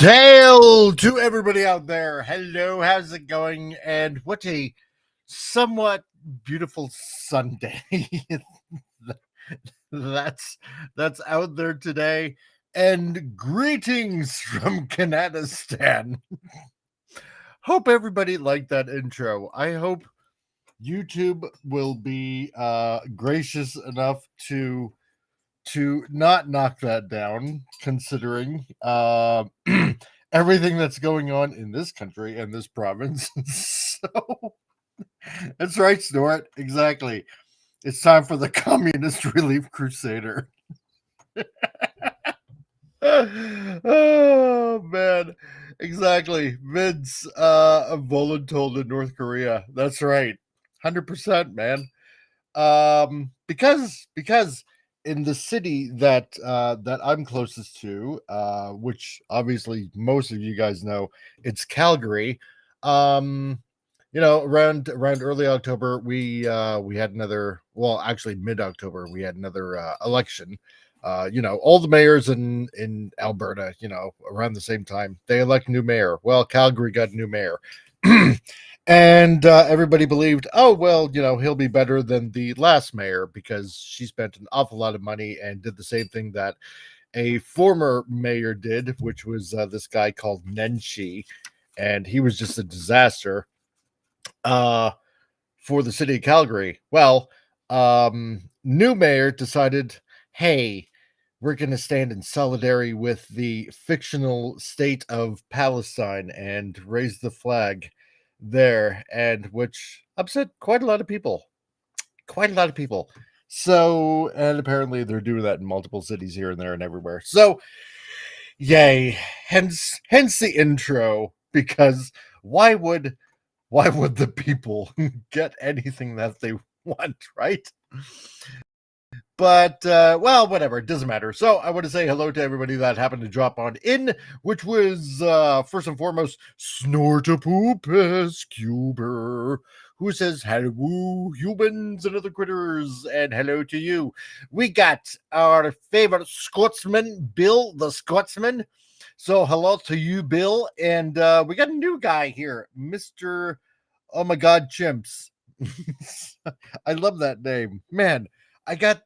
Hail to everybody out there. Hello, how's it going? And what a somewhat beautiful Sunday that's out there today. And greetings from Canadistan. Hope everybody liked that intro. I hope YouTube will be gracious enough to not knock that down, considering everything that's going on in this country and this province. So that's right, Snort. Exactly. It's time for the Communist Relief Crusader. Oh man, exactly. Vince voluntold in North Korea. That's right, 100%, man. Because in the city that I'm closest to, which obviously most of you guys know, it's Calgary. Around early October, we had another. Well, actually, mid October, we had another election. All the mayors in Alberta, around the same time, they elect new mayor. Well, Calgary got a new mayor. And everybody believed, oh, well, he'll be better than the last mayor because she spent an awful lot of money and did the same thing that a former mayor did, which was this guy called Nenshi. And he was just a disaster for the city of Calgary. Well, new mayor decided, hey, we're going to stand in solidarity with the fictional state of Palestine and raise the flag there, and which upset quite a lot of people. So, and apparently they're doing that in multiple cities here and there and everywhere. So, yay! Hence the intro. Because why would the people get anything that they want, right? But, well, whatever. It doesn't matter. So I want to say hello to everybody that happened to drop on in, which was, first and foremost, Snortapoopus Cuber, who says, hello, humans and other critters, and hello to you. We got our favorite Scotsman, Bill the Scotsman. So hello to you, Bill. And we got a new guy here, Mr. Oh my God, Chimps. I love that name. Man, I got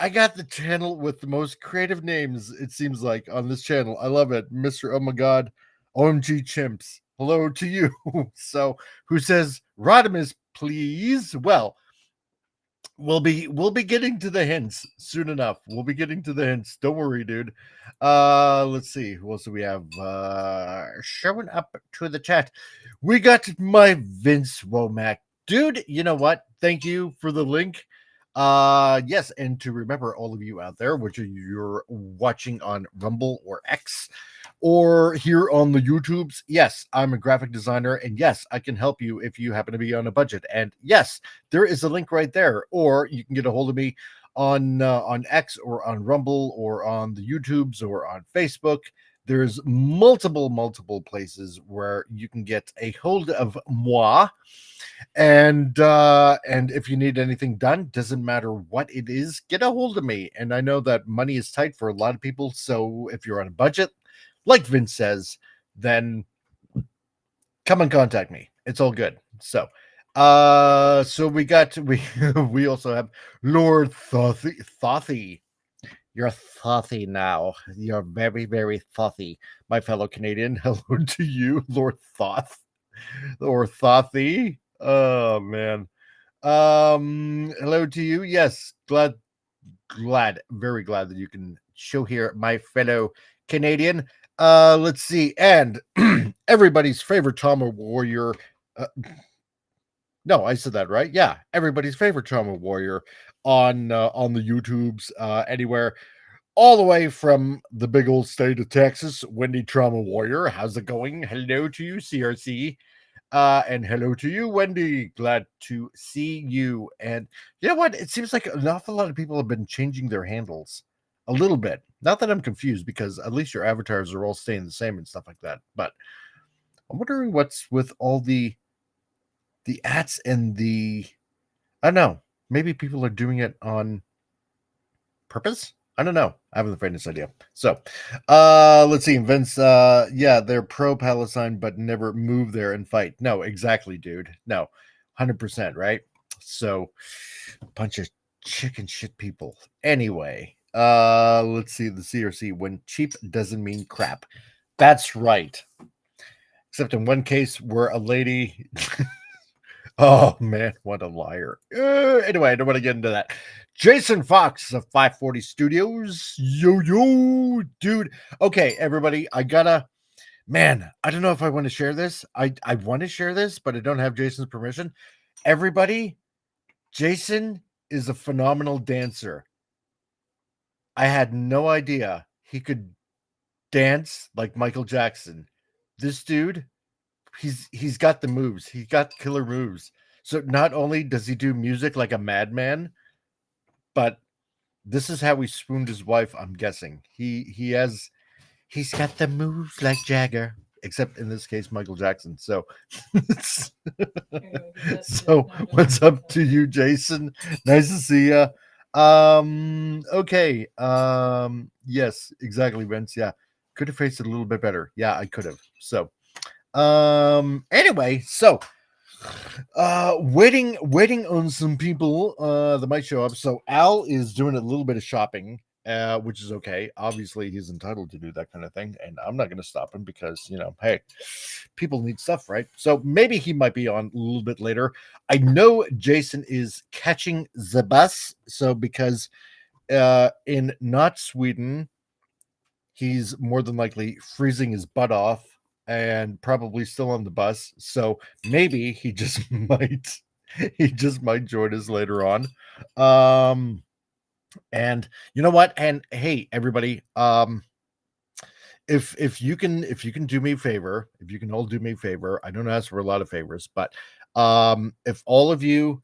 the channel with the most creative names, it seems like, on this channel. I love it. Mr. Oh my God, OMG Chimps. Hello to you. So, who says, Rodimus, please? Well, we'll be getting to the hints soon enough. We'll be getting to the hints. Don't worry, dude. Let's see. Who else do we have showing up to the chat? We got my Vince Womack. Dude, you know what? Thank you for the link. Yes, and to remember, all of you out there, which you're watching on Rumble or X or here on the YouTubes, yes, I'm a graphic designer, and yes, I can help you if you happen to be on a budget. And yes, there is a link right there, or you can get a hold of me on X or on Rumble or on the YouTubes or on Facebook. There's multiple places where you can get a hold of moi. And if you need anything done, doesn't matter what it is, get a hold of me. And I know that money is tight for a lot of people, so if you're on a budget, like Vince says, then come and contact me. It's all good. So we also have Lord Thothy. You're thothy now. You're very, very thothy, my fellow Canadian. Hello to you, Lord Thoth or Thothy. Oh man. Hello to you. Yes, very glad that you can show here, my fellow Canadian. Let's see, and everybody's favorite trauma warrior. No, I said that right. Yeah, everybody's favorite trauma warrior on the YouTubes, anywhere, all the way from the big old state of Texas. Wendy Trauma Warrior, how's it going? Hello to you, CRC. And hello to you, Wendy. Glad to see you. And you know what? It seems like an awful lot of people have been changing their handles a little bit. Not that I'm confused, because at least your avatars are all staying the same and stuff like that. But I'm wondering what's with all the ads and I don't know. Maybe people are doing it on purpose. I don't know. I have the faintest idea. So, let's see. Vince, yeah, they're pro-Palestine, but never move there and fight. No, exactly, dude. No, 100%, right? So, bunch of chicken shit people. Anyway, let's see. The CRC, when cheap doesn't mean crap. That's right. Except in one case where a lady. Oh man, what a liar. Anyway, I don't want to get into that. Jason Fox of 540 Studios. Yo, dude. Okay, everybody, I don't know if I want to share this. I want to share this, but I don't have Jason's permission. Everybody, Jason is a phenomenal dancer. I had no idea he could dance like Michael Jackson. This dude, he's got the moves. He's got killer moves. So not only does he do music like a madman, but this is how he swooned his wife. I'm guessing he's got the moves like Jagger, except in this case Michael Jackson. So, so what's up to you, Jason? Nice to see you. Okay. Yes, exactly, Vince. Yeah, could have faced it a little bit better. Yeah, I could have. So, anyway, so waiting on some people that might show up. So Al is doing a little bit of shopping, which is okay. Obviously he's entitled to do that kind of thing, and I'm not going to stop him because, hey, people need stuff, right? So maybe he might be on a little bit later. I know Jason is catching the bus, so because in not Sweden, he's more than likely freezing his butt off and probably still on the bus. So maybe he just might join us later on. And you know what? And hey, everybody, if you can do me a favor, if you can all do me a favor, I don't ask for a lot of favors, but if all of you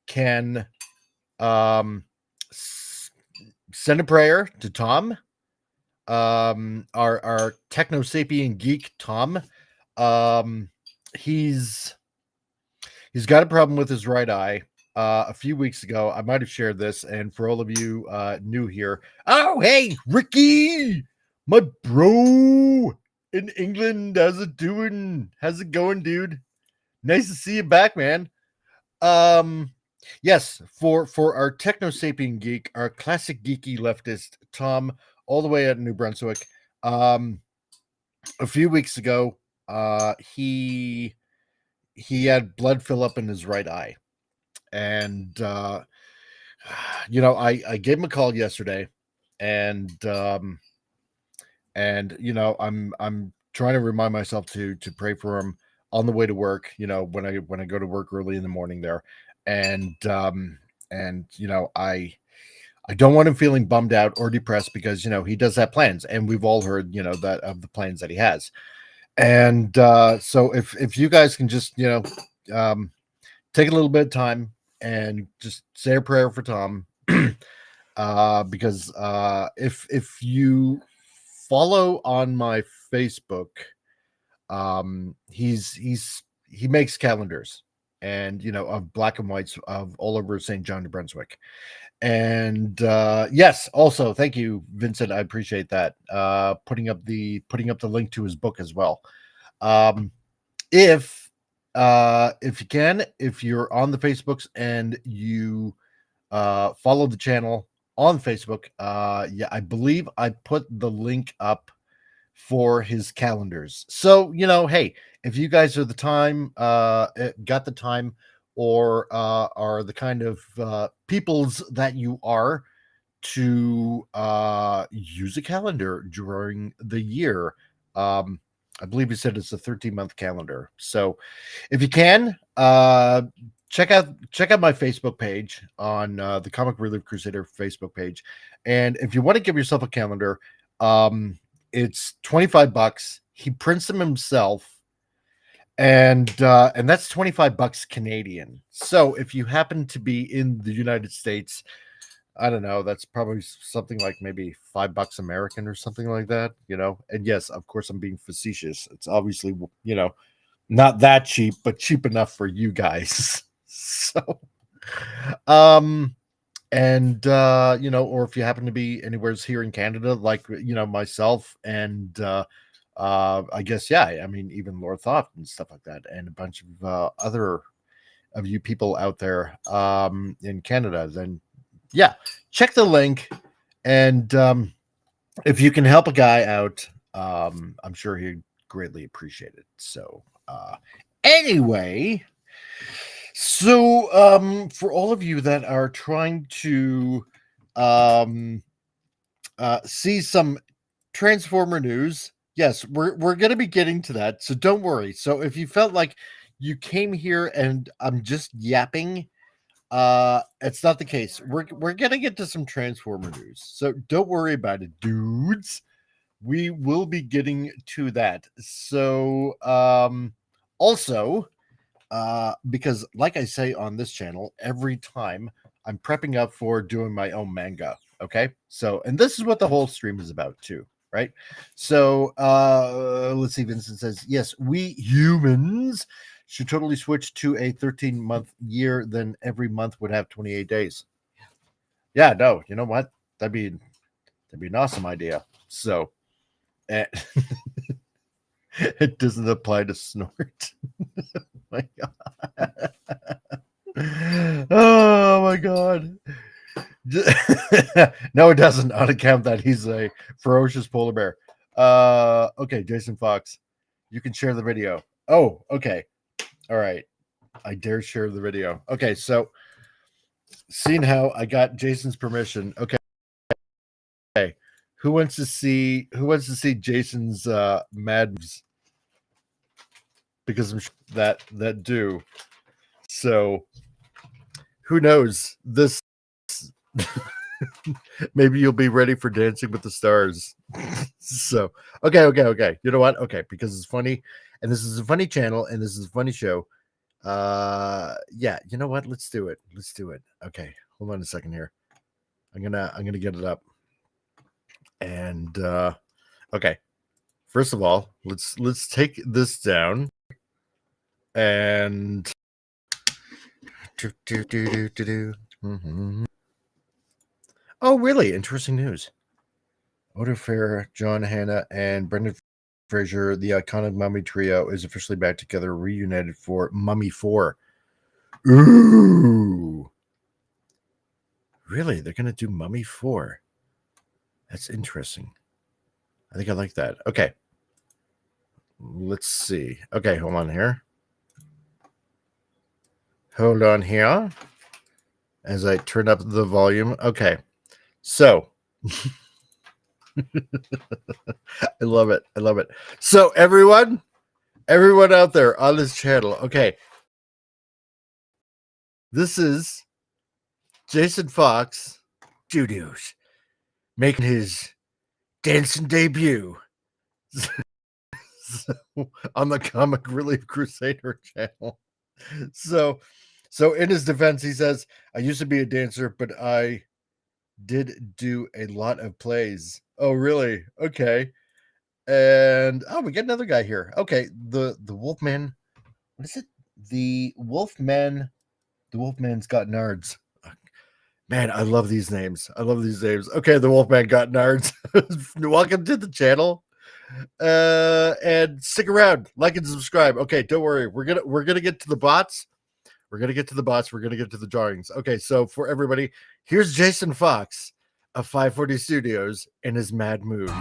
can send a prayer to Tom, our techno sapien geek Tom, he's got a problem with his right eye. A few weeks ago, I might have shared this, and for all of you new here, oh hey Ricky, my bro in England, how's it doing? How's it going, dude? Nice to see you back, man. Yes, for our techno sapien geek, our classic geeky leftist Tom, all the way out in New Brunswick. A few weeks ago, he had blood fill up in his right eye, and I gave him a call yesterday, and I'm trying to remind myself to pray for him on the way to work. When I go to work early in the morning there, and I don't want him feeling bummed out or depressed because he does have plans, and we've all heard that of the plans that he has. And so if you guys can just take a little bit of time and just say a prayer for Tom, because if you follow on my Facebook, he makes calendars and of black and whites of all over St. John, New Brunswick. And yes, also thank you, Vincent. I appreciate that. Putting up the link to his book as well. If you can, if you're on the Facebooks and you follow the channel on Facebook, yeah, I believe I put the link up for his calendars. So hey, if you guys are got the time, or are the kind of peoples that you are to use a calendar during the year. I believe you said it's a 13-month calendar. So if you can, check out my Facebook page on the Comic Relief Crusader Facebook page. And if you want to give yourself a calendar, it's $25. He prints them himself. And that's $25 Canadian. So if you happen to be in the United States, I don't know, that's probably something like maybe $5 American or something like that, And yes, of course, I'm being facetious. It's obviously, not that cheap, but cheap enough for you guys. So, And or if you happen to be anywhere here in Canada, like myself, and I guess I mean even Lord Thoth and stuff like that, and a bunch of other of you people out there in Canada, then check the link, and if you can help a guy out, I'm sure he'd greatly appreciate it. So anyway, so for all of you that are trying to see some Transformer news, yes, we're going to be getting to that, so don't worry. So if you felt like you came here and I'm just yapping, it's not the case. We're going to get to some Transformer news, so don't worry about it, dudes. We will be getting to that. So also because like I say on this channel every time, I'm prepping up for doing my own manga. Okay, so and this is what the whole stream is about too, right? So let's see. Vincent says yes, we humans should totally switch to a 13-month year, then every month would have 28 days. Yeah, no, you know what, that'd be an awesome idea. So it doesn't apply to snort. My God. Oh my God. No, it doesn't, on account that he's a ferocious polar bear. Okay, Jason Fox, you can share the video. Oh, okay. All right. I dare share the video. Okay, so seeing how I got Jason's permission. Okay. Who wants to see Jason's Mads? Because I'm sure that do. So who knows? This maybe you'll be ready for Dancing with the Stars. So okay. You know what? Okay, because it's funny, and this is a funny channel, and this is a funny show. Yeah, you know what? Let's do it. Okay, hold on a second here. I'm gonna get it up. And okay. First of all, let's take this down. And oh, really? Interesting news. Oda Fair, John Hannah, and Brendan Fraser, the iconic Mummy trio, is officially back together, reunited for Mummy 4. Ooh. Really? They're going to do Mummy 4? That's interesting. I think I like that. Okay. Let's see. Okay, hold on here. Hold on here as I turn up the volume. Okay. So I love it. So everyone out there on this channel, okay, this is Jason Fox Studios making his dancing debut on the Comic Relief Crusader channel. So in his defense, he says, I used to be a dancer, but I did do a lot of plays. Oh, really? Okay. And we get another guy here. Okay, the Wolfman. What is it? The Wolfman's got nards. Man, I love these names. Okay, the Wolfman got nards. Welcome to the channel. And stick around, like and subscribe. Okay, don't worry. We're gonna get to the bots. We're gonna get to the drawings. Okay, so for everybody, here's Jason Fox of 540 Studios and his mad moves.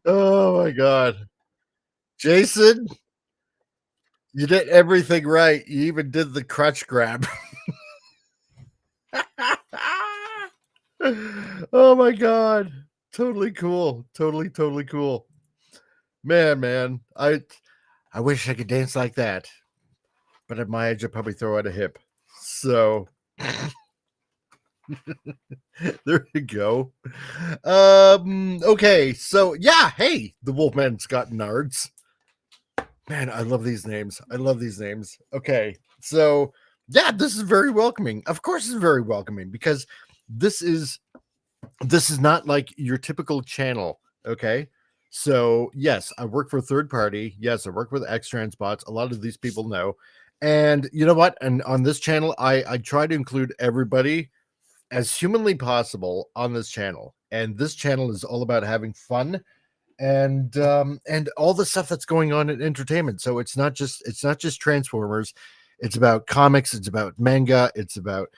Oh my God. Jason, you did everything right. You even did the crutch grab. Oh my God. Totally cool. Totally cool. Man. I wish I could dance like that. But at my age, I'd probably throw out a hip. So There you go. Okay, so yeah, hey, the Wolfman's got nards. Man, I love these names. I love these names. Okay, so yeah, this is very welcoming. Of course, it's very welcoming because this is not like your typical channel. Okay, so yes, I work for a third party. Yes, I work with X-Trans bots. A lot of these people know, and you know what? And on this channel, I try to include everybody as humanly possible on this channel. And this channel is all about having fun and all the stuff that's going on in entertainment. So it's not just Transformers. It's about comics, it's about manga, it's about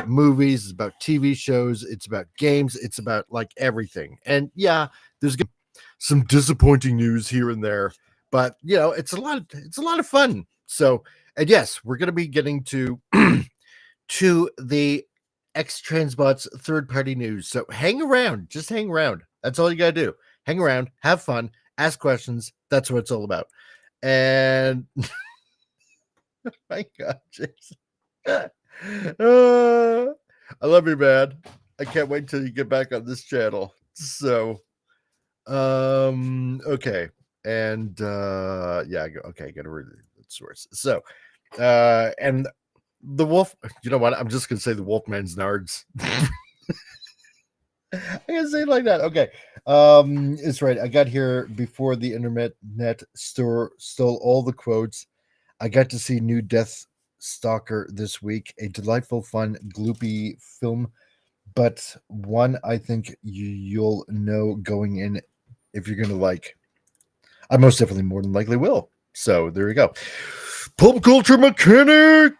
movies, it's about TV shows, it's about games, it's about like everything. And yeah, there's some disappointing news here and there, but you know, it's a lot of fun. So, and yes, we're going to be getting to to the X-Transbots third-party news. So hang around, just hang around. That's all you got to do. Hang around, have fun, ask questions. That's what it's all about. And my God, Jason. I love you, man. I can't wait till you get back on this channel. So, okay. And yeah, okay, gotta read the source. So, and the wolf, you know what? I'm just gonna say the Wolfman's nards. I gotta say it like that. Okay. It's right. I got here before the internet stole all the quotes. I got to see new Death Stalker this week, a delightful, fun, gloopy film, but one I think you'll know going in if you're gonna like. I most definitely more than likely will. So there you go. Pop Culture Mechanic,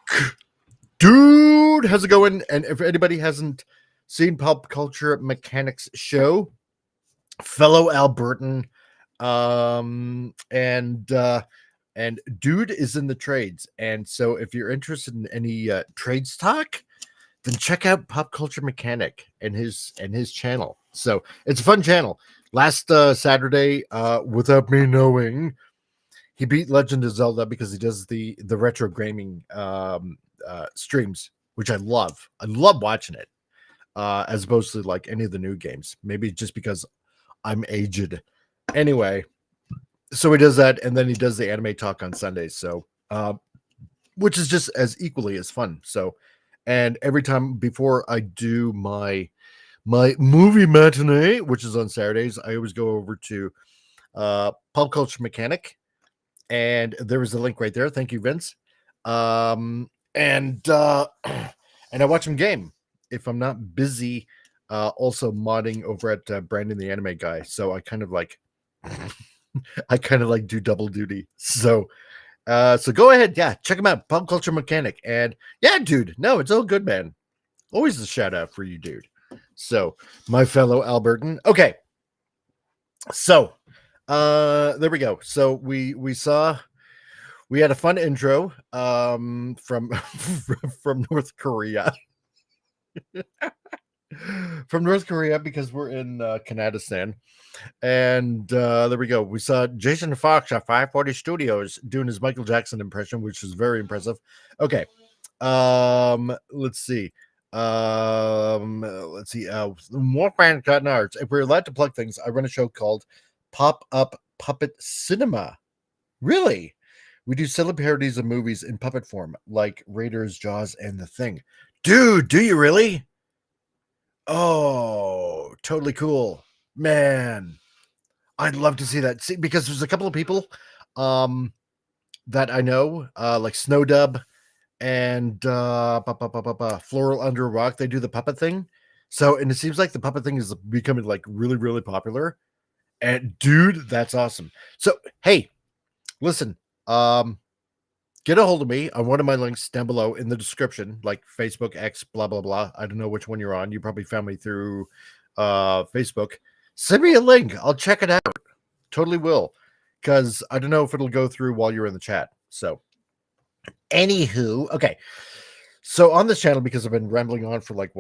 dude, how's it going? And if anybody hasn't seen Pop Culture Mechanics show, fellow Albertan, and dude is in the trades. And so if you're interested in any trades talk, then check out Pop Culture Mechanic and his channel. So it's a fun channel. Last Saturday, without me knowing, he beat Legend of Zelda because he does the retro gaming streams, which I love. I love watching it, as opposed to like any of the new games. Maybe just because I'm aged. Anyway, so he does that, and then he does the anime talk on Sundays. So, which is just as equally as fun. So, and every time before I do my movie matinee, which is on Saturdays, I always go over to Pop Culture Mechanic, and there is a link right there. Thank you, Vince. And I watch him game if I'm not busy. Also modding over at Brandon the Anime Guy, so I kind of like do double duty. So go ahead, yeah, check him out, Pop Culture Mechanic, and yeah, dude, no, it's all good, man. Always a shout out for you, dude. So my fellow Albertan. Okay, so there we go. So we had a fun intro from from North Korea. From North Korea, because we're in Kanadistan. And there we go. We saw Jason Fox at 540 Studios doing his Michael Jackson impression, which was very impressive. Okay. Let's see. Wolfman Cotton Arts. If we're allowed to plug things, I run a show called Pop Up Puppet Cinema. Really? We do silly parodies of movies in puppet form, like Raiders, Jaws, and The Thing. Dude, do you really? Oh, totally cool, man. I'd love to see that. See, because there's a couple of people that I know, like Snowdub and Floral Under Rock. They do the puppet thing. So, and it seems like the puppet thing is becoming like really, really popular. And dude, that's awesome. So, hey, listen, get a hold of me on one of my links down below in the description, like Facebook, X, blah, blah, blah. I don't know which one you're on. You probably found me through Facebook. Send me a link. I'll check it out. Totally will. Because I don't know if it'll go through while you're in the chat. So, anywho, okay. So on this channel, because I've been rambling on for like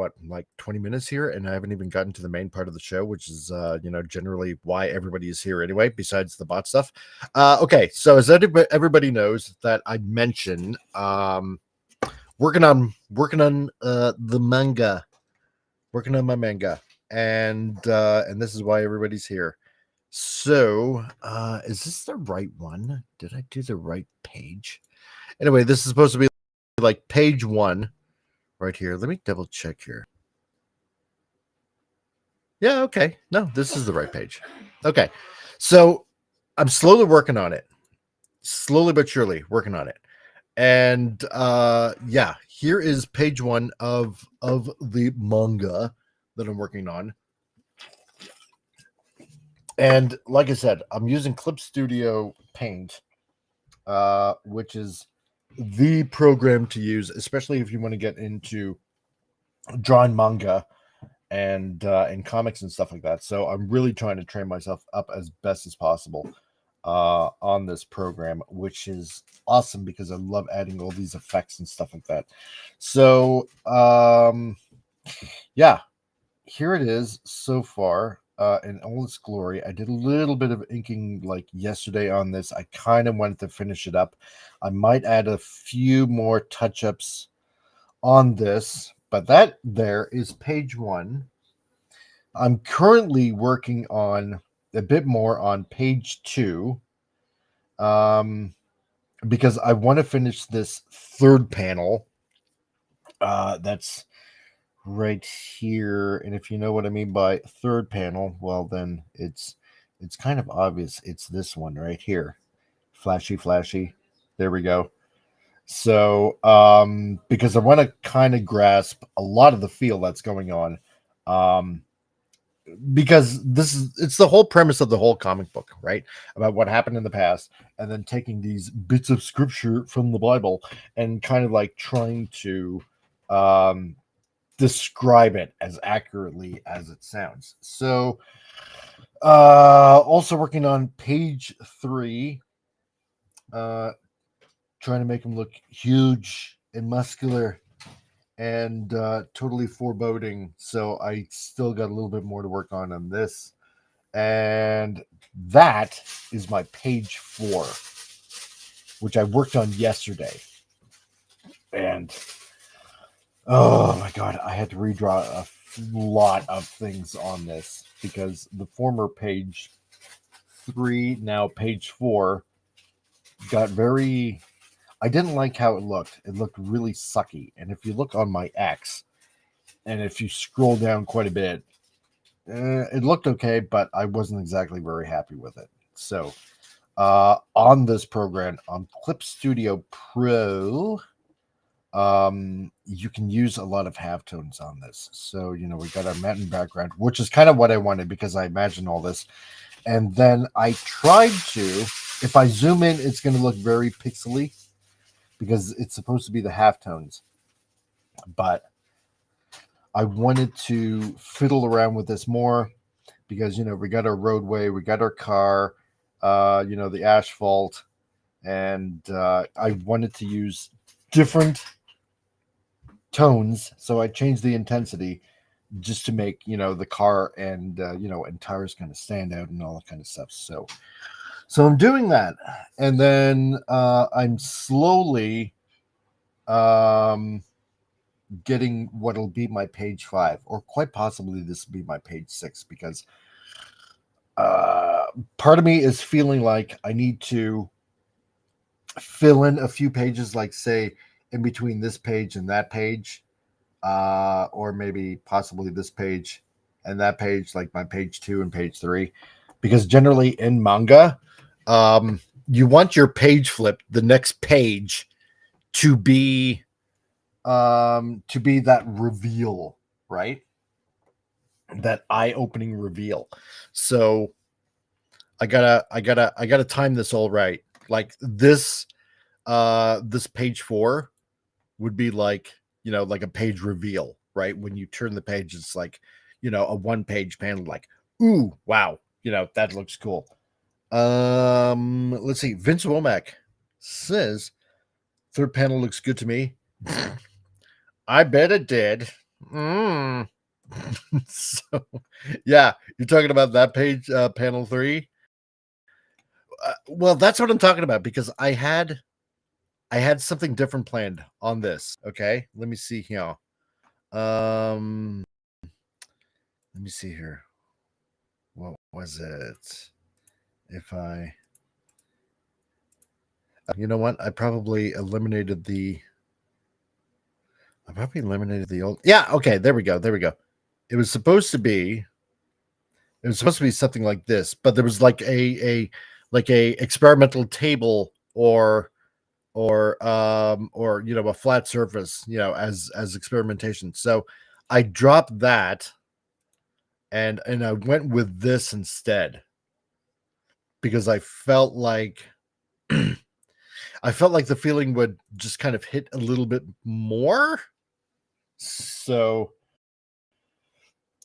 20 minutes here, and I haven't even gotten to the main part of the show, which is generally why everybody is here anyway, besides the bot stuff. Okay, so as everybody knows that I mention working on the manga, working on my manga, and this is why everybody's here. So, is this the right one? Did I do the right page? Anyway, this is supposed to be like page 1 right here. Let me double check here. Yeah, okay. No, this is the right page. Okay. So, I'm slowly working on it. Slowly but surely working on it. And yeah, here is page 1 of the manga that I'm working on. And like I said, I'm using Clip Studio Paint, which is the program to use, especially if you want to get into drawing manga and comics and stuff like that. So I'm really trying to train myself up as best as possible on this program, which is awesome because I love adding all these effects and stuff like that. So yeah, here it is so far in all its glory. I did a little bit of inking like yesterday on this. I kind of wanted to finish it up. I might add a few more touch-ups on this, but that there is page 1. I'm currently working on a bit more on page 2 because I want to finish this third panel that's right here. And if you know what I mean by third panel, well, then it's kind of obvious. It's this one right here. Flashy. There we go. So because I want to kind of grasp a lot of the feel that's going on, because it's the whole premise of the whole comic book, right? About what happened in the past, and then taking these bits of scripture from the Bible and kind of like trying to describe it as accurately as it sounds. So also working on page 3, trying to make him look huge and muscular and totally foreboding. So I still got a little bit more to work on this. And that is my page 4, which I worked on yesterday. And oh my God, I had to redraw a lot of things on this because the former page 3, now page 4, got very... I didn't like how it looked. It looked really sucky. And if you look on my X, and if you scroll down quite a bit, it looked okay, but I wasn't exactly very happy with it. So on this program, on Clip Studio Pro, you can use a lot of halftones on this. So, you know, we got our mountain background, which is kind of what I wanted because I imagined all this. And then I tried to, if I zoom in, it's going to look very pixely because it's supposed to be the halftones. But I wanted to fiddle around with this more because, you know, we got our roadway, we got our car, you know, the asphalt, and I wanted to use different tones. So I changed the intensity just to make, you know, the car and, you know, and tires kind of stand out and all that kind of stuff. So I'm doing that. And then I'm slowly getting what'll be my page 5, or quite possibly this will be my page 6, because part of me is feeling like I need to fill in a few pages, like say in between this page and that page, or maybe possibly this page and that page, like my page 2 and page 3, because generally in manga, you want your page flip, the next page, to be that reveal, right? That eye-opening reveal. So I gotta time this all right. Like this page 4 would be like, you know, like a page reveal, right? When you turn the page, it's like, you know, a 1-page panel, like, ooh, wow, you know, that looks cool. Let's see. Vince Womack says third panel looks good to me. I bet it did. So yeah, you're talking about that page, panel 3. Well, that's what I'm talking about, because I had I had something different planned on this. Okay, let me see here. Let me see here. What was it? If I, you know what? I probably eliminated the. I probably eliminated the old. Yeah. Okay. There we go. There we go. It was supposed to be. It was supposed to be something like this, but there was like a experimental table or you know, a flat surface, you know, as experimentation. So I dropped that and I went with this instead because I felt like I felt like the feeling would just kind of hit a little bit more. So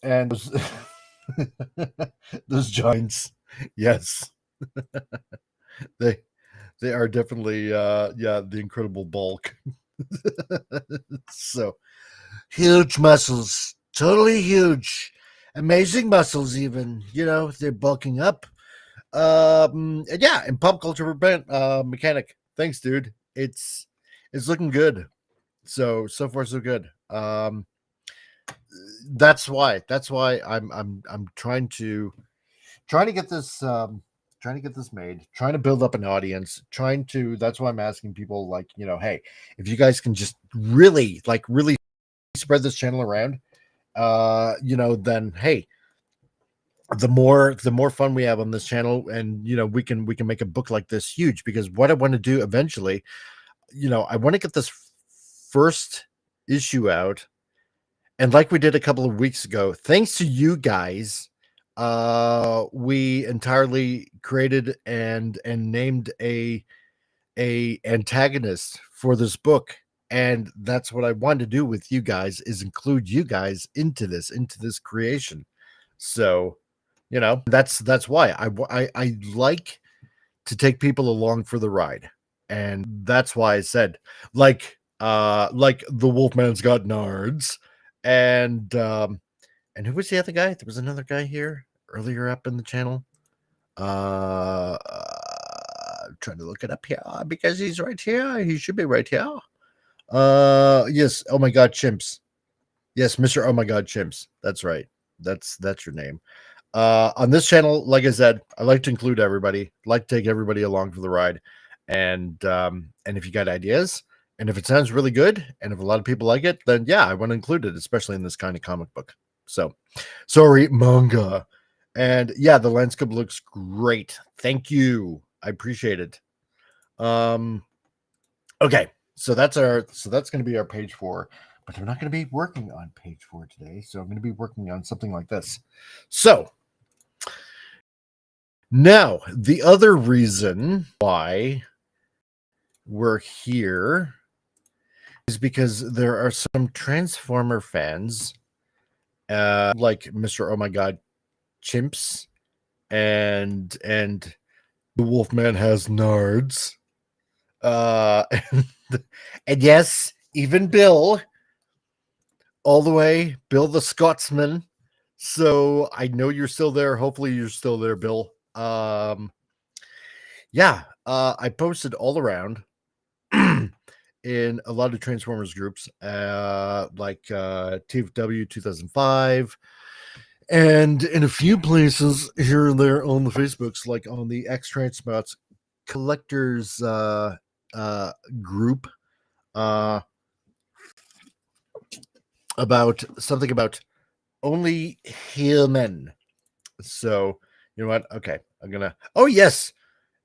and those, those giants, yes, they they are definitely yeah, the incredible bulk. So huge muscles, totally huge, amazing muscles. Even, you know, they're bulking up. And yeah, in pop culture mechanic. Thanks, dude. It's looking good. So far so good. That's why I'm trying to get this trying to get this made, trying to build up an audience, trying to that's why I'm asking people, like, you know, hey, if you guys can just really spread this channel around, you know, then hey, the more fun we have on this channel, and you know, we can make a book like this huge, because what I want to do eventually, you know, I want to get this first issue out. And like we did a couple of weeks ago, thanks to you guys, we entirely created and named a antagonist for this book. And that's what I want to do with you guys, is include you guys into this creation. So, you know, that's why I like to take people along for the ride. And that's why I said, like the Wolfman's got nards. And who was the other guy? There was another guy here earlier up in the channel. Trying to look it up here because he's right here. He should be right here. Yes. Oh my God, chimps. Yes, Mr. Oh my God, chimps. That's right. That's your name. On this channel, like I said, I like to include everybody, like to take everybody along for the ride. And if you got ideas, and if it sounds really good, and if a lot of people like it, then yeah, I want to include it, especially in this kind of comic book. So, sorry, manga. And yeah, the landscape looks great. Thank you. I appreciate it. Okay, so that's going to be our page 4, but I'm not going to be working on page 4 today. So I'm going to be working on something like this. So now the other reason why we're here is because there are some Transformer fans, like Mr. Oh my God, chimps, and the Wolfman has nards, and, and yes, even Bill, all the way, Bill the Scotsman. So I know you're still there. Hopefully you're still there, Bill. Yeah, I posted all around in a lot of Transformers groups, like TFW 2005, and in a few places here and there on the Facebooks, like on the X Transmots collectors group, about something about only human. So you know what? Okay, I'm gonna. Oh yes,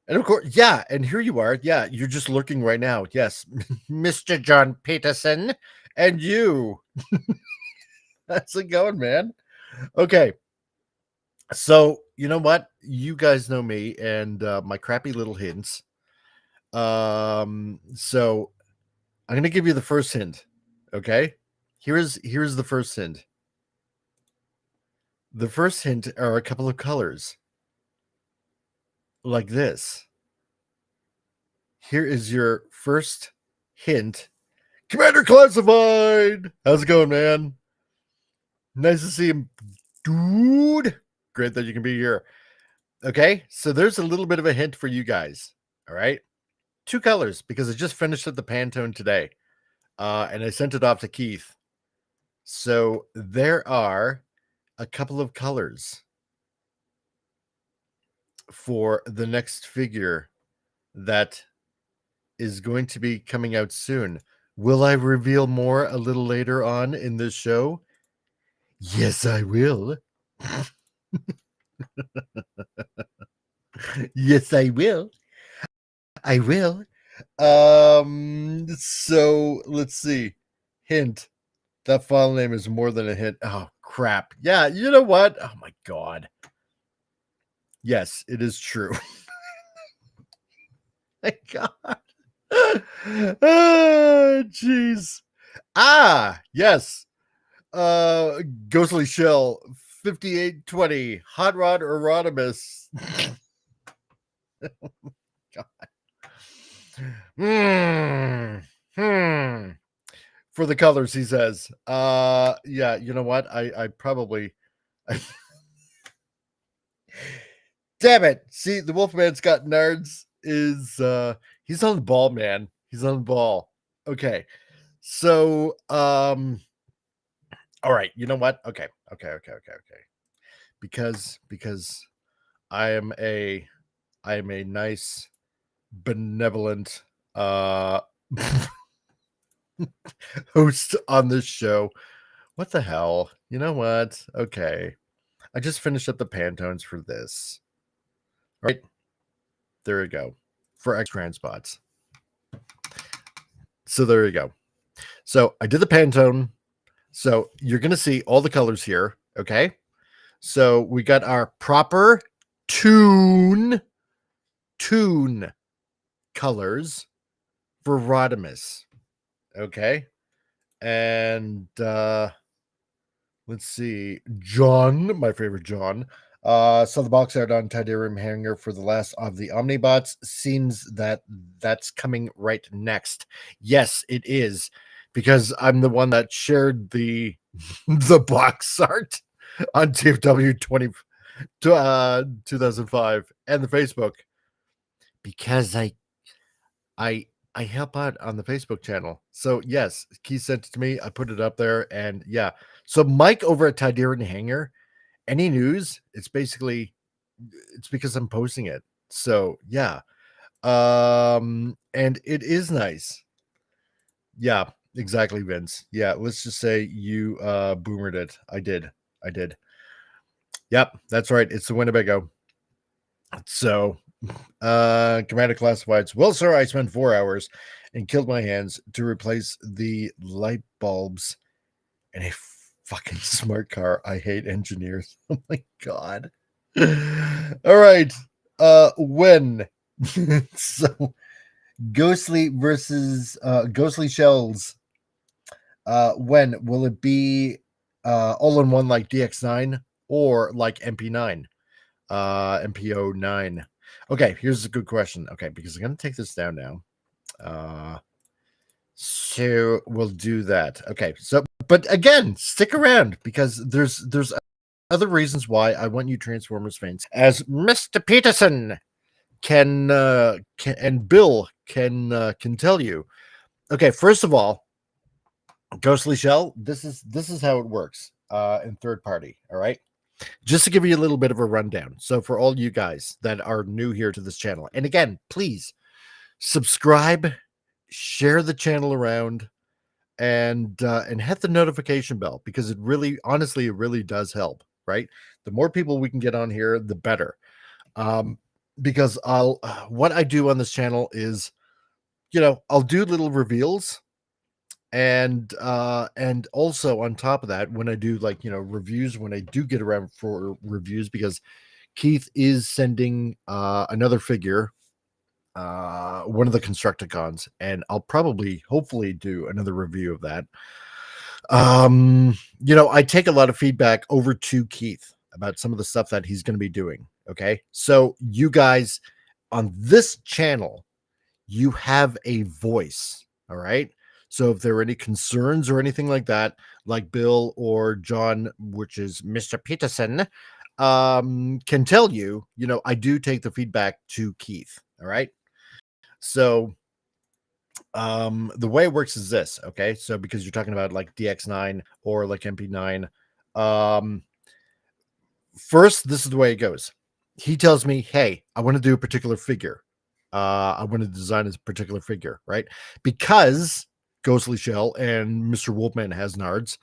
and of course, yeah. And here you are. Yeah, you're just lurking right now. Yes, Mr. John Peterson, and you. How's it going, man? Okay. So you know what? You guys know me and my crappy little hints. So I'm gonna give you the first hint. Okay. Here's the first hint. The first hint are a couple of colors. Like this. Here is your first hint. Commander Classified! How's it going, man? Nice to see him, dude. Great that you can be here. Okay, so there's a little bit of a hint for you guys. All right. 2 colors because I just finished at the Pantone today, and I sent it off to Keith. So there are a couple of colors for the next figure that is going to be coming out soon. Will I reveal more a little later on in this show? Yes, I will. Yes, I will. I will. So let's see. Hint. That file name is more than a hint. Oh, crap. Yeah, you know what? Oh, my God. Yes, it is true. My God. Oh, jeez. Yes. Ghostly Shell 5820 Hot Rod Erotimus. God. For the colors, he says. Yeah, you know what? I probably damn it. See, the Wolfman's got nards is he's on the ball, man. He's on the ball. Okay. So all right, you know what? Okay. Because I am a nice benevolent host on this show. What the hell? You know what? Okay. I just finished up the Pantones for this. Right? There we go. For X transpots. So there you go. So I did the Pantone. So you're going to see all the colors here. Okay. So we got our proper tune colors for Rodimus. Okay. And let's see. John, my favorite John. So the box art on Tydirium Hanger for the last of the Omnibots seems that's coming right next. Yes, it is, because I'm the one that shared the the box art on TFW 2005 and the Facebook, because I help out on the Facebook channel. So yes, Keith sent it to me. I put it up there, and yeah. So Mike over at Tydirium Hanger, any news, it's because I'm posting it. So yeah. And it is nice. Yeah, exactly, Vince. Yeah, let's just say you boomered it. I did. Yep, that's right. It's the Winnebago. So Commander Classifieds. Well, sir, I spent 4 hours and killed my hands to replace the light bulbs in a fucking smart car. I hate engineers. Oh my God. All right. When so Ghostly versus Ghostly Shells. When will it be all in one like DX9 or like MP9? MPO9. Okay, here's a good question. Okay, because I'm gonna take this down now. So we'll do that. Okay, so but again, stick around because there's other reasons why I want you Transformers fans, as Mr. Peterson can and Bill can tell you. Okay, first of all, Ghostly Shell, this is how it works in third party. All right, just to give you a little bit of a rundown. So for all you guys that are new here to this channel, and again, please subscribe, share the channel around, and hit the notification bell, because it really, honestly, it really does help. Right, the more people we can get on here, the better. Because I'll what I do on this channel is, I'll do little reveals, and also on top of that, when I do reviews, when I do get around for reviews, because Keith is sending another figure, one of the Constructicons, and I'll probably hopefully do another review of that. I take a lot of feedback over to Keith about some of the stuff that he's going to be doing. Okay, so you guys on this channel, you have a voice. All right, so if there are any concerns or anything like that, like Bill or John, which is Mr. Peterson, can tell you, I do take the feedback to Keith. All right, So the way it works is this, okay? So because you're talking about like DX9 or like MP9, first, this is the way it goes. He tells me, hey, I want to do a particular figure. I want to design a particular figure, right? Because Ghostly Shell and Mr. Wolfman has nards.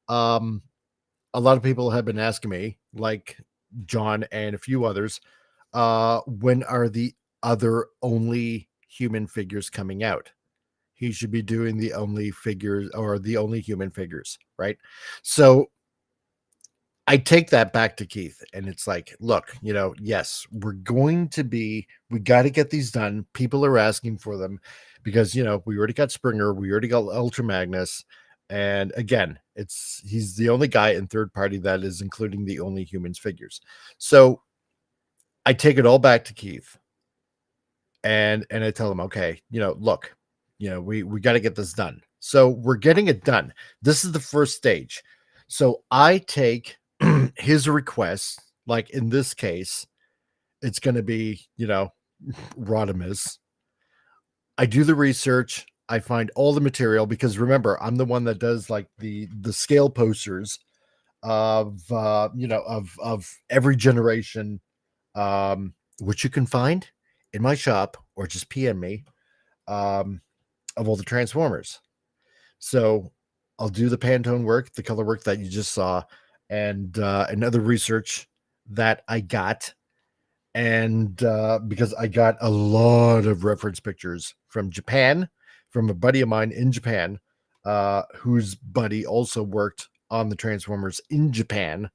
A lot of people have been asking me, like John and a few others, when are the other only human figures coming out? He should be doing the only figures or the only human figures, right? So I take that back to Keith, and it's like, look, yes, we got to get these done. People are asking for them because, we already got Springer, we already got Ultra Magnus. And again, he's the only guy in third party that is including the only humans figures. So I take it all back to Keith and I tell him, okay, look, we got to get this done. So we're getting it done. This is the first stage. So I take his request, like in this case, it's going to be, Rodimus. I do the research. I find all the material because remember, I'm the one that does like the scale posters of of every generation, which you can find in my shop or just PM me, of all the Transformers. So I'll do the Pantone work, the color work that you just saw, and another research that I got. And because I got a lot of reference pictures from Japan, from a buddy of mine in Japan, whose buddy also worked on the Transformers in Japan.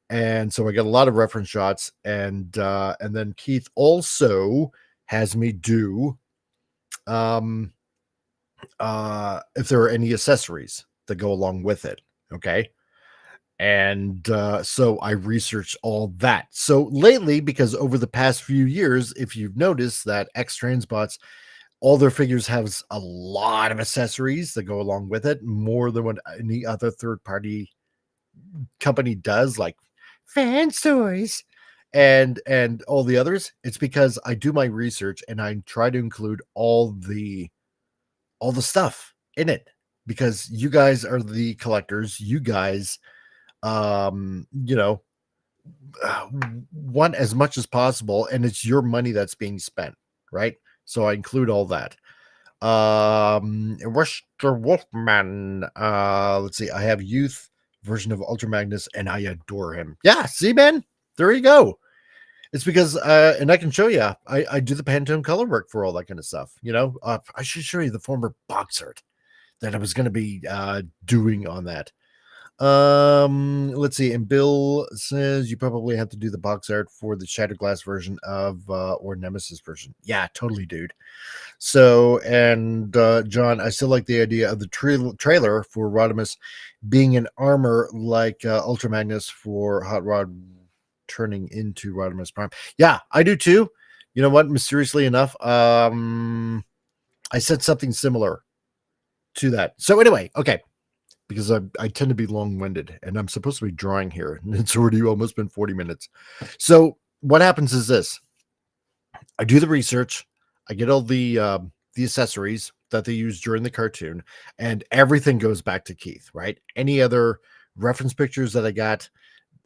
And so I got a lot of reference shots. And then Keith also has me do if there are any accessories that go along with it. Okay. And so I researched all that. So lately, because over the past few years, if you've noticed that X Transbots, all their figures have a lot of accessories that go along with it, more than what any other third-party company does, like Fan Toys and all the others. It's because I do my research and I try to include all the stuff in it because you guys are the collectors. You guys want as much as possible, and it's your money that's being spent, right? So I include all that. Mr. Wolfman, let's see, I have youth version of Ultra Magnus and I adore him. Yeah, see, man, there you go. It's because and I can show you, I do the Pantone color work for all that kind of stuff. I should show you the former box art that I was going to be doing on that. Let's see. And Bill says you probably have to do the box art for the Shattered Glass version of or Nemesis version. Yeah, totally, dude. So, and John, I still like the idea of the trailer for Rodimus being in armor like Ultra Magnus for Hot Rod turning into Rodimus Prime. Yeah, I do too. You know what? Mysteriously enough, I said something similar to that. So anyway, okay. Because I tend to be long-winded and I'm supposed to be drawing here and it's already almost been 40 minutes. So what happens is this. I do the research. I get all the accessories that they use during the cartoon and everything goes back to Keith, right? Any other reference pictures that I got,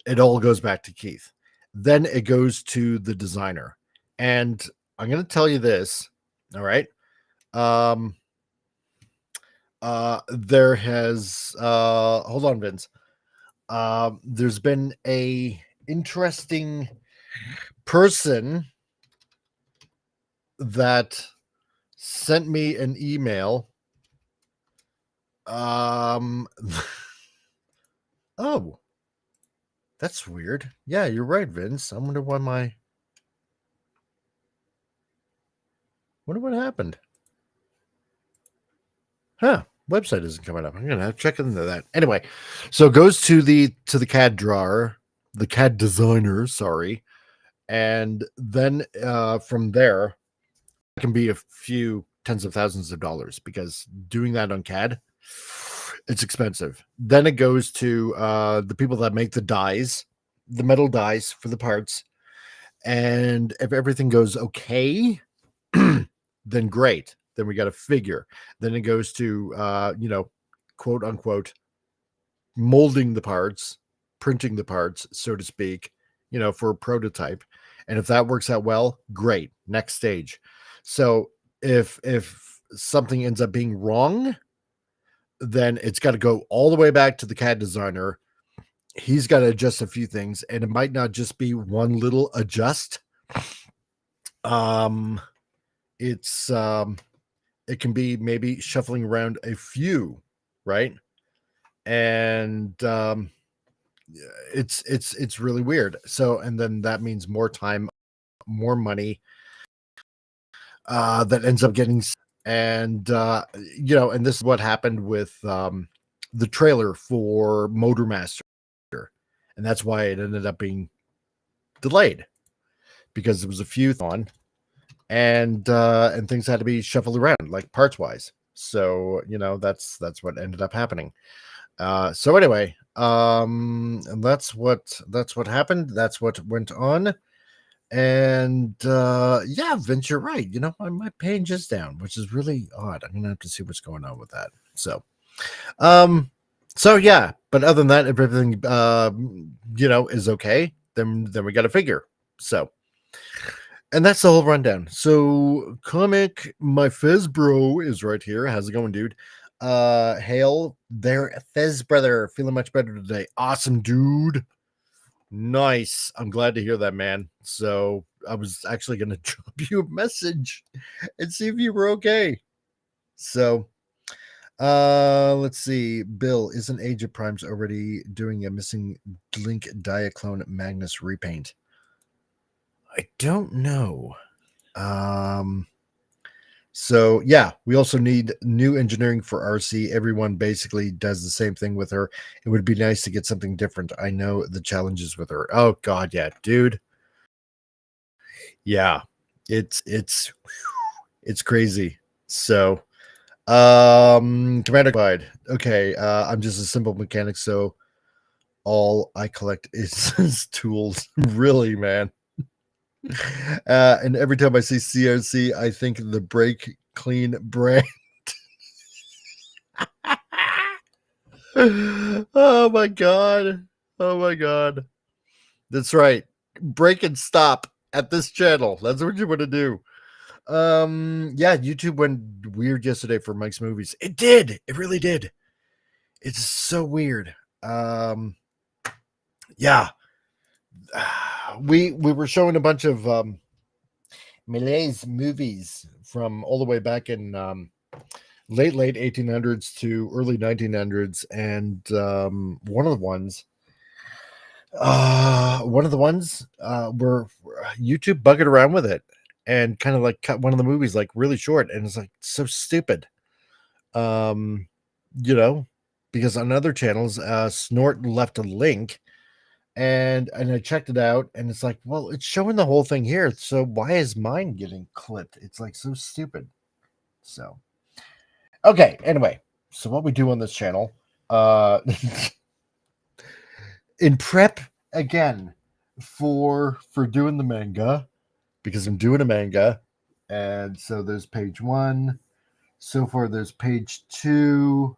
it all goes back to Keith. Then it goes to the designer. And I'm going to tell you this, all right? There has hold on, Vince. There's been a interesting person that sent me an email. Oh, that's weird. Yeah, you're right, Vince. I wonder why what happened. Huh. Website isn't coming up. I'm gonna have to check into that. Anyway, so it goes to the CAD drawer, the CAD designer, sorry. And then from there, it can be a few tens of thousands of dollars because doing that on CAD, it's expensive. Then it goes to the people that make the dies, the metal dies for the parts. And if everything goes okay, then great. Then we got a figure. Then it goes to, quote unquote, molding the parts, printing the parts, so to speak, for a prototype. And if that works out well, great. Next stage. So if something ends up being wrong, then it's got to go all the way back to the CAD designer. He's got to adjust a few things, and it might not just be one little adjust. It's it can be maybe shuffling around a few, right? And it's really weird. So, and then that means more time, more money that ends up getting, and and this is what happened with the trailer for Motor Master, and that's why it ended up being delayed, because there was a few on, and things had to be shuffled around, like parts wise. So that's what ended up happening. So anyway, and that's what happened. That's what went on. And yeah, Vince, you're right. My page is down, which is really odd. I'm gonna have to see what's going on with that. So yeah, but other than that, if everything is okay, then we got a figure. So, and that's the whole rundown. So comic, my Fez bro is right here. How's it going, dude? Hail there, Fez brother. Feeling much better today. Awesome, dude. Nice. I'm glad to hear that, man. So I was actually going to drop you a message and see if you were okay. So let's see. Bill, isn't Age of Primes already doing a missing link Diaclone Magnus repaint? I don't know. So yeah, we also need new engineering for RC. Everyone basically does the same thing with her. It would be nice to get something different. I know the challenges with her. Oh god, yeah, dude. Yeah, it's crazy. So Commander Clyde. Okay, I'm just a simple mechanic, so all I collect is tools. Really, man. And every time I see CRC, I think the Break Clean brand. Oh my god. Oh my god. That's right. Break and stop at this channel. That's what you want to do. Yeah, YouTube went weird yesterday for Mike's movies. It did. It really did. It's so weird. Yeah. We were showing a bunch of Malays movies from all the way back in late 1800s to early 1900s, and one of the ones where YouTube buggered around with it and kind of like cut one of the movies like really short, and it's like so stupid. Because on other channels, Snort left a link, and I checked it out, and it's like, well, it's showing the whole thing here, so why is mine getting clipped? It's like so stupid. So okay, anyway, so what we do on this channel, in prep again for doing the manga, because I'm doing a manga, and so there's page 1. So far, there's page 2,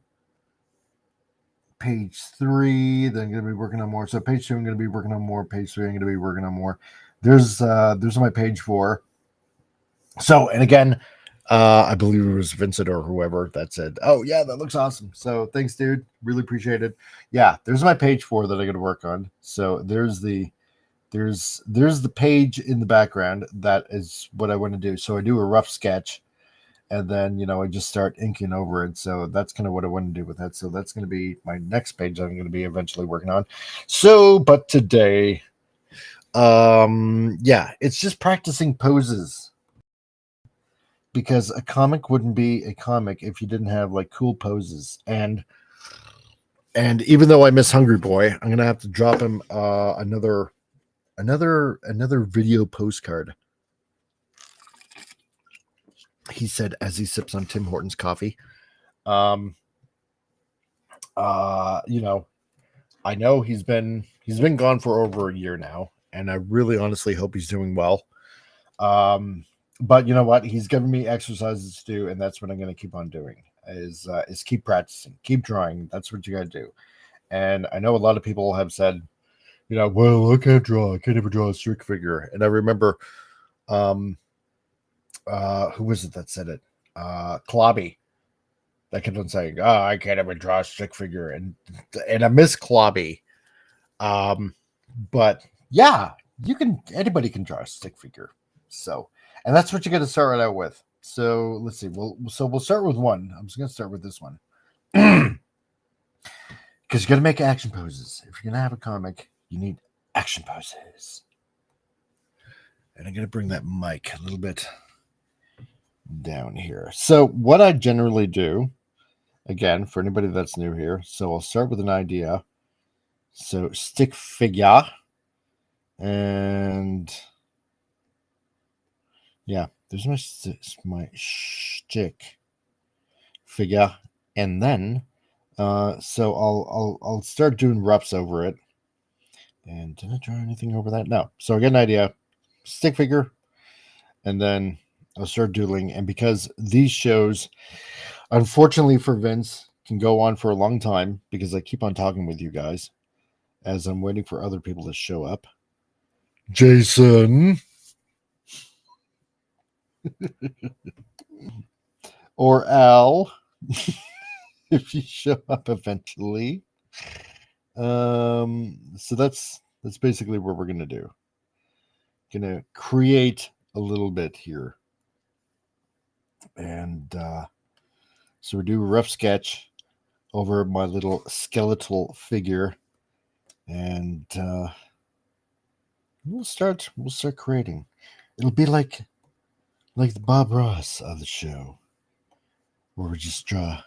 page 3. Then I'm going to be working on more. So page 2, I'm going to be working on more. Page 3, I'm going to be working on more. There's my page 4. So, and again, I believe it was Vincent or whoever that said, oh yeah, that looks awesome. So thanks, dude. Really appreciate it. Yeah, there's my page 4 that I got to work on. So there's the page in the background. That is what I want to do. So I do a rough sketch, and then I just start inking over it. So that's kind of what I want to do with that. So that's going to be my next page I'm going to be eventually working on. So, but today, yeah, it's just practicing poses, because a comic wouldn't be a comic if you didn't have like cool poses. And even though I miss Hungry Boy, I'm gonna have to drop him another video postcard. He said as he sips on Tim Hortons coffee. I know he's been gone for over a year now, and I really honestly hope he's doing well. But you know what? He's given me exercises to do, and that's what I'm going to keep on doing. Is keep practicing, keep drawing. That's what you got to do. And I know a lot of people have said, well, I can't draw. I can't ever draw a stick figure. And I remember, who was it that said it? Klobby. That kept on saying, "Oh, I can't ever draw a stick figure," and I miss Klobby. But yeah, you can. Anybody can draw a stick figure. So, and that's what you got to start out with. So let's see. We'll start with one. I'm just gonna start with this one because you got to make action poses. If you're gonna have a comic, you need action poses. And I'm gonna bring that mic a little bit down here. So what I generally do, again, for anybody that's new here, so I'll start with an idea. So stick figure, and yeah, there's my stick figure, and then so I'll start doing roughs over it. And did I draw anything over that? No. So I get an idea, stick figure, and then I'll start doodling. And because these shows, unfortunately for Vince, can go on for a long time because I keep on talking with you guys as I'm waiting for other people to show up. Jason. Or Al, if you show up eventually. So that's basically what we're gonna do. Gonna create a little bit here, and so we do a rough sketch over my little skeletal figure, and we'll start creating. It'll be like the Bob Ross of the show, where we just draw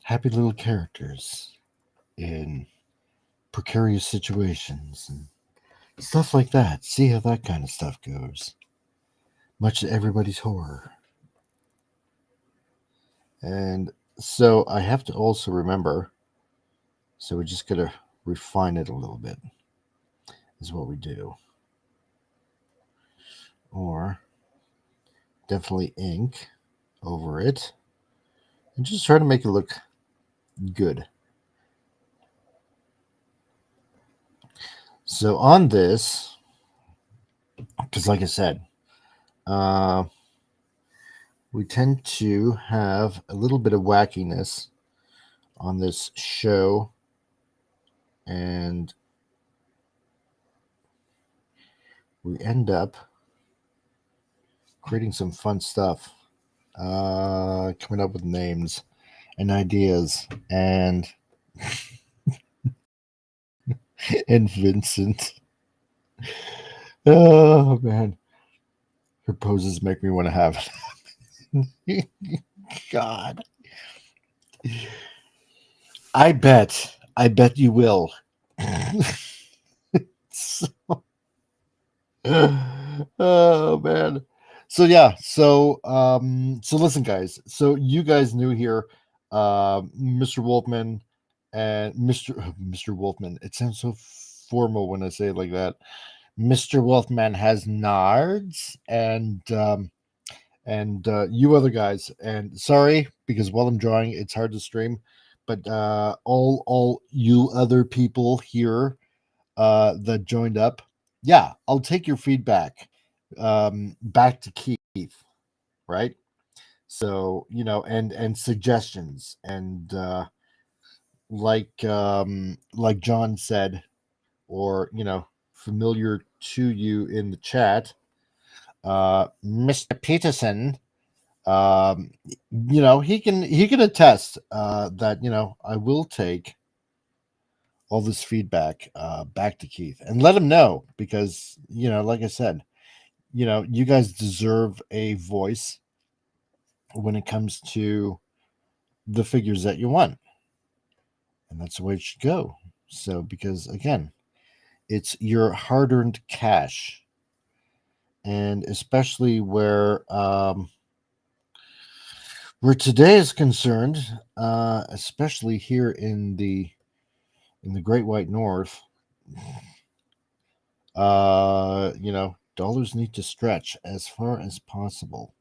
happy little characters in precarious situations and stuff like that. See how that kind of stuff goes. Much to everybody's horror. And so I have to also remember, so we're just going to refine it a little bit, is what we do. Or definitely ink over it and just try to make it look good. So on this, because like I said, we tend to have a little bit of wackiness on this show, and we end up creating some fun stuff, coming up with names and ideas, and and Vincent. Oh man, her poses make me want to have it. God, I bet you will. So, oh man. So yeah, so listen guys. So you guys knew here Mr. Wolfman and Mr. Wolfman. It sounds so formal when I say it like that. Mr. Wolfman has nards, and you other guys. And sorry, because while I'm drawing, it's hard to stream. But all you other people here that joined up, yeah, I'll take your feedback back to Keith, right? So and suggestions, and like John said, or familiar to you in the chat, Mr. Peterson, he can attest that I will take all this feedback back to Keith and let him know, because like I said, you guys deserve a voice when it comes to the figures that you want, and that's the way it should go. So because again, it's your hard-earned cash, and especially where today is concerned, especially here in the Great White North, Dollars need to stretch as far as possible.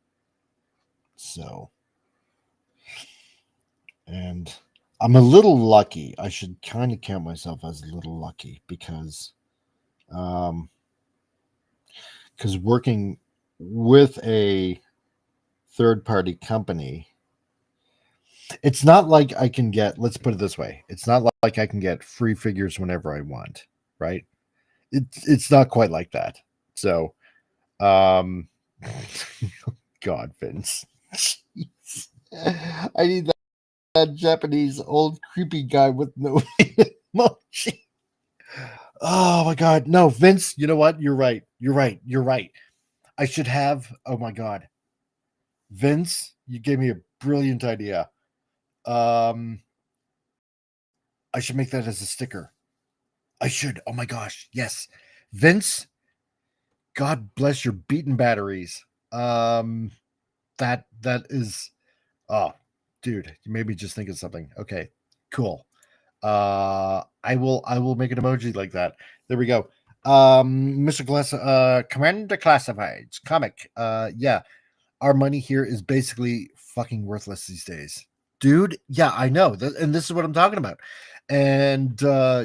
So, and I'm a little lucky. I should kind of count myself as a little lucky because working with a third party company, it's not like I can get, let's put it this way, it's not like I can get free figures whenever I want, right? It's not quite like that. So, God, Vince. Jeez. I need that Japanese old creepy guy with no emoji. Oh my God. No, Vince, you know what? You're right. You're right. You're right. I should have, oh my God. Vince, you gave me a brilliant idea. I should make that as a sticker. I should. Oh my gosh. Yes. Vince, God bless your beaten batteries. That is, oh, dude, you made me just think of something. Okay, cool. I will make an emoji like that. There we go. Mr. Commander Classifieds comic. Yeah, our money here is basically fucking worthless these days, dude. Yeah, I know, and this is what I'm talking about. And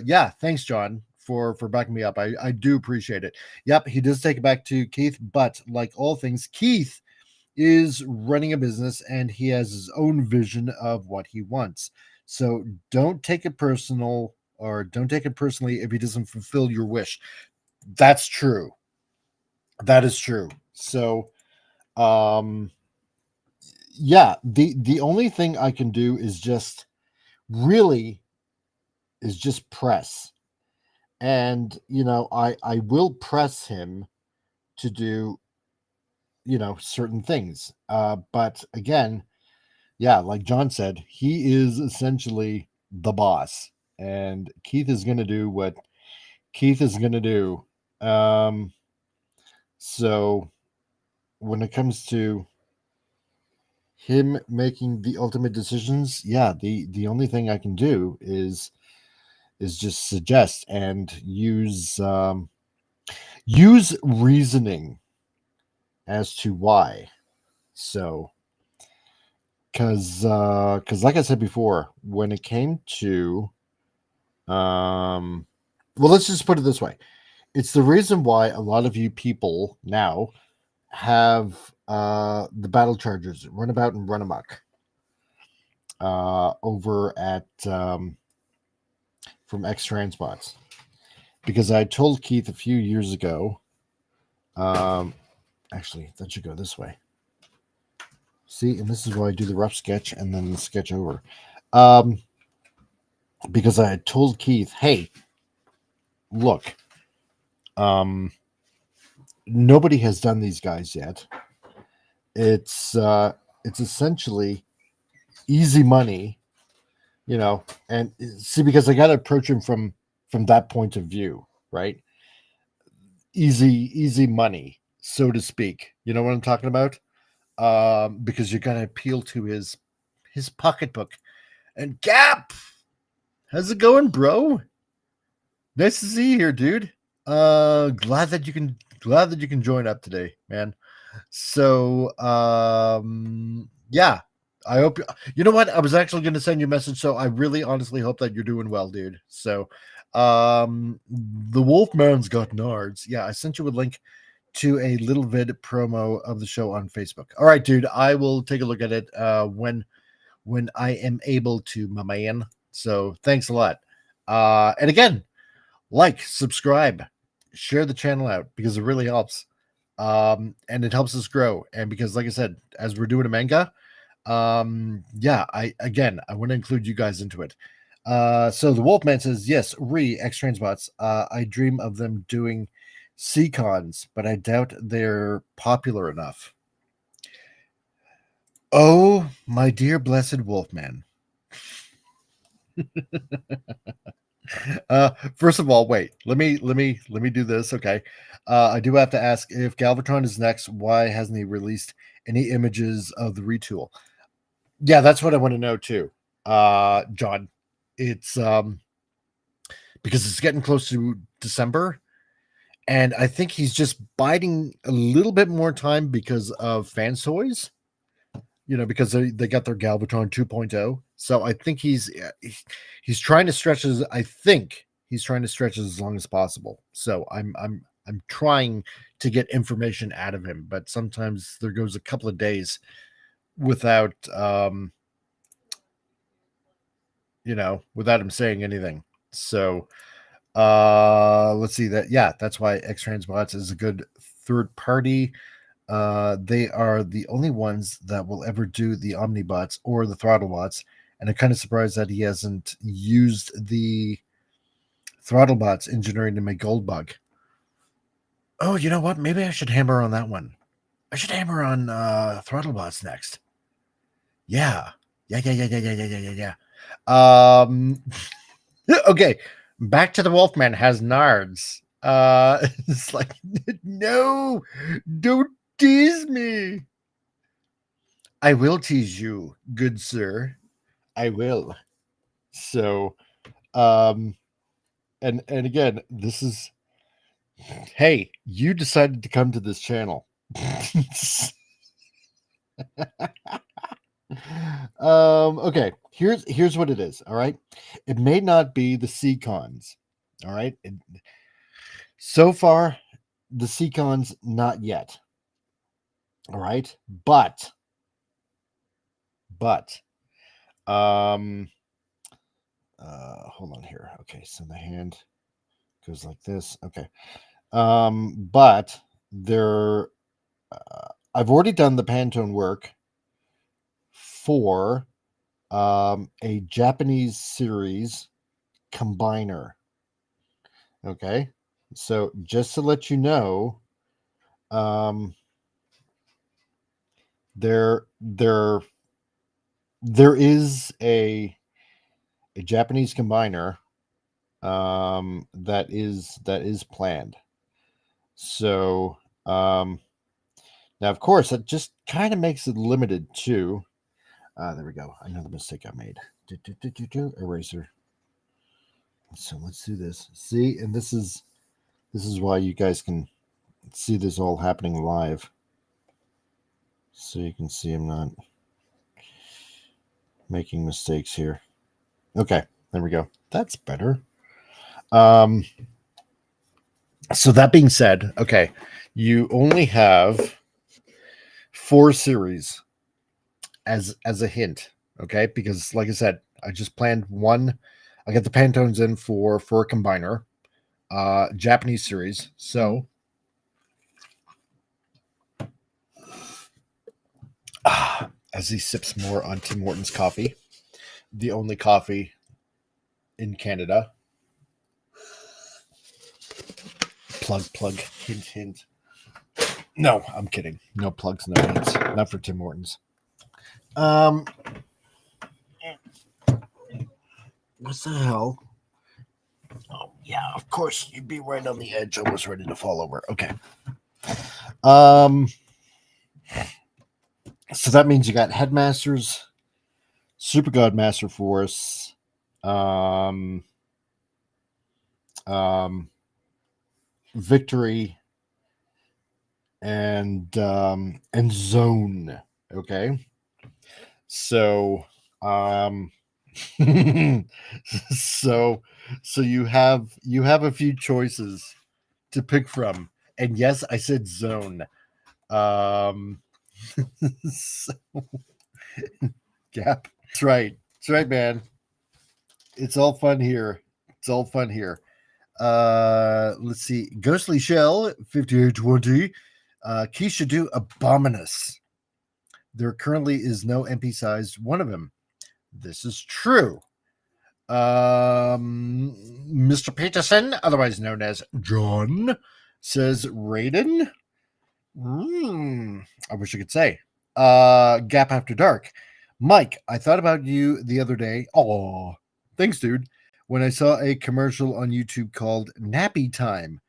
yeah, thanks, John, for backing me up. I do appreciate it. Yep, he does take it back to Keith, but like all things, Keith is running a business and he has his own vision of what he wants. So don't take it personal, or don't take it personally if he doesn't fulfill your wish. That's true. That is true. So yeah, the only thing I can do is just really is just press. And I will press him to do certain things. But again, yeah, like John said, he is essentially the boss, and Keith is going to do what Keith is going to do. So when it comes to him making the ultimate decisions, yeah, the only thing I can do is just suggest and use reasoning as to why. So because like I said before, when it came to well, let's just put it this way, it's the reason why a lot of you people now have the battle chargers run about and run amok over at from X Transpots, because I told Keith a few years ago, actually that should go this way. See, and this is why I do the rough sketch and then the sketch over. Because I had told Keith, hey, look, nobody has done these guys yet. It's essentially easy money, and see, because I got to approach him from that point of view, right? Easy money, so to speak. You know what I'm talking about? Because you're gonna appeal to his pocketbook. And Gap, how's it going, bro? Nice to see you here, dude. Glad that you can join up today, man. So yeah, I hope you know what, I was actually going to send you a message, so I really honestly hope that you're doing well, dude. So the Wolfman's got nards. Yeah, I sent you a link to a little vid promo of the show on Facebook. All right, dude, I will take a look at it when I am able to, my man. So thanks a lot. And again, like, subscribe, share the channel out, because it really helps. And it helps us grow. And because, like I said, as we're doing a manga, yeah, I want to include you guys into it. So the Wolfman says, yes, X Transbots. I dream of them doing C-cons, but I doubt they're popular enough. Oh, my dear blessed Wolfman. First of all, wait, let me do this. Okay. I do have to ask, if Galvatron is next, why hasn't he released any images of the retool? Yeah, that's what I want to know too. John, it's because it's getting close to December, And I think he's just biding a little bit more time because of fan toys, because they got their Galvatron 2.0. So I think he's trying to stretch as long as possible. So I'm trying to get information out of him, but sometimes there goes a couple of days without without him saying anything. So let's see that's why X-Transbots is a good third party. They are the only ones that will ever do the Omnibots or the Throttlebots, and I'm kind of surprised that he hasn't used the Throttlebots engineering to make Goldbug. Oh, you know what? Maybe I should hammer on that one. I should hammer on Throttlebots next. Yeah. Okay. Back to the Wolfman has Nards. It's like, no, don't tease me. I will tease you, good sir. I will. So, and again, this is, hey, you decided to come to this channel. Okay, here's what it is. All right, it may not be the C-Cons. All right, so far the C-Cons not yet. All right, but hold on here. Okay, so the hand goes like this. Okay, but there, I've already done the Pantone work for a Japanese series combiner. Okay, so just to let you know, there is a Japanese combiner that is planned. So now, of course, that just kind of makes it limited to. There we go. Another mistake I made. Eraser. So let's do this. See, and this is why you guys can see this all happening live. So you can see I'm not making mistakes here. Okay, there we go. That's better. So that being said, okay, you only have 4 series as a hint, okay? Because like I said, I just planned one. I got the Pantones in for a combiner, Japanese series. So as he sips more on Tim Hortons coffee, the only coffee in Canada. Plug, hint. No, I'm kidding. No plugs, no hints. Not for Tim Hortons. What the hell? Oh, yeah, of course. You'd be right on the edge, almost ready to fall over. Okay. So that means you got Headmasters, Super God Master Force, Victory, and Zone. Okay. So so you have a few choices to pick from. And yes, I said Zone. So, Gap. That's right, man. It's all fun here. Let's see. Ghostly Shell 5820. Keisha do Abominus. There currently is no MP size one of them. This is true. Mr. Peterson, otherwise known as John, says Raiden. I wish I could say. Gap After Dark. Mike, I thought about you the other day. Oh, thanks, dude. When I saw a commercial on YouTube called Nappy Time.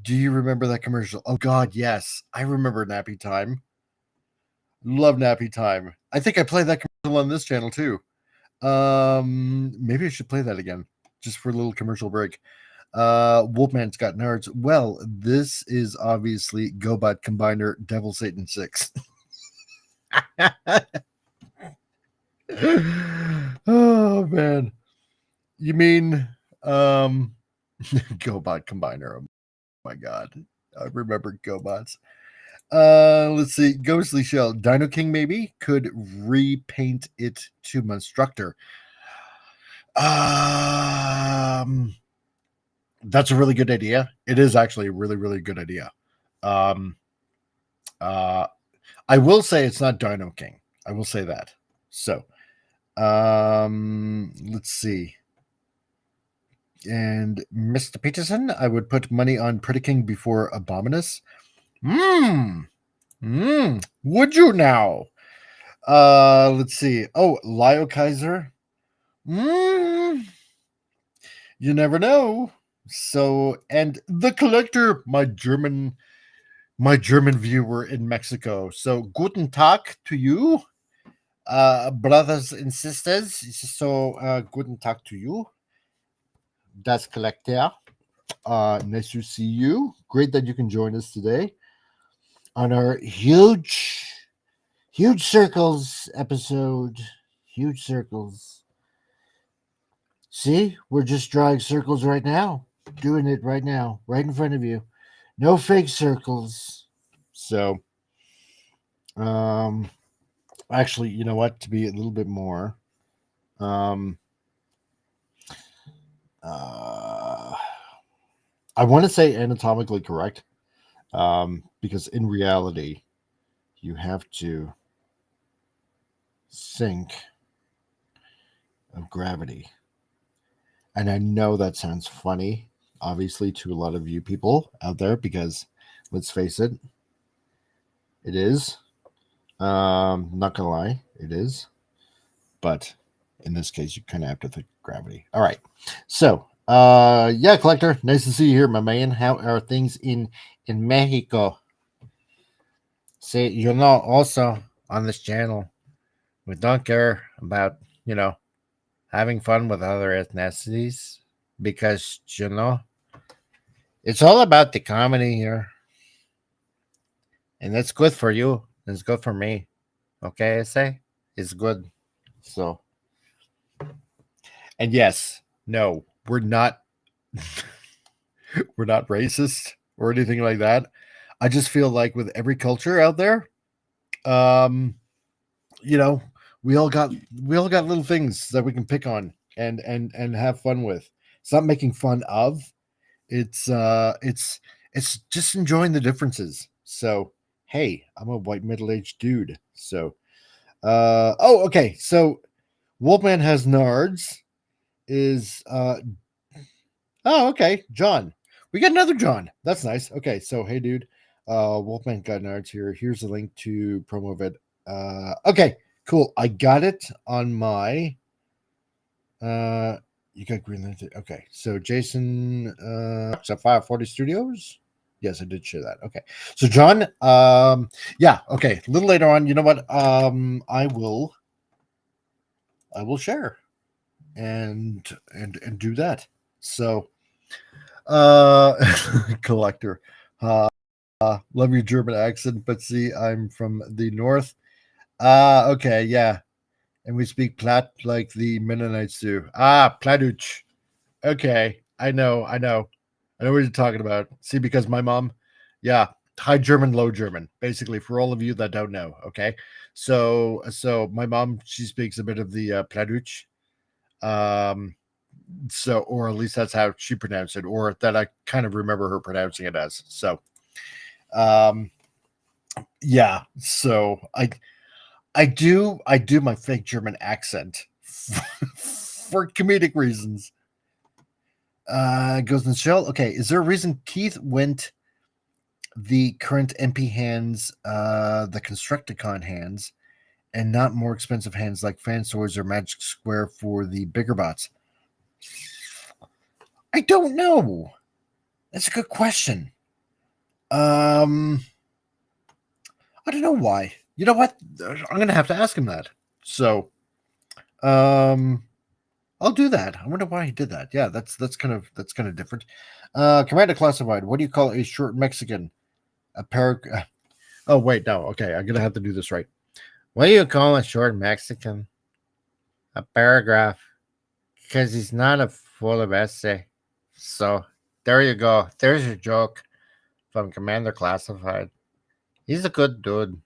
Do you remember that commercial? Oh, God, yes. I remember Nappy Time. Love Nappy Time. I think I played that commercial on this channel, too. Maybe I should play that again, just for a little commercial break. Wolfman's got nerds. Well, this is obviously GoBot Combiner Devil Satan 6. Oh man. You mean GoBot Combiner? Oh my god. I remember GoBots. Let's see. Ghostly Shell. Dino King maybe could repaint it to Monstructor. That's a really good idea. It is actually a really, really good idea. I will say it's not Dino King. I will say that. So, let's see. And Mr. Peterson, I would put money on Pretty King before Abominus. Would you now? Let's see. Oh, Lio Kaiser. You never know. So, and the collector, my German viewer in Mexico. So, guten Tag to you, brothers and sisters. So, guten Tag to you. Das collector. Nice to see you. Great that you can join us today on our huge circles episode. Huge circles. See, we're just drawing circles right now. Doing it right now, right in front of you. No fake circles. So, actually, you know what? To be a little bit more, I want to say anatomically correct, because in reality, you have to think of gravity. And I know that sounds funny, obviously, to a lot of you people out there, because let's face it, it is. Not gonna lie, it is. But in this case, you kind of have to think gravity. All right. So, yeah, collector, nice to see you here, my man. How are things in Mexico? See, also on this channel, we don't care about, having fun with other ethnicities, because, it's all about the comedy here. And it's good for you. It's good for me. Okay, I say? It's good. So, and yes, no, we're not we're not racist or anything like that. I just feel like with every culture out there, we all got little things that we can pick on and have fun with. It's not making fun of. It's just enjoying the differences. So, hey, I'm a white middle-aged dude. So, okay. So, Wolfman has nards. Okay, John. We got another John. That's nice. Okay, so hey, dude. Wolfman got nards here. Here's the link to promo vid. Okay, cool. I got it on my. You got Green Lantern. Okay, so Jason, at 540 Studios. Yes, I did share that. Okay, so John, yeah, okay. A little later on, you know what? I will share and do that. So, collector, love your German accent, but see, I'm from the north. Okay, yeah, and we speak Platt like the Mennonites do. Plattdeutsch. Okay, I know what you're talking about. See, because my mom, yeah, high German, low German, basically, for all of you that don't know. Okay, so my mom, she speaks a bit of the Plattdeutsch. So, or at least that's how she pronounced it, or that I kind of remember her pronouncing it as. So, yeah. So I do my fake German accent for comedic reasons. Goes in the shell. Okay, is there a reason Keith went the current MP hands, the Constructicon hands, and not more expensive hands like Fan Swords or Magic Square for the bigger bots? I don't know. That's a good question. I don't know why. You know what? I'm gonna have to ask him that. So, I'll I'll do that. I wonder why he did that. Yeah, that's kind of different. Commander classified. What do you call a short Mexican? A paragraph. Oh wait, no. Okay, I'm gonna have to do this right. What do you call a short Mexican? A paragraph. Because he's not a full of essay. So there you go. There's your joke from Commander Classified. He's a good dude.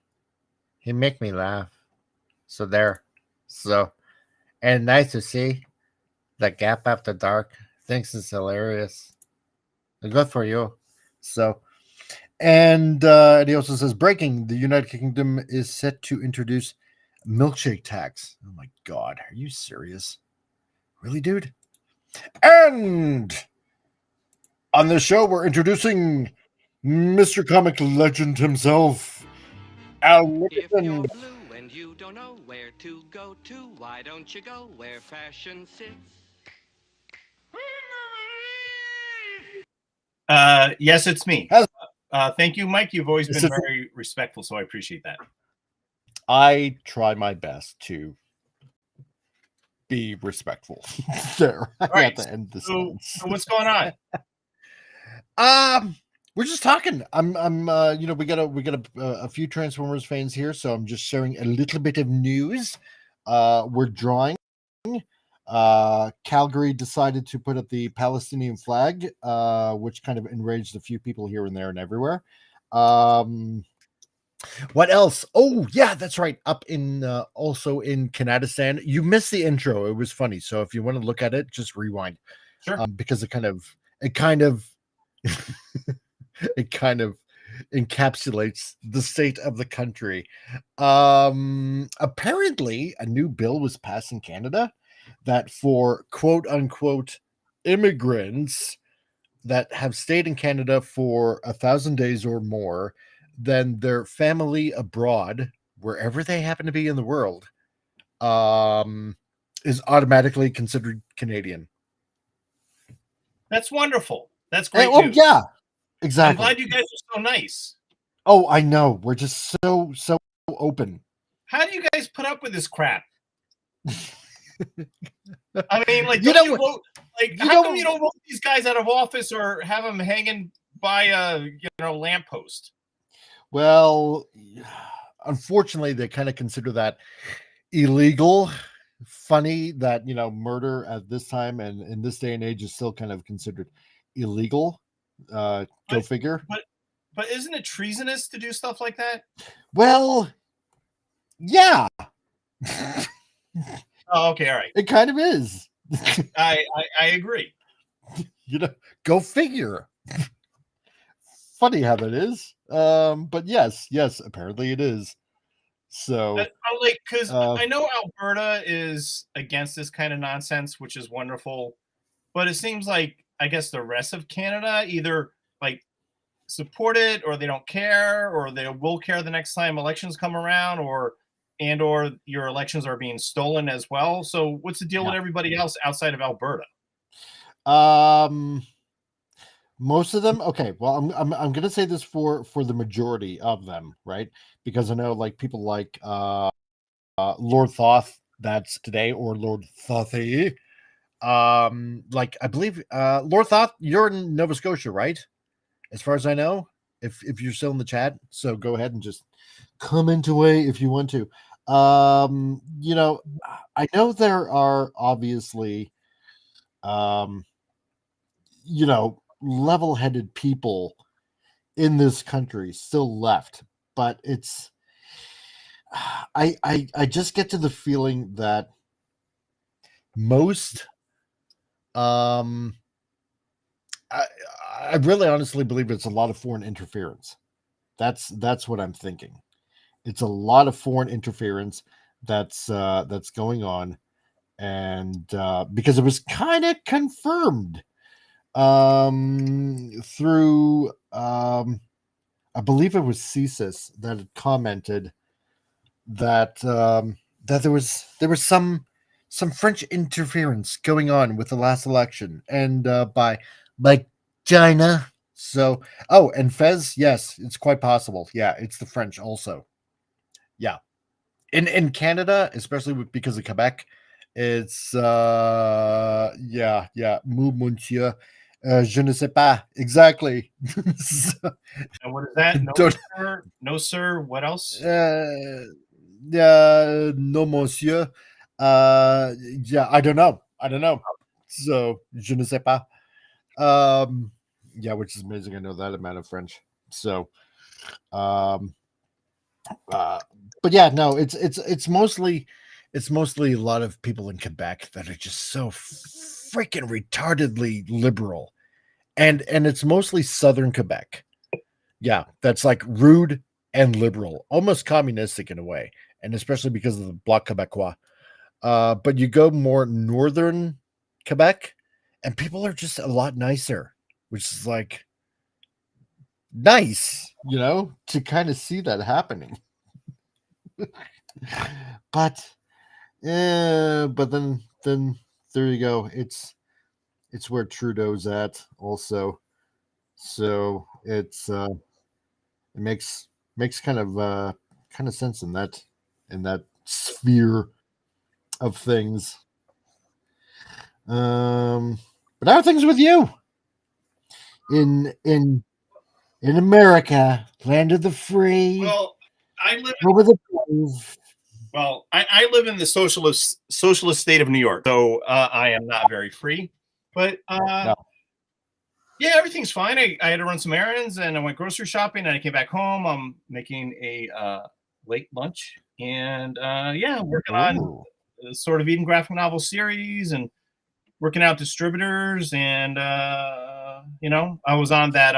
He make me laugh. So there. So and nice to see the Gap After Dark thinks it's hilarious. Good for you. So and he also says breaking: the United Kingdom is set to introduce milkshake tax. Oh my god, are you serious? Really, dude? And on the show, we're introducing Mr. Comic Legend himself, Al If you're Nickerson. blue and you don't know where to go to, why don't you go where fashion sits? Yes, it's me. How's- Thank you, Mike. You've always Is been it- very respectful, so I appreciate that. I try my best to be respectful. There, I right, have to end this. So what's going on? We're just talking. You know, we got a few Transformers fans here, so I'm just sharing a little bit of news. We're drawing. Calgary decided to put up the Palestinian flag, which kind of enraged a few people here and there and everywhere. What else? Oh, yeah, that's right. Up in also in Kanadistan. You missed the intro. It was funny. So if you want to look at it, just rewind. Sure. Because it kind of it kind of encapsulates the state of the country. Apparently a new bill was passed in Canada that for quote unquote immigrants that have stayed in Canada for 1,000 days or more, then their family abroad, wherever they happen to be in the world, is automatically considered Canadian. That's wonderful. That's great. Oh, news. yeah, exactly. I'm glad you guys are so nice. Oh, I know. We're just so open. How do you guys put up with this crap? I mean, like, You don't know you what- vote? Like, you how know- come you don't vote these guys out of office or have them hanging by a lamppost? Well, unfortunately, they kind of consider that illegal. Funny that murder at this time and in this day and age is still kind of considered illegal. Go figure. But isn't it treasonous to do stuff like that? Well, yeah. Oh, okay, all right. It kind of is. I agree. Go figure. Funny how that is. But yes, apparently it is. So because I know Alberta is against this kind of nonsense, which is wonderful. But it seems like I guess the rest of Canada either like support it or they don't care or they will care the next time elections come around or your elections are being stolen as well. So what's the deal with everybody else outside of Alberta? Most of them, okay. Well, I'm gonna say this for the majority of them, right? Because I know like people like Lord Thoth, that's today, or Lord Thothy. Like I believe Lord Thoth, you're in Nova Scotia, right? As far as I know, if you're still in the chat, so go ahead and just comment away if you want to. I know there are obviously level-headed people in this country still left, but it's I just get to the feeling that most I really honestly believe it's a lot of foreign interference. That's what I'm thinking. It's a lot of foreign interference that's going on, and because it was kind of confirmed through I believe it was CSIS that had commented that that there was some French interference going on with the last election and by China. So and Fez, yes, it's quite possible. Yeah, it's the French also. Yeah. In Canada, especially because of Quebec, It's yeah, Mou monsieur. Je ne sais pas exactly. And what is that? No, Don't- sir. No, sir. What else? yeah, no monsieur. Yeah, I don't know. So je ne sais pas. Yeah, which is amazing. I know that amount of French. So, but yeah, no, it's mostly a lot of people in Quebec that are just so freaking retardedly liberal, and it's mostly southern Quebec. Yeah, that's like rude and liberal, almost communistic in a way, and especially because of the Bloc Québécois. But you go more northern Quebec, and people are just a lot nicer, which is like nice, to kind of see that happening. But then there you go. It's where Trudeau's at also. So it makes kind of sense in that sphere of things. But how are things with you in America, land of the free? Well, I live. Over the brave. Well, I live in the socialist state of New York, so I am not very free. But No. yeah, everything's fine. I had to run some errands, and I went grocery shopping, and I came back home. I'm making a late lunch, and yeah, working on sort of Eden graphic novel series, and working out distributors, and I was on that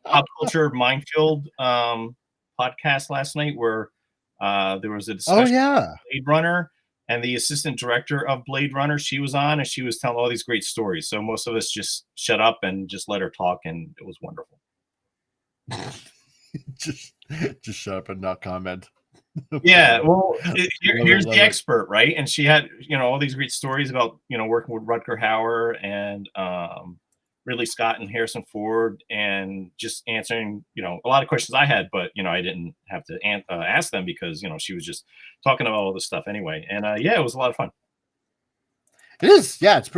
pop culture minefield podcast last night where there was a discussion of Blade Runner, and the assistant director of Blade Runner, she was on, and she was telling all these great stories. So most of us just shut up and just let her talk, and it was wonderful. just shut up and not comment. Yeah, well, here's the expert, right? And she had, all these great stories about, working with Rutger Hauer and Ridley Scott and Harrison Ford, and just answering, a lot of questions I had, but, I didn't have to ask them because, she was just talking about all this stuff anyway. And yeah, it was a lot of fun. It is. Yeah, it's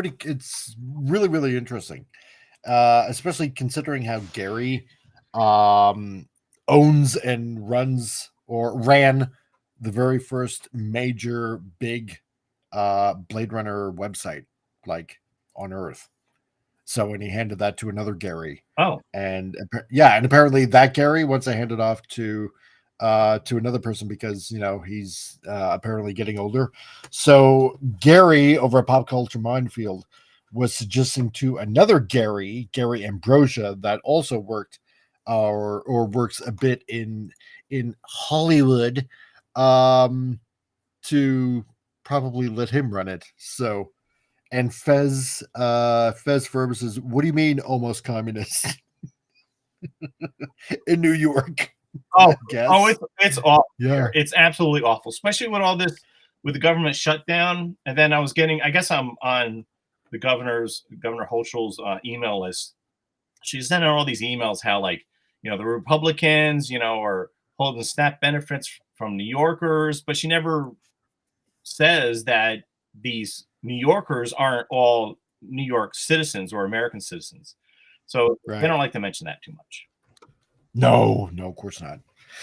really, really interesting. Especially considering how Gary owns and ran the very first major big Blade Runner website, like, on Earth. So when he handed that to another Gary, and apparently that Gary, once I handed off to another person because he's apparently getting older. So Gary over at Pop Culture Minefield was suggesting to another Gary Ambrosia, that also worked or works a bit in Hollywood, to probably let him run it. So. And Fez Ferber says, "What do you mean almost communist?" In New York. It's awful. Yeah, it's absolutely awful, especially with all this, with the government shutdown. And then I guess I'm on the Governor Hochul's email list. She's sending all these emails how, like, the Republicans, are holding SNAP benefits from New Yorkers, but she never says that these New Yorkers aren't all New York citizens or American citizens. So They don't like to mention that too much. No, of course not.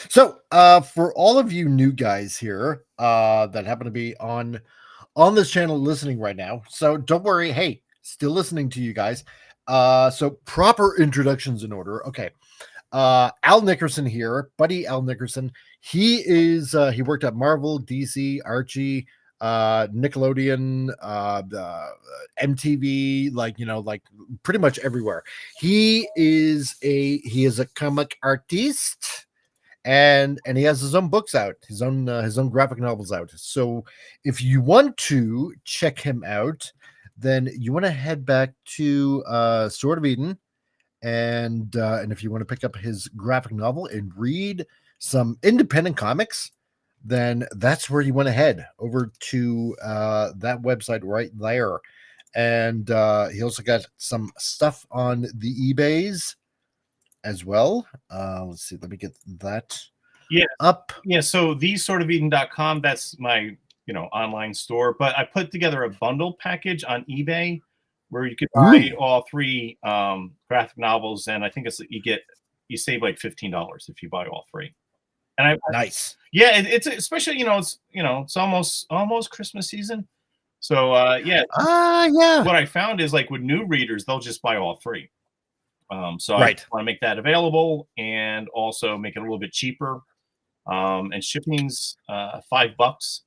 So for all of you new guys here that happen to be on this channel listening right now, so don't worry. Hey, still listening to you guys. So proper introductions in order. Okay. Al Nickerson here, buddy Al Nickerson. He worked at Marvel, DC, Archie, Nickelodeon, MTV, like pretty much everywhere. He is a comic artist, and he has his own books out, his own graphic novels out. So if you want to check him out, then you want to head back to Sword of Eden, and if you want to pick up his graphic novel and read some independent comics, then that's where you want to head over to that website right there. And he also got some stuff on the eBays as well. Let's see. Let me get that up. Yeah. So thesortofeden.com, that's my online store. But I put together a bundle package on eBay where you could buy all 3 graphic novels, and I think you save like $15 if you buy all 3. And Nice. Yeah, it's especially it's almost Christmas season. So yeah. Yeah. What I found is, like, with new readers, they'll just buy all 3. So I Right. want to make that available and also make it a little bit cheaper. And shipping's $5.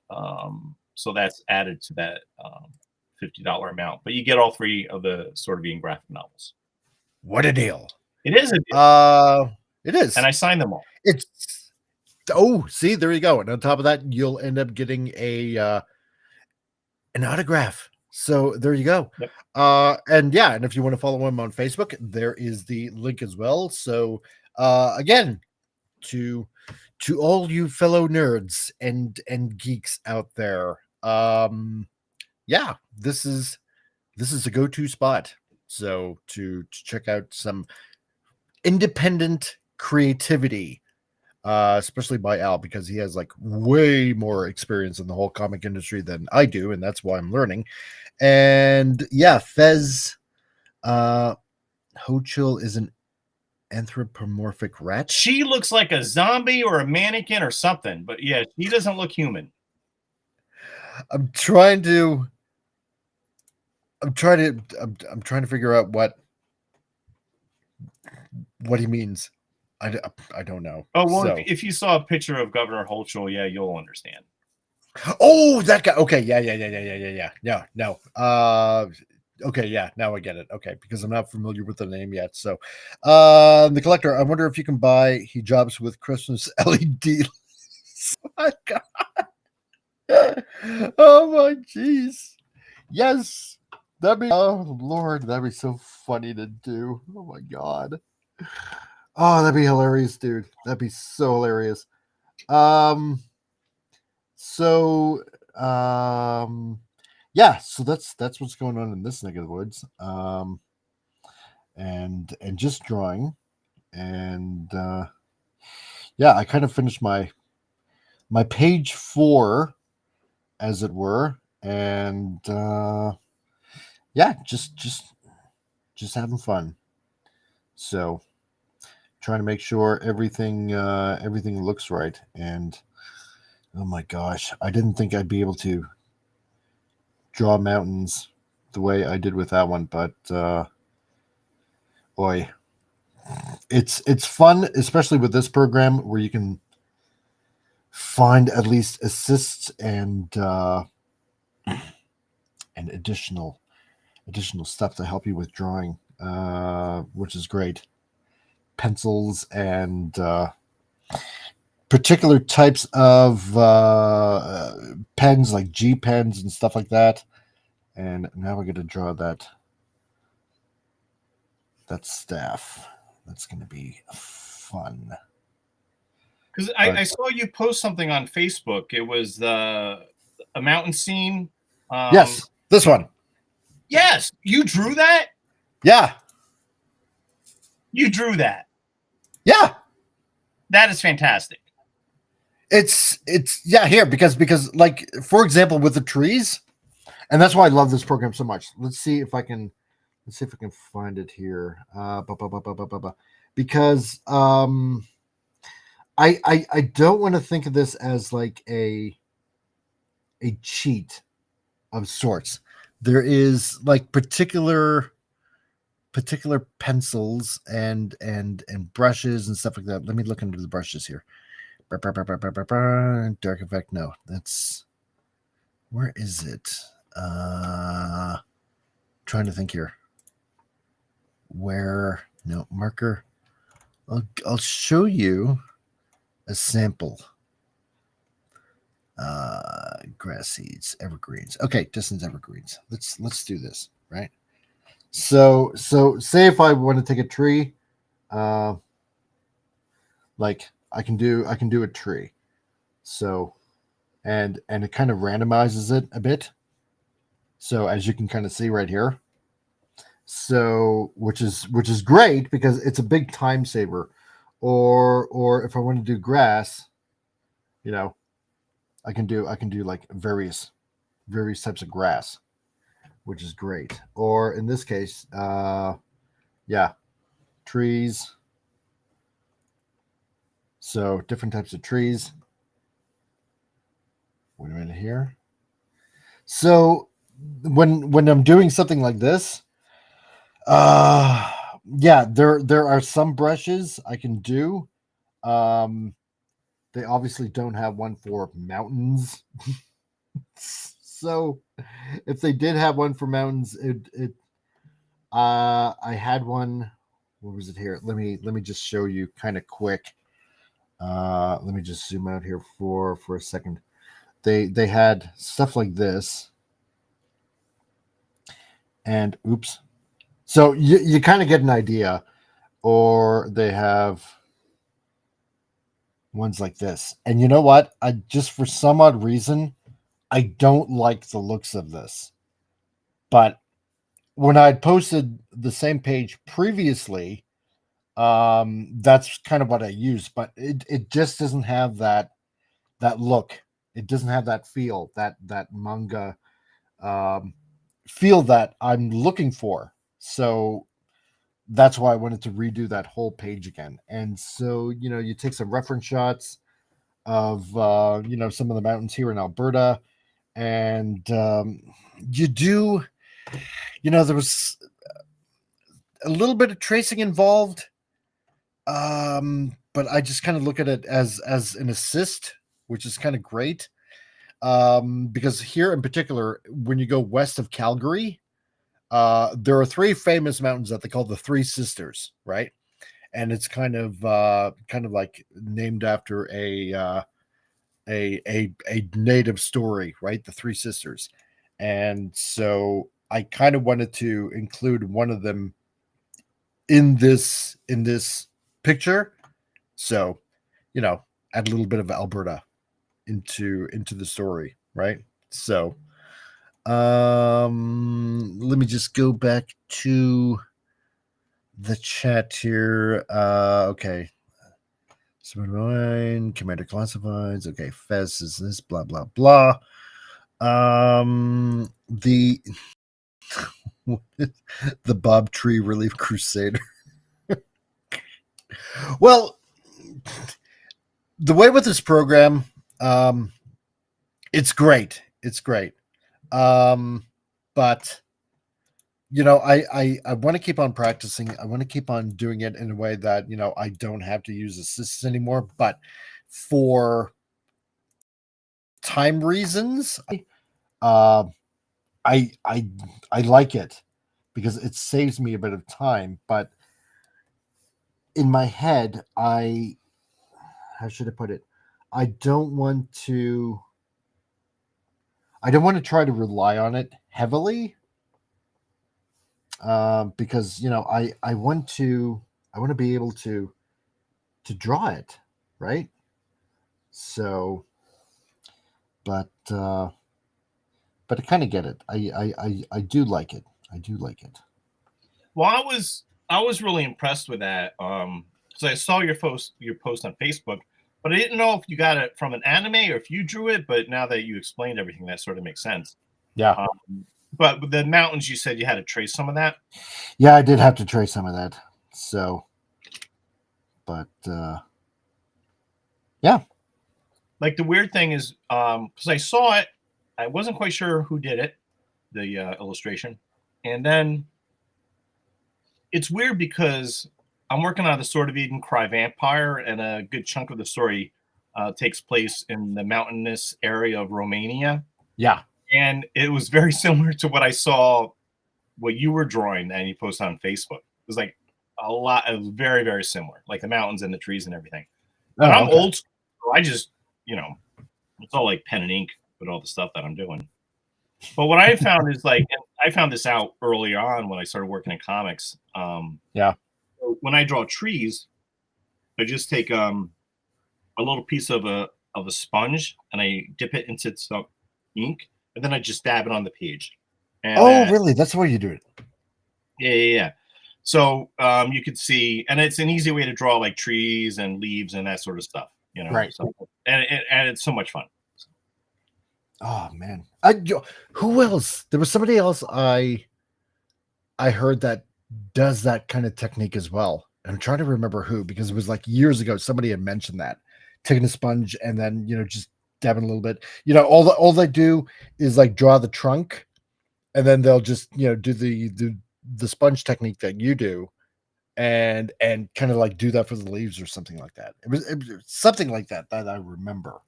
So that's added to that $50 amount. But you get all 3 of the Sword of Being graphic novels. What a deal. It is a deal. It is. And I signed them all. See, there you go. And on top of that, you'll end up getting an autograph. So there you go. Yep. And if you want to follow him on Facebook, there is the link as well. So again, to all you fellow nerds and geeks out there, this is a go-to spot. So to check out some independent creativity, especially by Al, because he has like way more experience in the whole comic industry than I do, and that's why I'm learning. And Fez Hochul is an anthropomorphic rat. She looks like a zombie or a mannequin or something, but yeah, she doesn't look human. I'm trying to figure out what he means. I don't know. Oh, well, so, if you saw a picture of Governor Hochul, yeah, you'll understand. Oh, that guy. Okay, yeah. No. Okay, yeah, now I get it. Okay, because I'm not familiar with the name yet. So, the collector, I wonder if you can buy hijabs with Christmas LED. Oh my God. Oh my jeez. Yes. Oh Lord, that'd be so funny to do. Oh my God. Oh, that'd be hilarious, dude. That'd be so hilarious. So that's what's going on in this neck of the woods. And just drawing. And I kind of finished my page 4, as it were. And just having fun. So trying to make sure everything looks right. And oh my gosh, I didn't think I'd be able to draw mountains the way I did with that one, but boy, it's fun, especially with this program where you can find at least assists and additional stuff to help you with drawing, which is great. Pencils and particular types of pens, like G pens and stuff like that. And now we're going to draw that staff. That's going to be fun. Because I saw you post something on Facebook. It was a mountain scene. Yes, this one. Yes, you drew that? Yeah. You drew that? Yeah. That is fantastic. It's here because like, for example, with the trees, and that's why I love this program so much. Let's see if I can find it here. Because I don't want to think of this as like a cheat of sorts. There is like particular pencils and brushes and stuff like that. Let me look into the brushes here. Dark effect. No, that's, where is it? Trying to think here. Where? No, marker. I'll show you a sample. Grass seeds, evergreens. Okay, distance evergreens. Let's do this, right? So say if I want to take a tree, like I can do a tree. So and it kind of randomizes it a bit. So as you can kind of see right here. So which is great because it's a big time saver. Or if I want to do grass, I can do like various types of grass, which is great. Or in this case, yeah, trees. So different types of trees. Wait a minute here. So when I'm doing something like this, yeah, there are some brushes I can do. They obviously don't have one for mountains. So if they did have one for mountains, I had one. What was it here? Let me just show you kind of quick. Let me just zoom out here for a second. They had stuff like this, and oops. So you kind of get an idea, or they have ones like this. And you know what? I just, for some odd reason, I don't like the looks of this. But when I posted the same page previously, that's kind of what I used. But it just doesn't have that look. It doesn't have that feel, that manga feel that I'm looking for. So that's why I wanted to redo that whole page again. And so, you take some reference shots of, some of the mountains here in Alberta. And you do, there was a little bit of tracing involved. But I just kind of look at it as an assist, which is kind of great. Because here in particular, when you go west of Calgary, there are three famous mountains that they call the Three Sisters, right? And it's kind of like named after a native story, right? The Three Sisters. And so I kind of wanted to include one of them in this picture. So, add a little bit of Alberta into the story, right? So let me just go back to the chat here. Okay. Commander Classifieds. Okay, Fez is this, blah blah blah. The the Bob Tree Relief Crusader. Well, the way with this program, it's great. It's great. But I want to keep on practicing. I want to keep on doing it in a way that, I don't have to use assists anymore. But for time reasons, I like it because it saves me a bit of time. But in my head, how should I put it? I don't want to try to rely on it heavily. Because I want to be able to draw it, right? So, but I kind of get it. I do like it. I do like it. Well, I was really impressed with that. Because I saw your post on Facebook, but I didn't know if you got it from an anime or if you drew it. But now that you explained everything, that sort of makes sense. Yeah. But with the mountains, you said you had to trace some of that. Yeah, I did have to trace some of that. So, but yeah. Like the weird thing is, because I saw it, I wasn't quite sure who did it, the illustration, and then it's weird because I'm working on the Sword of Eden Cry Vampire, and a good chunk of the story takes place in the mountainous area of Romania. Yeah. And it was very similar to what I saw, what you were drawing and you posted on Facebook. It was like a lot. It was very, very similar, like the mountains and the trees and everything. But I'm old school. So I just, it's all like pen and ink with all the stuff that I'm doing. But what I found is like, I found this out early on when I started working in comics. Yeah. When I draw trees, I just take a little piece of a sponge and I dip it into some ink. And then I just dab it on the page. And, really? That's why you do it? Yeah. So you could see, and it's an easy way to draw like trees and leaves and that sort of stuff, Right. So, and it's so much fun. Oh man, who else? There was somebody else I heard that does that kind of technique as well. And I'm trying to remember who, because it was like years ago. Somebody had mentioned that taking a sponge and then just dabbing a little bit. All they do is like draw the trunk, and then they'll just do the sponge technique that you do, and kind of like do that for the leaves or something like that. It was something like that I remember.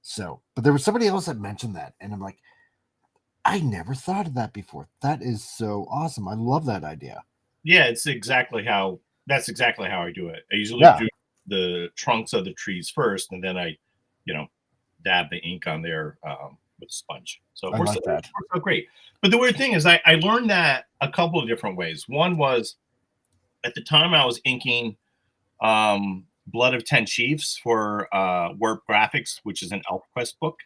So, but there was somebody else that mentioned that, and I'm like, I never thought of that before. That is so awesome. I love that idea. Yeah, that's exactly how I do it. I usually do the trunks of the trees first, and then I, dab the ink on there with a sponge. So it works so great. But the weird thing is I learned that a couple of different ways. One was at the time I was inking Blood of 10 Chiefs for Warp Graphics, which is an ElfQuest book.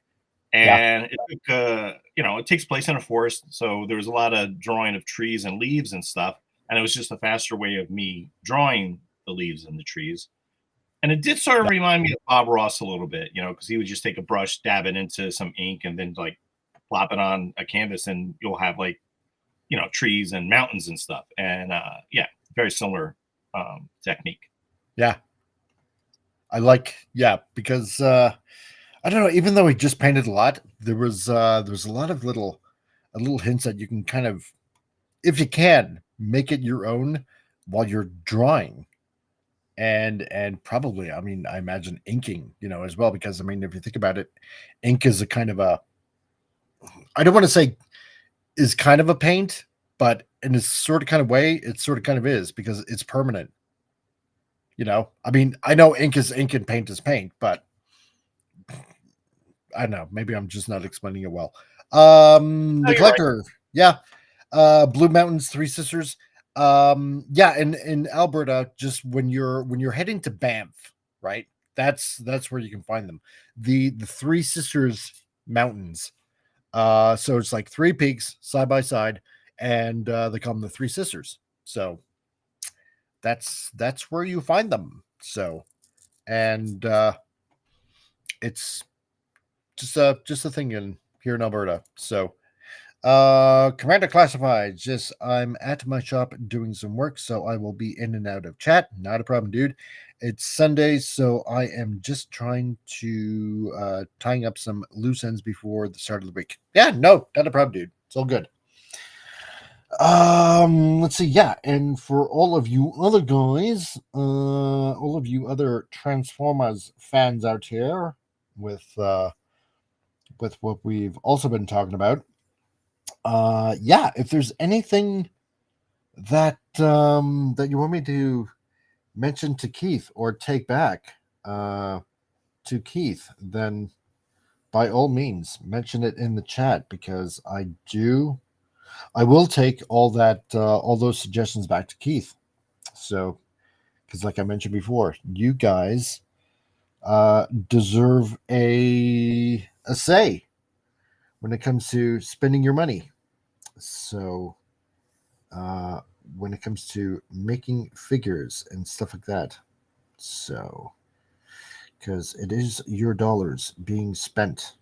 And it took, it takes place in a forest. So there was a lot of drawing of trees and leaves and stuff. And it was just a faster way of me drawing the leaves and the trees. And it did sort of remind me of Bob Ross a little bit, because he would just take a brush, dab it into some ink, and then like plop it on a canvas, and you'll have like, trees and mountains and stuff. And very similar technique. Yeah. I because I don't know, even though he just painted a lot, there was a lot of little hints that you can kind of, if you can, make it your own while you're drawing. And probably, I mean, I imagine inking, as well, because I mean, if you think about it, ink is a kind of I don't want to say is kind of a paint, but in a sort of kind of way, it sort of kind of is, because it's permanent. I mean, I know ink is ink and paint is paint, but I don't know. Maybe I'm just not explaining it well. The collector, right. Blue Mountains, Three Sisters. In Alberta, just when you're heading to Banff, right? That's where you can find them. The Three Sisters Mountains. So it's like three peaks side by side, and they call them the Three Sisters. So that's where you find them. So, and it's just a thing here in Alberta. So, Commander Classified, just I'm at my shop doing some work, so I will be in and out of chat. Not a problem, dude. It's Sunday, so I am just trying to tying up some loose ends before the start of the week. Yeah, no, not a problem, dude. It's all good. Let's see. Yeah, and for all of you other guys, all of you other Transformers fans out here, with what we've also been talking about, if there's anything that that you want me to mention to Keith or take back to Keith, then by all means mention it in the chat, because I will take all those suggestions back to Keith. So, because like I mentioned before, you guys deserve a say when it comes to spending your money. So, when it comes to making figures and stuff like that. So, because it is your dollars being spent.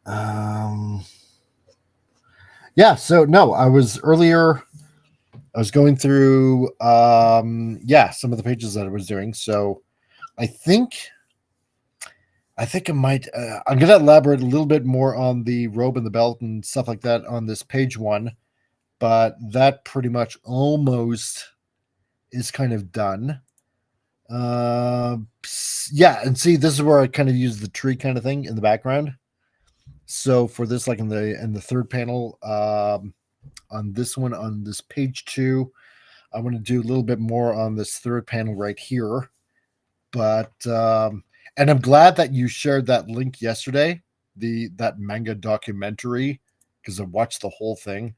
So no, I was going through some of the pages that I was doing. So I think I might I'm going to elaborate a little bit more on the robe and the belt and stuff like that on this page 1, but that pretty much almost is kind of done. And see, this is where I kind of use the tree kind of thing in the background. So for this, like in the third panel, on this one, on this page 2, I want to do a little bit more on this third panel right here. But and I'm glad that you shared that link yesterday, that manga documentary, because I watched the whole thing.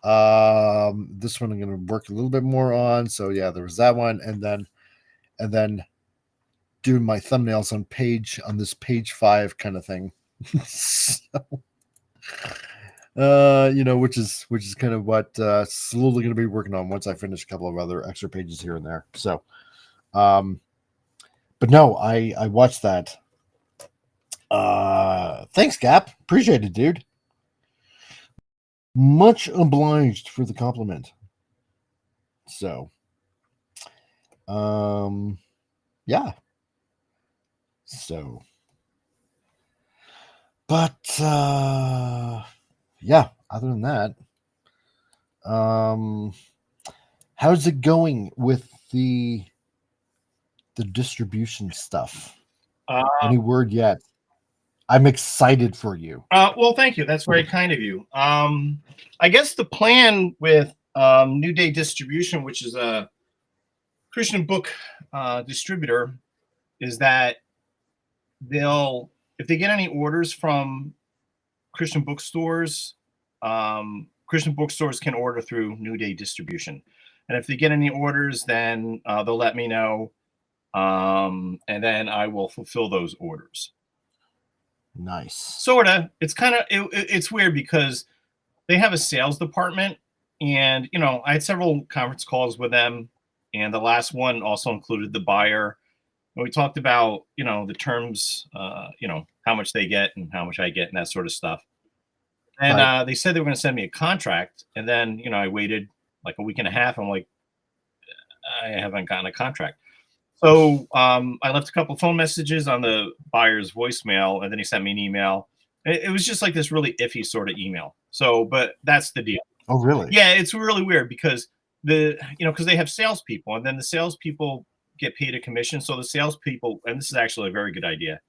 This one I'm going to work a little bit more on. So yeah, there was that one, and then doing my thumbnails on this page 5 kind of thing. So, which is kind of what slowly going to be working on once I finish a couple of other extra pages here and there. So, but no, I watched that Thanks, Gap. Appreciate it, dude. Much obliged for the compliment. So, yeah. So, but yeah. Other than that, how's it going with the distribution stuff? Any word yet? I'm excited for you. Well, thank you. That's very kind of you. I guess the plan with New Day Distribution, which is a Christian book distributor, is that if they get any orders from Christian bookstores, Christian bookstores can order through New Day Distribution. And if they get any orders, then they'll let me know. And then I will fulfill those orders. Nice. Sort of. It's kind of, it's weird because they have a sales department, and, I had several conference calls with them, and the last one also included the buyer. And we talked about, the terms, how much they get and how much I get and that sort of stuff. And Right. They said they were going to send me a contract. And then, I waited like a week and a half. I'm like, I haven't gotten a contract. So I left a couple of phone messages on the buyer's voicemail, and then he sent me an email. It was just like this really iffy sort of email. So, but that's the deal. Oh, really? Yeah, it's really weird because because they have salespeople, and then the salespeople get paid a commission. So the salespeople, and this is actually a very good idea.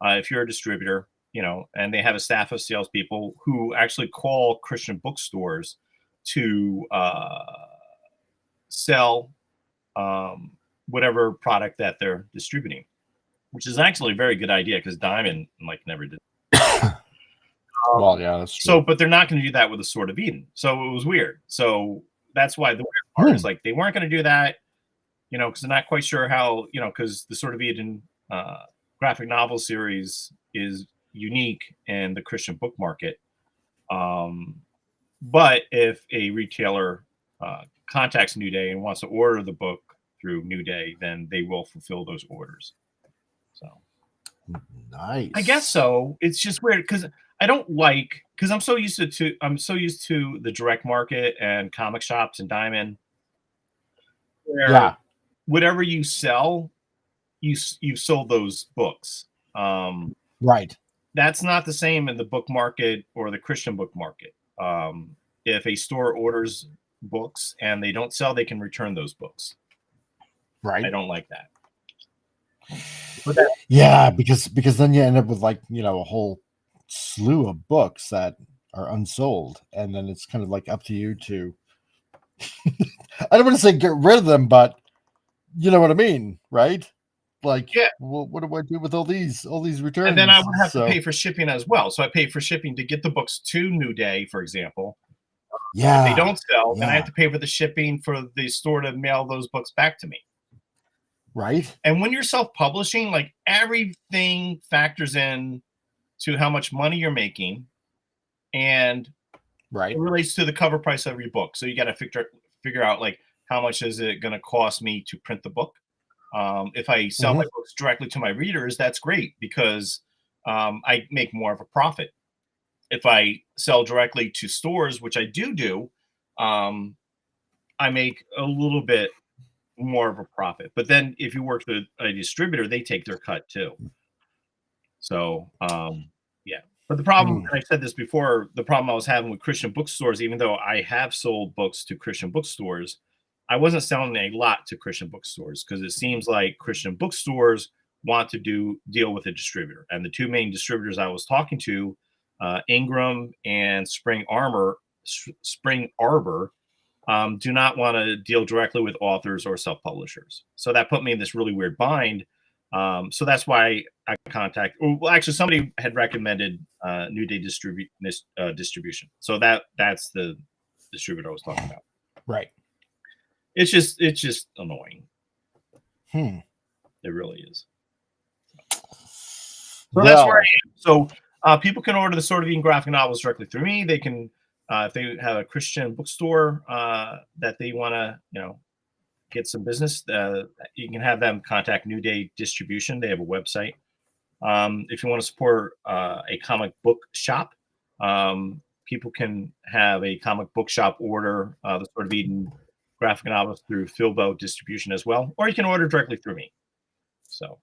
If you're a distributor, and they have a staff of salespeople who actually call Christian bookstores to sell whatever product that they're distributing, which is actually a very good idea because Diamond never did. Well, yeah, that's true. So, but they're not going to do that with the Sword of Eden. So it was weird. So that's why the weird part is they weren't going to do that, because they're not quite sure how, because the Sword of Eden graphic novel series is unique in the Christian book market. But if a retailer contacts New Day and wants to order the book through New Day, then they will fulfill those orders. So nice. I guess so. It's just weird because I'm so used to the direct market and comic shops and Diamond, where whatever you sell, you sold those books. Right. That's not the same in the book market or the Christian book market. If a store orders books and they don't sell, they can return those books. Right. I don't like that. Yeah, because then you end up with a whole slew of books that are unsold, and then it's kind of up to you to I don't want to say get rid of them, but you know what I mean, right? What do I do with all these returns? And then I would have to pay for shipping as well. So I pay for shipping to get the books to New Day, for example. Yeah. If they don't sell, then I have to pay for the shipping for the store to mail those books back to me. Right. And when you're self-publishing, everything factors in to how much money you're making, and it relates to the cover price of your book. So you got to figure out how much is it going to cost me to print the book. If I sell my books directly to my readers, that's great because I make more of a profit. If I sell directly to stores, which I do, I make a little bit more of a profit. But then if you work with a distributor, they take their cut too. So, yeah. But the problem, and I said this before, the problem I was having with Christian bookstores, even though I have sold books to Christian bookstores, I wasn't selling a lot to Christian bookstores because it seems like Christian bookstores want to deal with a distributor. And the two main distributors I was talking to, Ingram and Spring Arbor, do not want to deal directly with authors or self-publishers. So that put me in this really weird bind. So that's why I actually somebody had recommended New Day distribution. So that's the distributor I was talking about. Right. It's just annoying. It really is. So that's where I am. So people can order the Sword of Eden graphic novels directly through me. They can, if they have a Christian bookstore that they want to, get some business, you can have them contact New Day Distribution. They have a website. If you want to support a comic book shop, people can have a comic book shop order the Sword of Eden graphic novels through Filbo distribution as well, or you can order directly through me. So,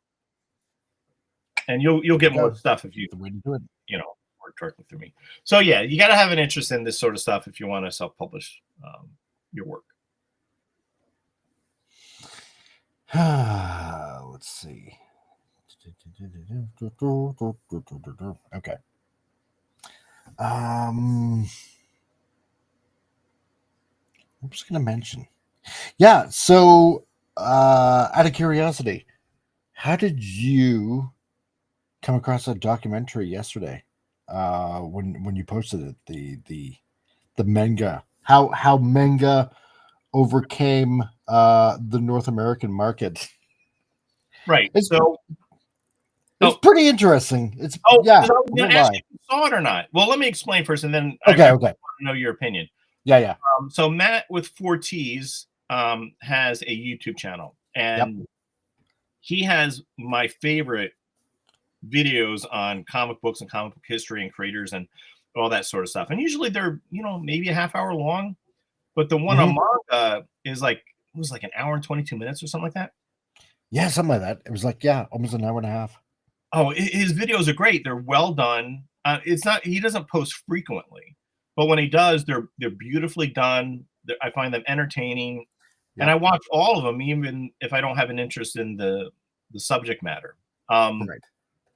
and you'll get more stuff if you the way to do it. Order directly through me. So yeah, you got to have an interest in this sort of stuff if you want to self-publish your work. Let's see. Okay. I'm just gonna mention. Yeah, so out of curiosity, how did you come across that documentary yesterday? When you posted it, the manga, how manga overcame the North American market. Right. It's pretty interesting. It's I was don't ask lie. if you saw it or not. Well, let me explain first, and then Okay. I want to know your opinion. Yeah. So Matt with 4 T's has a YouTube channel, and he has my favorite videos on comic books and comic book history and creators and all that sort of stuff. And usually they're maybe a half hour long, but the one on manga is like an hour and 22 minutes or something like that. Yeah, something like that. It was like almost an hour and a half. Oh, his videos are great. They're well done. He doesn't post frequently, but when he does, they're beautifully done. I find them entertaining, and I watch all of them, even if I don't have an interest in the subject matter. Right.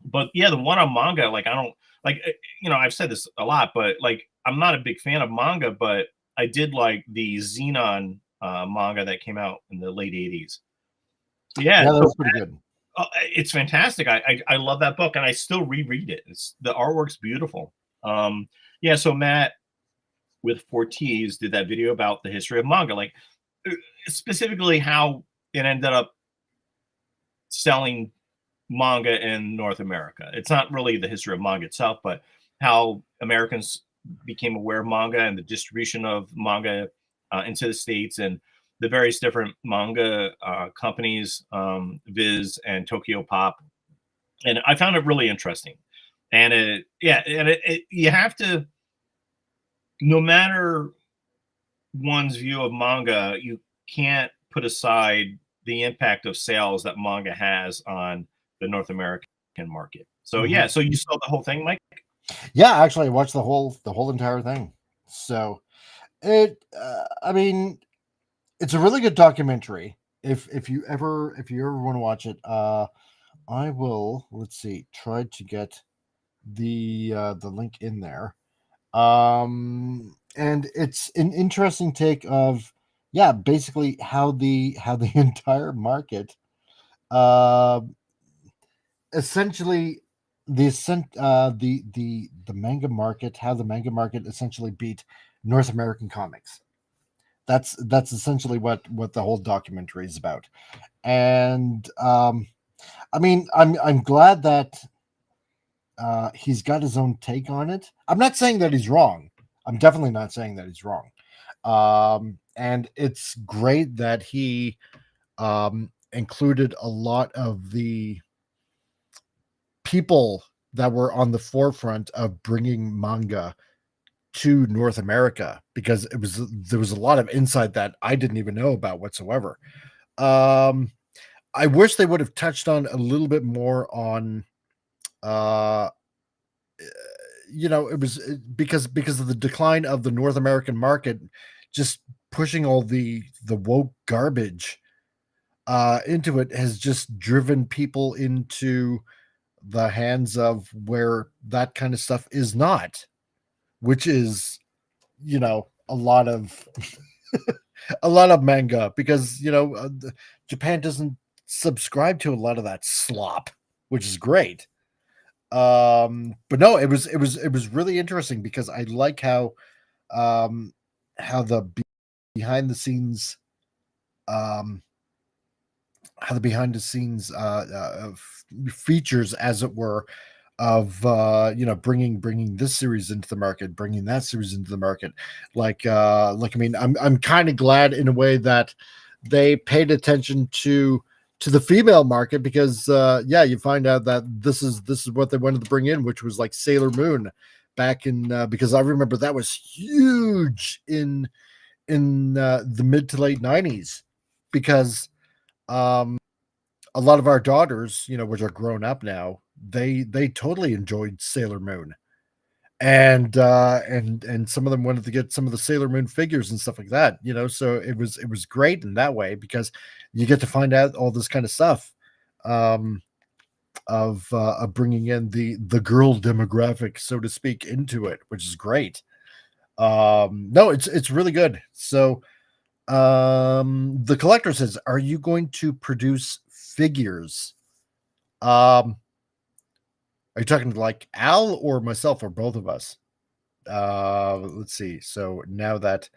But yeah, the one on manga, like I don't like. I've said this a lot, but like I'm not a big fan of manga, but I did like the Xenon manga that came out in the late 80s. Yeah, that was pretty good. It's fantastic. I love that book, and I still reread it. The artwork's beautiful. So Matt with 4 T's did that video about the history of manga, like specifically how it ended up selling manga in North America. It's not really the history of manga itself, but how Americans became aware of manga and the distribution of manga into the States, and the various different manga companies, Viz and Tokyo Pop. And I found it really interesting. And you have to, no matter one's view of manga, you can't put aside the impact of sales that manga has on the North American market. So so you saw the whole thing, Mike? Yeah, actually, I watched the whole entire thing. So it, it's a really good documentary. If you ever want to watch it, I will. Let's see. Try to get the link in there. And it's an interesting take of basically how the entire market, essentially the manga market, how the manga market essentially beat North American comics. That's essentially what the whole documentary is about. And I'm glad that he's got his own take on it. I'm not saying that he's wrong. I'm definitely not saying that he's wrong. And it's great that he included a lot of the people that were on the forefront of bringing manga to North America, because there was a lot of insight that I didn't even know about whatsoever. I wish they would have touched on a little bit more on it was because of the decline of the North American market, just pushing all the woke garbage into it has just driven people into the hands of where that kind of stuff is not, which is a lot of a lot of manga, because Japan doesn't subscribe to a lot of that slop, which is great. But no, it was really interesting, because I like how the behind the scenes features, as it were, of bringing this series into the market, bringing that series into the market. I'm kind of glad in a way that they paid attention to to the female market because you find out that this is what they wanted to bring in, which was like Sailor Moon back in because I remember that was huge in the mid to late 90s because a lot of our daughters, which are grown up now, they totally enjoyed Sailor Moon. And some of them wanted to get some of the Sailor Moon figures and stuff like that, so it was great in that way because you get to find out all this kind of stuff of bringing in the girl demographic, so to speak, into it, which is great. No, it's really good. So the collector says, are you going to produce figures? Are you talking to like Al or myself or both of us? Let's see. So now that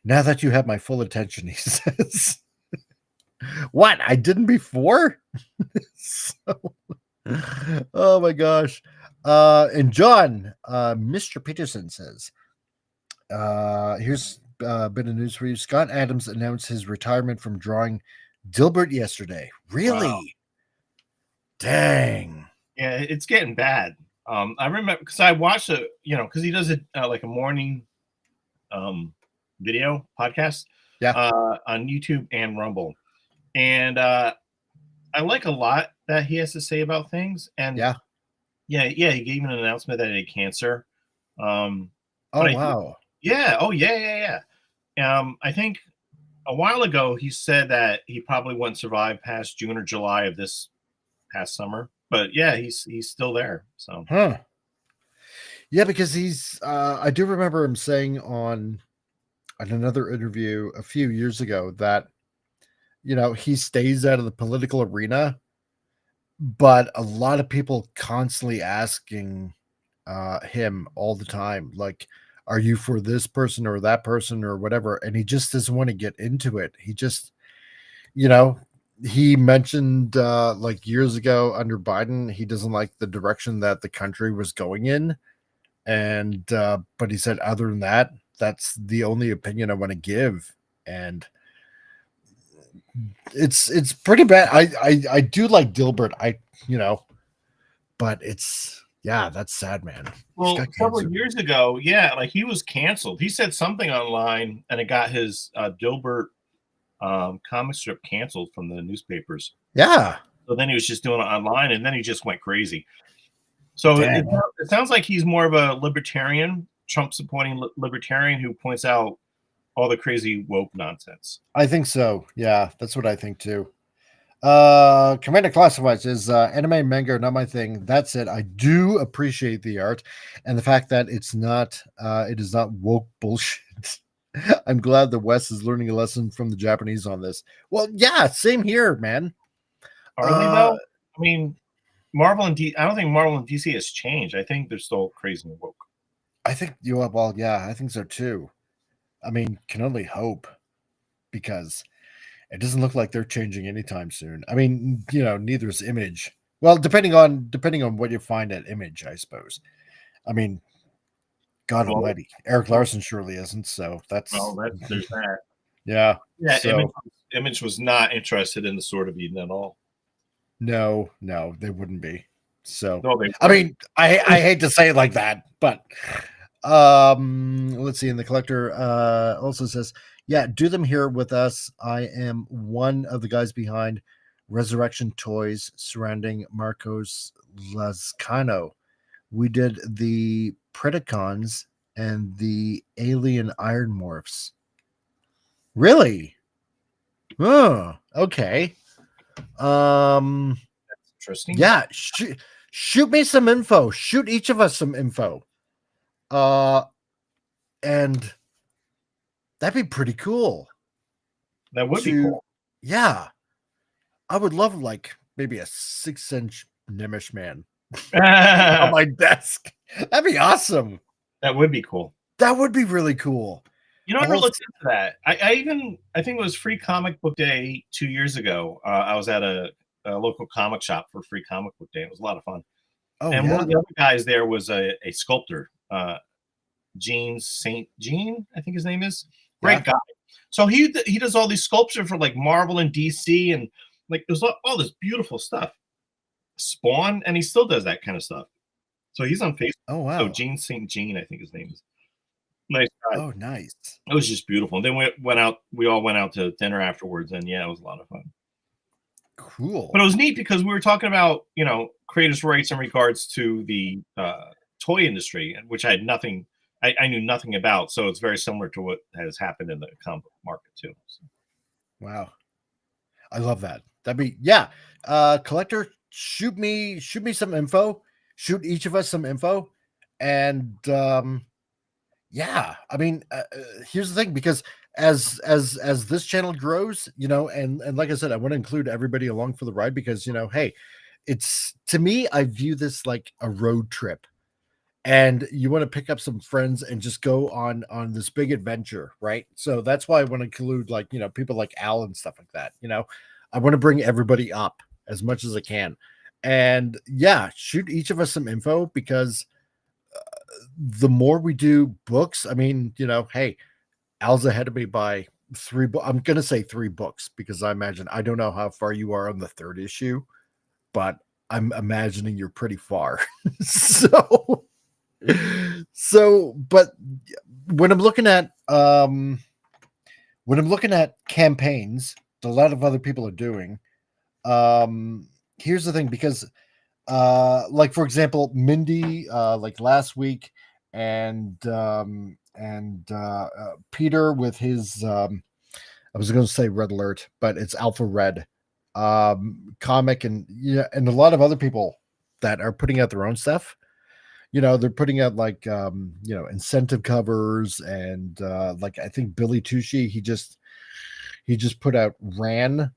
you have my full attention, he says, what? I didn't before? So, oh my gosh. And John, Mr. Peterson says, here's a bit of news for you. Scott Adams announced his retirement from drawing Dilbert yesterday. Really? Wow. Dang. Yeah, it's getting bad. I remember because I watched because he does it like a morning video podcast on YouTube and Rumble. And I like a lot that he has to say about things. And he gave an announcement that he had cancer. Wow. Yeah. I think a while ago he said that he probably wouldn't survive past June or July of this past summer. But yeah, he's still there. So yeah, because he's I do remember him saying on another interview a few years ago that he stays out of the political arena, but a lot of people constantly asking him all the time, like, are you for this person or that person or whatever? And he just doesn't want to get into it. He just, he mentioned like years ago under Biden, he doesn't like the direction that the country was going in. And but he said, other than that, that's the only opinion I want to give. And it's pretty bad. I do like Dilbert, but that's sad, man. Well, a couple of years ago, like he was canceled. He said something online and it got his Dilbert comic strip canceled from the newspapers. Yeah. So then he was just doing it online and then he just went crazy. So it sounds like he's more of a libertarian, Trump supporting libertarian who points out all the crazy woke nonsense. I think so. Yeah, that's what I think too. Commander Classified says, anime manga are not my thing. That said, I do appreciate the art and the fact that it is not woke bullshit. I'm glad the West is learning a lesson from the Japanese on this. Well, yeah, same here, man. Are they though? I mean, Marvel and I don't think Marvel and DC has changed. I think they're still crazy and woke. I think I think so too. I mean, can only hope because it doesn't look like they're changing anytime soon. I mean, neither is Image. Well, depending on what you find at Image, I suppose. I mean, God almighty, Eric Larson surely isn't. So there's that. Yeah. So, Image was not interested in the Sword of Eden at all. No, they wouldn't be. So I mean, I hate to say it like that, but let's see. And the collector also says, yeah, do them here with us. I am one of the guys behind Resurrection Toys surrounding Marcos Lazcano. We did the Predacons and the Alien Iron Morphs. Really? Oh, okay. That's interesting. Yeah, shoot me some info. Shoot each of us some info. And that'd be pretty cool. That would be cool. Yeah. I would love like maybe a 6-inch Nimish man on my desk. That'd be awesome. That would be cool. That would be really cool. I never looked into that. I think it was Free Comic Book Day 2 years ago. I was at a local comic shop for Free Comic Book Day. It was a lot of fun. Oh, and one of the other guys there was a sculptor, Gene St. Jean, I think his name is. Great guy. So he does all these sculptures for like Marvel and DC, and Like there's all this beautiful stuff. Spawn, and he still does that kind of stuff. So he's on Facebook. Oh wow. So Gene St. Jean, I think his name is. Nice guy. Oh nice. It was just beautiful. And then we all went out to dinner afterwards, and yeah, it was a lot of fun. Cool. But it was neat because we were talking about, creators' rights in regards to the toy industry, which I knew nothing about. So it's very similar to what has happened in the comic book market too. So. Wow. I love that. That'd be, collector, shoot me some info, shoot each of us some info. And, I mean, here's the thing, because as this channel grows, and like I said, I want to include everybody along for the ride because, hey, it's, to me, I view this like a road trip, and you want to pick up some friends and just go on this big adventure, right? So that's why I want to include like, people like Al and stuff like that. I want to bring everybody up as much as I can. And shoot each of us some info, because the more we do books, I mean, hey, Al's ahead of me by 3 books. I'm going to say 3 books because I don't know how far you are on the 3rd issue, but I'm imagining you're pretty far. But when I'm looking at campaigns that a lot of other people are doing, here's the thing, because like for example, Mindy, like last week, and Peter with his I was going to say Red Alert, but it's Alpha Red comic, and and a lot of other people that are putting out their own stuff. They're putting out like incentive covers, and like I think Billy Tucci, he just put out Ran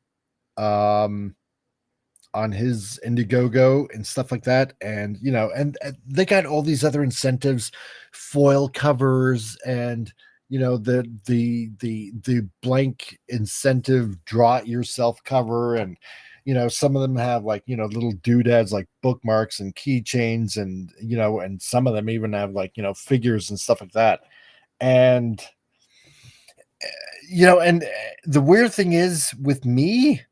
on his Indiegogo and stuff like that, and and they got all these other incentives, foil covers, and the blank incentive draw it yourself cover, and some of them have like little doodads like bookmarks and keychains, and and some of them even have like figures and stuff like that. And and the weird thing is with me,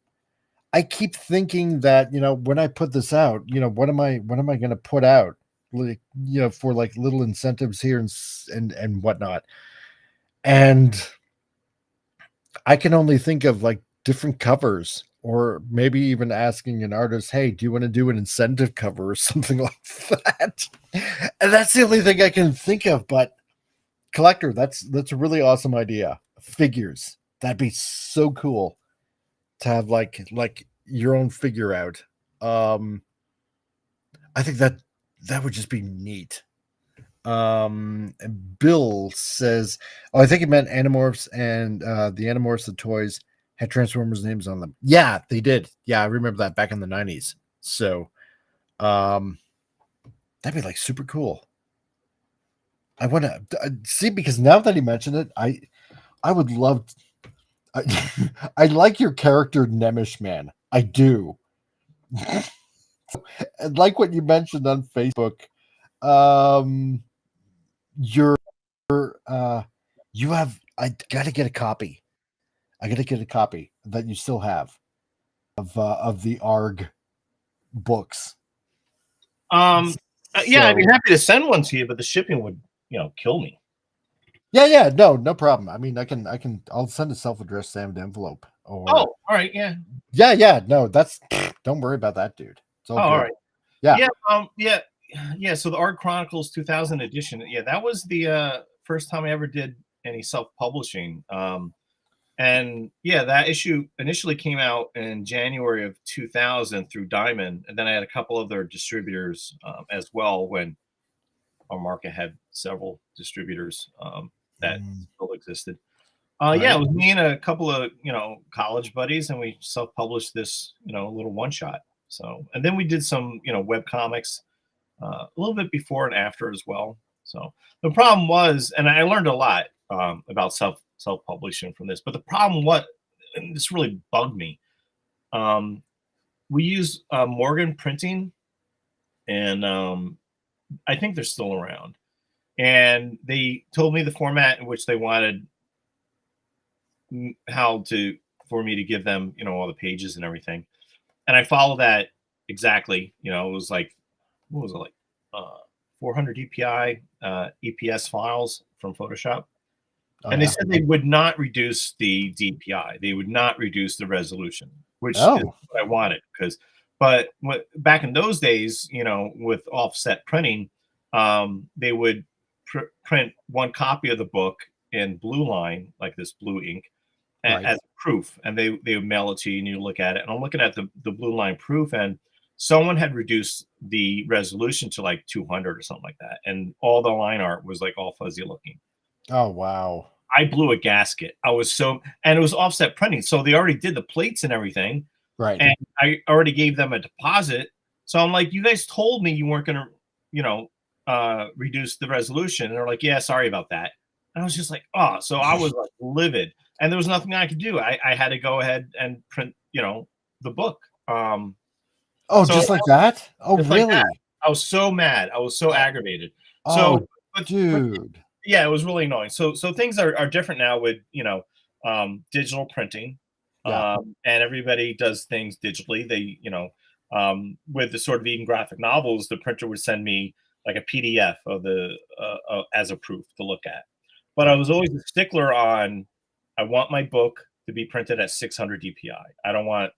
I keep thinking that when I put this out, what am I going to put out, like for like little incentives here and whatnot, and I can only think of like different covers, or maybe even asking an artist, hey, do you want to do an incentive cover or something like that? And that's the only thing I can think of. But collector, that's a really awesome idea. Figures, that'd be so cool to have like your own figure out. I think that would just be neat. And Bill says, oh, I think it meant Animorphs, and the Animorphs, the toys, had Transformers names on them. Yeah, they did. Yeah, I remember that back in the 90s. So that'd be like super cool. I want to see, because now that he mentioned it, I would love I like your character Nemish Man. I do. And like what you mentioned on Facebook, you have, I gotta get a copy. I gotta get a copy that you still have of the ARG books. I'd be happy to send one to you, but the shipping would kill me. Yeah, no problem. I mean, I'll send a self-addressed stamped envelope. Or, all right, yeah. No, don't worry about that, dude. It's all good. All right. Yeah. So the Art Chronicles 2000 edition, that was the first time I ever did any self-publishing. And that issue initially came out in January of 2000 through Diamond, and then I had a couple other distributors as well, when our market had several distributors that still existed. It was me and a couple of college buddies, and we self-published this little one-shot. So, and then we did some web comics a little bit before and after as well. So the problem was, and I learned a lot about self-publishing from this, but the problem, and this really bugged me, we use Morgan Printing, and I think they're still around, and they told me the format in which they wanted how to for me to give them, all the pages and everything. And I follow that exactly. It was like, what was it like? 400 DPI EPS files from Photoshop. And they said they would not reduce the DPI. They would not reduce the resolution, which is what I wanted. But back in those days, with offset printing, they would print one copy of the book in blue line, like this blue ink, as proof, and they would mail it to you, and you look at it. And I'm looking at the blue line proof, and someone had reduced the resolution to like 200 or something like that, and all the line art was like all fuzzy looking. Oh wow! I blew a gasket. I was and it was offset printing, so they already did the plates and everything, right? And I already gave them a deposit. So I'm like, you guys told me you weren't going to, reduce the resolution, and they're like, yeah, sorry about that. And I was just like, oh, so I was like livid, and there was nothing I could do. I had to go ahead and print, the book. Just like that? Oh, really? Like that. I was so mad. I was so aggravated. Oh, dude. Yeah, it was really annoying. So things are different now with, digital printing. And everybody does things digitally. They, with the sort of even graphic novels, the printer would send me like a PDF of the as a proof to look at. But I was always a stickler on, I want my book to be printed at 600 DPI. I don't want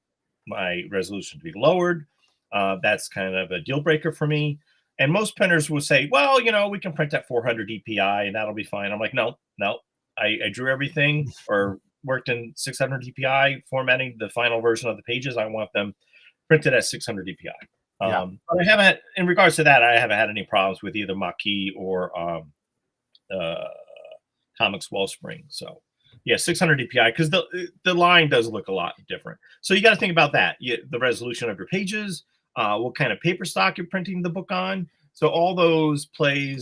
my resolution to be lowered. That's kind of a deal breaker for me. And most printers will say, well, we can print at 400 DPI and that'll be fine. I'm like, no. I drew everything or worked in 600 DPI, formatting the final version of the pages. I want them printed at 600 DPI. But I haven't had, in regards to that, I haven't had any problems with either Maquis or Comics Wellspring. So yeah, 600 DPI, because the line does look a lot different. So you got to think about that. The resolution of your pages, what kind of paper stock you're printing the book on. So all those play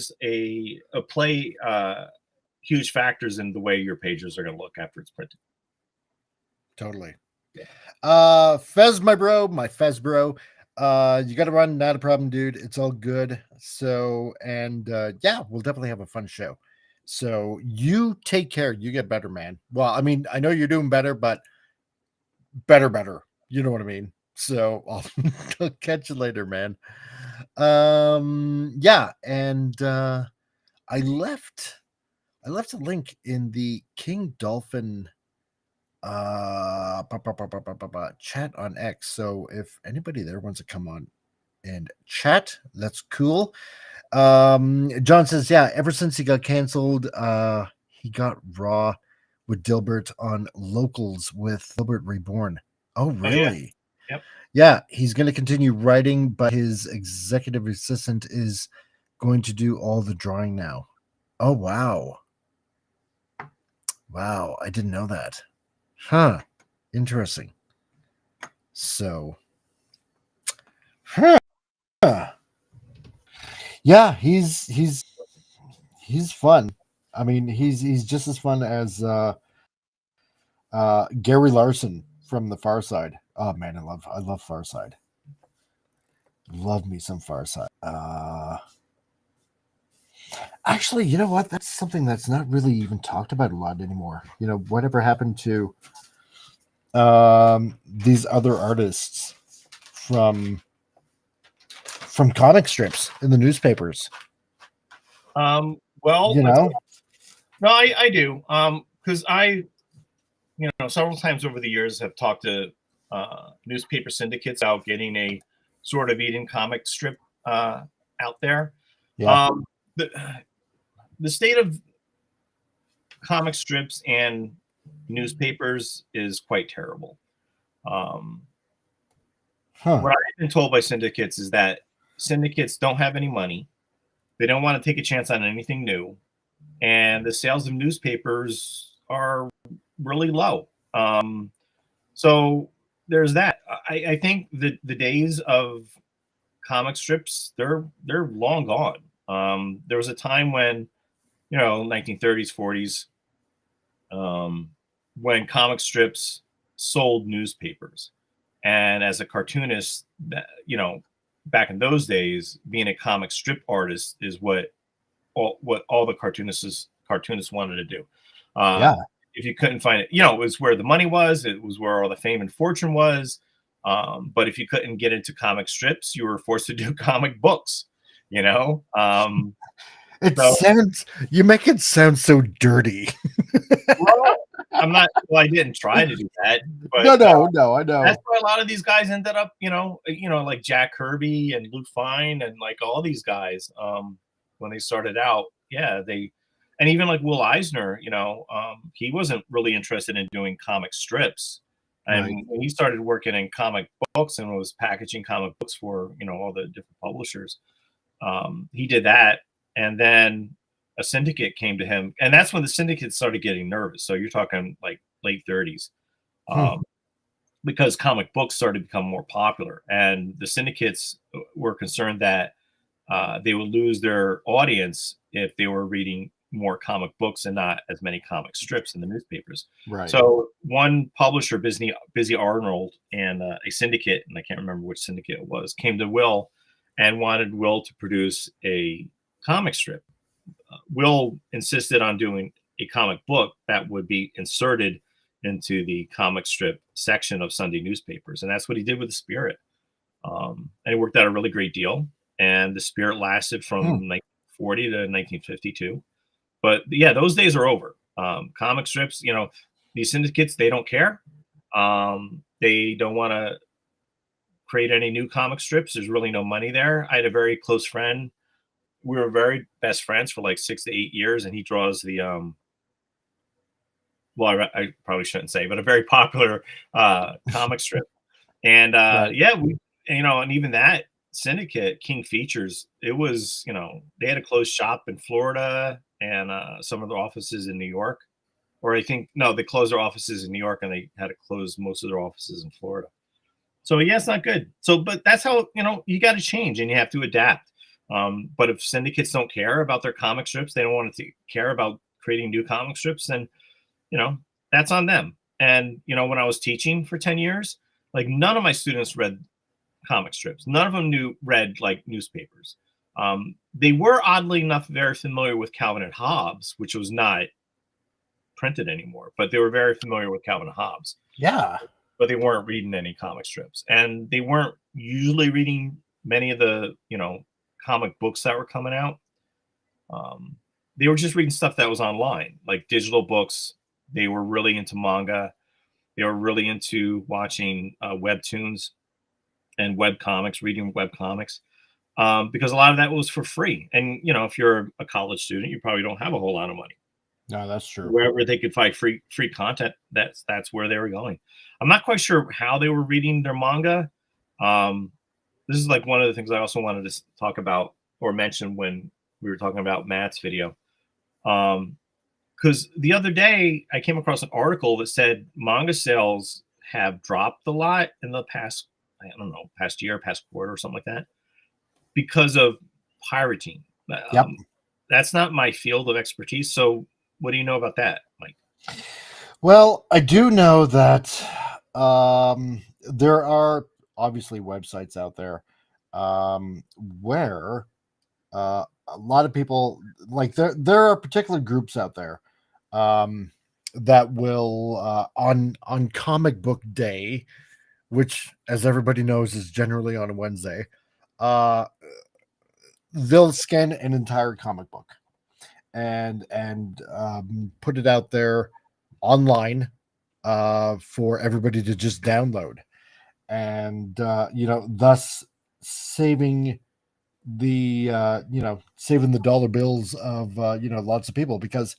huge factors in the way your pages are going to look after it's printed. Totally. Fez, my Fez bro. You got to run, not a problem, dude. It's all good. So, and yeah, we'll definitely have a fun show. So you take care. You get better, man. Well, I mean, I know you're doing better, but better. You know what I mean? So I'll catch you later, man. Yeah, and I left a link in the King Dolphin chat on X. So if anybody there wants to come on and chat, that's cool. John says, yeah, ever since he got canceled, he got raw with Dilbert on Locals with Dilbert Reborn. Oh, really? Oh, yeah. Yep. Yeah, he's going to continue writing, but his executive assistant is going to do all the drawing now. Oh, wow. Wow, I didn't know that. Huh. Interesting. So, yeah, he's fun. I mean, he's just as fun as Gary Larson from the Far Side. Oh man, I love Far Side. Love me some Far Side. Actually, you know what? That's something that's not really even talked about a lot anymore. Whatever happened to these other artists from comic strips in the newspapers? Well, no, I do. Because I, several times over the years have talked to newspaper syndicates about getting a sort of Eden comic strip out there. Yeah. The state of comic strips and newspapers is quite terrible. What I've been told by syndicates is that syndicates don't have any money. They don't want to take a chance on anything new. And the sales of newspapers are really low. So there's that. I think the days of comic strips, they're long gone. There was a time when, 1930s, 40s, when comic strips sold newspapers. And as a cartoonist, back in those days, being a comic strip artist is what all the cartoonists wanted to do. if you couldn't find it, it was where the money was. It was where all the fame and fortune was. But if you couldn't get into comic strips, you were forced to do comic books. You make it sound so dirty. Well, I didn't try to do that. But, no, I know. That's why a lot of these guys ended up, like Jack Kirby and Luke Fine and like all these guys, when they started out, and even like Will Eisner, he wasn't really interested in doing comic strips. And when he started working in comic books and was packaging comic books for, all the different publishers, he did that. And then a syndicate came to him. And that's when the syndicate started getting nervous. So you're talking like late 30s, because comic books started to become more popular. And the syndicates were concerned that they would lose their audience if they were reading more comic books and not as many comic strips in the newspapers. Right. So one publisher, Busy Arnold, and a syndicate, and I can't remember which syndicate it was, came to Will and wanted Will to produce a comic strip. Will insisted on doing a comic book that would be inserted into the comic strip section of Sunday newspapers. And that's what he did with The Spirit. And it worked out a really great deal. And The Spirit lasted from 1940 to 1952. But yeah, those days are over. Comic strips, these syndicates, they don't care. They don't want to create any new comic strips. There's really no money there. I had a very close friend. We were very best friends for like 6 to 8 years, and he draws the I probably shouldn't say, but a very popular comic strip. And we, and even that syndicate, King Features, it was, they had a closed shop in Florida and some of their offices in New York. Or I think, no, they closed their offices in New York and they had to close most of their offices in Florida. So yeah, it's not good. So, but that's how, you got to change and you have to adapt. But if syndicates don't care about their comic strips, they don't want to care about creating new comic strips, then, that's on them. And, when I was teaching for 10 years, like none of my students read comic strips. None of them read like newspapers. They were oddly enough very familiar with Calvin and Hobbes, which was not printed anymore, but they were very familiar with Calvin and Hobbes. Yeah. But they weren't reading any comic strips, and they weren't usually reading many of the, comic books that were coming out. They were just reading stuff that was online, like digital books. They were really into manga. They were really into watching webtoons and web comics, reading web comics, because a lot of that was for free. And, if you're a college student, you probably don't have a whole lot of money. No, that's true. Wherever they could find free content, that's where they were going. I'm not quite sure how they were reading their manga. This is like one of the things I also wanted to talk about or mention when we were talking about Matt's video. Because the other day I came across an article that said manga sales have dropped a lot in the past, past year, past quarter or something like that, because of pirating. Yep. That's not my field of expertise. So what do you know about that, Mike? Well, I do know that there are obviously websites out there where a lot of people, like there are particular groups out there that will on comic book day, which, as everybody knows, is generally on a Wednesday, they'll scan an entire comic book and put it out there online for everybody to just download, and thus saving the saving the dollar bills of lots of people. Because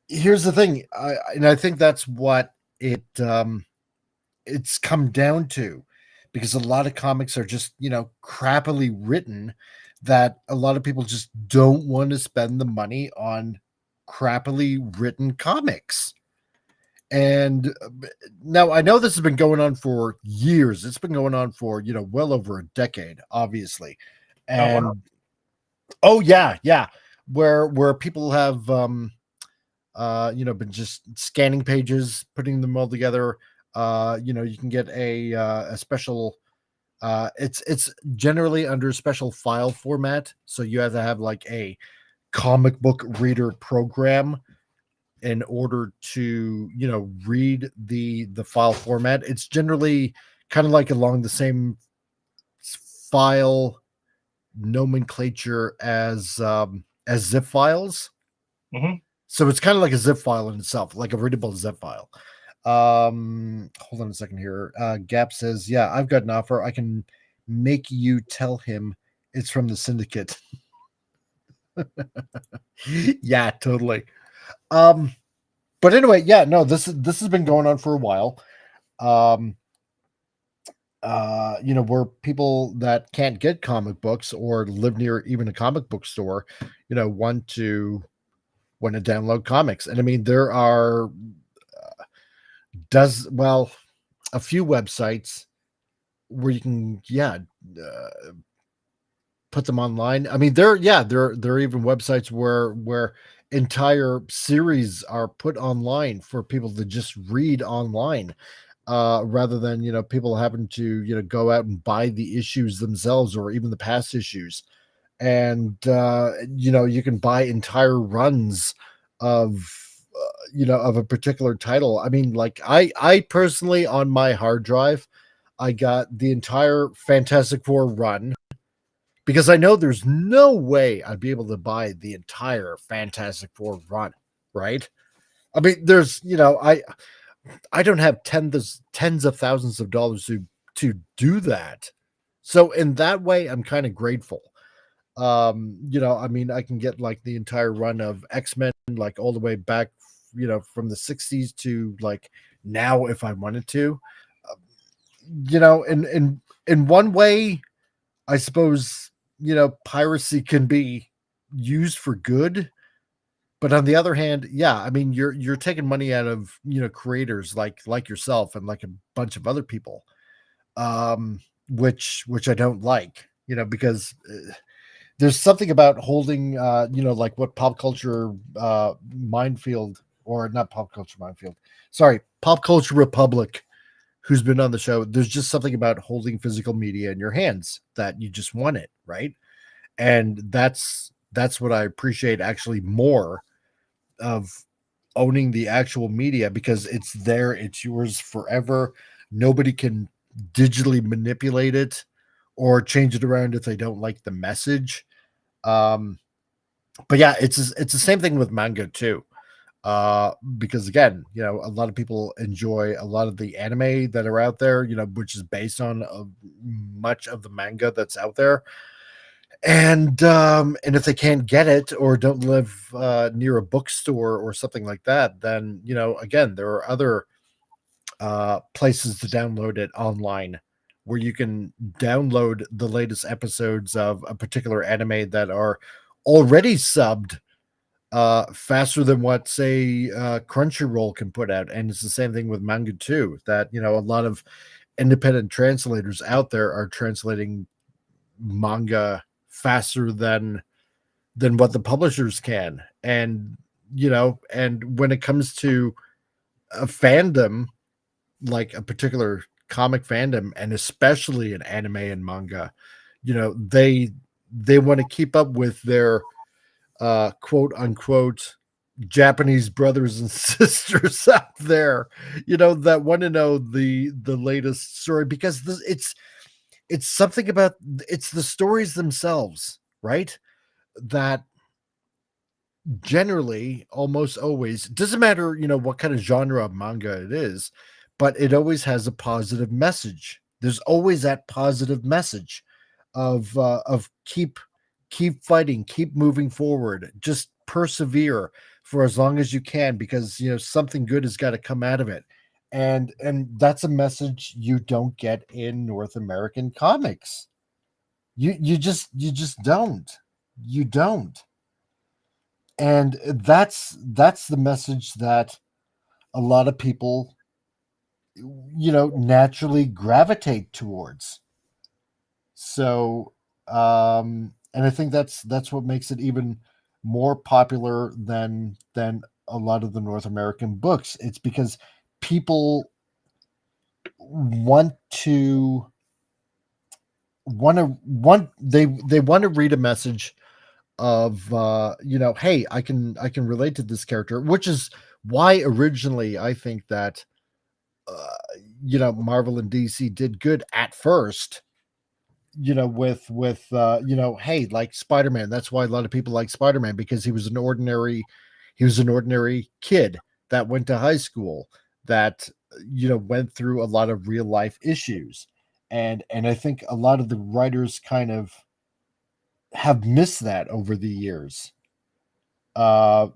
here's the thing, I think that's what it's come down to, because a lot of comics are just crappily written, that a lot of people just don't want to spend the money on crappily written comics. And now I know this has been going on for years. It's been going on for well over a decade, obviously. And yeah, where people have been just scanning pages, putting them all together. You can get a special. It's generally under special file format, so you have to have like a comic book reader program in order to, you know, read the file format. It's generally kind of like along the same file nomenclature as zip files. Mm-hmm. So it's kind of like a zip file in itself, like a readable zip file. Hold on a second here. Gap says, yeah, I've got an offer. I can make you tell him it's from the syndicate. Yeah, totally. But anyway, yeah, no, this has been going on for a while. You know, where people that can't get comic books or live near even a comic book store, you know, want to download comics. And I mean, there are a few websites where you can put them online. I mean, there are even websites where entire series are put online for people to just read online, rather than, you know, people having to, you know, go out and buy the issues themselves or even the past issues. And you know, you can buy entire runs of you know, of a particular title. I mean, like I personally, on my hard drive, I got the entire Fantastic Four run, because I know there's no way I'd be able to buy the entire Fantastic Four run, right? I mean, there's, you know, I don't have tens of thousands of dollars to do that. So in that way, I'm kind of grateful. You know, I mean, I can get like the entire run of X-Men, like all the way back, you know, from the 60s to like now, if I wanted to. You know, in one way, I suppose, you know, piracy can be used for good, but on the other hand, yeah, I mean, you're taking money out of, you know, creators like yourself and like a bunch of other people, which I don't like, you know, because there's something about holding, you know, like what Pop Culture Minefield, or not Pop Culture Minefield, sorry, Pop Culture Republic, who's been on the show. There's just something about holding physical media in your hands that you just want it, right? And that's what I appreciate actually more of owning the actual media, because it's there, it's yours forever. Nobody can digitally manipulate it or change it around if they don't like the message. But yeah, it's the same thing with manga too. Because again, you know, a lot of people enjoy a lot of the anime that are out there, you know, which is based on much of the manga that's out there. And if they can't get it or don't live near a bookstore or something like that, then, you know, again, there are other places to download it online, where you can download the latest episodes of a particular anime that are already subbed faster than what, say, Crunchyroll can put out. And it's the same thing with manga too, that, you know, a lot of independent translators out there are translating manga faster than what the publishers can. And, you know, and when it comes to a fandom, like a particular comic fandom, and especially an anime and manga, you know, they want to keep up with their quote unquote Japanese brothers and sisters out there, you know, that want to know the latest story, because it's something about, it's the stories themselves, right? That generally, almost always, doesn't matter, you know, what kind of genre of manga it is, but it always has a positive message. There's always that positive message of keep fighting, keep moving forward, just persevere for as long as you can, because, you know, something good has got to come out of it. And that's a message you don't get in North American comics. You just don't. You don't. And that's the message that a lot of people, you know, naturally gravitate towards. So and I think that's what makes it even more popular than a lot of the North American books. It's because people want to they want to read a message of, you know, hey, I can relate to this character, which is why originally I think that Marvel and DC did good at first, with hey, like Spider-Man. That's why a lot of people like Spider-Man, because he was an ordinary kid that went to high school, that went through a lot of real life issues. And I think a lot of the writers kind of have missed that over the years. And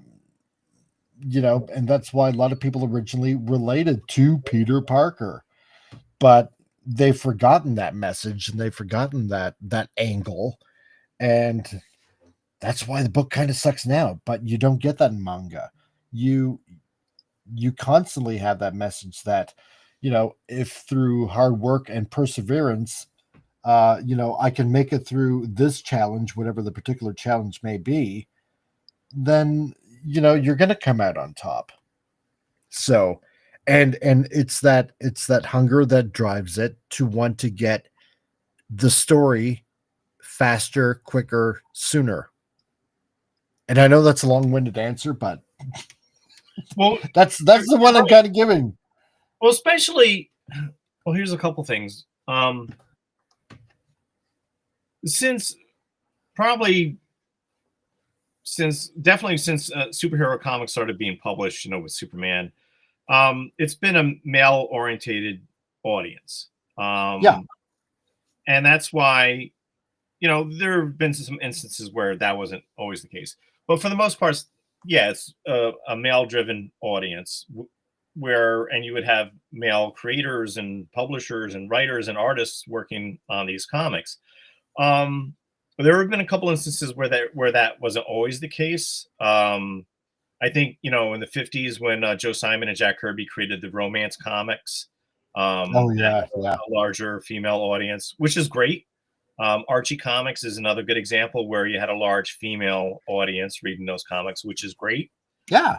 that's why a lot of people originally related to Peter Parker, but they've forgotten that message, and they've forgotten that angle, and that's why the book kind of sucks now. But you don't get that in manga. You constantly have that message that, if through hard work and perseverance, I can make it through this challenge, whatever the particular challenge may be, then you're going to come out on top. So, and it's that hunger that drives it to want to get the story faster, quicker, sooner. And I know that's a long-winded answer, but well, that's the one I'm kind of giving. Well, especially, here's a couple things. Since superhero comics started being published, with Superman, it's been a male-orientated audience. And that's why, there have been some instances where that wasn't always the case. But for the most part, yeah, it's a male-driven audience and you would have male creators and publishers and writers and artists working on these comics. There have been a couple instances where that wasn't always the case. I think, in the 50s when Joe Simon and Jack Kirby created the romance comics, a larger female audience, which is great. Archie Comics is another good example where you had a large female audience reading those comics, which is great. Yeah.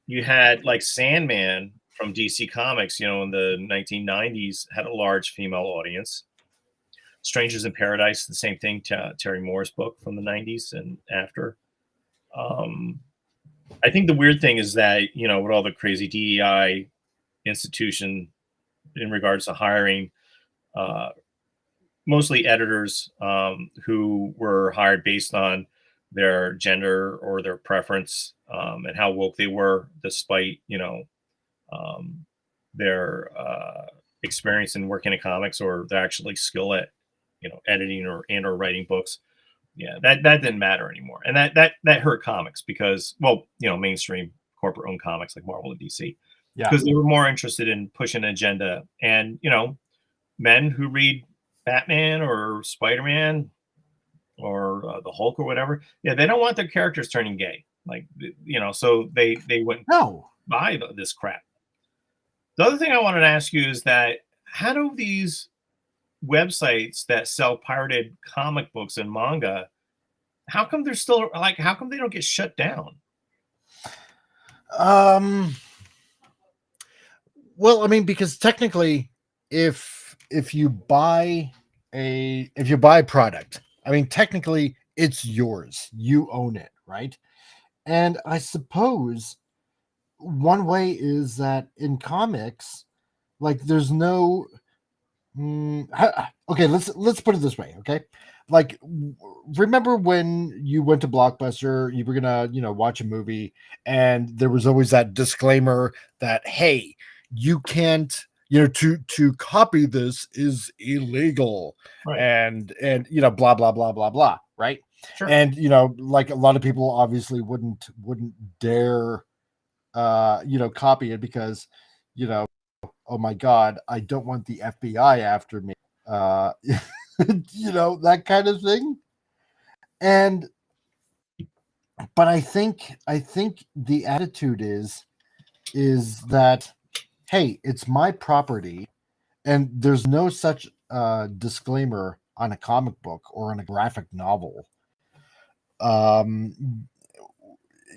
You had like Sandman from DC Comics, in the 1990s, had a large female audience. Strangers in Paradise, the same thing, Terry Moore's book from the 90s and after. I think the weird thing is that, with all the crazy DEI institution in regards to hiring, mostly editors who were hired based on their gender or their preference, and how woke they were, despite, their experience in working in comics or their actually skill at, editing or writing books. Yeah, that didn't matter anymore. And that hurt comics because, mainstream corporate owned comics like Marvel and DC, because they were more interested in pushing an agenda. And, men who read Batman or Spider-Man or the Hulk or whatever, they don't want their characters turning gay. Like, so they wouldn't buy this crap. The other thing I wanted to ask you is that how do these websites that sell pirated comic books and manga, how come they're still how come they don't get shut down? Well, I mean, because technically, if you buy a product, I mean, technically it's yours. You own it, right? And I suppose one way is that in comics, like, there's no okay, let's put it this way, okay? Like, remember when you went to Blockbuster, you were gonna, watch a movie, and there was always that disclaimer that, hey, you can't, to copy this is illegal, right. and blah blah blah blah blah, right? Sure. And like, a lot of people obviously wouldn't dare copy it because, oh my God, I don't want the FBI after me. That kind of thing. But I think the attitude is that, hey, it's my property, and there's no such disclaimer on a comic book or on a graphic novel. And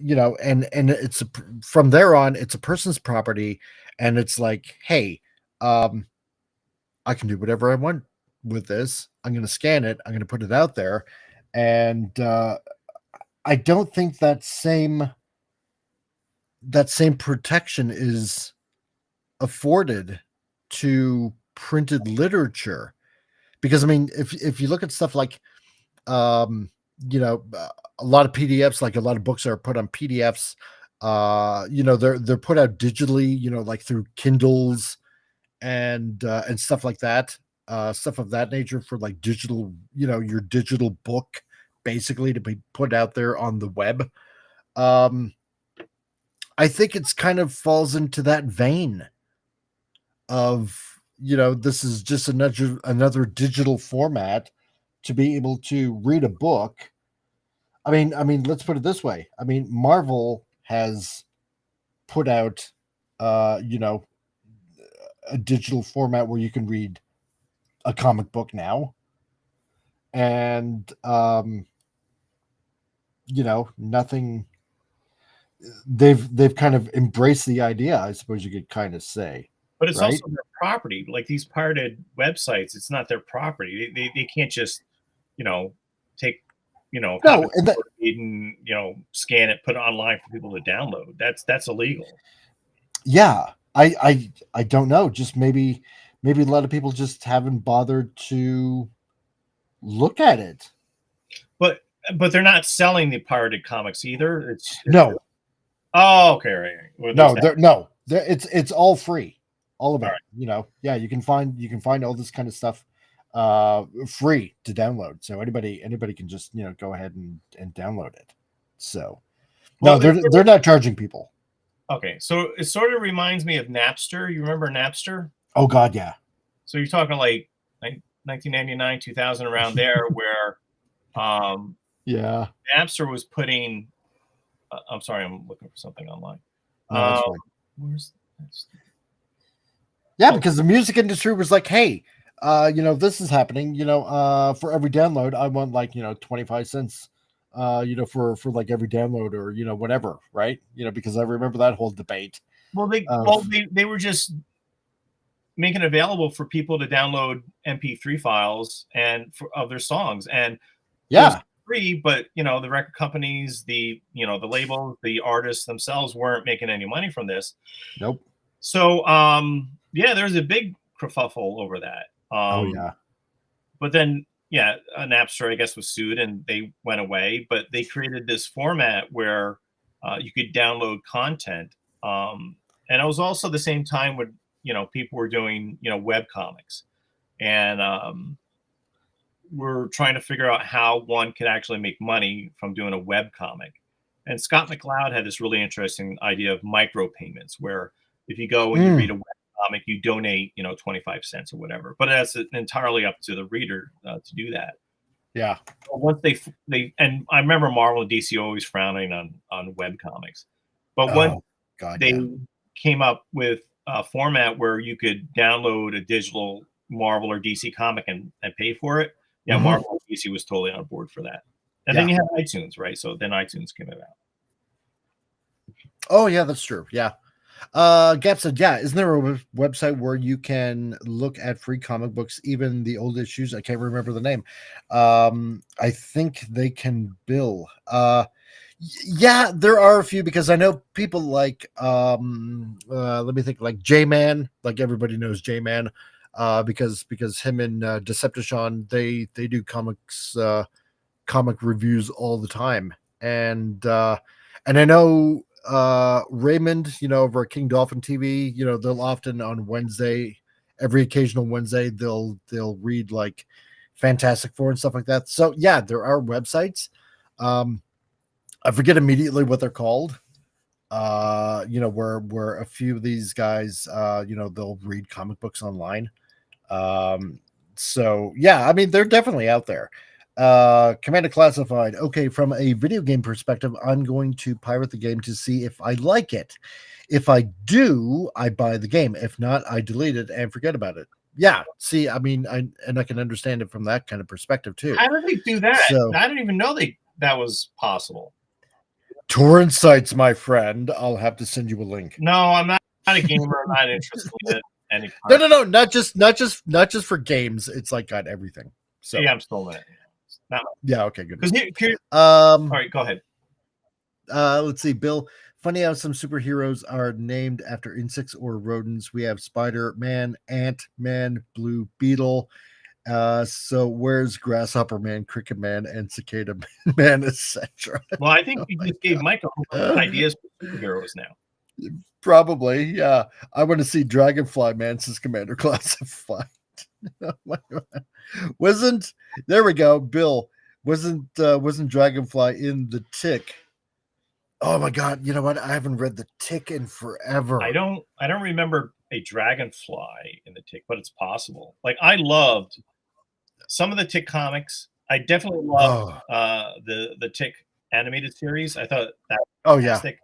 it's from there on, it's a person's property, and it's like, hey, I can do whatever I want with this. I'm going to scan it. I'm going to put it out there. And I don't think that same that same protection is afforded to printed literature. Because I mean, if you look at stuff like, you know, a lot of PDFs, like a lot of books are put on PDFs. You know, they're put out digitally, you know, like through Kindles and stuff like that, stuff of that nature for like digital, you know, your digital book, basically to be put out there on the web. I think it's kind of falls into that vein of, you know, this is just another digital format to be able to read a book. I mean, let's put it this way. I mean, Marvel has put out, you know, a digital format where you can read a comic book now, and you know, nothing. They've kind of embraced the idea, I suppose you could kind of say. But it's Right? also their property. Like these pirated websites, it's not their property. They can't just, you know, take, you know, No, copy and that, and you know, scan it, put it online for people to download. That's illegal. yeah, I don't know. Just maybe a lot of people just haven't bothered to look at it. But they're not selling the pirated comics either. It's No, oh, okay, right. Well, no, it's all free, all of it. All right. You know, yeah, you can find all this kind of stuff free to download. So anybody can just, you know, go ahead and download it. So Well, no, they're not charging people. Okay, so it sort of reminds me of Napster. You remember Napster? Oh God, yeah. So you're talking like 1999, 2000, around there, where Yeah. Napster was putting. I'm sorry, I'm looking for something online. No, that's fine. Where's Yeah, because the music industry was like, hey, you know, this is happening, you know, for every download, I want like, you know, 25 cents, you know, for like every download or, you know, whatever. Right. You know, because I remember that whole debate. Well, they were just making it available for people to download MP3 files of their songs, and yeah, it was free. But you know, the record companies, the labels, the artists themselves weren't making any money from this. Nope. So yeah, there's a big kerfuffle over that. Oh yeah. But then yeah, Napster, I guess, was sued and they went away. But they created this format where you could download content. And it was also the same time when, you know, people were doing, you know, web comics, and we're trying to figure out how one could actually make money from doing a web comic. And Scott McCloud had this really interesting idea of micropayments, where if you go and you read a web comic, you donate, you know, 25 cents or whatever. But that's entirely up to the reader to do that. Yeah. Once they and I remember Marvel and DC always frowning on web comics, but when they came up with a format where you could download a digital Marvel or DC comic and pay for it, yeah, Marvel and DC was totally on board for that. And then you have iTunes, right? So then iTunes came about. Oh yeah, that's true. Yeah. Gap said, yeah, isn't there a website where you can look at free comic books, even the old issues? I can't remember the name. I think they can bill. Yeah, there are a few, because I know people like let me think, like J-Man, like everybody knows J-Man, because him and Decepticon, they do comic reviews all the time. And I know Raymond, you know, over at King Dolphin TV, you know, they'll often on Wednesday, every occasional Wednesday, they'll read like Fantastic Four and stuff like that. So yeah, there are websites. I forget immediately what they're called. You know, where a few of these guys, you know, they'll read comic books online. So yeah, I mean, they're definitely out there. Commander Classified. Okay, from a video game perspective, I'm going to pirate the game to see if I like it. If I do, I buy the game. If not, I delete it and forget about it. Yeah, see, I mean, I can understand it from that kind of perspective too. How did they do that? So, I didn't even know that was possible. Torrent sites, my friend. I'll have to send you a link. No, I'm not a gamer. I'm not interested in any. No, not just for games. It's like got everything. So yeah, I'm still in it. Yeah, okay, good. All right, go ahead. Let's see, Bill. Funny how some superheroes are named after insects or rodents. We have Spider-Man, Ant-Man, Blue Beetle. So where's Grasshopper Man, Cricket Man, and Cicada Man, etc.? Well, I think you just gave Mike a whole bunch of ideas for superheroes now. Probably, yeah. I want to see Dragonfly Man, says Commander Classified. Oh my God. Wasn't there we go, Bill. Wasn't Dragonfly in the Tick? Oh my God! You know what? I haven't read the Tick in forever. I don't remember a Dragonfly in the Tick, but it's possible. Like I loved some of the Tick comics. I definitely loved the Tick animated series. I thought that was fantastic.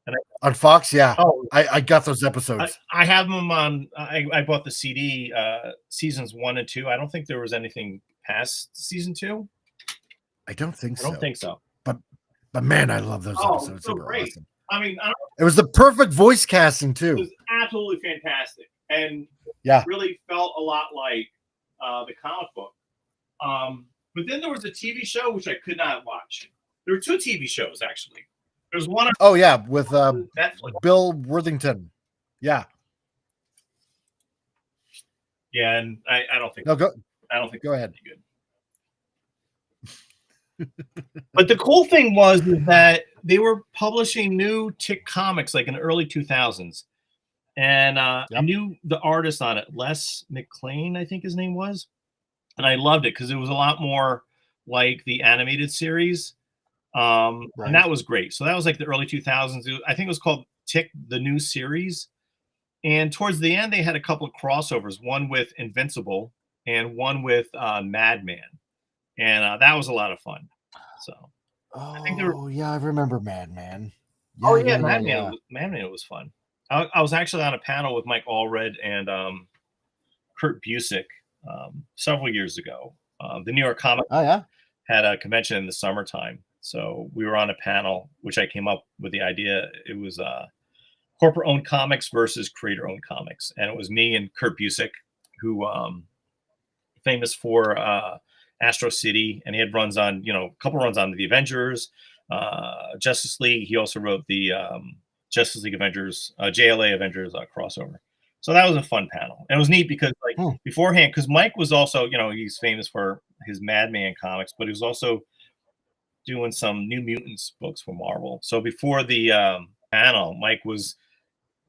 And on Fox, yeah. Oh, I got those episodes. I have them on. I bought the CD, seasons 1 and 2. I don't think there was anything past season 2. I don't think so. I don't think so. But man, I love those episodes. So great. Awesome. I mean, it was the perfect voice casting too. It was absolutely fantastic, and really felt a lot like the comic book. But then there was a TV show which I could not watch. There were 2 TV shows actually. There's one. With Bill Worthington. Yeah. Yeah, and I don't think. No, go. I don't think. Go ahead. Good. But the cool thing was that they were publishing new Tick comics like in the early 2000s, and I knew the artist on it, Les McLean, I think his name was, and I loved it because it was a lot more like the animated series. And that was great. So that was like the early 2000s. I think it was called Tick, the New Series. And towards the end, they had a couple of crossovers, one with Invincible and one with Madman. And that was a lot of fun. So I think I remember Madman. Madman was fun. I was actually on a panel with Mike Allred and Kurt Busiek several years ago. The New York Comic had a convention in the summertime. So we were on a panel, which I came up with the idea. It was corporate-owned comics versus creator-owned comics. And it was me and Kurt Busiek, who famous for Astro City. And he had runs on, a couple runs on the Avengers, Justice League. He also wrote the Justice League Avengers, JLA Avengers crossover. So that was a fun panel. And it was neat because beforehand, because Mike was also, he's famous for his Madman comics, but he was also doing some New Mutants books for Marvel. So before the panel, Mike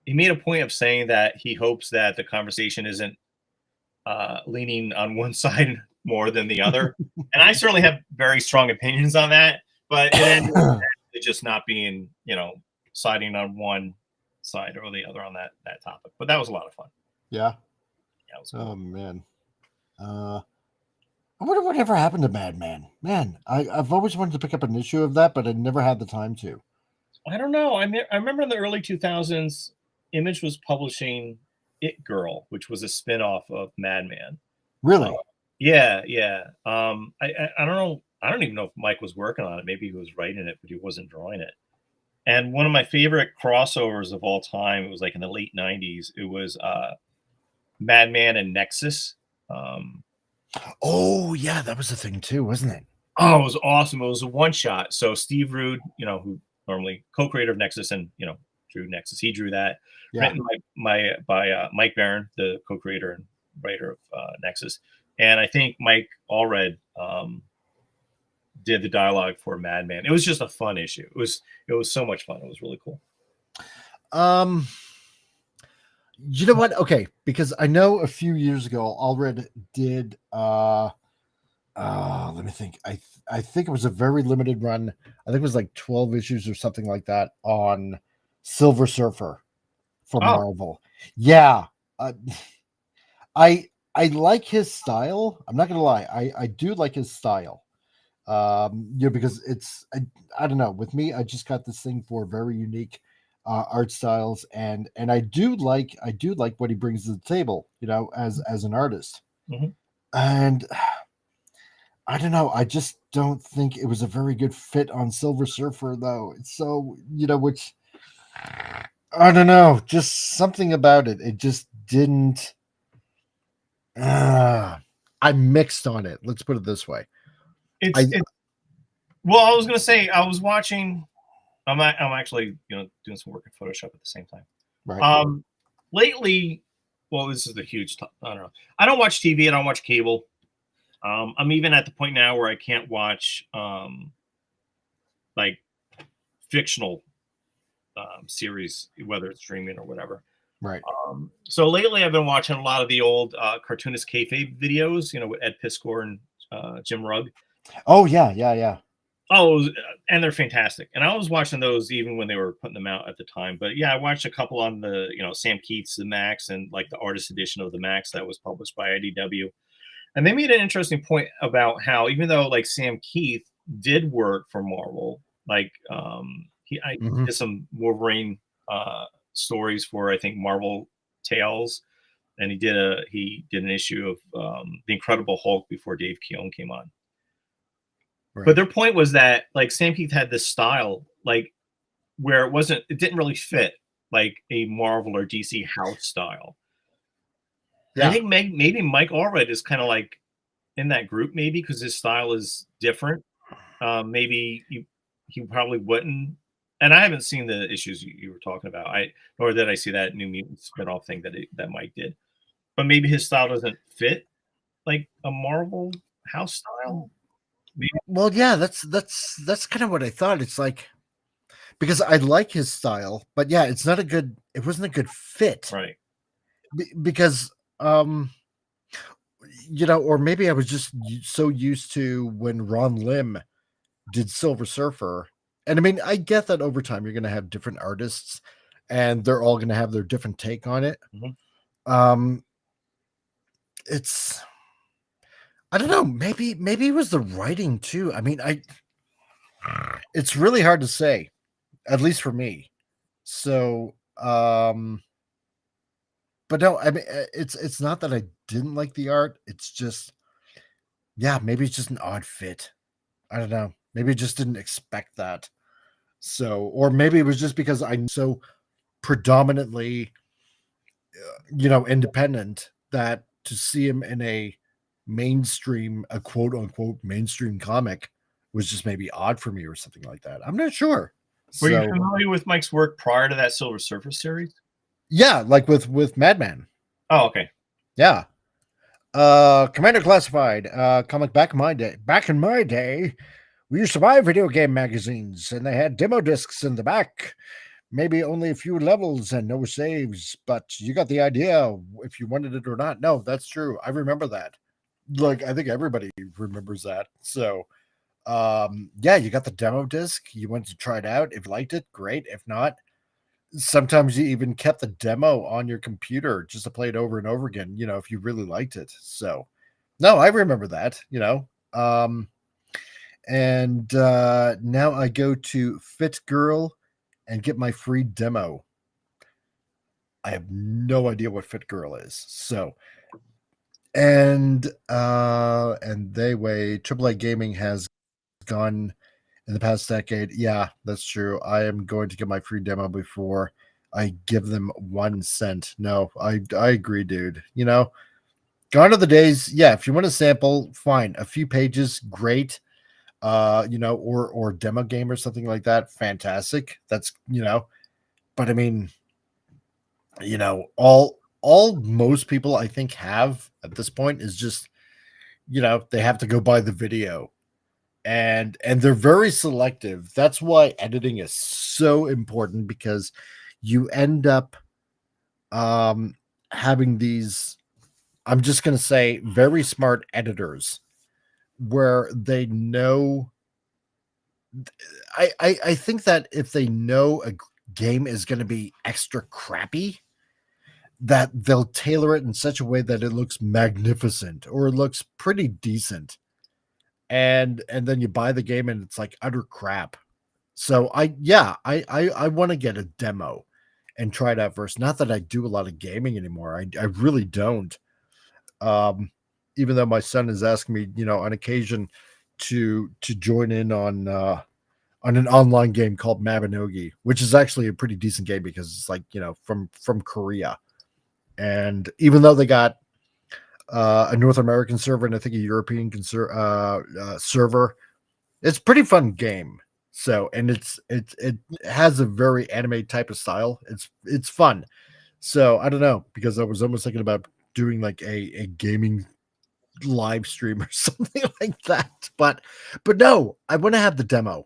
he made a point of saying that he hopes that the conversation isn't leaning on one side more than the other. And I certainly have very strong opinions on that, but it ended up just not being, siding on one side or the other on that topic. But that was a lot of fun. Yeah. Yeah. It was cool. Oh man. I wonder whatever happened to Madman. Man, I've always wanted to pick up an issue of that, but I never had the time to. I don't know. I remember in the early 2000s, Image was publishing It Girl, which was a spinoff of Madman. Really? Yeah. I don't know. I don't even know if Mike was working on it. Maybe he was writing it, but he wasn't drawing it. And one of my favorite crossovers of all time, it was like in the late 90s, it was Madman and Nexus. Oh yeah, that was a thing too, wasn't it? Oh, it was awesome. It was a one-shot. So Steve Rude, who normally co-creator of Nexus and drew Nexus, he drew that. Yeah. Written by Mike Barron, the co-creator and writer of Nexus. And I think Mike Allred did the dialogue for Madman. It was just a fun issue. It was so much fun. It was really cool. You know what? Okay, because I know a few years ago Allred did let me think. I think it was a very limited run. I think it was like 12 issues or something like that on Silver Surfer for Marvel. Yeah. I like his style. I'm not gonna lie. I do like his style. Because it's I don't know. With me, I just got this thing for very unique art styles, and I do like what he brings to the table, as an artist. Mm-hmm. And I don't know, I just don't think it was a very good fit on Silver Surfer, though. It's so, which I don't know, just something about it. It just didn't. I'm mixed on it. Let's put it this way. Well, I was gonna say I was watching I'm actually doing some work in Photoshop at the same time. Right. Lately, well, this is a huge. I don't know. I don't watch TV. I don't watch cable. I'm even at the point now where I can't watch like fictional series, whether it's streaming or whatever. Right. So lately, I've been watching a lot of the old cartoonist kayfabe videos. With Ed Piskor and Jim Rugg. Oh yeah. Oh, and they're fantastic. And I was watching those even when they were putting them out at the time. But yeah, I watched a couple on the Sam Keith's The Max and like the artist edition of The Max that was published by IDW. And they made an interesting point about how even though like Sam Keith did work for Marvel, like he did some Wolverine stories for I think Marvel Tales, and he did an issue of The Incredible Hulk before Dave Keown came on. Right. But their point was that like Sam Keith had this style like where it didn't really fit like a Marvel or DC house style. Yeah. I think maybe Mike Lorber is kind of like in that group, maybe because his style is different. Maybe he probably wouldn't. And I haven't seen the issues you were talking about. Nor did I see that New Mutant spinoff thing that Mike did. But maybe his style doesn't fit like a Marvel house style. Maybe. Well, yeah, that's kind of what I thought. It's like because I like his style, but yeah, it wasn't a good fit, right? Because or maybe I was just so used to when Ron Lim did Silver Surfer, and I mean, I get that over time you're going to have different artists, and they're all going to have their different take on it. Mm-hmm. I don't know. Maybe it was the writing too. I mean, it's really hard to say, at least for me. So, but no, I mean, it's not that I didn't like the art. It's just, yeah, maybe it's just an odd fit. I don't know. Maybe I just didn't expect that. So, or maybe it was just because I'm so predominantly, independent that to see him in a quote unquote mainstream comic was just maybe odd for me or something like that. I'm not sure. Were you familiar with Mike's work prior to that Silver Surfer series? Yeah, like with Madman. Oh, okay. Yeah. Commander Classified, comic back in my day. Back in my day, we used to buy video game magazines and they had demo discs in the back. Maybe only a few levels and no saves, but you got the idea if you wanted it or not. No, that's true. I remember that. Like, I think everybody remembers that. So, yeah, you got the demo disc. You wanted to try it out. If you liked it, great. If not, sometimes you even kept the demo on your computer just to play it over and over again, if you really liked it. So, no, I remember that, and now I go to Fit Girl and get my free demo. I have no idea what Fit Girl is. So, and they way AAA gaming has gone in the past decade. Yeah, that's true. I am going to get my free demo before I give them 1 cent. No, I agree, dude. Gone are the days. Yeah, if you want to sample, fine. A few pages, great. Or demo game or something like that, fantastic. That's but I mean, all most people I think have at this point is just they have to go buy the video, and they're very selective. That's why editing is so important, because you end up having these, I'm just going to say, very smart editors where they know. I think that if they know a game is going to be extra crappy, that they'll tailor it in such a way that it looks magnificent or it looks pretty decent, and then you buy the game and it's like utter crap. So I want to get a demo and try it out first. Not that I do a lot of gaming anymore. I really don't. Even though my son is asking me, on occasion to join in on an online game called Mabinogi, which is actually a pretty decent game because it's like, from Korea. And even though they got a North American server and I think a European server, it's a pretty fun game. So, and it has a very anime type of style. It's fun. So I don't know, because I was almost thinking about doing like a gaming live stream or something like that. But no, I want to have the demo.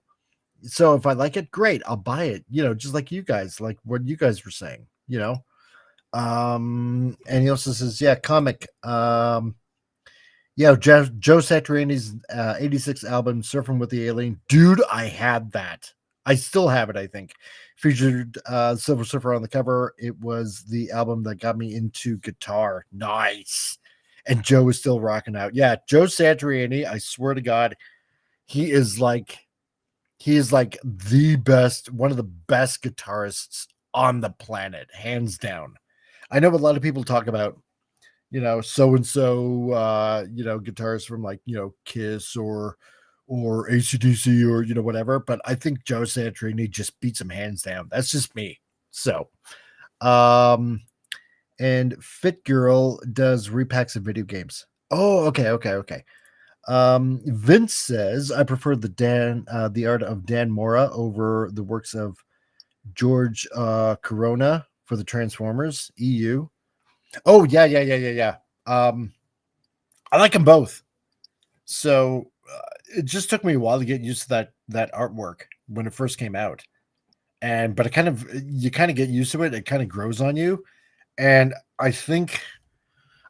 So if I like it, great, I'll buy it. Just like you guys, like what you guys were saying. And he also says, yeah, comic. Yeah, Joe Satriani's 86 album, Surfing with the Alien. Dude, I had that. I still have it, I think. Featured Silver Surfer on the cover. It was the album that got me into guitar. Nice. And Joe is still rocking out. Yeah, Joe Satriani, I swear to God, he is like the best, one of the best guitarists on the planet, hands down. I know a lot of people talk about, so and so, guitarists from like, Kiss or AC/DC or whatever. But I think Joe Satriani just beats him hands down. That's just me. So, and Fit Girl does repacks of video games. Oh, okay. Vince says I prefer the art of Dan Mora over the works of George Corona for the Transformers EU. Oh yeah. I like them both. So it just took me a while to get used to that artwork when it first came out, but you kind of get used to it. It kind of grows on you, and I think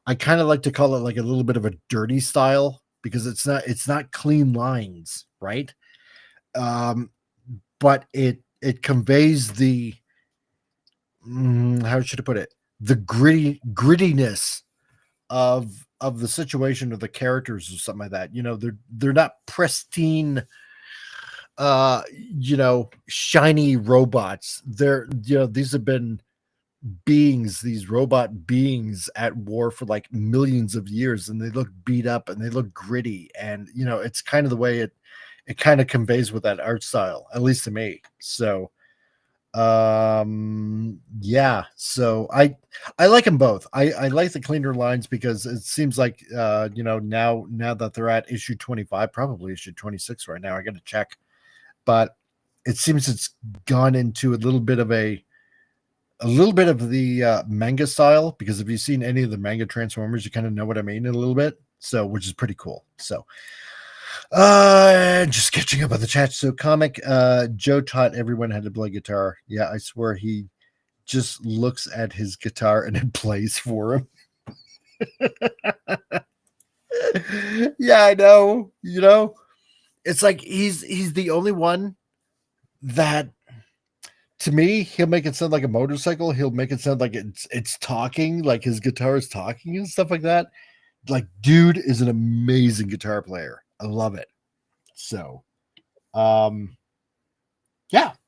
I kind of like to call it like a little bit of a dirty style, because it's not clean lines, right? But it conveys the how should I put it, the grittiness of the situation or the characters or something like that. They're not pristine, shiny robots. These have been these robot beings at war for like millions of years, and they look beat up and they look gritty, and it's kind of the way it kind of conveys with that art style, at least to me. So yeah, so I like them both. I like the cleaner lines, because it seems like now that they're at issue 25, probably issue 26 right now, I gotta check, but it seems it's gone into a little bit of the manga style, because if you've seen any of the manga Transformers, you kind of know what I mean in a little bit, so which is pretty cool. So just catching up on the chat. So comic, Joe taught everyone how to play guitar. Yeah, I swear he just looks at his guitar and it plays for him. Yeah, I know. It's like he's the only one that, to me, he'll make it sound like a motorcycle. He'll make it sound like it's talking, like his guitar is talking and stuff like that. Like, dude is an amazing guitar player. I love it. So, yeah.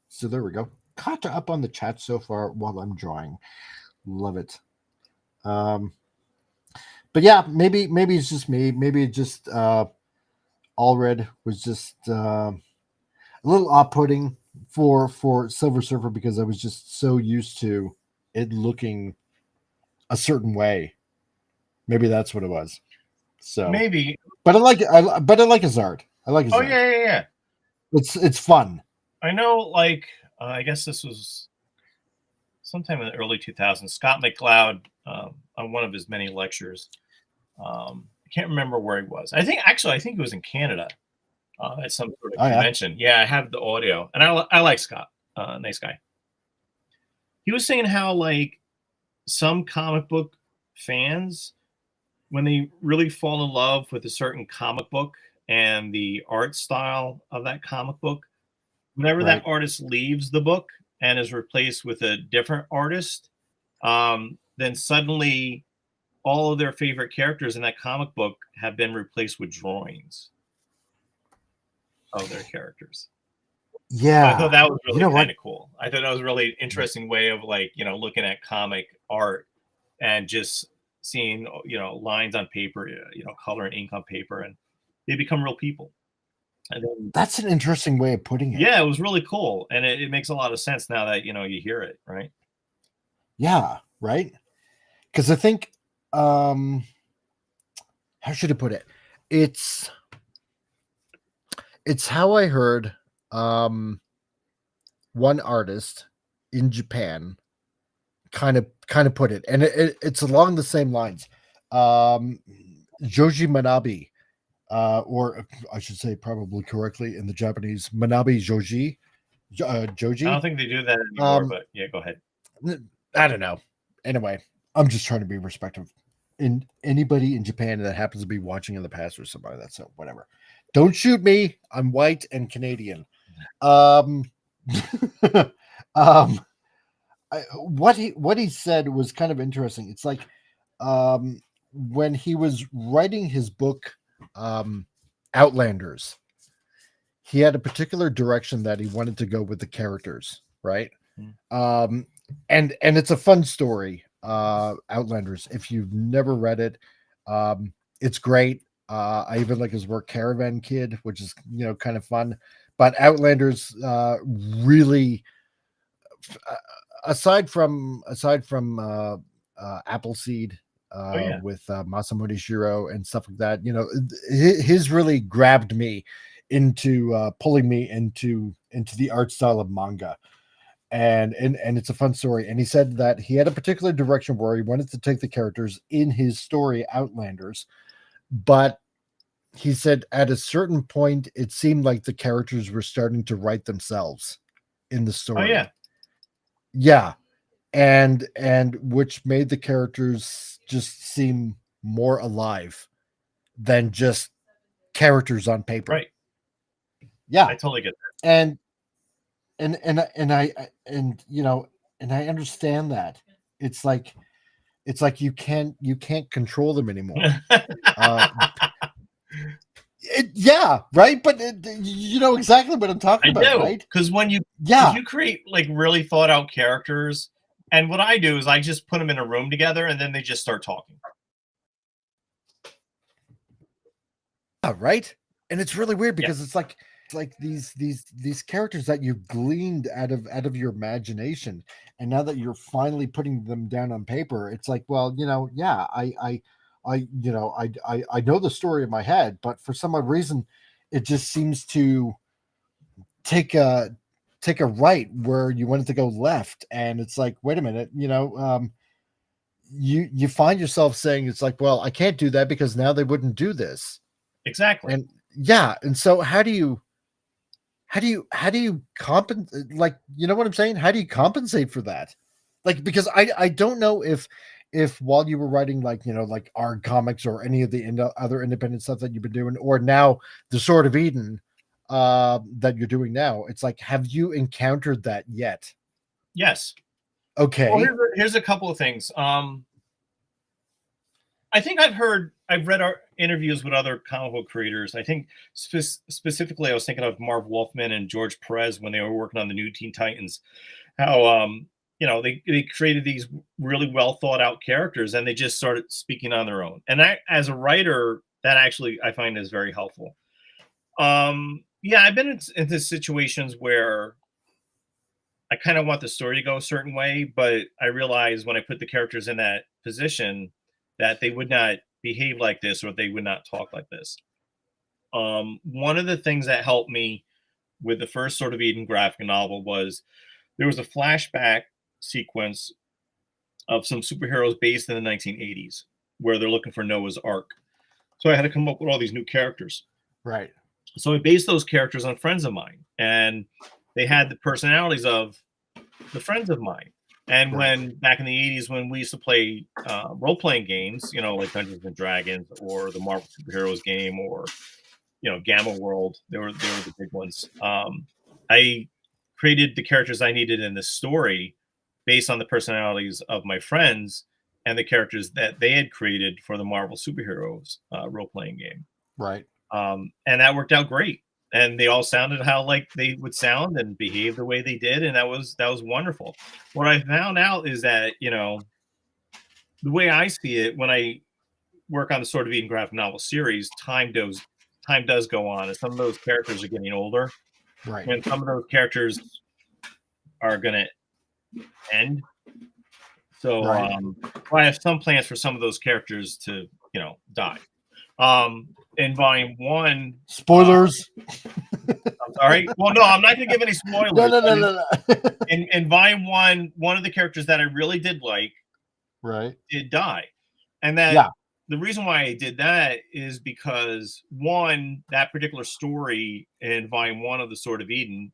So there we go. Caught up on the chat so far while I'm drawing. Love it. But yeah, maybe it's just me. Maybe it just Allred was just a little off-putting for Silver Surfer, because I was just so used to it looking a certain way. Maybe that's what it was. So maybe, but I like it. But I like his art. I like his art. Yeah. It's fun. I know, like, I guess this was sometime in the early 2000s. Scott McCloud, on one of his many lectures, I can't remember where he was. I think he was in Canada at some sort of convention. Yeah, I have the audio, and I like Scott. Nice guy. He was saying how, like, some comic book fans, when they really fall in love with a certain comic book and the art style of that comic book, whenever that artist leaves the book and is replaced with a different artist, then suddenly all of their favorite characters in that comic book have been replaced with drawings of their characters. Yeah, I thought that was really kind of cool. I thought that was a really interesting way of, like, looking at comic art and just seeing, lines on paper, color and ink on paper, and they become real people. And then, that's an interesting way of putting it. Yeah, it was really cool, and it makes a lot of sense now that you hear it, right? Yeah, right. Because I think, how should I put it? It's how I heard one artist in Japan kind of put it, and it's along the same lines. Joji Manabe, or I should say probably correctly in the Japanese, Manabe Joji. Joji. I don't think they do that anymore, but yeah, go ahead. I don't know. Anyway, I'm just trying to be respectful in anybody in Japan that happens to be watching in the past or somebody that's so whatever. Don't shoot me. I'm white and Canadian. What he said was kind of interesting. It's like when he was writing his book Outlanders, he had a particular direction that he wanted to go with the characters, right? And it's a fun story, Outlanders. If you've never read it, it's great. I even like his work Caravan Kid, which is kind of fun. But Outlanders really, aside from Appleseed with Masamune Shiro and stuff like that, his really grabbed me into pulling me into the art style of manga. And it's a fun story. And he said that he had a particular direction where he wanted to take the characters in his story Outlanders, but he said at a certain point it seemed like the characters were starting to write themselves in the story. Yeah. And which made the characters just seem more alive than just characters on paper. Right. Yeah. I totally get that. And I understand that. It's like you can't control them anymore. Yeah, right. But you know exactly what I'm talking about, right? Because when if you create like really thought out characters, and what I do is I just put them in a room together, and then they just start talking. Right. And it's really weird because it's like these characters that you've gleaned out of your imagination, and now that you're finally putting them down on paper, it's like, well, I know the story in my head, but for some odd reason, it just seems to take a right where you want it to go left, and it's like, wait a minute, you find yourself saying, it's like, well, I can't do that because now they wouldn't do this exactly. And and so how do you compensate? Like, you know what I'm saying? How do you compensate for that? Like, because I don't know if while you were writing, like, like ARG comics or any of the other independent stuff that you've been doing, or now the Sword of Eden that you're doing now, it's like, have you encountered that yet? Yes. Okay. Well, here's a couple of things. I think I've read our interviews with other comic book creators. I think specifically I was thinking of Marv Wolfman and George Perez when they were working on the new Teen Titans. How they created these really well thought out characters, and they just started speaking on their own. And as a writer, that actually I find is very helpful. I've been into situations where I kind of want the story to go a certain way, but I realize when I put the characters in that position that they would not behave like this, or they would not talk like this. One of the things that helped me with the first Sword of Eden graphic novel was there was a flashback sequence of some superheroes based in the 1980s where they're looking for Noah's Ark. So I had to come up with all these new characters. Right. So I based those characters on friends of mine, and they had the personalities of the friends of mine. And when back in the 80s, when we used to play role-playing games, like Dungeons and Dragons or the Marvel Superheroes game, or Gamma World, they were the big ones. I created the characters I needed in the story based on the personalities of my friends and the characters that they had created for the Marvel Superheroes role-playing game. Right. And that worked out great. And they all sounded how like they would sound and behave the way they did, and that was wonderful. What I found out is that the way I see it, when I work on the Sword of Eden graphic novel series, time does go on, and some of those characters are getting older, right? And some of those characters are going to end. So I have some plans for some of those characters to die. In volume 1, spoilers. Sorry. Well, no, I'm not going to give any spoilers. No. In Volume 1, one of the characters that I really did like did die. And that the reason why I did that is because, one, that particular story in Volume 1 of The Sword of Eden,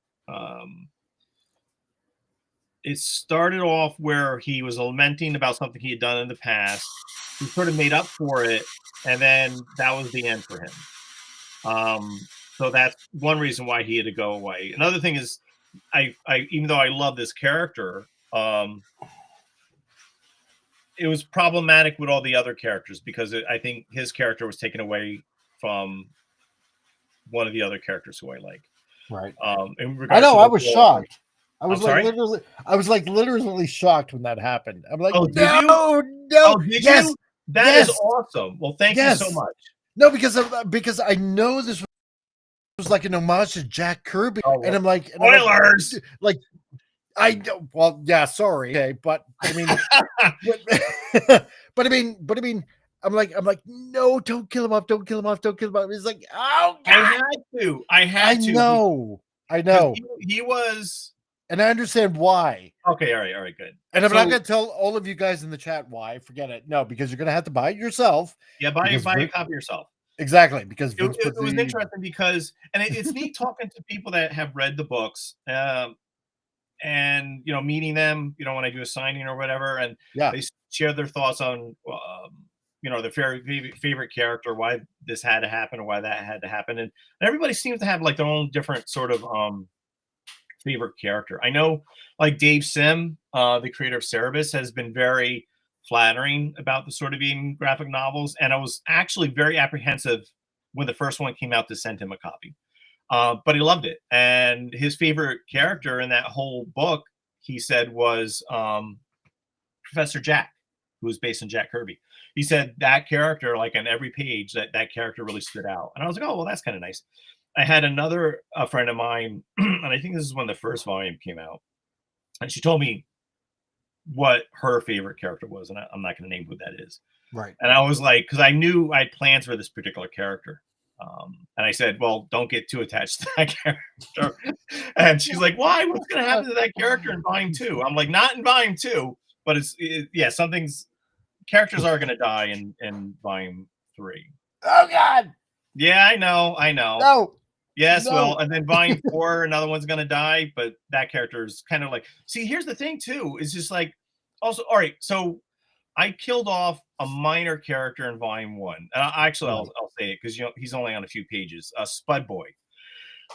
it started off where he was lamenting about something he had done in the past. He sort of made up for it, and then that was the end for him. So that's one reason why he had to go away. Another thing is, I even though I love this character, it was problematic with all the other characters because I think his character was taken away from one of the other characters who I like. Right. I know. I was shocked. I was literally shocked when that happened. I'm like, no. Oh, did you? That is awesome. Well, thank you so much. No, because I know this was like an homage to Jack Kirby, and I'm like, spoilers. I know. Well, yeah, sorry, okay, but I mean, but I mean, I'm like, no, don't kill him off, don't kill him off, don't kill him off. He's like, oh, God. I had to. I know. He was, and I understand why. Okay, all right, good. And I'm not going to tell all of you guys in the chat why. Forget it. No, because you're going to have to buy it yourself. Yeah, buy a copy yourself. Exactly, because it was interesting because, and it's neat talking to people that have read the books, and meeting them, when I do a signing or whatever, and they share their thoughts on, their favorite character, why this had to happen or why that had to happen, and everybody seems to have like their own different sort of favorite character. I know, like Dave Sim, the creator of Cerebus, has been very flattering about the Sword of Eden graphic novels, and I was actually very apprehensive when the first one came out to send him a copy, but he loved it. And his favorite character in that whole book, he said, was Professor Jack, who was based on Jack Kirby. He said that character, like on every page, that character really stood out. And I was like, oh, well, that's kind of nice. I had another friend of mine, and I think this is when the first volume came out, and she told me what her favorite character was, and I'm not going to name who that is. Right. And I was like, because I knew I had plans for this particular character. And I said, well, don't get too attached to that character. And she's like, why? What's going to happen to that character in Volume 2? I'm like, not in Volume 2, but characters are going to die in Volume 3. Oh, God. Yeah, I know. No. Yes, no. Well, and then Volume 4, another one's going to die, but that character is kind of like, see, here's the thing, too, is just like, also, all right, so I killed off a minor character in Volume 1. And I'll say it because he's only on a few pages. Spud Boy.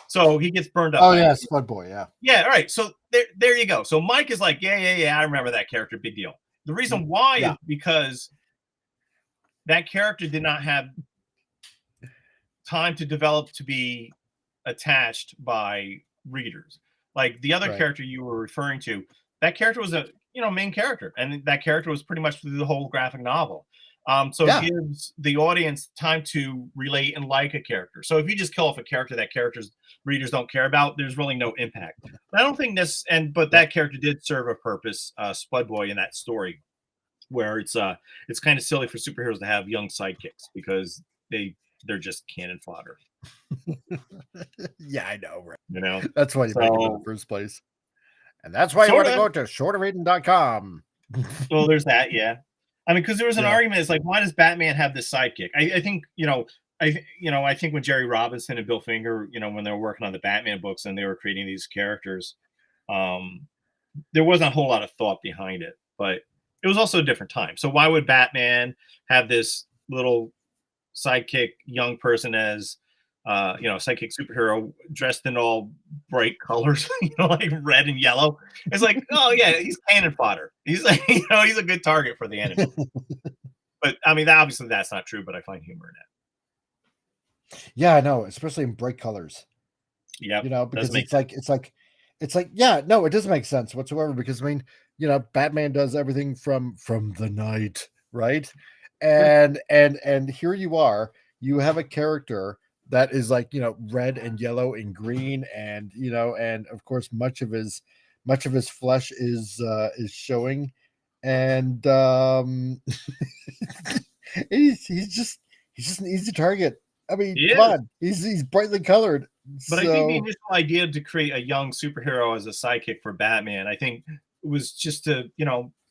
So he gets burned up. Oh yeah, Spud Boy. Yeah. Yeah. All right. So there you go. So Mike is like, yeah. I remember that character. Big deal. The reason why is because that character did not have time to develop to be attached by readers. Like the other character you were referring to, that character was a main character, and that character was pretty much through the whole graphic novel. So it gives the audience time to relate and like a character. So if you just kill off a character that readers don't care about, there's really no impact. I don't think this, but that character did serve a purpose, Spud Boy, in that story, where it's kind of silly for superheroes to have young sidekicks because they're just cannon fodder. Yeah, I know, right? That's why you make it in the first place. And that's why you want to go to shortofeden.com. Well, there's that, yeah. I mean, because there was an argument. It's like, why does Batman have this sidekick? I think, I think when Jerry Robinson and Bill Finger, when they were working on the Batman books and they were creating these characters, there wasn't a whole lot of thought behind it. But it was also a different time. So why would Batman have this little sidekick young person as sidekick superhero dressed in all bright colors, like red and yellow? It's like, oh yeah, he's cannon fodder. He's like, he's a good target for the enemy. But I mean, obviously that's not true, but I find humor in it. Yeah, I know, especially in bright colors. Yeah, because it's like, yeah, no, it doesn't make sense whatsoever. Because I mean, Batman does everything from the night, right? And here you are, you have a character that is like, red and yellow and green, and and of course much of his flesh is showing, and he's just an easy target. I mean, come on, he's brightly colored. But I think the initial idea to create a young superhero as a sidekick for Batman, I think it was just to,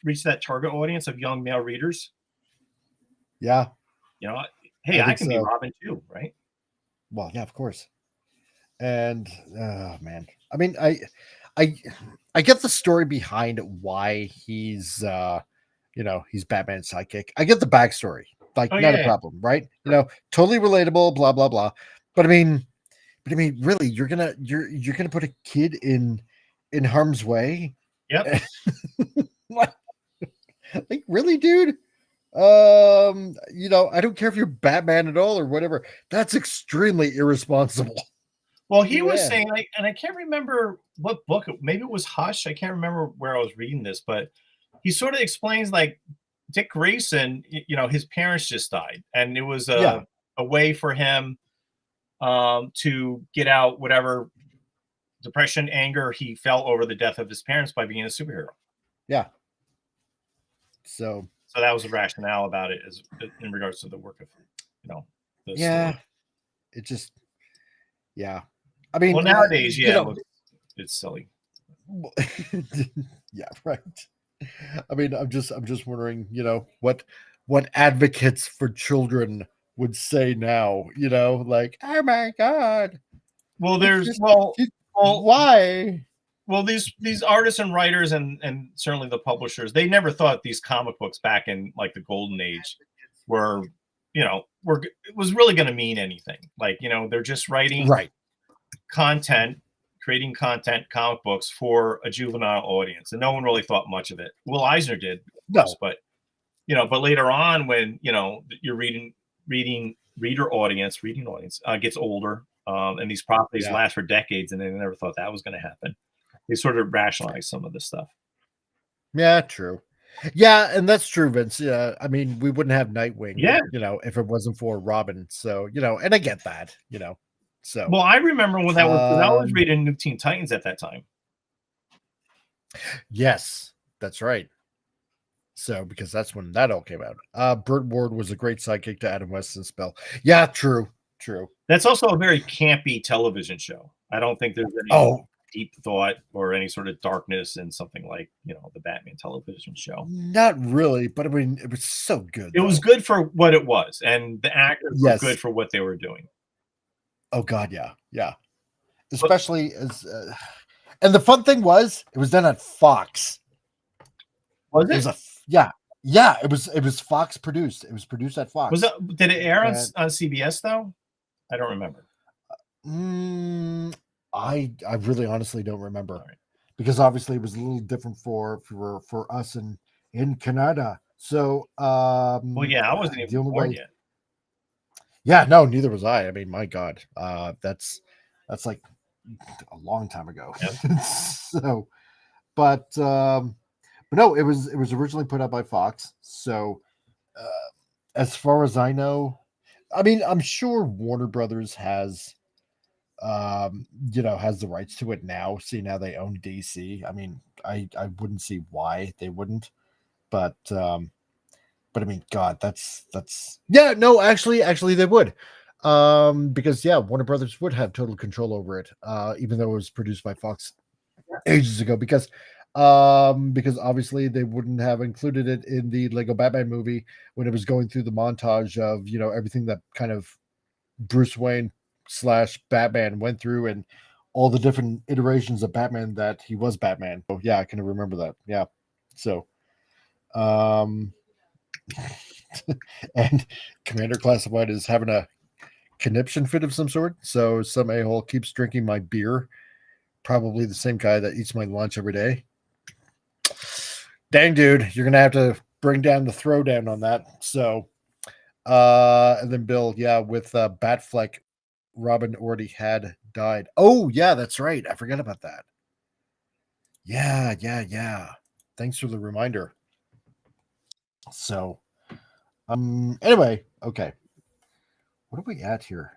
reach that target audience of young male readers. Yeah. Hey, I can be Robin too, right? Well, yeah, of course. And man, I mean, I get the story behind why he's he's Batman's sidekick. I get the backstory, like not a problem, right? Totally relatable, blah blah blah. But I mean, really, you're gonna put a kid in harm's way? Yep. Like really, dude? I don't care if you're Batman at all or whatever. That's extremely irresponsible. Well, he was saying, and I can't remember what book, maybe it was Hush. I can't remember where I was reading this, but he sort of explains like Dick Grayson, his parents just died, and it was a way for him to get out whatever depression, anger he felt over the death of his parents by being a superhero. Yeah. So that was the rationale about it, as in regards to the work of, the story. It just, I mean, well, nowadays, it's silly. Yeah, right. I mean, I'm just wondering, what advocates for children would say now, like, oh my God. Well, why? Well, these artists and writers and certainly the publishers, they never thought these comic books back in like the golden age were it was really going to mean anything. Like, they're just writing content, creating content, comic books for a juvenile audience, and no one really thought much of it. Will Eisner did, but later on, when your reading audience gets older, and these properties last for decades, and they never thought that was going to happen. They sort of rationalize some of this stuff. Yeah, true. Yeah, and that's true, Vince. Yeah, I mean, we wouldn't have Nightwing, if it wasn't for Robin. So, and I get that, So, well, I remember when that was. I was reading New Teen Titans at that time. Yes, that's right. So, because that's when that all came out. Burt Ward was a great sidekick to Adam West's spell. Yeah, true. That's also a very campy television show. I don't think there's any deep thought or any sort of darkness in something like the Batman television show. Not really, but I mean, it was so good. It was good for what it was, and the actors were good for what they were doing. Oh God, yeah. Especially as, and the fun thing was, it was done at Fox. Was it? It was It was Fox produced. It was produced at Fox. Did it air on CBS though? I don't remember. I really honestly don't remember, because obviously it was a little different for us in Canada. So, I wasn't even born yet. Yeah, no, neither was I. I mean, my God, that's like a long time ago. Yep. So, but no, it was originally put out by Fox. So, as far as I know, I mean, I'm sure Warner Brothers has the rights to it now, seeing how they own DC. I mean, I wouldn't see why they wouldn't, but I mean, God, that's no, actually they would, because Warner Brothers would have total control over it, even though it was produced by Fox ages ago, because obviously they wouldn't have included it in the Lego Batman movie when it was going through the montage of everything that kind of Bruce Wayne / Batman went through, and all the different iterations of Batman that he was Batman. Oh yeah, I can remember that. Yeah. So and Commander Classified is having a conniption fit of some sort. So some a-hole keeps drinking my beer. Probably the same guy that eats my lunch every day. Dang, dude, you're gonna have to bring down the throwdown on that. So and then Bill, with Batfleck, Robin already had died. Oh, yeah, that's right. I forgot about that. Yeah. Thanks for the reminder. So, anyway, okay. What are we at here?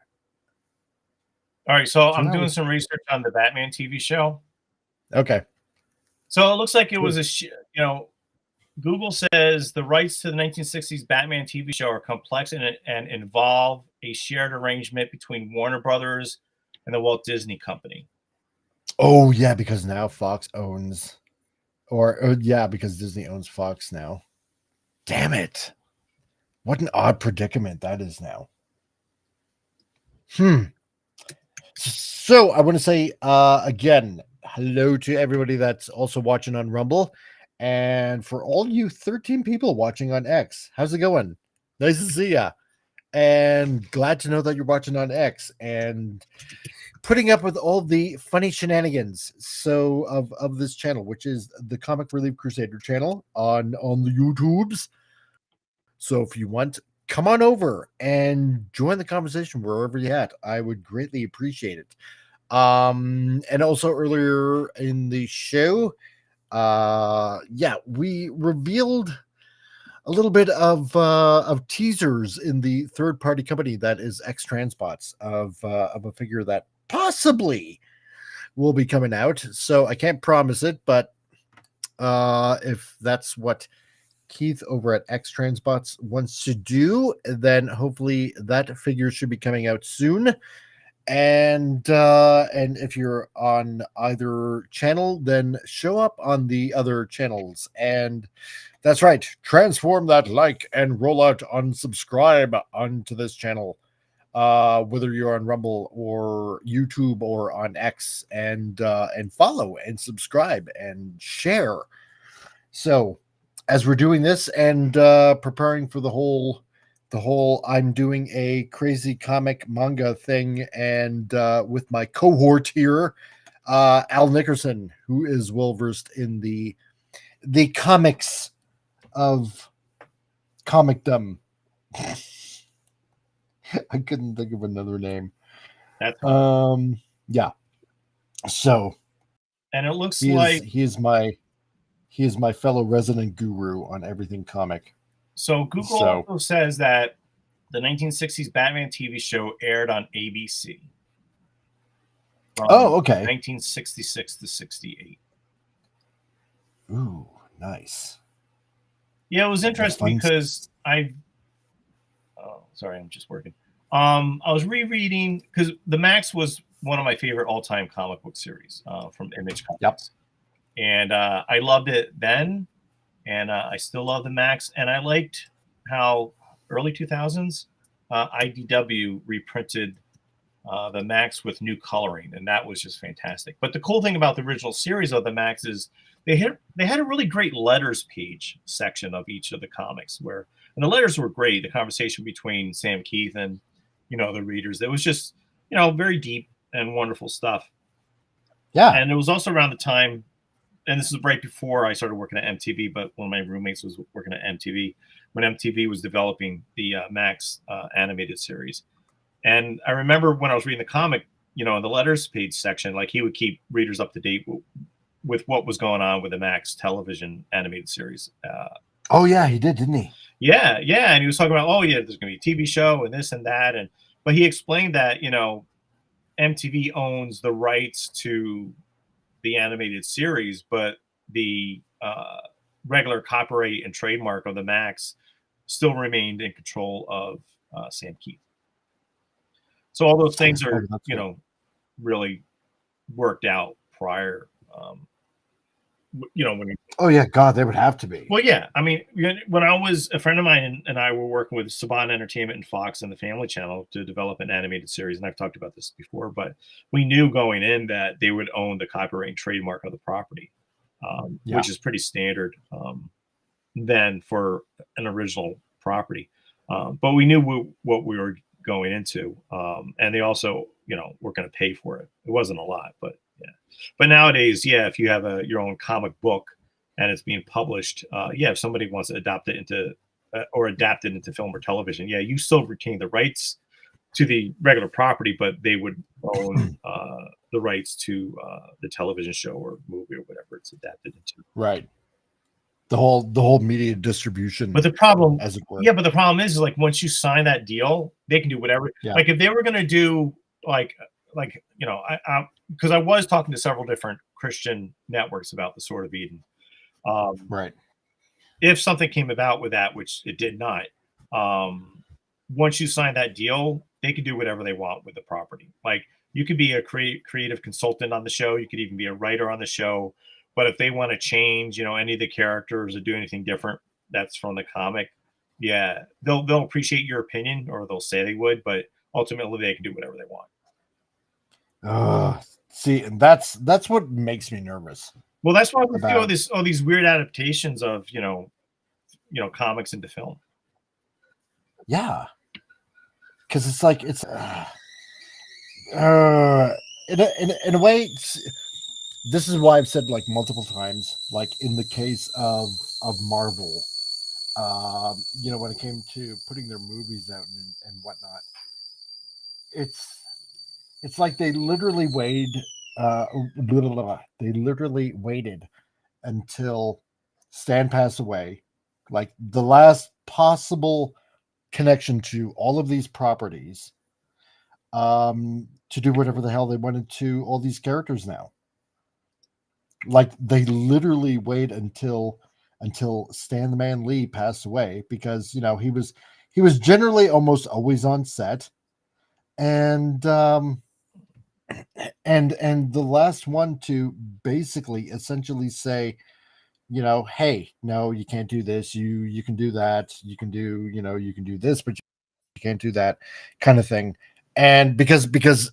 All right, so I'm doing some research on the Batman TV show. Okay. So it looks like it was Google says the rights to the 1960s Batman TV show are complex and involve a shared arrangement between Warner Brothers and the Walt Disney Company. Oh yeah, because now Fox owns, or yeah, because Disney owns Fox now. Damn it! What an odd predicament that is now. So I want to say again, hello to everybody that's also watching on Rumble, and for all you 13 people watching on X, how's it going? Nice to see ya, and glad to know that you're watching on X and putting up with all the funny shenanigans of this channel, which is the Comic Relief Crusader channel on the YouTubes. So if you want, come on over and join the conversation wherever you're at. I would greatly appreciate it. And also earlier in the show, we revealed a little bit of teasers in the third-party company that is X Transbots of a figure that possibly will be coming out. So I can't promise it, but if that's what Keith over at X Transbots wants to do, then hopefully that figure should be coming out soon. And if you're on either channel, then show up on the other channels. And that's right, transform that like and roll out unsubscribe onto this channel, whether you're on Rumble or YouTube or on X, and follow and subscribe and share. So as we're doing this and preparing for the whole I'm doing a crazy comic manga thing, and with my cohort here, Al Nickerson, who is well versed in the comics of comicdom. I couldn't think of another name. That's yeah. So, and it looks he like is my fellow resident guru on everything comic. So Google also says that the 1960s Batman TV show aired on ABC. Oh, okay. 1966 to 68. Ooh, nice. Yeah, it was interesting because sorry, I'm just working. I was rereading because the Max was one of my favorite all-time comic book series from Image Comics. Yep. And I loved it then. And I still love the Max. And I liked how early 2000s IDW reprinted the Max with new coloring. And that was just fantastic. But the cool thing about the original series of the Max is they had a really great letters page section of each of the comics and the letters were great. The conversation between Sam Keith and, the readers, it was just, very deep and wonderful stuff. Yeah. And it was also around the time, and this is right before I started working at MTV, but one of my roommates was working at MTV when MTV was developing the Max animated series. And I remember when I was reading the comic, in the letters page section, like he would keep readers up to date with what was going on with the Max television animated series. Oh yeah, he did, didn't he? Yeah. And he was talking about, there's going to be a TV show and this and that. But he explained that, MTV owns the rights to the animated series, but the regular copyright and trademark of the Max still remained in control of Sam Keith. So all those things are, really worked out prior. Oh yeah, God, they would have to be. Well, yeah. I mean, when I was a friend of mine and I were working with Saban Entertainment and Fox and the Family Channel to develop an animated series, and I've talked about this before, but we knew going in that they would own the copyright and trademark of the property, which is pretty standard then for an original property. But we knew what we were going into, and they also, were going to pay for it. It wasn't a lot, but yeah. But nowadays, if you have your own comic book and it's being published, if somebody wants to adapt it into film or television, you still retain the rights to the regular property, but they would own the rights to the television show or movie or whatever it's adapted into. Right. The whole media distribution. But the problem, as it were. Yeah, but the problem is like once you sign that deal, they can do whatever. Yeah. Like if they were going to do because I was talking to several different Christian networks about the Sword of Eden. Right. If something came about with that, which it did not, once you sign that deal, they can do whatever they want with the property. Like you could be a creative consultant on the show. You could even be a writer on the show. But if they want to change, any of the characters or do anything different that's from the comic, yeah, they'll appreciate your opinion, or they'll say they would, but ultimately they can do whatever they want. See, and that's what makes me nervous. Well, that's why we see all these weird adaptations of comics into film. Yeah, because it's like in a way. This is why I've said like multiple times, like in the case of Marvel, when it came to putting their movies out and whatnot, it's like they literally waited until Stan passed away, like the last possible connection to all of these properties, to do whatever the hell they wanted to all these characters now. Like they literally wait until Stan the Man Lee passed away, because he was generally almost always on set, and the last one to basically essentially say, hey, no, you can't do this, you can do that, you can do you can do this, but you can't do that, kind of thing. And because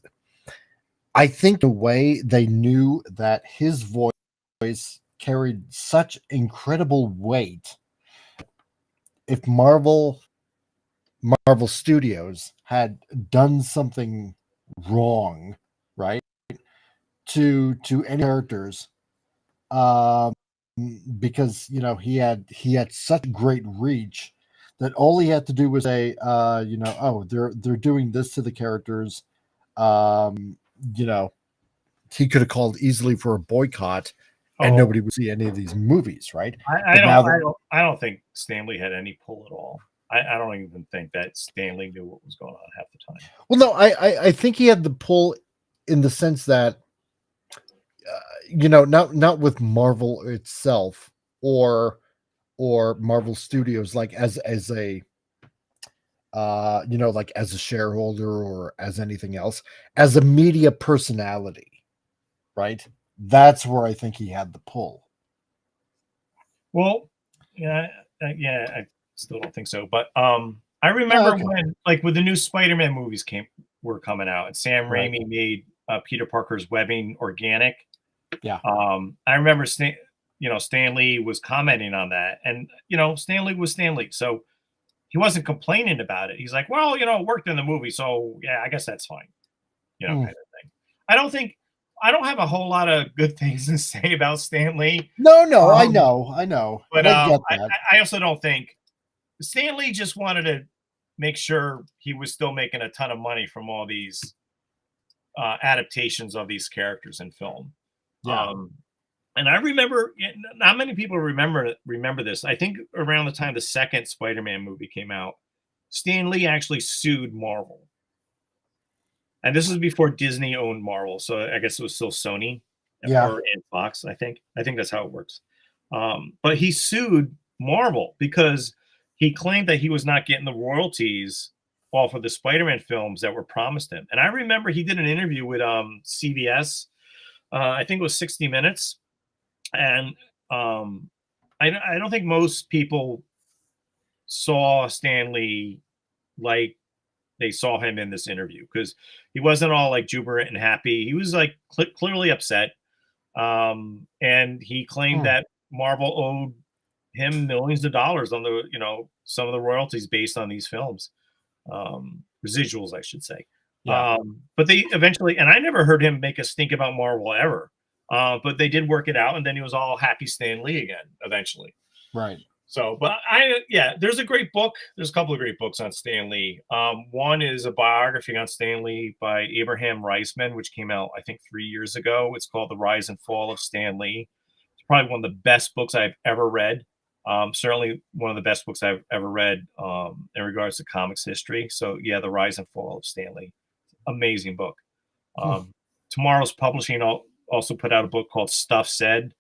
I think the way they knew that his voice carried such incredible weight, if Marvel Studios had done something wrong, right, to any characters, because he had such great reach that all he had to do was say, they're doing this to the characters, he could have called easily for a boycott, and nobody would see any of these movies, right? I don't think Stan Lee had any pull at all. I don't even think that Stan Lee knew what was going on half the time. Well, no, I think he had the pull in the sense that, not with Marvel itself or Marvel Studios, like as a like as a shareholder or as anything else, as a media personality, right? That's where I think he had the pull. Well, I still don't think so. But I remember when, like, with the new Spider-Man movies were coming out, and Sam Raimi made Peter Parker's webbing organic. Yeah. I remember Stan Lee was commenting on that, and Stan Lee was Stan Lee, so he wasn't complaining about it. He's like, well, it worked in the movie, so yeah, I guess that's fine. Kind of thing. I don't have a whole lot of good things to say about Stan Lee. No, I know. But I also don't think Stan Lee just wanted to make sure he was still making a ton of money from all these adaptations of these characters in film. Yeah. And I remember, not many people remember this. I think around the time the second Spider-Man movie came out, Stan Lee actually sued Marvel. And this was before Disney owned Marvel, so I guess it was still Sony and Fox. I think that's how it works. But he sued Marvel because he claimed that he was not getting the royalties off of the Spider-Man films that were promised him. And I remember he did an interview with CBS. I think it was 60 Minutes. And I don't think most people saw Stan Lee like they saw him in this interview, because he wasn't all like jubilant and happy. He was like clearly upset. And he claimed that Marvel owed him millions of dollars on the, some of the royalties based on these films, residuals, I should say. Yeah. But they eventually, and I never heard him make a stink about Marvel ever. But they did work it out, and then he was all happy Stan Lee again eventually. Right. So, but there's a great book. There's a couple of great books on Stan Lee. One is a biography on Stan Lee by Abraham Reisman, which came out, I think, 3 years ago. It's called The Rise and Fall of Stan Lee. It's probably one of the best books I've ever read. Certainly one of the best books I've ever read in regards to comics history. So, yeah, The Rise and Fall of Stan Lee. Amazing book. Tomorrow's Publishing also put out a book called Stuff Said.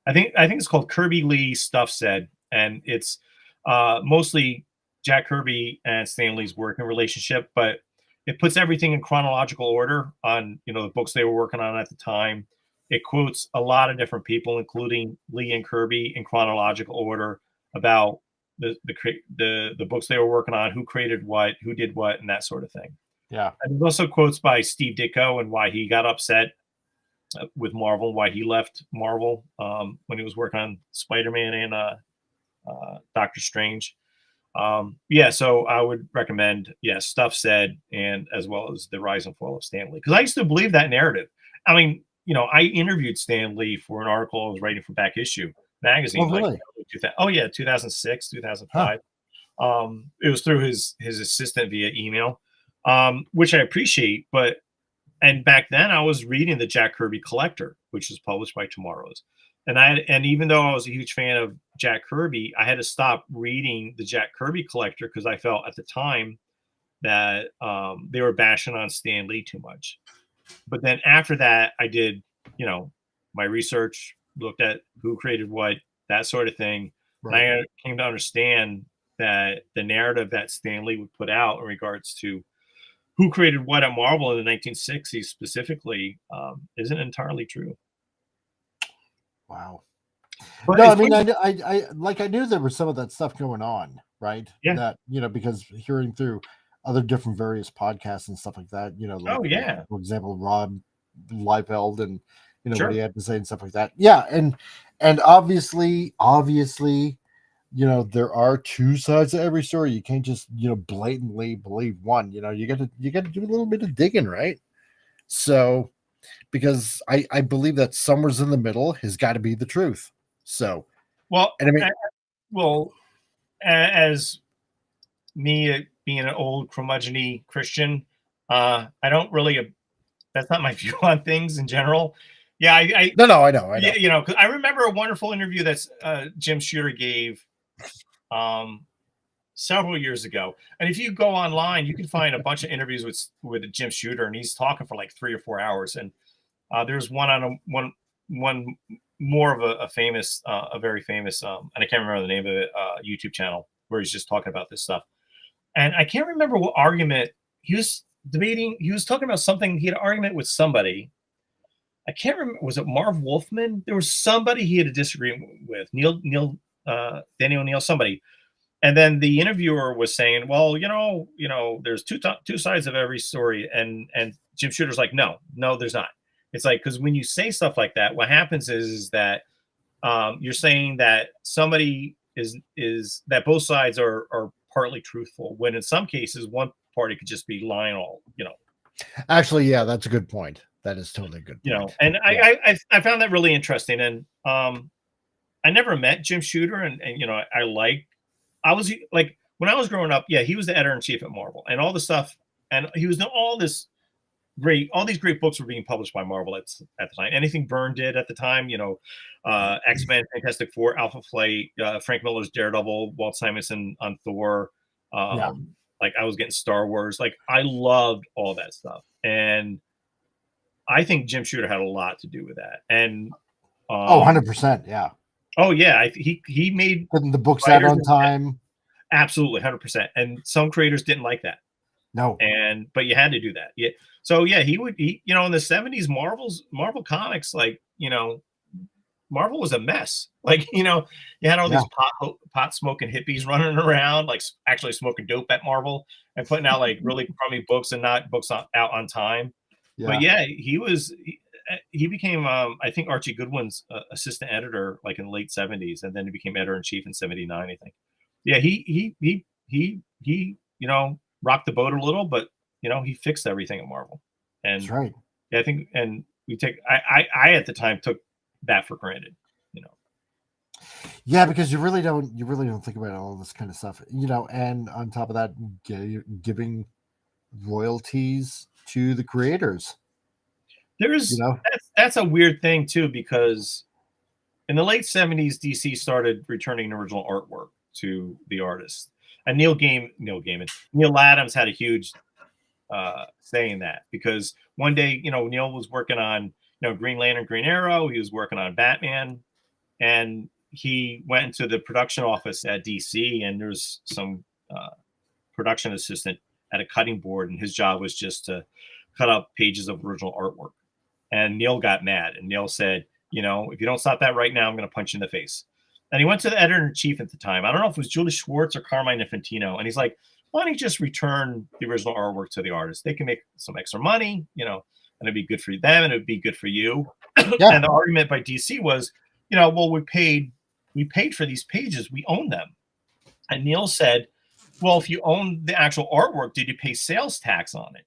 I think it's called Kirby Lee Stuff Said. And it's mostly Jack Kirby and Stan Lee's working relationship, but it puts everything in chronological order on, you know, the books they were working on at the time. It quotes a lot of different people, including Lee and Kirby, in chronological order about the books they were working on, who created what, who did what, and that sort of thing. Yeah. And there's also quotes by Steve Ditko and why he got upset with Marvel, why he left Marvel when he was working on Spider-Man and Doctor Strange. Yeah, so I would recommend, Stuff Said, and as well as The Rise and Fall of Stan Lee, because I used to believe that narrative. I mean, you know, I interviewed Stan Lee for an article I was writing for Back Issue magazine. Oh, really? Like, 2006, 2005. It was through his assistant via email, which I appreciate. And back then I was reading the Jack Kirby Collector, which is published by Tomorrow's. And even though I was a huge fan of Jack Kirby, I had to stop reading the Jack Kirby Collector because I felt at the time that they were bashing on Stan Lee too much. But then after that, I did, you know, my research, looked at who created what, that sort of thing. Right. And I came to understand that the narrative that Stan Lee would put out in regards to who created what at Marvel in the 1960s specifically isn't entirely true. Wow. But no, I mean, I knew there was some of that stuff going on, right? Yeah. That, you know, because hearing through other different various podcasts and stuff like that, you know, like, for example, Rob Liefeld and, you know, what he had to say and stuff like that. Yeah. And obviously, you know, there are two sides to every story. You can't just, you know, blatantly believe one. You know, you got to do a little bit of digging, right? So, because I believe that somewhere in the middle has got to be the truth. So, well, and I mean, well, as me being an old curmudgeon-y Christian, I don't really. That's not my view on things in general. Yeah, I know. Yeah, you know, 'cause I remember a wonderful interview that Jim Shooter gave several years ago. And if you go online, you can find a bunch of interviews with Jim Shooter, and he's talking for like 3 or 4 hours. And there's one more of a famous, a very famous, and I can't remember the name of it, YouTube channel where he's just talking about this stuff. And I can't remember what argument he was debating. He was talking about something. He had an argument with somebody. I can't remember. Was it Marv Wolfman? There was somebody he had a disagreement with. Daniel Neal, somebody. And then the interviewer was saying, well, you know, there's two sides of every story. And Jim Shooter's like, no, there's not. It's like, because when you say stuff like that, what happens is that you're saying that somebody is that both sides are partly truthful, when in some cases one party could just be lying all, you know. Actually, yeah, that's a good point. That is totally a good point. You know, and yeah. I found that really interesting. And I never met Jim Shooter, and you know, I was like, when I was growing up, yeah, he was the editor-in-chief at Marvel, and all the stuff, and he was doing all these great books were being published by Marvel at the time. Anything Byrne did at the time, you know, X-Men, Fantastic Four, Alpha Flight, Frank Miller's Daredevil, Walt Simonson on Thor, like I was getting Star Wars. Like I loved all that stuff, and I think Jim Shooter had a lot to do with that. And 100%, yeah. Oh yeah, he made putting the books out on time. Absolutely, 100%. And some creators didn't like that. No. But you had to do that. Yeah. So yeah, he you know, in the 70s, Marvel Comics, like, you know, Marvel was a mess. Like, you know, you had all these pot smoking hippies running around, like actually smoking dope at Marvel and putting out like really crummy books and not books out on time. Yeah. But yeah, he became I think Archie Goodwin's assistant editor like in the late 70s, and then he became editor-in-chief in 79, I think. Yeah, he you know, rocked the boat a little, but you know, he fixed everything at Marvel. And that's right. Yeah, I think, and I at the time took that for granted, you know. Yeah, because you really don't think about all this kind of stuff, you know. And on top of that, giving royalties to the creators. There's, you know, that's a weird thing too, because in the late 70s, DC started returning original artwork to the artists, and Neil Adams had a huge say in that, because one day, you know, Neil was working on, you know, Green Lantern, Green Arrow. He was working on Batman, and he went into the production office at DC, and there's some production assistant at a cutting board, and his job was just to cut up pages of original artwork. And Neil got mad, and Neil said, you know, if you don't stop that right now, I'm going to punch you in the face. And he went to the editor-in-chief at the time. I don't know if it was Julie Schwartz or Carmine Infantino. And he's like, why don't you just return the original artwork to the artist? They can make some extra money, you know, and it'd be good for them, and it'd be good for you. Yeah. And the argument by DC was, you know, well, we paid for these pages. We own them. And Neil said, well, if you own the actual artwork, did you pay sales tax on it?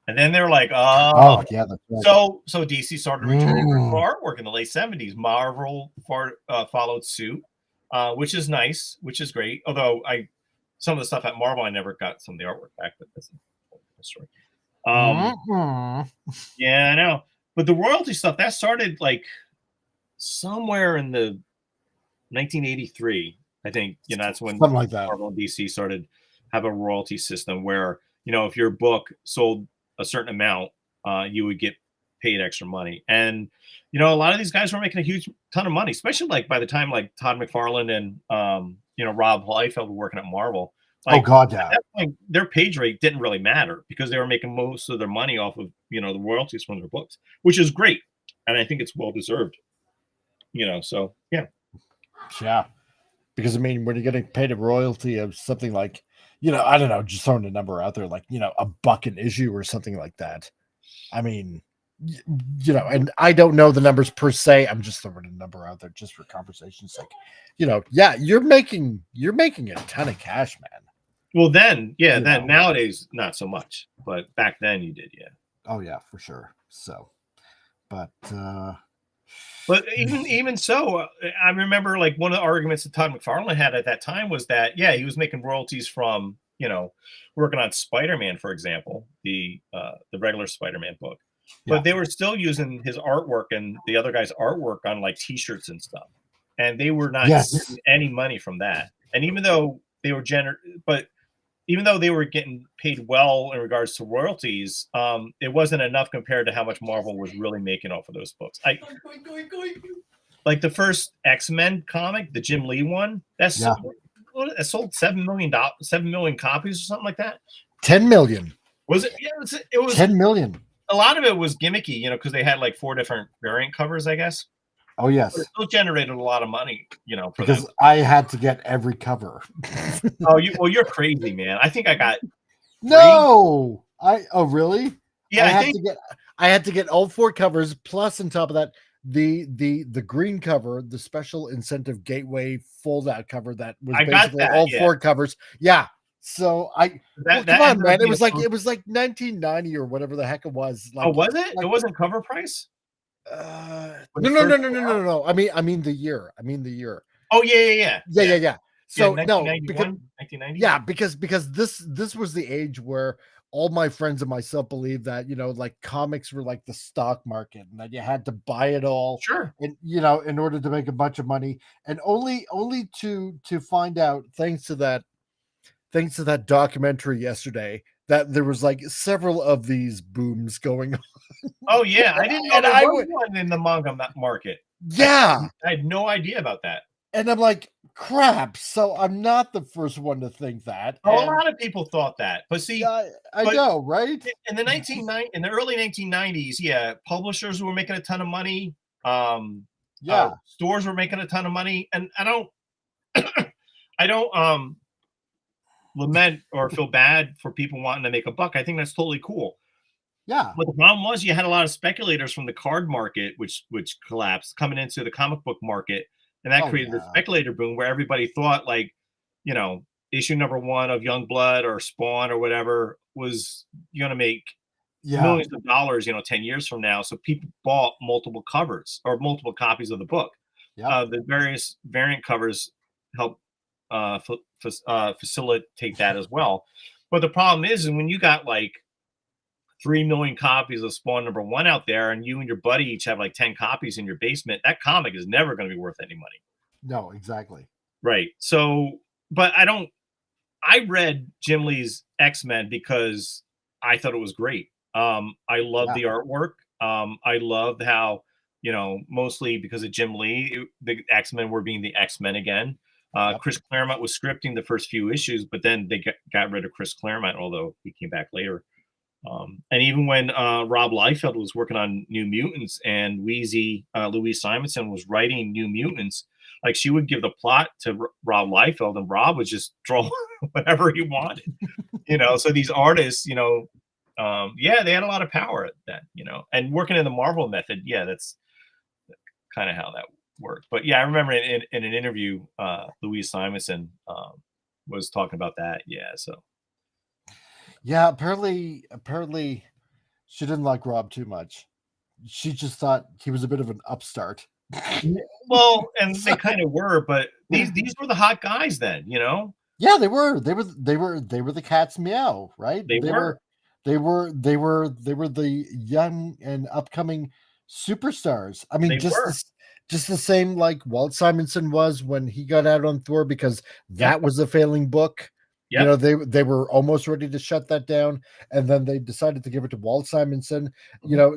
And then they're like, oh yeah, that's right. So DC started returning artwork in the late 70s. Marvel followed suit, which is nice, which is great. Although some of the stuff at Marvel, I never got some of the artwork back, but that's a story. Yeah, I know. But the royalty stuff, that started like somewhere in the 1983, I think. You know, that's when something like that. Marvel and DC started have a royalty system where, you know, if your book sold a certain amount, you would get paid extra money. And, you know, a lot of these guys were making a huge ton of money, especially like by the time like Todd McFarlane and, you know, Rob Liefeld were working at Marvel. Like, oh God, yeah. At that point, their page rate didn't really matter because they were making most of their money off of, you know, the royalties from their books, which is great. And I think it's well deserved, you know, so yeah. Yeah. Because I mean, when you're getting paid a royalty of something like, you know, I don't know, just throwing a number out there, like, you know, $1 an issue or something like that. I mean, you know, and I don't know the numbers per se. I'm just throwing a number out there just for conversation's sake. You know, yeah, you're making a ton of cash, man. Well, then, yeah, you then know. Nowadays, not so much, but back then you did, yeah. Oh yeah, for sure. So, but even so, I remember like one of the arguments that Todd McFarlane had at that time was that, yeah, he was making royalties from, you know, working on Spider-Man, for example, the regular Spider-Man book, but they were still using his artwork and the other guy's artwork on like T-shirts and stuff, and they were not getting any money from that. And even though they were even though they were getting paid well in regards to royalties, it wasn't enough compared to how much Marvel was really making off of those books. Like the first X-Men comic, the Jim Lee one, that sold 7 million copies or something like that. 10 million. Was it? Yeah, it was 10 million. A lot of it was gimmicky, you know, because they had like 4 different variant covers, I guess. Oh yes, but it still generated a lot of money, you know. Because I had to get every cover. You're crazy, man. I think I got. No, really? Yeah, I had to get all 4 covers, plus on top of that, the green cover, the special incentive gateway fold out cover that was basically all 4 covers. Yeah. So come on, man. It was like 1990 or whatever the heck it was. Like, was it? It wasn't cover price. No. I mean the year. Oh yeah. So no, because 1990. Yeah, because this was the age where all my friends and myself believed that, you know, like comics were like the stock market and that you had to buy it all. Sure. And, you know, in order to make a bunch of money, and only to find out, thanks to that documentary yesterday, that there was like several of these booms going on. Oh yeah, I didn't know there was one in the manga market. Yeah, I had no idea about that. And I'm like, crap. So I'm not the first one to think that. A lot of people thought that, but see, I know, right? In the early 1990s, yeah, publishers were making a ton of money. Stores were making a ton of money, and I don't lament or feel bad for people wanting to make a buck. I think that's totally cool. Yeah. But the problem was you had a lot of speculators from the card market, which collapsed, coming into the comic book market. And that created the speculator boom where everybody thought, like, you know, issue number 1 of Youngblood or Spawn or whatever was going to make millions of dollars, you know, 10 years from now. So people bought multiple covers or multiple copies of the book. The various variant covers help facilitate that as well. But the problem is when you got like 3 million copies of Spawn number 1 out there, and you and your buddy each have like 10 copies in your basement, that comic is never going to be worth any money. No, exactly. Right. So, but I read Jim Lee's X-Men because I thought it was great. I loved the artwork. I loved how, you know, mostly because of Jim Lee, the X-Men were being the X-Men again. Chris Claremont was scripting the first few issues, but then they got rid of Chris Claremont, although he came back later. And even when Rob Liefeld was working on New Mutants and Louise Simonson was writing New Mutants, like she would give the plot to Rob Liefeld and Rob would just draw whatever he wanted, So these artists, they had a lot of power at that, and working in the Marvel method. Yeah, that's kind of how that worked. But yeah, I remember in an interview, Louise Simonson was talking about that. Yeah. So. Yeah, apparently she didn't like Rob too much. She just thought he was a bit of an upstart. Well, and they kind of were, but these were the hot guys then, Yeah, they were the cat's meow, right? They were the young and upcoming superstars. I mean, just the same like Walt Simonson was when he got out on Thor, because that was a failing book. Yep. They were almost ready to shut that down, and then they decided to give it to Walt Simonson.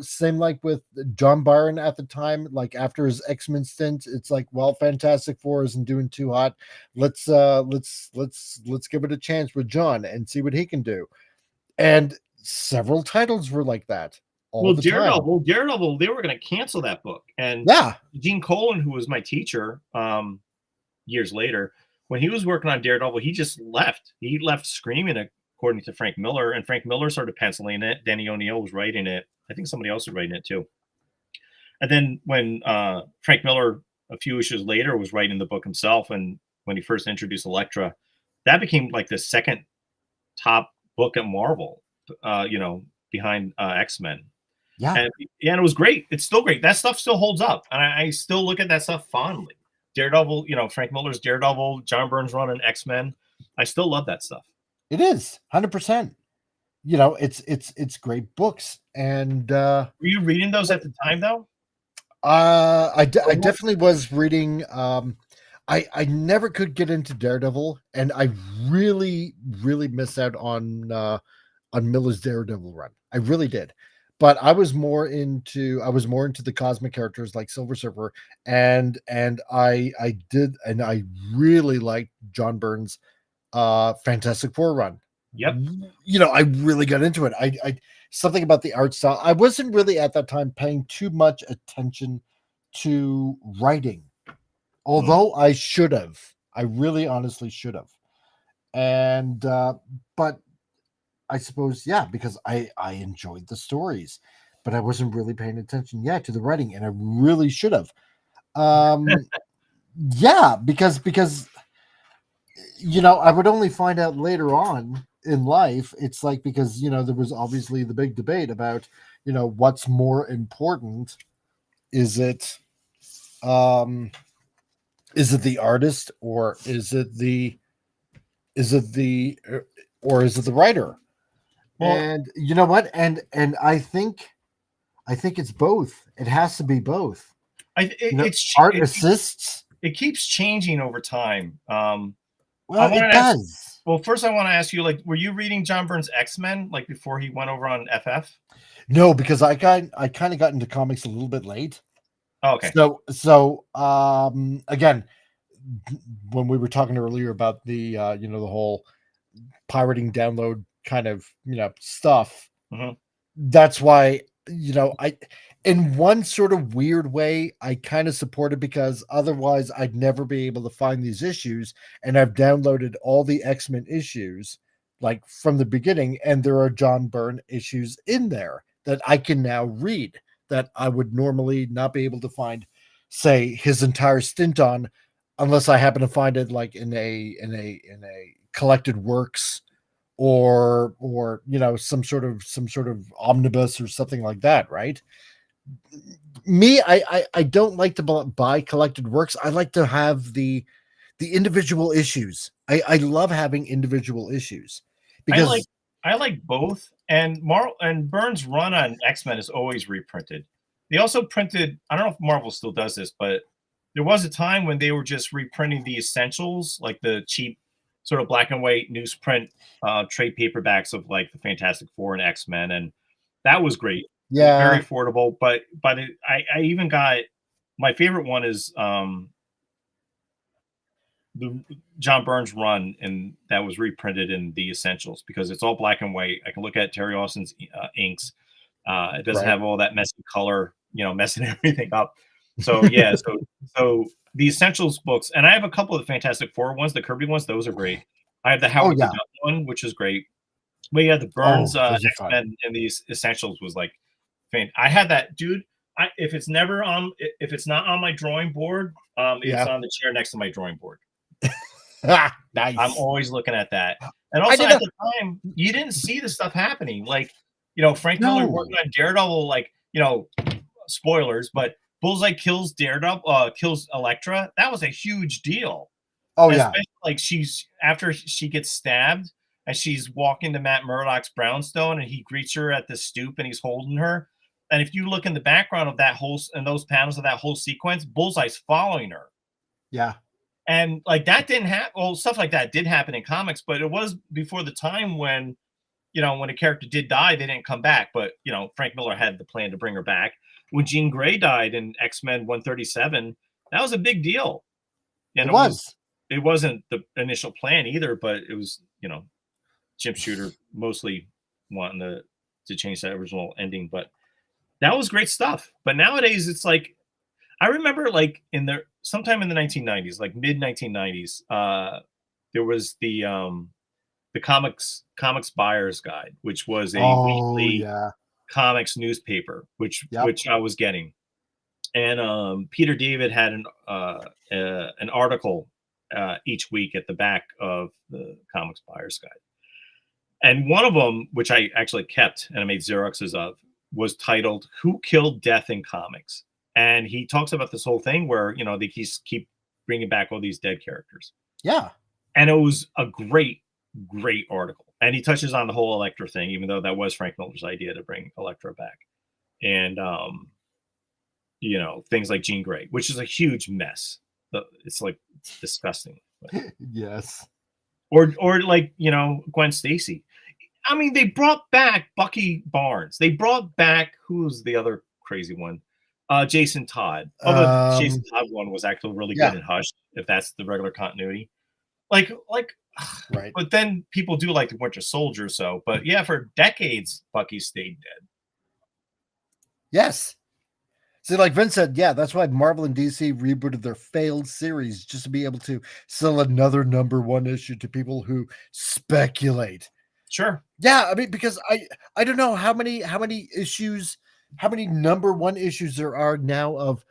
Same like with John Byrne at the time, like after his X-Men stint, it's like, well, Fantastic Four isn't doing too hot. Let's give it a chance with John and see what he can do. And several titles were like that. Daredevil, they were going to cancel that book, and Gene Colan, who was my teacher, years later, when he was working on Daredevil, he just left. He left Screaming, according to Frank Miller, and Frank Miller started penciling it. Denny O'Neil was writing it. I think somebody else was writing it too. And then when Frank Miller, a few issues later, was writing the book himself, and when he first introduced Elektra, that became like the second top book at Marvel, behind X-Men. Yeah. And it was great. It's still great. That stuff still holds up. And I still look at that stuff fondly. Daredevil, Frank Miller's Daredevil, John Byrne's run on X-Men. I still love that stuff. It is 100%. It's great books. And were you reading those at the time though? I definitely was reading. I never could get into Daredevil, and I really missed out on Miller's Daredevil run. I really did. But I was more into the cosmic characters like Silver Surfer, and I really liked John Byrne's Fantastic Four run. Yep. I really got into it. I something about the art style. I wasn't really at that time paying too much attention to writing, although I should have. I really honestly should have. And but I suppose, because I enjoyed the stories, but I wasn't really paying attention to the writing, and I really should have. Because I would only find out later on in life. It's like, because there was obviously the big debate about what's more important. Is it the artist, or is it the writer? Well, and you know what? And I think it's both. It has to be both. Art assists. It keeps changing over time. Well, it does. Well, first I want to ask you, like, were you reading John Byrne's X-Men like before he went over on FF? No, because I kind of got into comics a little bit late. Oh, okay. So again, when we were talking earlier about the the whole pirating download kind of stuff, that's why I, in one sort of weird way, I kind of support it, because otherwise I'd never be able to find these issues, and I've downloaded all the X-Men issues like from the beginning, and there are John Byrne issues in there that I can now read that I would normally not be able to find, say, his entire stint on, unless I happen to find it like in a collected works, or some sort of omnibus or something like that, right? Me, I don't like to buy collected works. I like to have the individual issues. I love having individual issues, because I like both. And Byrne's run on X-Men is always reprinted. They also printed, I don't know if Marvel still does this, but there was a time when they were just reprinting the essentials, like the cheap sort of black and white newsprint trade paperbacks of like the Fantastic Four and X-Men, and that was great. Yeah, very affordable. But I even got, my favorite one is the John Burns run, and that was reprinted in the Essentials because it's all black and white. I can look at Terry Austin's inks. It doesn't have all that messy color, messing everything up. So yeah, so the Essentials books, and I have a couple of the Fantastic Four ones, the Kirby ones. Those are great. I have the Howard the Duck one, which is great. But yeah, the Burns X-Men and these Essentials was like, I had that, dude. If it's not on my drawing board, it's on the chair next to my drawing board. Nice. I'm always looking at that. And also at the time, you didn't see the stuff happening. Like, Frank Miller working on Daredevil, like, spoilers, but Bullseye kills Daredevil, kills Elektra. That was a huge deal. Oh, especially, like, after she gets stabbed and she's walking to Matt Murdock's brownstone and he greets her at the stoop and he's holding her. And if you look in the background of that those panels of that whole sequence, Bullseye's following her. Yeah. And like that didn't happen. Well, stuff like that did happen in comics, but it was before the time when, when a character did die, they didn't come back. But, Frank Miller had the plan to bring her back. When Jean Grey died in X-Men 137, that was a big deal. And it wasn't the initial plan either, but it was, Jim Shooter mostly wanting to change that original ending. But that was great stuff. But nowadays it's like, I remember like sometime in the 1990s, like mid 1990s, there was the comics buyer's guide, which was a weekly comics newspaper, which I was getting. And Peter David had an article each week at the back of the comics buyer's guide. And one of them, which I actually kept and I made Xeroxes of, was titled "Who Killed Death in Comics?" And he talks about this whole thing where, they keep bringing back all these dead characters. Yeah. And it was a great, great article. And he touches on the whole Elektra thing, even though that was Frank Miller's idea to bring Elektra back. And, things like Jean Grey, which is a huge mess. It's like, it's disgusting. But. Yes. Or like, Gwen Stacy. I mean, they brought back Bucky Barnes. They brought back, who's the other crazy one? Jason Todd. The Jason Todd one was actually really good in Hush, if that's the regular continuity. Like, right. But then people do like the Winter Soldier, but yeah, for decades, Bucky stayed dead. Yes. See, like Vince said, that's why Marvel and DC rebooted their failed series just to be able to sell another #1 issue to people who speculate. Sure. Yeah, I mean, because I don't know how many issues, how many #1 issues there are now of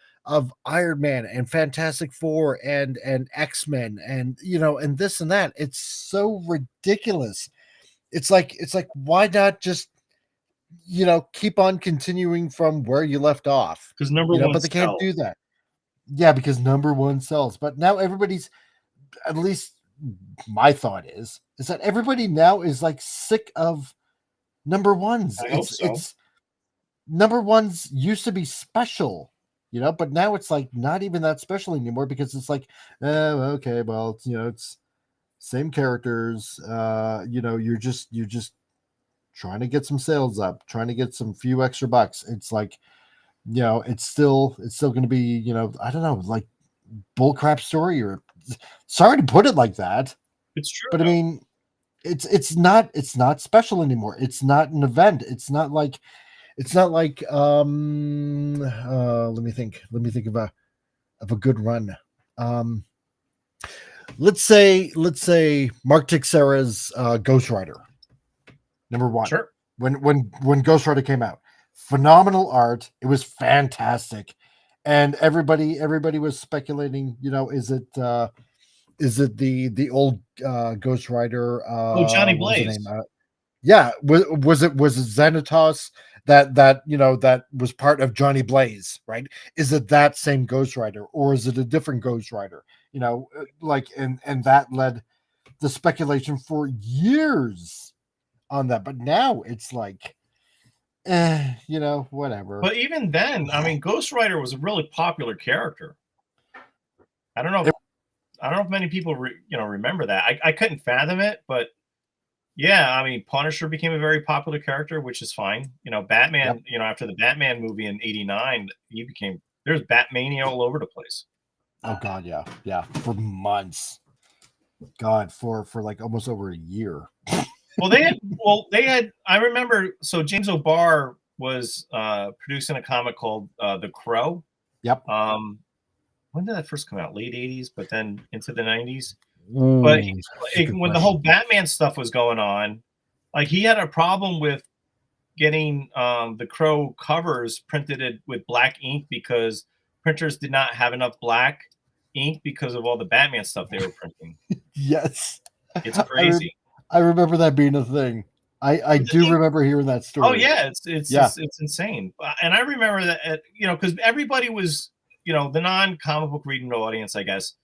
Iron Man and Fantastic Four and X-Men and and this and that. It's so ridiculous. It's like why not just keep on continuing from where you left off? Because #1 but they can't do that. Yeah, because #1 sells. But now everybody's, at least my thought is that everybody now is like sick of #1s. It's #1s used to be special, but now it's like not even that special anymore because it's like, okay, well, it's same characters. You're just trying to get some sales up, trying to get some few extra bucks. It's like, it's still going to be, I don't know, like bullcrap story, or sorry to put it like that. It's true. But I mean, it's not special anymore. It's not an event. It's not like let me think of a good run. Let's say Mark Teixeira's Ghost Rider #1. Sure. When Ghost Rider came out, phenomenal art. It was fantastic, and everybody was speculating. Is it the old Ghost Rider? Johnny Blaze. Was it Xanatos that was part of Johnny Blaze, right? Is it that same Ghost Rider, or is it a different Ghost Rider? And that led the speculation for years on that. But now it's like, whatever. But even then, I mean, Ghost Rider was a really popular character. I don't know if many people remember that. I couldn't fathom it, but yeah, I mean, Punisher became a very popular character, which is fine. Batman, after the Batman movie in '89, there's Batmania all over the place. Oh God, yeah, for months. God, for like almost over a year. They had. I remember. So James O'Barr was producing a comic called The Crow. Yep. When did that first come out? Late 80s, but then into the 90s. But when the whole Batman stuff was going on, like he had a problem with getting the Crow covers printed with black ink because printers did not have enough black ink because of all the Batman stuff they were printing. Yes. It's crazy. I remember that being a thing. I do remember hearing that story. Oh yeah, it's insane. And I remember that because everybody was the non-comic book reading audience, I guess.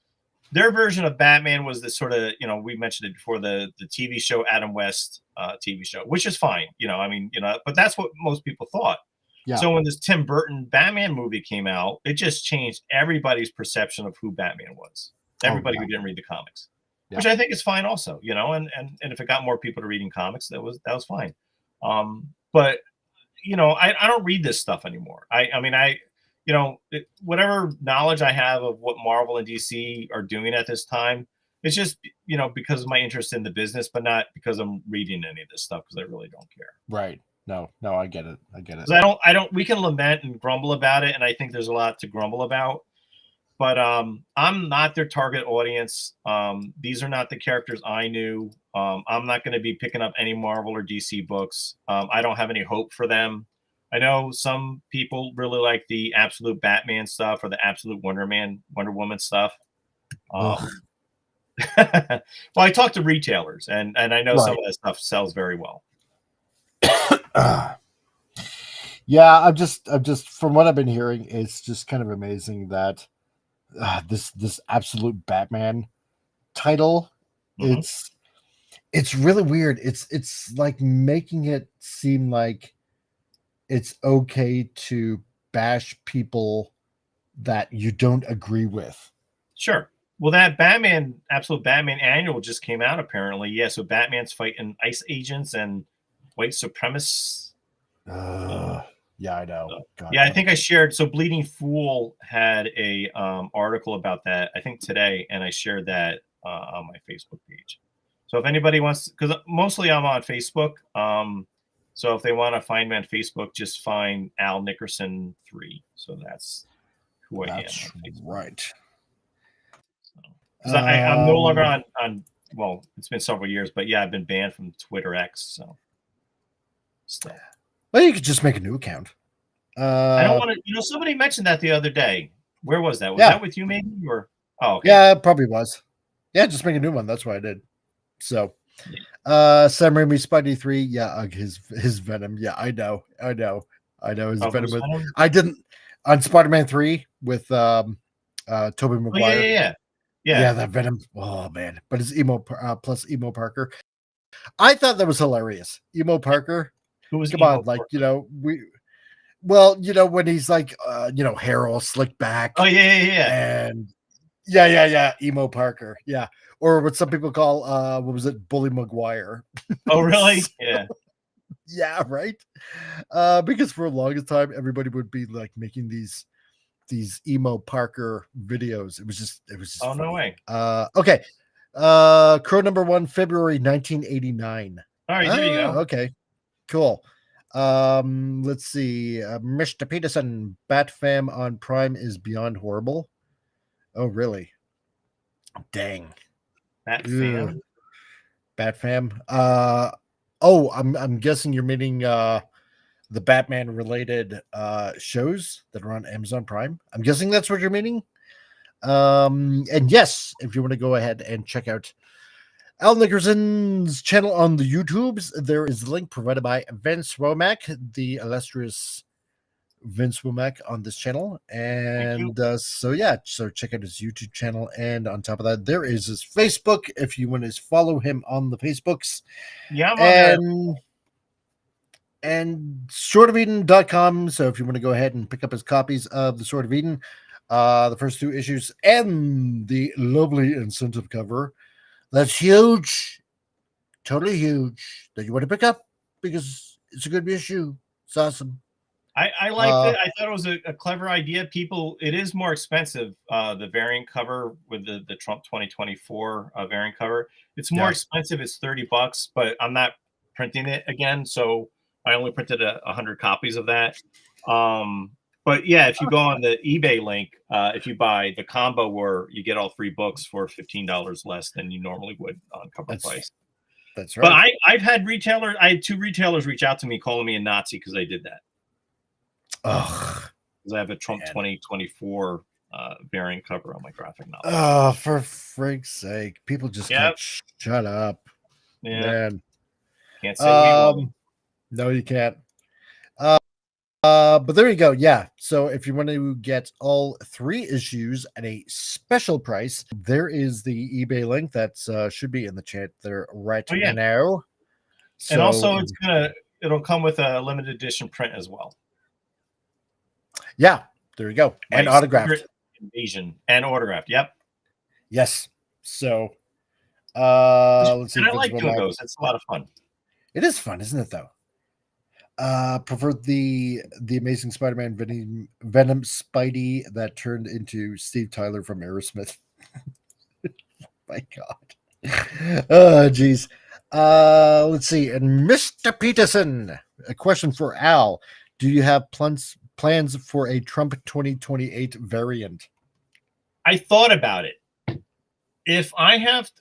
Their version of Batman was this sort of we mentioned it before, the TV show Adam West TV show, which is fine. But that's what most people thought. Yeah. So when this Tim Burton Batman movie came out, it just changed everybody's perception of who Batman was. Everybody who didn't read the comics. Yeah. Which I think is fine also, and if it got more people to reading comics, that was fine. But I don't read this stuff anymore. Whatever knowledge I have of what Marvel and DC are doing at this time, it's just because of my interest in the business, but not because I'm reading any of this stuff, because I really don't care. Right. No, I get it. I don't. We can lament and grumble about it, and I think there's a lot to grumble about. But I'm not their target audience. These are not the characters I knew. I'm not going to be picking up any Marvel or DC books. I don't have any hope for them. I know some people really like the absolute Batman stuff or the absolute Wonder Woman stuff. Well, I talked to retailers, and I know some of that stuff sells very well. Yeah, I'm just from what I've been hearing, it's just kind of amazing that this absolute Batman title, it's really weird. It's like making it seem like it's okay to bash people that you don't agree with. Sure. Well, that absolute Batman annual just came out apparently. Yeah, so Batman's fighting ICE agents and white supremacists. Yeah, I know. God, I think I shared. So Bleeding Fool had a article about that, I think today, and I shared that on my Facebook page. So if anybody wants, because mostly I'm on Facebook. So if they want to find me on Facebook, just find Al Nickerson 3. So that's who I am. That's right. So, I'm no longer on. Well, it's been several years, but yeah, I've been banned from Twitter X. So still. Well, you could just make a new account. I don't want to. Somebody mentioned that the other day. Where was that? Was that with you, maybe? Or okay. Yeah, it probably was. Yeah, just make a new one. That's what I did. So, Sam Raimi Spidey 3. Yeah, his Venom. Yeah, I know. His Venom. I didn't on Spider-Man 3 with Tobey Maguire. Yeah, that Venom. Oh man, but it's emo plus Emo Parker. I thought that was hilarious. Emo Parker. Who was come on, like when he's like hair all slicked back. Oh yeah. And yeah, Emo Parker. Yeah. Or what some people call what was it, Bully Maguire. Oh really? Yeah. Yeah, right. Because for the longest time everybody would be like making these Emo Parker videos. It was just oh funny. No way. Okay. Crow number 1, February 1989. All right, there you go. Okay. Cool. Let's see. Mr. Peterson, Bat Fam on Prime is beyond horrible. Oh, really? Dang. Bat Fam. Bat Fam. I'm guessing you're meaning the Batman related shows that are on Amazon Prime. I'm guessing that's what you're meaning. And yes, if you want to go ahead and check out Al Nickerson's channel on the YouTubes, there is a link provided by Vince Womack, the illustrious Vince Womack on this channel. And so check out his YouTube channel. And on top of that, there is his Facebook if you want to follow him on the Facebooks. Yeah, I'm and swordofeden.com. So if you want to go ahead and pick up his copies of the Sword of Eden, the first 2 issues and the lovely incentive cover. That's huge, totally huge, that you want to pick up because it's a good issue. It's awesome. I liked it. I thought it was a clever idea. It is more expensive. The variant cover with the Trump 2024 variant cover, it's more expensive. It's $30, but I'm not printing it again, so I only printed 100 copies of that. But yeah, if you go on the eBay link, if you buy the combo where you get all 3 books for $15 less than you normally would on cover price. That's right. But I've had retailers. I had 2 retailers reach out to me calling me a Nazi because I did that. Ugh. Because I have a Trump 2024 variant cover on my graphic novel. Oh, for freak's sake. People just can't shut up. Yeah. Man. Can't say no, you can't. But there you go. Yeah. So if you want to get all 3 issues at a special price, there is the eBay link that should be in the chat there right now. So, and also it'll come with a limited edition print as well. Yeah, there you go. And autographed. Invasion and autographed. Yep. Yes. So let's see. And I like doing those. It's a lot of fun. It is fun, isn't it though? Preferred the Amazing Spider-Man Venom Spidey that turned into Steve Tyler from Aerosmith. My God. Oh, geez. Let's see. And Mr. Peterson, a question for Al. Do you have plans for a Trump 2028 variant? I thought about it. If I have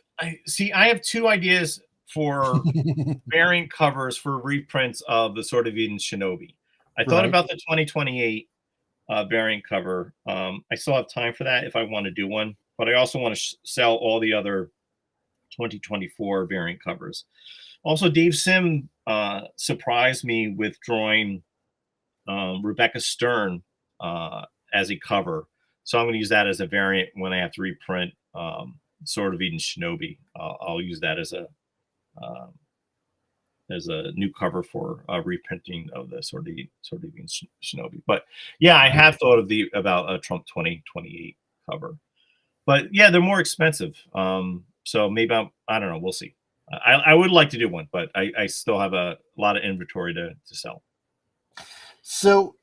2 ideas for variant covers for reprints of the Sword of Eden Shinobi. I thought about the 2028 variant cover. I still have time for that if I want to do one, but I also want to sell all the other 2024 variant covers. Also, Dave Sim surprised me with drawing Rebecca Stern as a cover. So I'm going to use that as a variant when I have to reprint Sword of Eden Shinobi. I'll use that as a new cover for reprinting of the Sword of Eden Shinobi. But yeah, I have thought about a Trump 2028 cover. But yeah, they're more expensive. So maybe I don't know. We'll see. I would like to do one, but I still have a lot of inventory to sell. So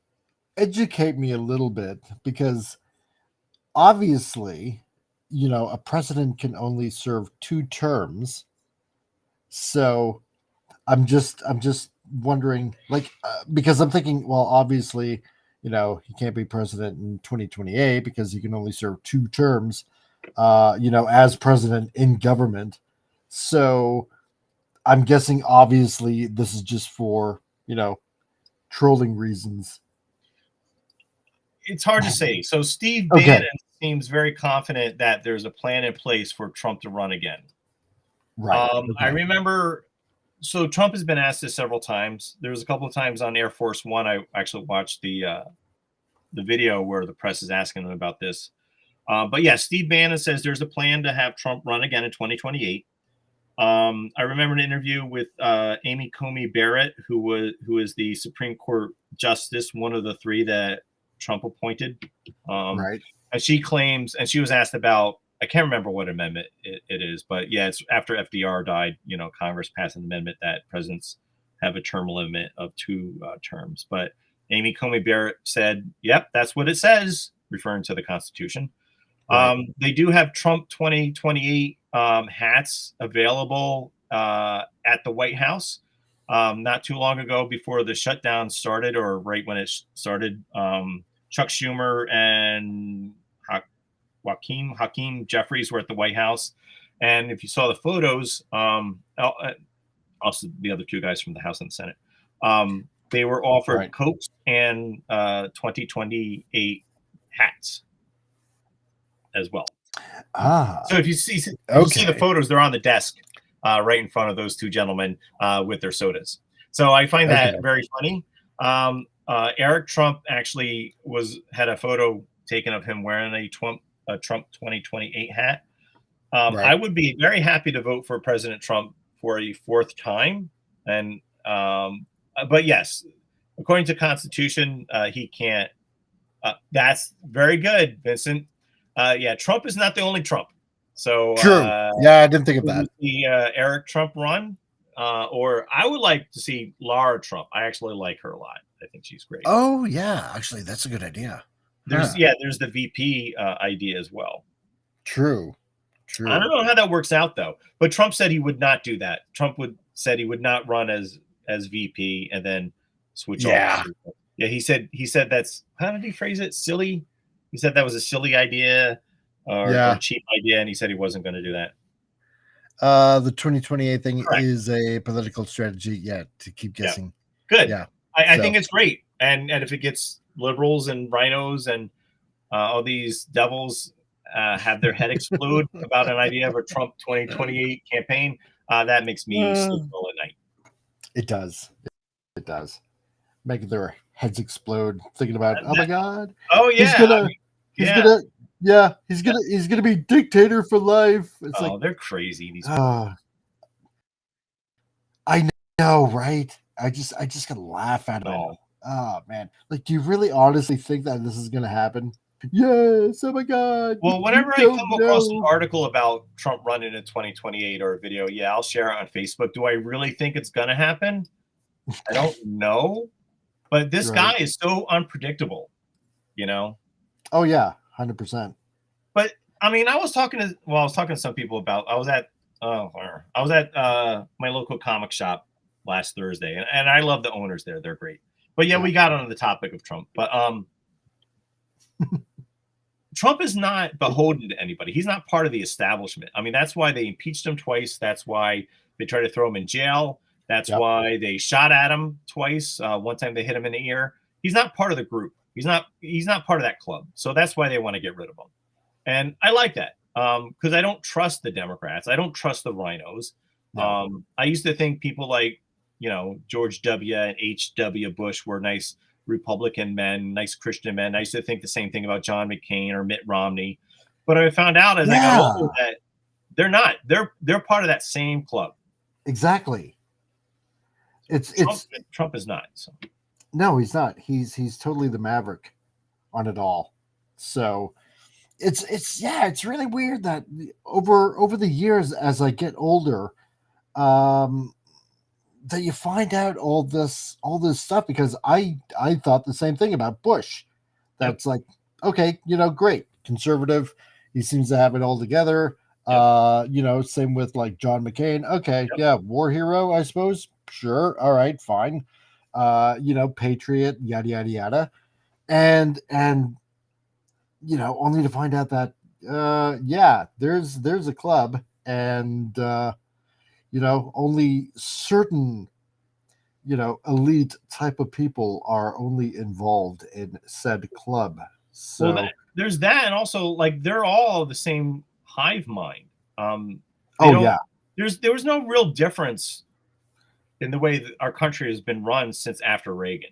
educate me a little bit, because obviously, a president can only serve 2 terms. So I'm just wondering, because I'm thinking, well, obviously, he can't be president in 2028 because he can only serve 2 terms, as president in government. So I'm guessing, obviously, this is just for, trolling reasons. It's hard to say. So Steve Bannon seems very confident that there's a plan in place for Trump to run again. Right. I remember, so Trump has been asked this several times. There was a couple of times on Air Force One. I actually watched the video where the press is asking him about this. But yeah, Steve Bannon says there's a plan to have Trump run again in 2028. I remember an interview with Amy Coney Barrett, who is the Supreme Court justice, one of the 3 that Trump appointed. Right. And she claims, and she was asked about, I can't remember what amendment it is, but yeah, it's after FDR died, Congress passed an amendment that presidents have a term limit of 2 terms. But Amy Coney Barrett said, yep, that's what it says, referring to the Constitution. Right. They do have Trump 2028 hats available at the White House. Not too long ago, before the shutdown started, or right when it started, Chuck Schumer and Hakeem Jeffries were at the White House. And if you saw the photos, also the other 2 guys from the House and the Senate, they were offered coats and 2028 hats as well. So if you see the photos, they're on the desk right in front of those 2 gentlemen with their sodas. So I find that very funny. Eric Trump actually had a photo taken of him wearing a Trump 2028 hat. I would be very happy to vote for President Trump for a 4th time. And but yes, according to Constitution, he can't. That's very good, Vincent. Yeah, Trump is not the only Trump. So true. Yeah, I didn't think of that. The Eric Trump run, or I would like to see Lara Trump. I actually like her a lot. I think she's great. Oh yeah, actually, that's a good idea. There's there's the VP idea as well. True. I don't know how that works out though. But Trump said he would not do that. Trump said he would not run as VP and then switch off. Yeah, he said that's, how did he phrase it? Silly. He said that was a silly idea or cheap idea, and he said he wasn't going to do that. The 2028 thing Correct. is a political strategy. Yeah, to keep guessing. Yeah. Good. Yeah, I think it's great, and if it gets liberals and rhinos and all these devils have their head explode about an idea of a Trump 2028 campaign, that makes me sleep well at night. It does. It does. Making their heads explode, thinking about, oh my God. Oh yeah. He's gonna be dictator for life. It's like, they're crazy. These people. I know, right? I just gotta laugh at it all. Oh man. Like, do you really honestly think that this is gonna happen? Yes, oh my God. Well, whenever I come across an article about Trump running in 2028 or a video, I'll share it on Facebook. Do I really think it's going to happen? I don't know. But this guy is so unpredictable, Oh, yeah, 100%. But, I mean, I was talking to some people about, I was at my local comic shop last Thursday, and I love the owners there. They're great. But, we got on the topic of Trump. But, Trump is not beholden to anybody. He's not part of the establishment. I mean, that's why they impeached him twice. That's why they tried to throw him in jail. That's why they shot at him twice. One time they hit him in the ear. He's not part of the group. He's not part of that club. So that's why they want to get rid of him. And I like that because I don't trust the Democrats. I don't trust the rhinos. No. I used to think people like, George W. and H.W. Bush were nice Republican men, nice Christian men. I used to think the same thing about John McCain or Mitt Romney, but I found out as I got older that they're not. They're part of that same club. Exactly. Trump is not. So. No, he's not. He's totally the maverick on it all. So it's really weird that over the years as I get older, that you find out all this stuff, because I thought the same thing about Bush. That's like, okay, great, conservative. He seems to have it all together. Same with like John McCain. Okay, war hero, I suppose. Sure, all right, fine. Patriot, yada yada yada, and only to find out that there's a club, and only certain, elite type of people are only involved in said club. So there's that, and also like they're all the same hive mind. There was no real difference in the way that our country has been run since after Reagan.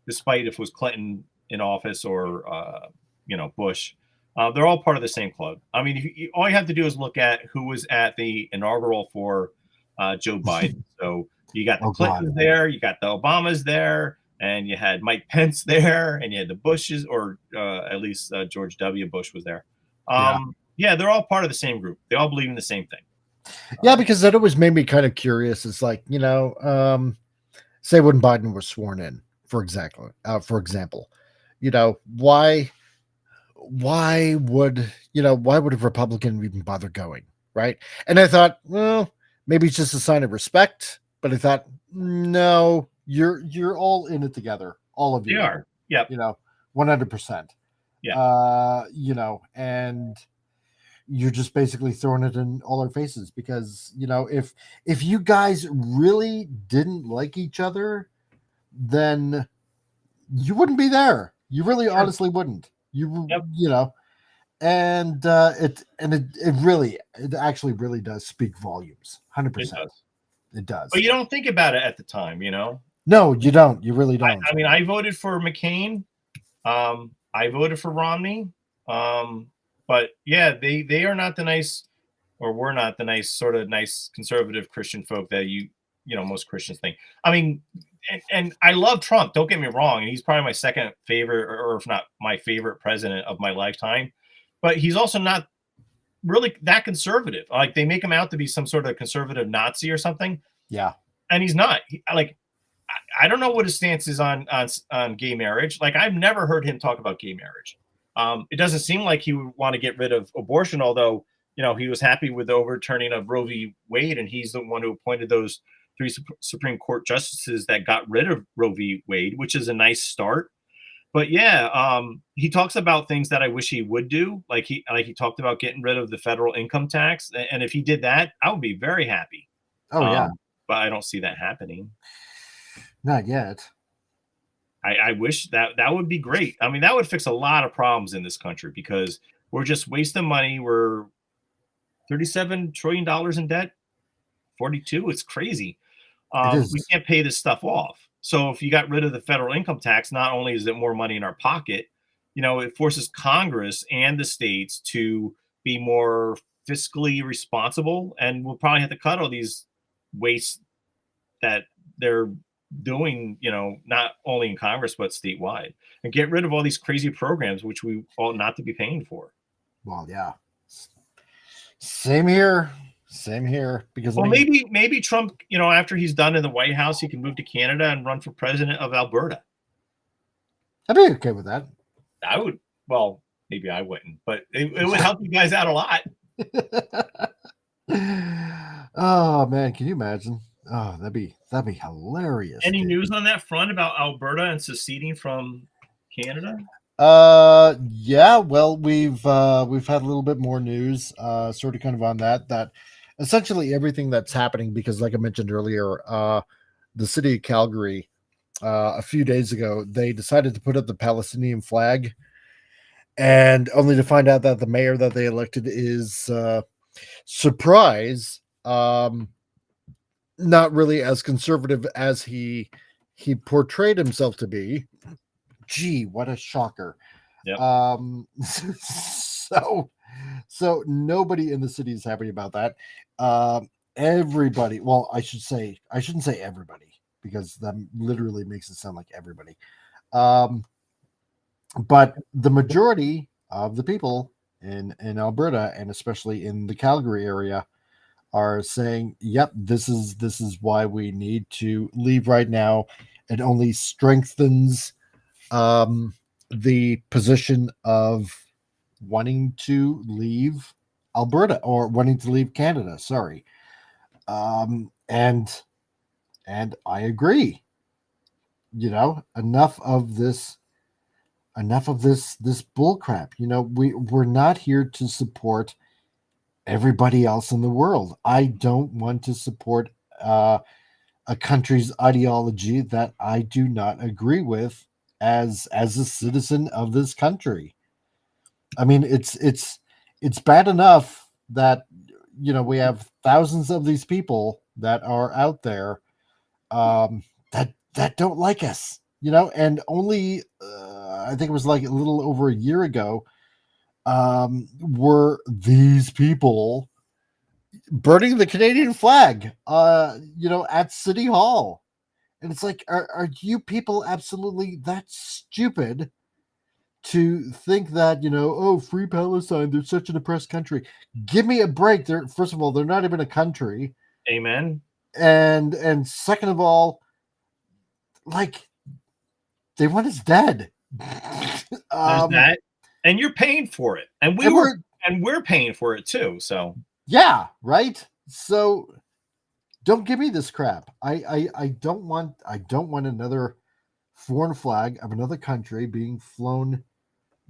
Despite if it was Clinton in office or Bush. They're all part of the same club. I mean, all you have to do is look at who was at the inaugural for Joe Biden. So you got the Clintons there, you got the Obamas there, and you had Mike Pence there, and you had the Bushes, or at least George W. Bush was there. They're all part of the same group. They all believe in the same thing. Yeah, because that always made me kind of curious. It's like, say when Biden was sworn in, for example, why would a Republican even bother going, right? And I thought, well, maybe it's just a sign of respect. But I thought, no, you're all in it together, all of you. They are, yep. 100%. Yeah. And you're just basically throwing it in all our faces, because if you guys really didn't like each other, then you wouldn't be there. You really honestly wouldn't. And it actually really does speak volumes. 100%. It does. But you don't think about it at the time, No, you don't. You really don't. I mean, I voted for McCain. I voted for Romney. But yeah, they are not the nice, or were not the nice, sort of nice conservative Christian folk that most Christians think. I mean, and I love Trump, don't get me wrong, and he's probably my second favorite, or if not my favorite president of my lifetime, but he's also not really that conservative. Like, they make him out to be some sort of conservative Nazi or something. Yeah. And he's not. I don't know what his stance is on gay marriage. Like, I've never heard him talk about gay marriage. It doesn't seem like he would want to get rid of abortion, although, he was happy with the overturning of Roe v. Wade, and he's the one who appointed those 3 Supreme Court justices that got rid of Roe v. Wade, which is a nice start. But yeah, he talks about things that I wish he would do. Like he talked about getting rid of the federal income tax. And if he did that, I would be very happy. Oh, yeah. But I don't see that happening. Not yet. I wish that would be great. I mean, that would fix a lot of problems in this country because we're just wasting money. We're $37 trillion in debt, 42. It's crazy. We can't pay this stuff off. So if you got rid of the federal income tax, not only is it more money in our pocket, it forces Congress and the states to be more fiscally responsible. And we'll probably have to cut all these wastes that they're doing, not only in Congress, but statewide, and get rid of all these crazy programs, which we ought not to be paying for. Well, yeah. Same here. Because maybe Trump, after he's done in the White House, he can move to Canada and run for president of Alberta. I'd be okay with that. I would. Well, maybe I wouldn't, but it would help you guys out a lot. Oh man, can you imagine? Oh, that'd be hilarious. Any news on that front about Alberta and seceding from Canada? Yeah. Well, we've had a little bit more news, sort of kind of on that essentially everything that's happening, because like I mentioned earlier, the city of Calgary, a few days ago, they decided to put up the Palestinian flag, and only to find out that the mayor that they elected is, surprise, not really as conservative as he portrayed himself to be. Gee, what a shocker. Yep. So nobody in the city is happy about that. Everybody, well, I shouldn't say everybody, because that literally makes it sound like everybody. But the majority of the people in Alberta, and especially in the Calgary area, are saying, yep, this is why we need to leave right now. It only strengthens the position of wanting to leave Alberta, or wanting to leave Canada, sorry. And I agree. Enough of this bull crap. We're not here to support everybody else in the world. I don't want to support a country's ideology that I do not agree with as a citizen of this country. I mean, it's bad enough that we have thousands of these people that are out there that don't like us, and only I think it was like a little over a year ago, were these people burning the Canadian flag, at City Hall. And it's like, are you people absolutely that stupid to think that, oh, free Palestine, they're such an oppressed country? Give me a break. First of all, they're not even a country. Amen. And second of all, like, they want us dead. There's that. And you're paying for it. And we're paying for it too. So yeah, right. So don't give me this crap. I don't want another foreign flag of another country being flown.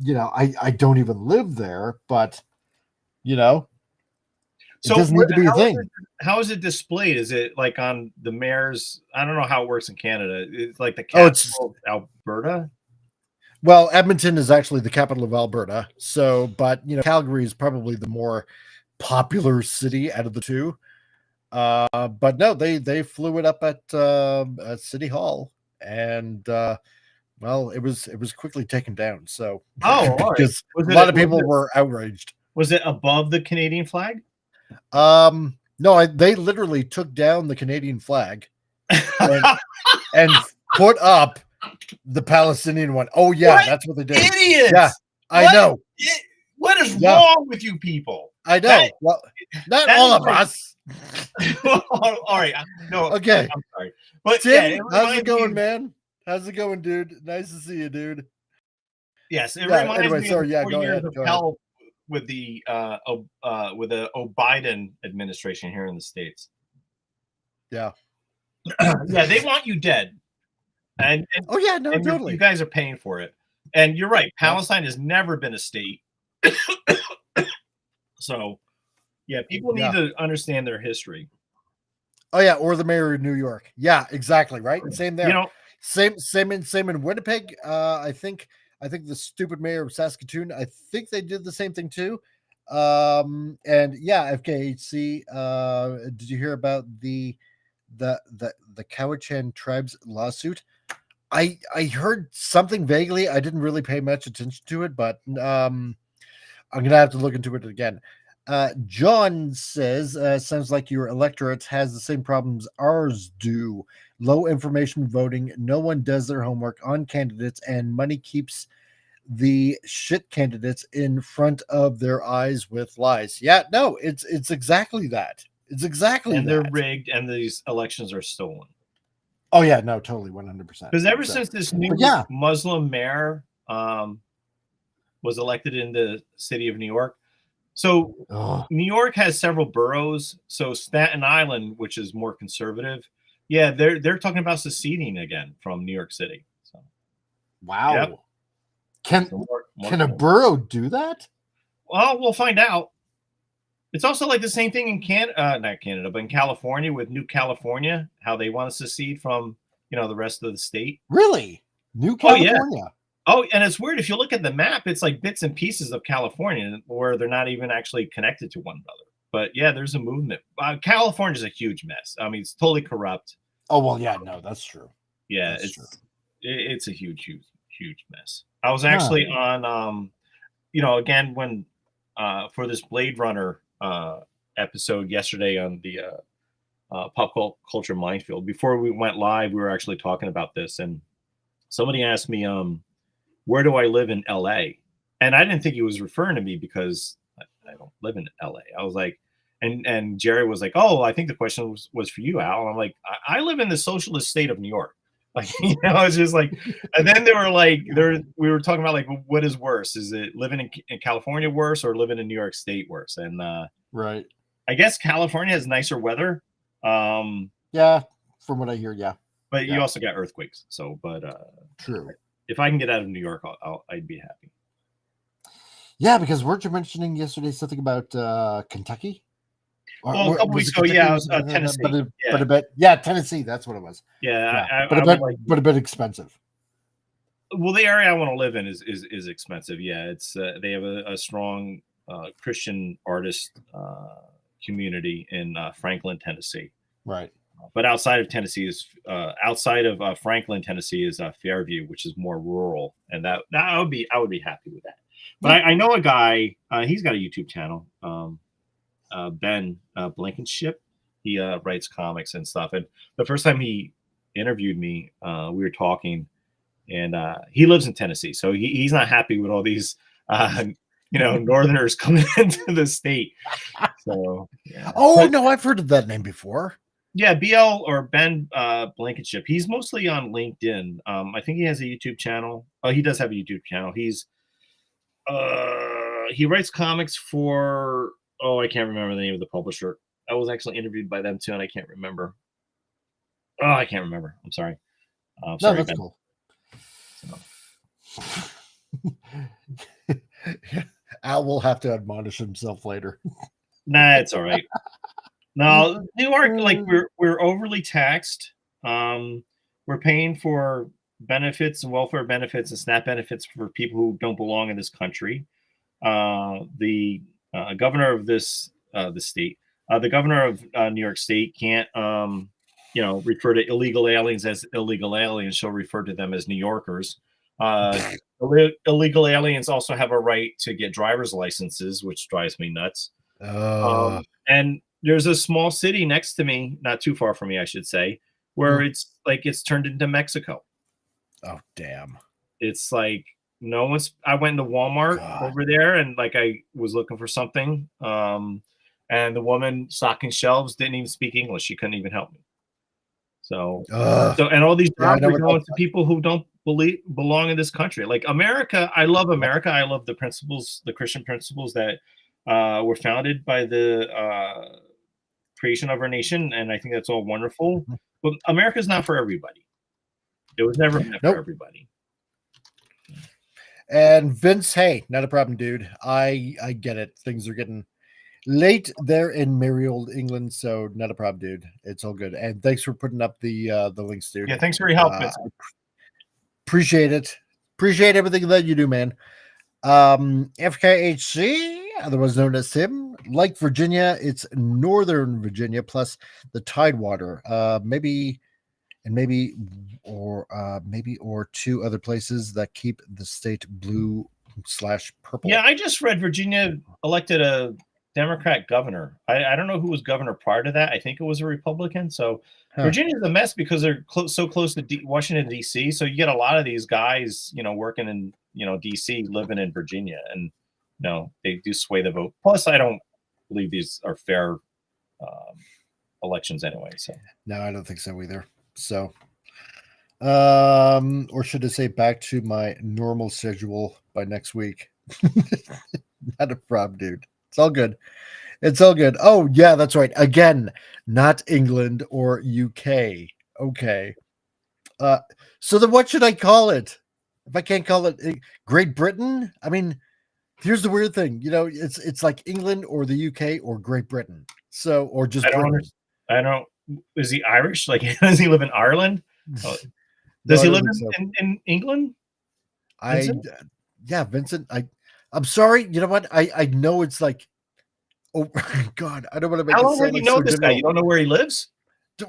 I don't even live there, but it doesn't need to be a thing. How is it displayed? Is it like on the mayor's? I don't know how it works in Canada. It's like the capital of Alberta. Well, Edmonton is actually the capital of Alberta. So, but Calgary is probably the more popular city out of the two. But no, they flew it up at City Hall, and well, it was quickly taken down. So, because a lot of people were outraged. Was it above the Canadian flag? No, they literally took down the Canadian flag and put up the Palestinian one. Oh yeah, that's what they did. Idiots! Yeah, I know. What is wrong with you people? I know. Well, not all of us. All right. No. Okay. I'm sorry. But Tim, yeah, how's it going, man? How's it going, dude? Nice to see you, dude. Yes, it Yeah, reminds anyway, me sorry. of Yeah, 4 go years ahead. of Go ahead. hell with the Biden administration here in the States. Yeah. Yeah, they want you dead. And Oh, yeah, no, totally. you guys are paying for it. And you're right. Yep. Palestine has never been a state. So, yeah, people need to understand their history. Oh, yeah, or the mayor of New York. Yeah, exactly, right? Same there. You know, same in Winnipeg. I think the stupid mayor of Saskatoon, I think they did the same thing too. And yeah, FKHC, did you hear about the Cowichan tribes lawsuit? I heard something vaguely. I didn't really pay much attention to it, but I'm gonna have to look into it again. John says, sounds like your electorate has the same problems ours do. Low information voting, no one does their homework on candidates, and money keeps the shit candidates in front of their eyes with lies. Yeah, no, it's exactly that. It's exactly and that. they're rigged, and these elections are stolen. Oh yeah, no, totally, 100%. Because ever since this new Muslim mayor was elected in the city of New York, so New York has several boroughs. So Staten Island, which is more conservative, yeah, they're talking about seceding again from New York City. So, wow, yep. Can a borough do that? Well, we'll find out. It's also like the same thing in not Canada, but in California with New California, how they want to secede from, the rest of the state. Really? New California? Oh, yeah. Oh, and it's weird. If you look at the map, it's like bits and pieces of California where they're not even actually connected to one another. But yeah, there's a movement. California is a huge mess. I mean, it's totally corrupt. Oh, well, yeah, no, that's true. Yeah, it's a huge mess. I was actually on, again, when for this Blade Runner episode yesterday on the Pop Culture Minefield. Before we went live, we were actually talking about this, and somebody asked me, where do I live in LA? And I didn't think he was referring to me because I don't live in LA. I was like, and Jerry was like, oh, I think the question was for you, Al. I'm like, I live in the socialist state of New York. Like, it's just like, and then they were like, we were talking about like, what is worse? Is it living in California worse or living in New York State worse? And right. I guess California has nicer weather. Yeah, from what I hear, yeah. But you also got earthquakes. So, but true. If I can get out of New York, I'd be happy. Yeah, because weren't you mentioning yesterday something about Kentucky? Well, a couple weeks ago, yeah, Tennessee. Tennessee. That's what it was. Yeah, but a bit expensive. Well, the area I want to live in is expensive. Yeah, it's they have a strong Christian artist community in Franklin, Tennessee. Right. But outside of Tennessee Franklin, Tennessee is Fairview, which is more rural, and I would be happy with that. But I know a guy. He's got a YouTube channel. Ben Blankenship. He writes comics and stuff. And the first time he interviewed me, we were talking, and he lives in Tennessee, so he's not happy with all these Northerners coming into the state. So no, I've heard of that name before. Yeah, BL or Ben Blankenship. He's mostly on LinkedIn. I think he has a YouTube channel. Oh, he does have a YouTube channel. He writes comics for. Oh, I can't remember the name of the publisher. I was actually interviewed by them too, and I can't remember. Oh, I can't remember. I'm sorry. Sorry, that's Ben. Cool. Al will have to admonish himself later. Nah, it's all right. No, New York, like we're overly taxed. We're paying for benefits and welfare benefits and SNAP benefits for people who don't belong in this country. The governor of the state, the governor of New York State can't, refer to illegal aliens as illegal aliens. She'll refer to them as New Yorkers. Illegal aliens also have a right to get driver's licenses, which drives me nuts. And there's a small city next to me, not too far from me, I should say, where it's turned into Mexico. Oh, damn. It's like no one's. I went into Walmart over there, and like I was looking for something, and the woman stocking shelves didn't even speak English. She couldn't even help me. So and all these jobs are going to people who don't belong in this country. Like America, I love America. I love the principles, the Christian principles that were founded by the creation of our nation, and I think that's all wonderful. But America's not for everybody. It was never meant for everybody. And Vince, hey, not a problem, dude. I get it. Things are getting late there in merry old England, so not a problem, dude. It's all good. And thanks for putting up the links, dude. Yeah, thanks for your help, Vince. Appreciate it. Appreciate everything that you do, man. FKHC, otherwise known as Tim, like Virginia, it's Northern Virginia plus the Tidewater. Maybe or two other places that keep the state blue/purple. Yeah, I just read Virginia elected a Democrat governor. I don't know who was governor prior to that. I think it was a Republican. So Virginia's a mess because they're so close to Washington, D.C. So you get a lot of these guys, working in, D.C. living in Virginia, and they do sway the vote. Plus, I don't believe these are fair elections anyway. So no, I don't think so either. So, or should I say back to my normal schedule by next week? Not a problem, dude. It's all good. It's all good. Oh, yeah, that's right. Again, not England or UK. Okay. So then what should I call it? If I can't call it Great Britain? I mean, here's the weird thing. It's like England or the UK or Great Britain. So, or just I don't. Is he Irish? Like, does he live in Ireland? Does he live in England? Vincent? Yeah, Vincent. I'm sorry. You know what? I know it's like, oh God, I don't want to make. How long have you known this guy? You don't know where he lives?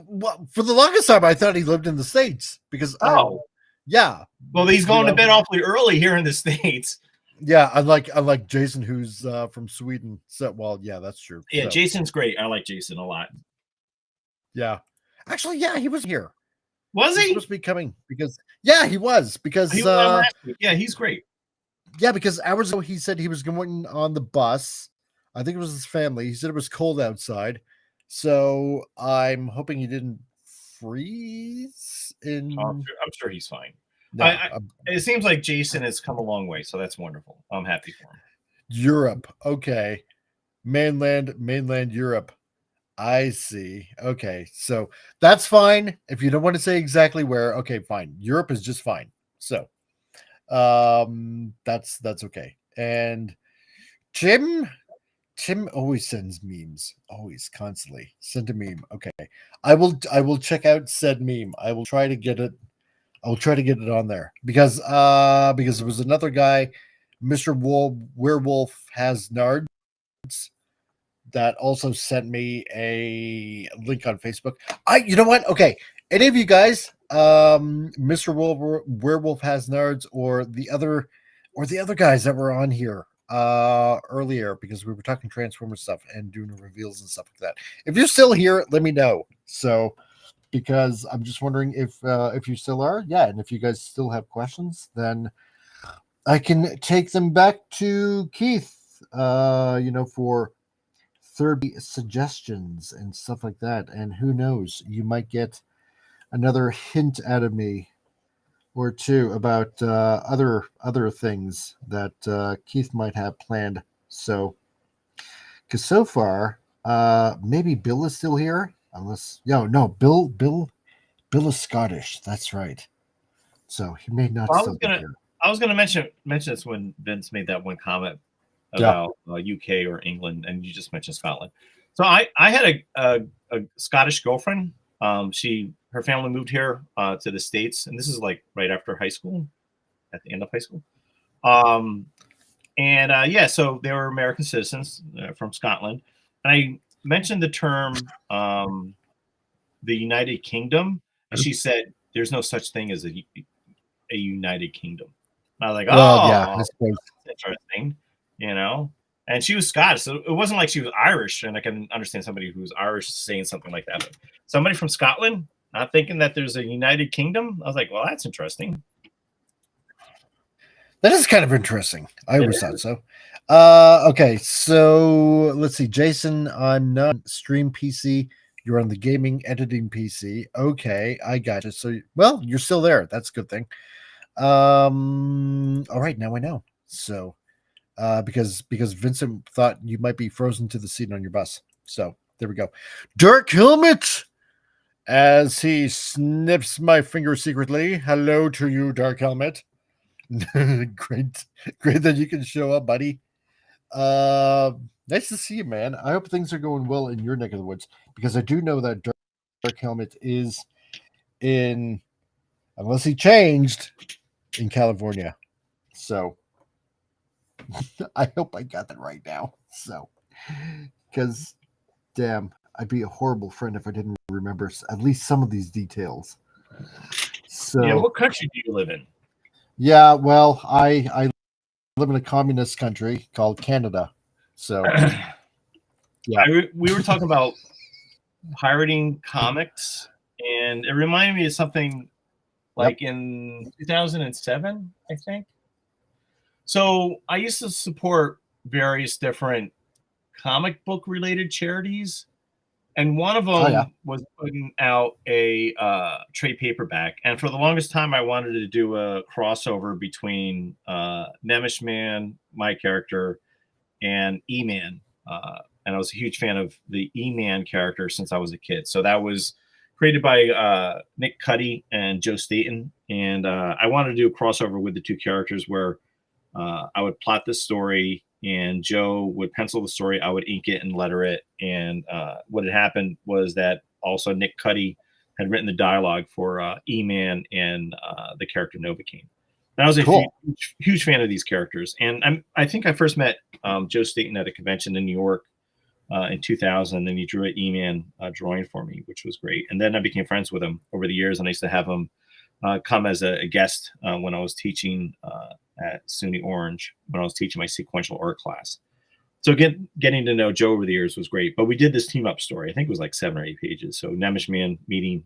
Well, for the longest time, I thought he lived in the States because yeah. Well, he's going to bed awfully early here in the States. Yeah, unlike Jason, who's from Sweden. So, well, yeah, that's true. Yeah, so. Jason's great. I like Jason a lot. Yeah, actually, yeah, he was here. Was he? He's supposed to be coming because he was because yeah, he's great. Yeah, because hours ago he said he was going on the bus. I think it was his family. He said it was cold outside, so I'm hoping he didn't freeze. I'm sure he's fine. No, it seems like Jason has come a long way, so that's wonderful. I'm happy for him. Europe, okay, mainland Europe. I see. Okay, so that's fine. If you don't want to say exactly where, okay, fine. Europe is just fine. So, that's okay. And Tim always sends memes. Always, constantly send a meme. Okay, I will check out said meme. I will try to get it. I will try to get it on there because there was another guy, Mr. Werewolf has nards, that also sent me a link on Facebook. You know what? Okay, any of you guys, Mr. Werewolf has nards, or the other guys that were on here earlier, because we were talking Transformers stuff and doing reveals and stuff like that. If you're still here, let me know. So, because I'm just wondering if you still are, yeah, and if you guys still have questions, then I can take them back to Keith. For third suggestions and stuff like that, and who knows, you might get another hint out of me or two about other things that Keith might have planned. So, because so far, maybe Bill is still here, unless Bill is Scottish. That's right. So he may not. I was gonna mention this when Vince made that one comment about UK or England, and you just mentioned Scotland. So I had a Scottish girlfriend. Her family moved here to the States, and this is like right after high school, at the end of high school. So they were American citizens from Scotland. And I mentioned the term the United Kingdom, and she said there's no such thing as a United Kingdom. And I was like, that's interesting. And she was Scottish, so it wasn't like she was Irish, and I can understand somebody who's Irish saying something like that. But somebody from Scotland not thinking that there's a United Kingdom, I was like, well, that's interesting. That is kind of interesting. I always thought so. Okay, so let's see. Jason, I'm not stream PC. You're on the gaming editing PC. Okay, I got you. So, well, you're still there. That's a good thing. All right, now I know. So, because Vincent thought you might be frozen to the seat on your bus. So there we go. Dark Helmet, as he snips my finger secretly. Hello to you, Dark Helmet. great that you can show up, buddy. Nice to see you, man. I hope things are going well in your neck of the woods, because I do know that Dark Helmet is in, unless he changed, in California. So I hope I got that right now. So, because damn, I'd be a horrible friend if I didn't remember at least some of these details. So yeah, what country do you live in? Yeah, well, I live in a communist country called Canada. So, yeah, we were talking about pirating comics, and it reminded me of something like in 2007, I think. So I used to support various different comic book related charities, and one of them was putting out a trade paperback. And for the longest time, I wanted to do a crossover between Nemish Man, my character, and E-Man. And I was a huge fan of the E-Man character since I was a kid. So that was created by Nick Cuddy and Joe Staten. And I wanted to do a crossover with the two characters where I would plot this story and Joe would pencil the story. I would ink it and letter it. And what had happened was that also Nick Cuddy had written the dialogue for E-Man and the character Novocaine. And I was a huge fan of these characters. And I think I first met Joe Staten at a convention in New York in 2000. And he drew an E-Man drawing for me, which was great. And then I became friends with him over the years. And I used to have him come as a guest when I was teaching at SUNY Orange, when I was teaching my sequential art class. So getting to know Joe over the years was great. But we did this team up story. I think it was like 7 or 8 pages. So Nemish Man meeting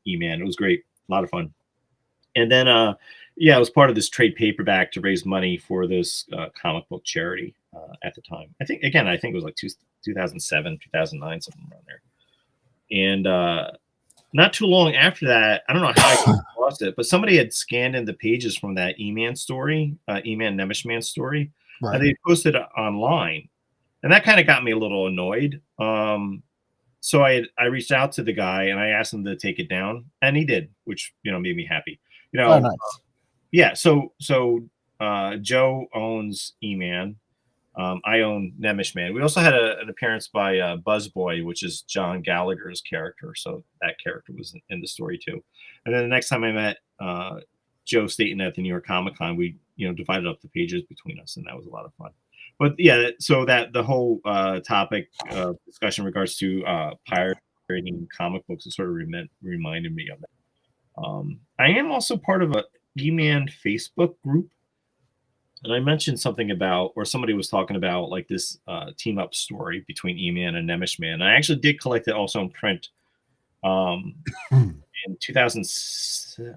E-Man. It was great. A lot of fun. And then, it was part of this trade paperback to raise money for this comic book charity at the time. I think it was like 2007, 2009, something around there. And not too long after that, I don't know how I lost it, but somebody had scanned in the pages from that E-Man story, E-Man Nemish Man story, and they posted it online. And that kind of got me a little annoyed. So I reached out to the guy and I asked him to take it down, and he did, which, made me happy. Nice. So Joe owns E-Man. I own Nemish Man. We also had an appearance by Buzzboy, which is John Gallagher's character. So that character was in the story too. And then the next time I met Joe Staten at the New York Comic Con, we divided up the pages between us, and that was a lot of fun. But yeah, so that the whole topic discussion in regards to pirating comic books is sort of reminded me of that. I am also part of a E-Man Facebook group. And I mentioned something about, or somebody was talking about, like this team up story between E-Man and Nemish Man. I actually did collect it also in print in 2000.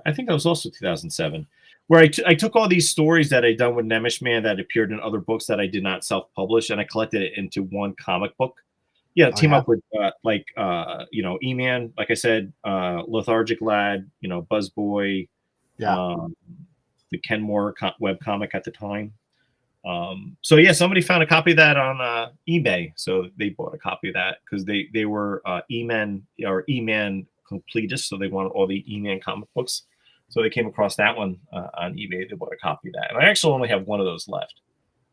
I think that was also 2007, where I took all these stories that I'd done with Nemish Man that appeared in other books that I did not self-publish, and I collected it into one comic book. Team up with E-Man, like I said, Lethargic Lad, Buzzboy, the Ken Moore web comic at the time. Somebody found a copy of that on eBay, so they bought a copy of that because they were E-Man or E-Man completists, so they wanted all the E-Man comic books. So they came across that one on eBay. They bought a copy of that, and I actually only have one of those left.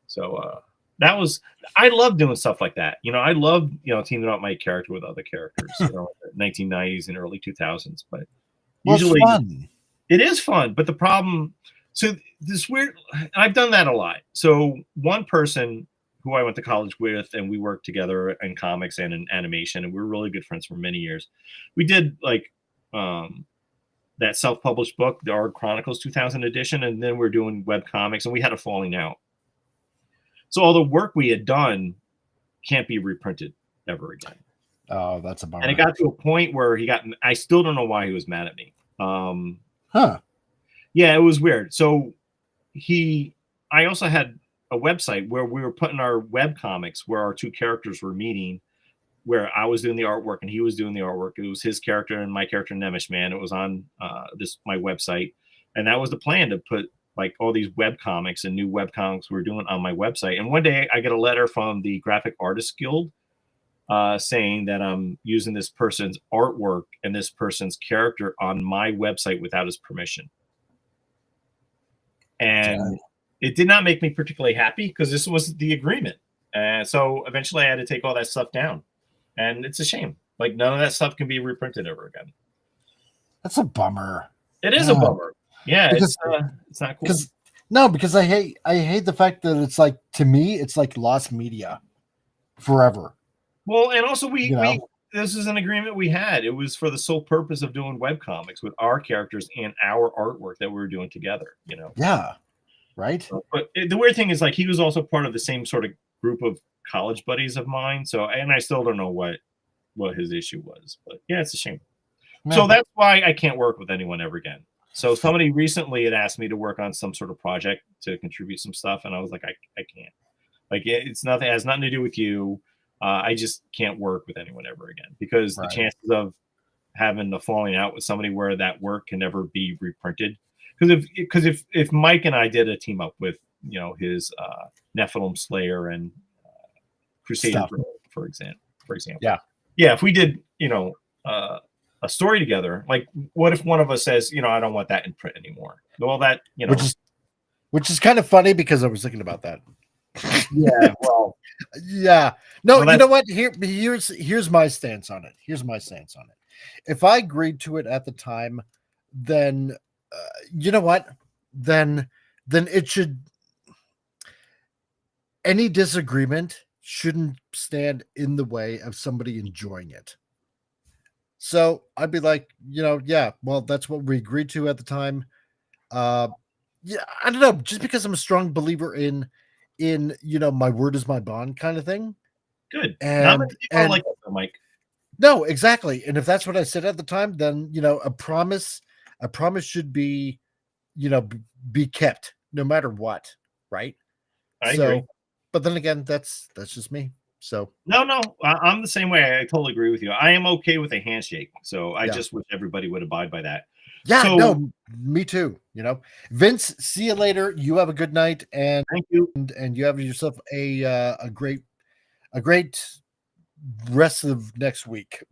So I love doing stuff like that. I love teaming up my character with other characters. 1990s and early 2000s, but usually fun. It is fun. But the problem. So this weird, I've done that a lot. So one person who I went to college with, and we worked together in comics and in animation, and we were really good friends for many years. We did like that self-published book, the Art Chronicles 2000 edition, and then we're doing web comics, and we had a falling out. So all the work we had done can't be reprinted ever again. Oh, that's a bummer. And it got to a point where I still don't know why he was mad at me. Yeah, it was weird. So I also had a website where we were putting our web comics where our two characters were meeting, where I was doing the artwork and he was doing the artwork. It was his character and my character, Nemish Man. It was on my website, and that was the plan, to put like all these web comics and new web comics we were doing on my website. And one day I get a letter from the Graphic Artists Guild saying that I'm using this person's artwork and this person's character on my website without his permission. And it did not make me particularly happy, because this was the agreement. And so eventually I had to take all that stuff down. And it's a shame. Like, none of that stuff can be reprinted ever again. That's a bummer. It is a bummer. Yeah, because, it's not cool. Because I hate the fact that it's like, to me, it's like lost media forever. Well, and also this is an agreement we had. It was for the sole purpose of doing webcomics with our characters and our artwork that we were doing together, Yeah. Right. But the weird thing is, like, he was also part of the same sort of group of college buddies of mine. So, and I still don't know what his issue was, but yeah, it's a shame. Man. So that's why I can't work with anyone ever again. So somebody recently had asked me to work on some sort of project to contribute some stuff. And I was like, I can't. Like, it has nothing to do with you. I just can't work with anyone ever again, because the chances of having a falling out with somebody where that work can never be reprinted. Because if Mike and I did a team up with, his Nephilim Slayer and Crusader, for example. Yeah. If we did, a story together, like, what if one of us says, I don't want that in print anymore? Well, that, which is kind of funny, because I was thinking about that. Yeah. Well, yeah. No, you know what? Here's my stance on it. If I agreed to it at the time, then you know what? Then it should. Any disagreement shouldn't stand in the way of somebody enjoying it. So I'd be like, yeah, well, that's what we agreed to at the time. Yeah, I don't know, just because I'm a strong believer in my word is my bond kind of thing. Good. And like that, Mike. No, exactly. And if that's what I said at the time, then a promise should be, be kept no matter what, right? I agree. But then again, that's just me. So no, I'm the same way. I totally agree with you. I am okay with a handshake. So I just wish everybody would abide by that. Yeah, no, me too. Vince, see you later. You have a good night, and thank you. And you have yourself a great rest of next week.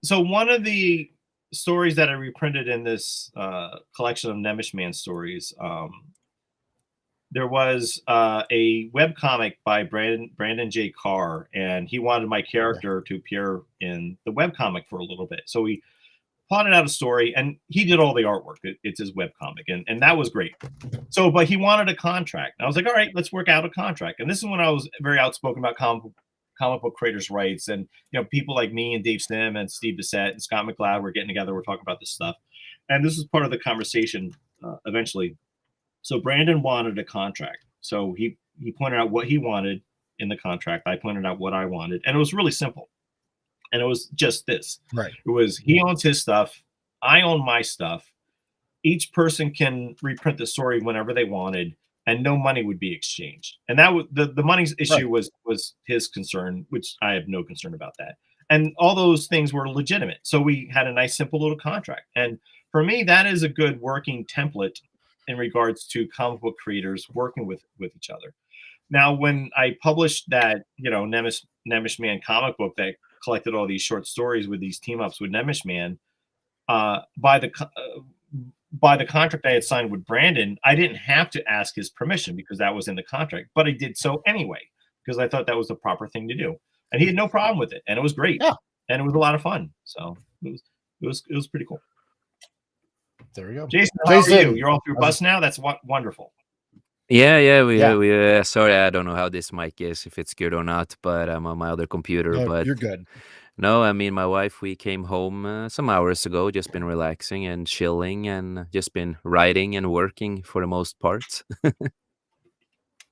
So one of the stories that I reprinted in this collection of Nemish Man stories, there was a webcomic by Brandon J. Carr, and he wanted my character to appear in the webcomic for a little bit. So we plotted out a story, and he did all the artwork. It's his webcomic, and that was great. So, but he wanted a contract. And I was like, all right, let's work out a contract. And this is when I was very outspoken about comic book creators' rights. And, people like me and Dave Stim and Steve Bissett and Scott McLeod were getting together. We're talking about this stuff. And this was part of the conversation eventually. So Brandon wanted a contract. So he pointed out what he wanted in the contract. I pointed out what I wanted. And it was really simple. And it was just this. Right. It was, he owns his stuff. I own my stuff. Each person can reprint the story whenever they wanted, and no money would be exchanged. And that was the money's issue was his concern, which I have no concern about that. And all those things were legitimate. So we had a nice, simple little contract. And for me, that is a good working template in regards to comic book creators working with each other. Now, when I published that, Nemish Man comic book that collected all these short stories with these team ups with Nemish Man, by the contract I had signed with Brandon, I didn't have to ask his permission because that was in the contract, but I did so anyway, because I thought that was the proper thing to do. And he had no problem with it. And it was great. Yeah. And it was a lot of fun. So it was pretty cool. There you go. Jason, how are you? You're off your bus now? That's wonderful. Yeah. We sorry, I don't know how this mic is, if it's good or not, but I'm on my other computer. No, but you're good. No, I mean, my wife, we came home some hours ago, just been relaxing and chilling and just been writing and working for the most part.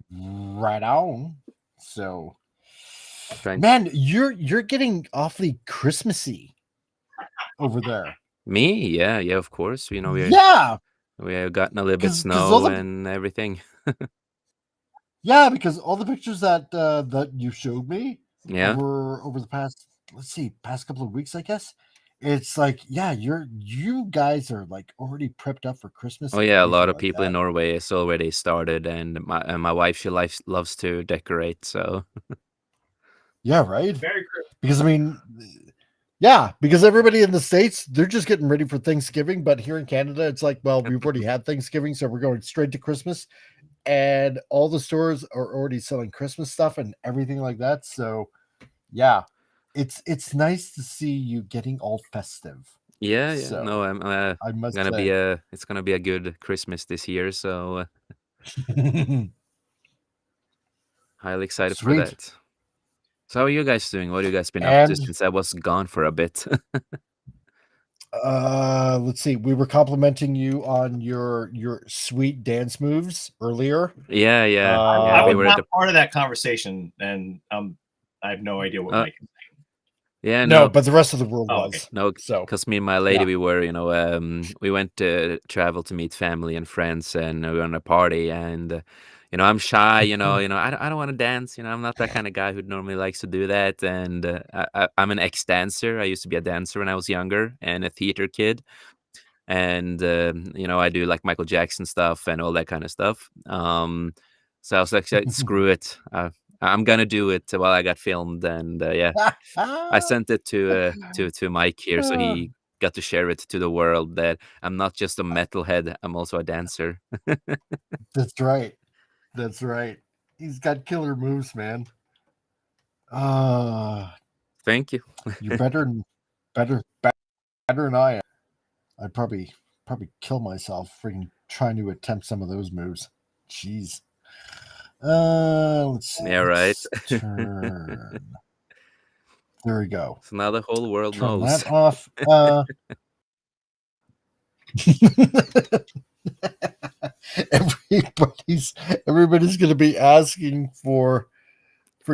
Right on. So, Trying- man, you're getting awfully Christmassy over there. Me? Yeah, of course. Yeah. We have gotten a little bit Because snow and everything. yeah, because all the pictures that that you showed me Yeah. over the past, let's see, past couple of weeks, I guess, it's like, yeah, you guys are like already prepped up for Christmas Oh and yeah, a lot everything of like people in that. Norway has already started, and my wife, she loves to decorate. So Yeah, right. Merry Christmas. Because I mean, yeah, because everybody in the States, they're just getting ready for Thanksgiving, but here in Canada, it's like, well, we've already had Thanksgiving, so we're going straight to Christmas, and all the stores are already selling Christmas stuff and everything like that. So yeah, it's nice to see you getting all festive. yeah, no, So I'm I must gonna be say, it's gonna be a good Christmas this year. So highly excited for sweet. that. So how are you guys doing? What have you guys been up to And since I was gone for a bit? let's see, we were complimenting you on your sweet dance moves earlier. Yeah, yeah, yeah. I We was Um, were at not the part of that conversation, and I have no idea what uh, Mike is saying. yeah, no, no, but the rest of the world Oh, okay. was. no, So because me and my lady, yeah. we were, we went to travel to meet family and friends, and we were on a party, and I'm shy, I don't want to dance, I'm not that kind of guy who normally likes to do that, and I'm an ex-dancer. I used to be a dancer when I was younger and a theater kid, and I do like Michael Jackson stuff and all that kind of stuff. So I was like, screw it, I'm gonna do it while I got filmed, and yeah. I sent it to Mike here, so he got to share it to the world that I'm not just a metalhead, I'm also a dancer. That's right. That's right. He's got killer moves, man. Uh Thank you. you're better better than I am. I'd probably kill myself freaking trying to attempt some of those moves. Jeez. Let's see. Yeah, right. Let's turn. There we go. So now the whole world Turn knows. that off. everybody's everybody's gonna be asking for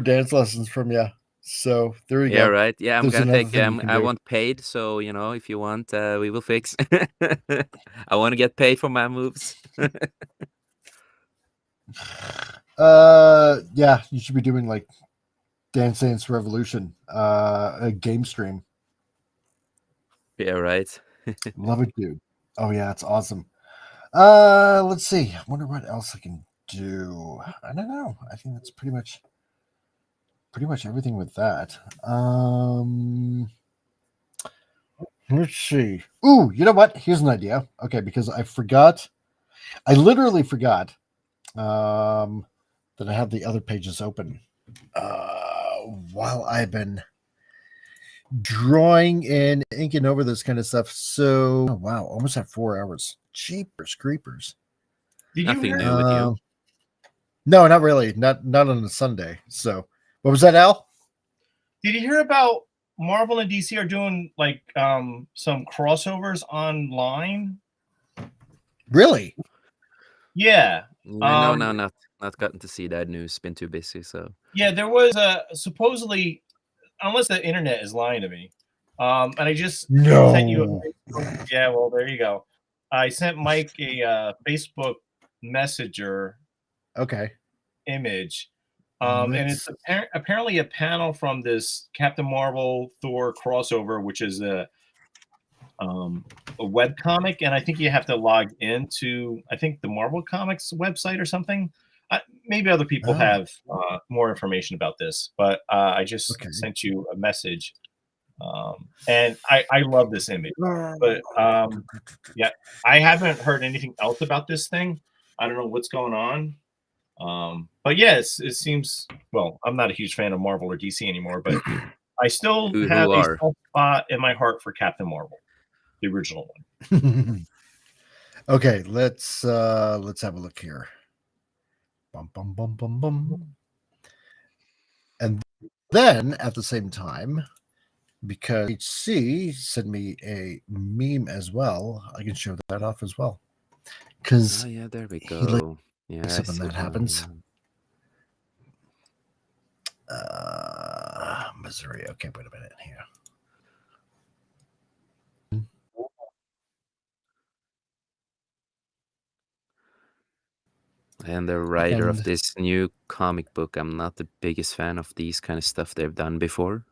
dance lessons from you. So there you Yeah, go. right. Yeah, I'm There's gonna another take. thing you can I do. want paid, so if you want, we will fix. I want to get paid for my moves. Yeah, you should be doing like Dance Dance Revolution, a game stream. Yeah, right. Love it, dude. Oh yeah, it's awesome. Let's see. I wonder what else I can do. I don't know. I think that's pretty much everything with that. Let's see. Ooh, you know what? Here's an idea. Okay, because I forgot. I literally forgot that I have the other pages open while I've been drawing and inking over this kind of stuff. So, oh, wow, almost at 4 hours. Jeepers creepers. Did you Nothing hear? new with you. No, not really. Not on a Sunday. So, what was that, Al? Did you hear about Marvel and DC are doing like some crossovers online? Really? Yeah. No, no, not gotten to see that news. Been too busy. So Yeah, there was supposedly, unless the internet is lying to me. And I just sent you a No. Facebook. Yeah, well, there you go. I sent Mike a Facebook Messenger Okay. image. And it's apparently a panel from this Captain Marvel Thor crossover, which is a web comic, and I think you have to log into the Marvel Comics website or something. Maybe other people Oh, have more information about this, but I just okay. sent you a message, and I love this image. But yeah, I haven't heard anything else about this thing. I don't know what's going on. But yeah, it seems, well, I'm not a huge fan of Marvel or DC anymore, but I still who have a are? soft spot in my heart for Captain Marvel, the original one. Okay, let's have a look here. Bum bum bum bum bum. And then at the same time, because HC sent me a meme as well, I can show that off as well. Because Oh yeah, there we he likes go. Yeah, I it when see that happens. one. Missouri. Okay, wait a minute here. And the writer of And this new comic book, I'm not the biggest fan of these kind of stuff they've done before.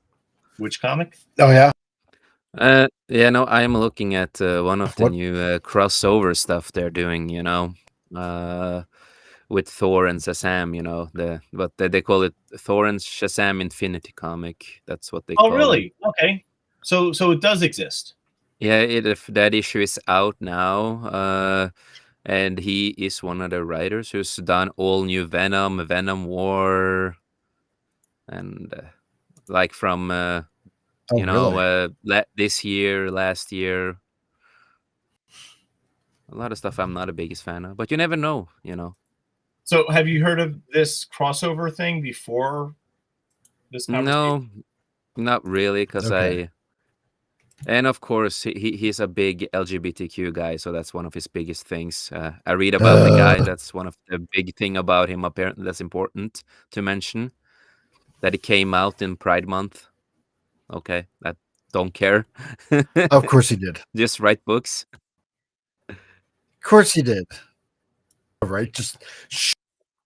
Which comic? oh yeah, Yeah, no, I am looking at one of the what? new crossover stuff they're doing, with Thor and Shazam, but they call it Thor and Shazam Infinity comic. That's what they Oh, call it. really? Okay. So it does exist. Yeah, if that issue is out now, and he is one of the writers who's done all new Venom, Venom War, and like from Oh really? this year, last year. A lot of stuff I'm not a biggest fan of, but you never know. So have you heard of this crossover thing before this conversation? No, not really, because Okay. and of course he's a big LGBTQ guy, so that's one of his biggest things. I read about the guy. That's one of the big thing about him. Apparently, that's important to mention. That he came out in Pride Month. Okay, I don't care. Of course he did. Just write books. Of course he did. All right, just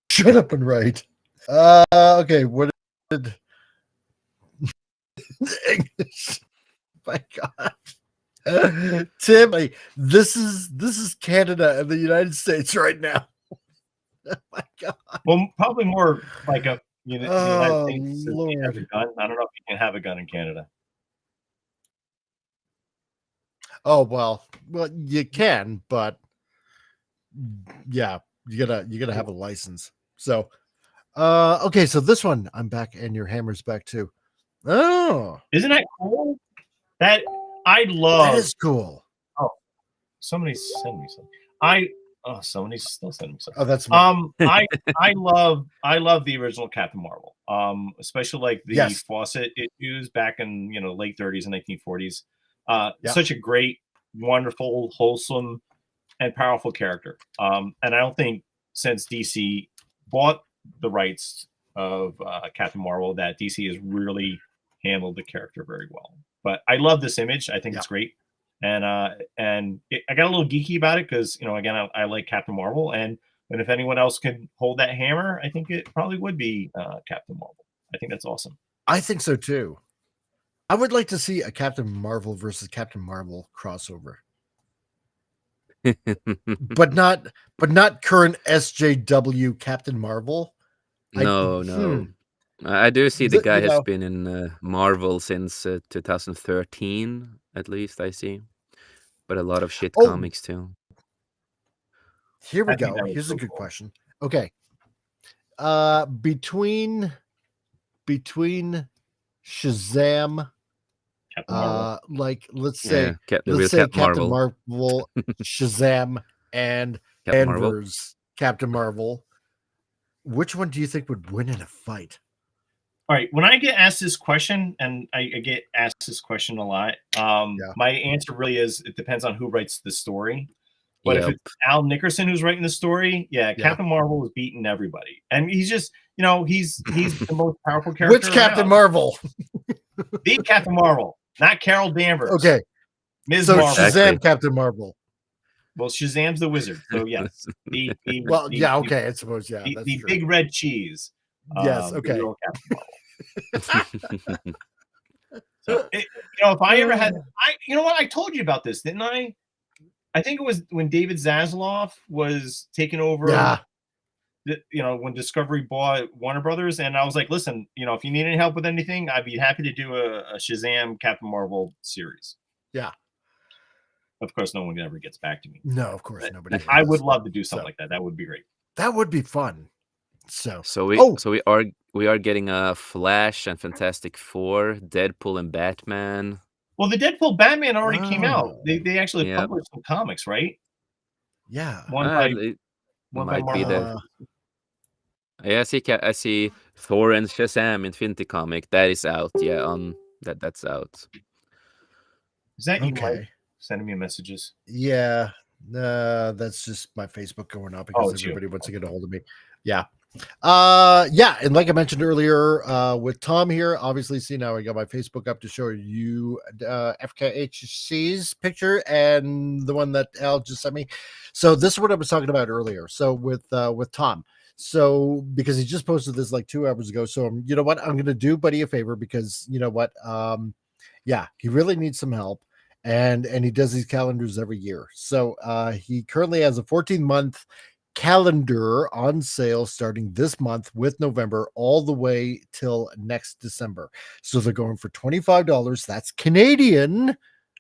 shut up and write. Okay, what did English? My God, Tim, this is Canada and the United States right now. Oh my God. Well, probably more like the United Oh States since we have a Lord. gun. I don't know if you can have a gun in Canada. Oh well, you can, but yeah, you gotta have a license. So, okay, so this one I'm back, and your hammer's back too. Oh, Isn't that cool? That I love. that is cool. Oh, somebody send me something. Somebody's still sending me something. Oh, that's me. I love the original Captain Marvel. Especially like the Yes. Fawcett issues back in late 30s and 1940s. Yeah. Such a great, wonderful, wholesome, and powerful character. And I don't think since DC bought the rights of Captain Marvel that DC has really handled the character very well. But I love this image. I think it's great. And I got a little geeky about it because again I like Captain Marvel, and if anyone else could hold that hammer, I think it probably would be Captain Marvel. I think that's awesome. I think so too. I would like to see a Captain Marvel versus Captain Marvel crossover, but not current SJW Captain Marvel. No. I do see the guy You has know, been in Marvel since 2013, at least I see. But a lot of shit Oh. comics too. Here we I think go. that was Here's so a good cool. question. Okay. Between Shazam, Captain Marvel. like let's Yeah, say Captain Captain Marvel. Marvel, Shazam, and Captain Marvel. Danvers, Captain Marvel. Which one do you think would win in a fight? All right. When I get asked this question, and I get asked this question a lot, my answer really is it depends on who writes the story. But if it's Al Nickerson who's writing the story, Captain Marvel is beating everybody, and he's just he's the most powerful character. Which Captain Marvel? The Captain Marvel, not Carol Danvers. Okay, Ms. so Marvel. Shazam, Captain Marvel. Well, Shazam's the wizard, so yes. Okay, I suppose the big red cheese. Yes, okay. So if I ever had, I told you about this, didn't I? I think it was when David Zaslav was taking over. Yeah. When Discovery bought Warner Brothers, and I was like, listen, if you need any help with anything, I'd be happy to do a Shazam Captain Marvel series. Yeah. Of course, no one ever gets back to me. No, of course, nobody. I would love to do something like that. That would be great. That would be fun. So we are getting a Flash and Fantastic Four, Deadpool and Batman. Well, the Deadpool Batman already came out. They actually published some comics, right? Yeah. One by Marvel. Yeah, I see Thor and Shazam Infinity comic. That is out. Yeah, that's out. Is that you, okay? Mike, sending me messages? Yeah. That's just my Facebook going up because everybody wants to get a hold of me. Yeah. Yeah, and like I mentioned earlier, with Tom here, obviously, see now I got my Facebook up to show you FKHC's picture and the one that Al just sent me. So this is what I was talking about earlier. So with Tom, so because he just posted this like 2 hours ago. So you know what, I'm gonna do Buddy a favor, because you know what, yeah, he really needs some help, and he does these calendars every year. So he currently has a 14-month calendar on sale starting this month with November all the way till next December. So they're going for $25. That's Canadian.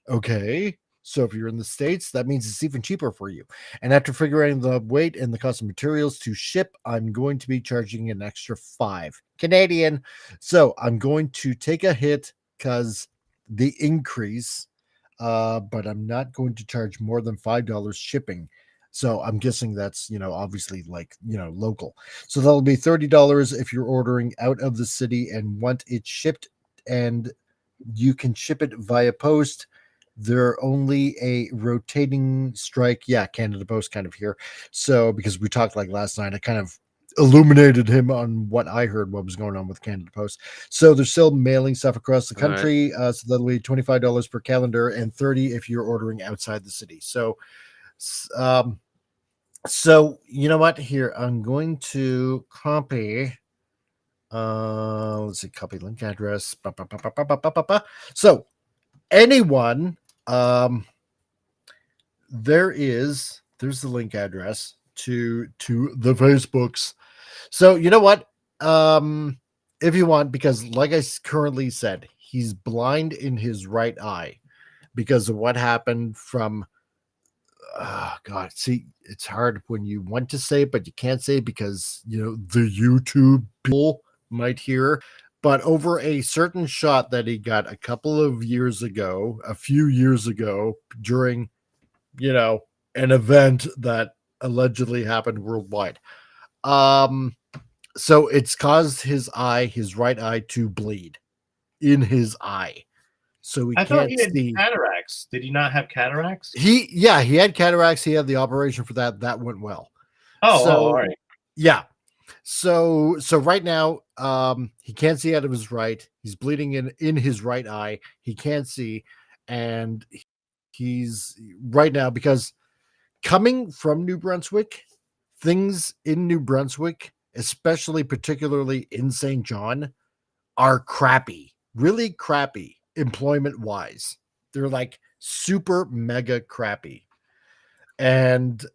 Okay. So if you're in the States, that means it's even cheaper for you. And after figuring the weight and the cost of materials to ship, I'm going to be charging an extra $5 Canadian. So I'm going to take a hit because the increase, but I'm not going to charge more than $5 shipping. So I'm guessing that's, obviously like, local. So that'll be $30 if you're ordering out of the city and want it shipped, and you can ship it via post. They're only a rotating strike. Yeah, Canada Post kind of here. So because we talked like last night, I kind of illuminated him on what I heard, what was going on with Canada Post. So they're still mailing stuff across the All right. country. So that'll be $25 per calendar and $30 if you're ordering outside the city. So so you know what? Here, I'm going to copy. Let's see, copy link address. So anyone, there's the link address to the Facebooks. So you know what? If you want, because like I currently said, he's blind in his right eye because of what happened from. Oh God, see, it's hard when you want to say it, but you can't say it because the YouTube people might hear. But over a certain shot that he got a few years ago, during an event that allegedly happened worldwide. So it's caused his right eye, to bleed in his eye. So he I thought can't he had see. cataracts. Did he not have cataracts? He had cataracts. He had the operation for that. That went well. Oh, So all right. yeah. So right now, he can't see out of his right. He's bleeding in his right eye. He can't see, and he's right now, because coming from New Brunswick, things in New Brunswick, especially particularly in St. John, are crappy, really crappy employment wise. They're like super mega crappy. And